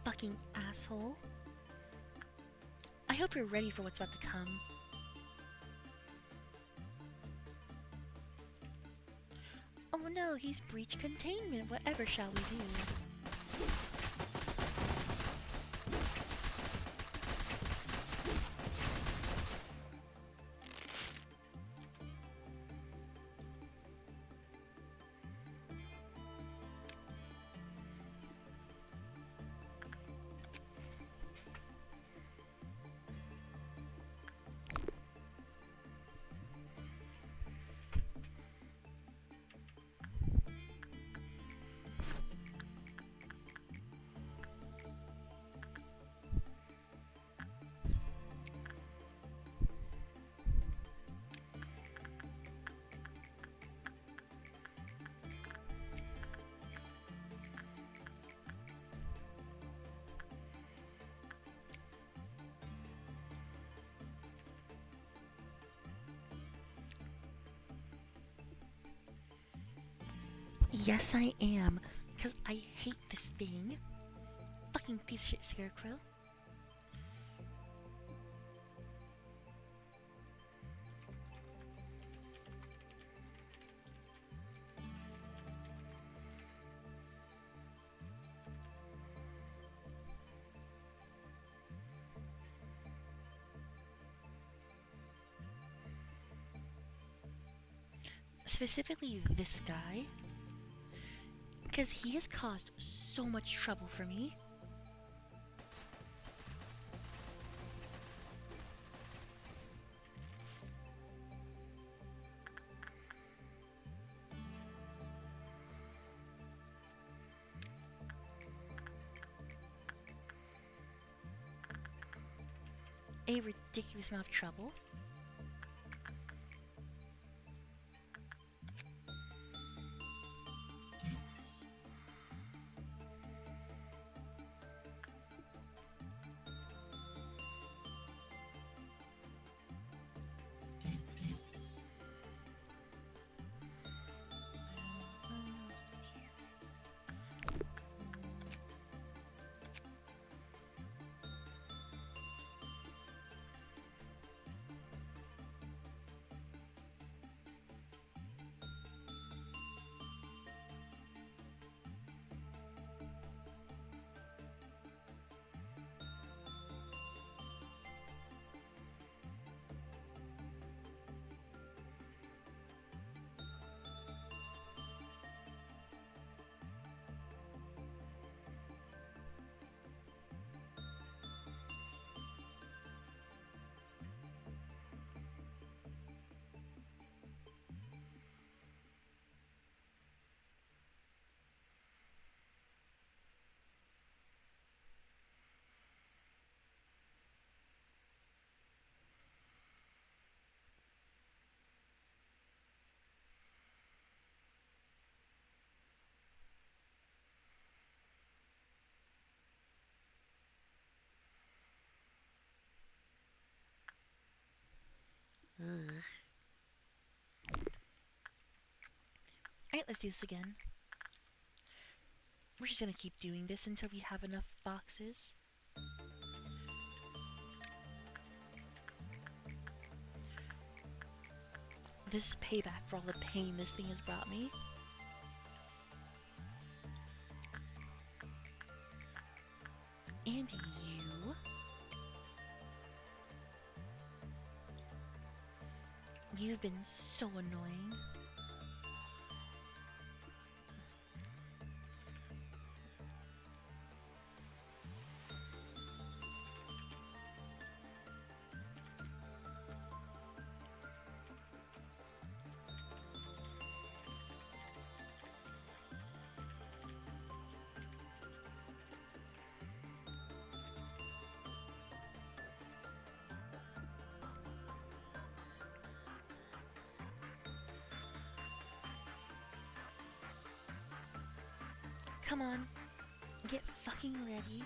Fucking asshole. I hope you're ready for what's about to come. Oh no, he's breached containment. Whatever shall we do? Yes, I am. Because I hate this thing. Fucking piece of shit scarecrow. Specifically this guy. Because he has caused so much trouble for me. A ridiculous amount of trouble. Ugh. Alright, let's do this again. We're just gonna keep doing this until we have enough boxes. This is payback for all the pain this thing has brought me. And you. You've been so annoying. Come on, get fucking ready.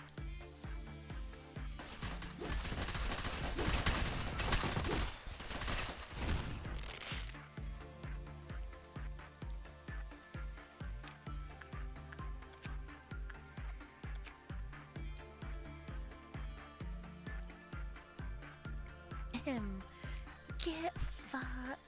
Get fucked.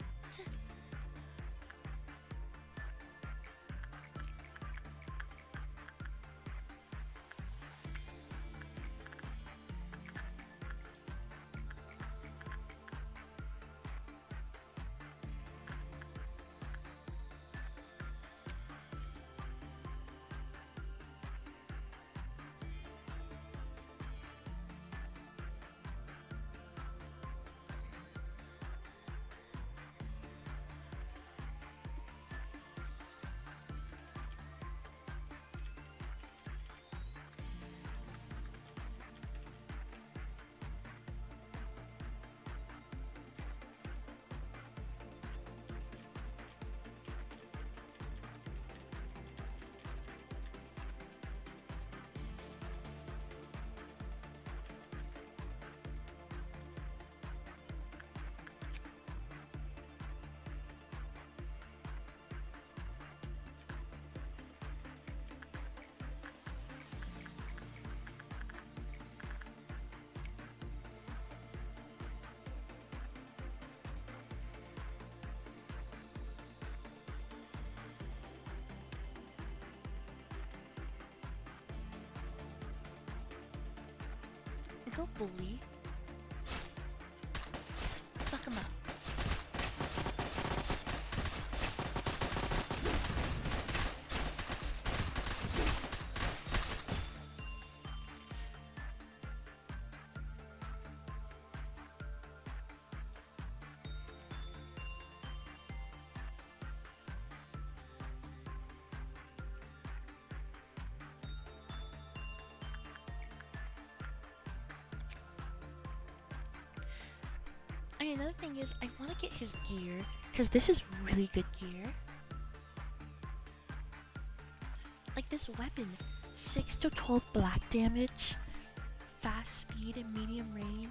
Go bully. Fuck him up. And another thing is, I want to get his gear, because this is really good gear. Like this weapon, 6 to 12 black damage, fast speed and medium range.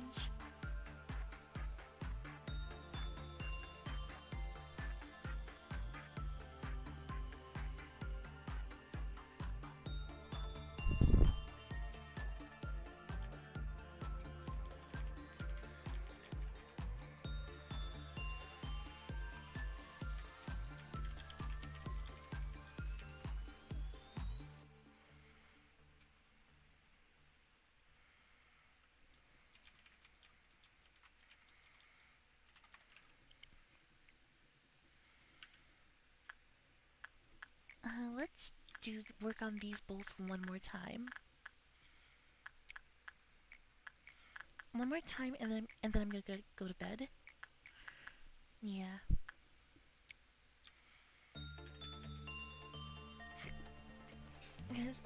Let's work on these both one more time. One more time, and then I'm gonna go to bed. Yeah. Because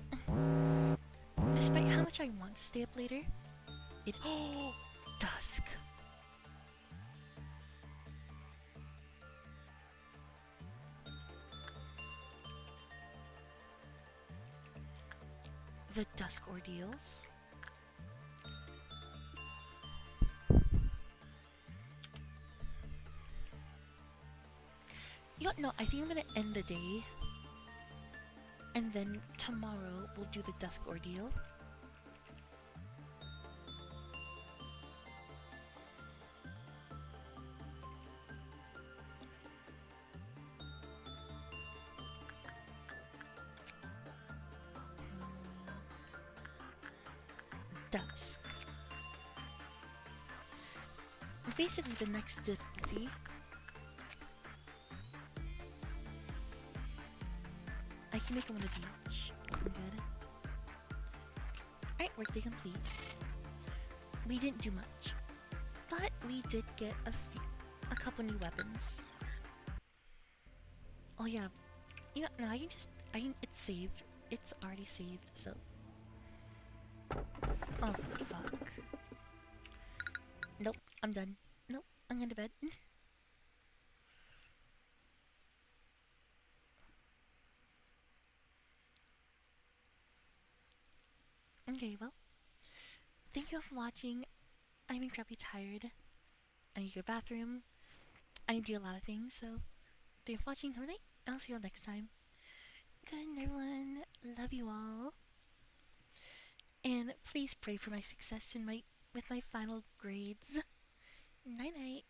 despite how much I want to stay up later, it dusk. The dusk ordeals. You know, no, I think I'm gonna end the day. And then tomorrow we'll do the dusk ordeal. Dusk. Basically the next difficulty Make one of each. Good. Alright, workday complete. We didn't do much, but we did get a couple new weapons. Oh yeah, you know, no, it's saved. It's already saved, so. Oh, fuck. Nope, I'm done. Nope, I'm going to bed. Okay, well, thank you for watching. I'm incredibly tired. I need to go to the bathroom. I need to do a lot of things, so thank you for watching. Have a night, and I'll see you all next time. Good night, everyone. Love you all. And please pray for my success with my final grades. Night night.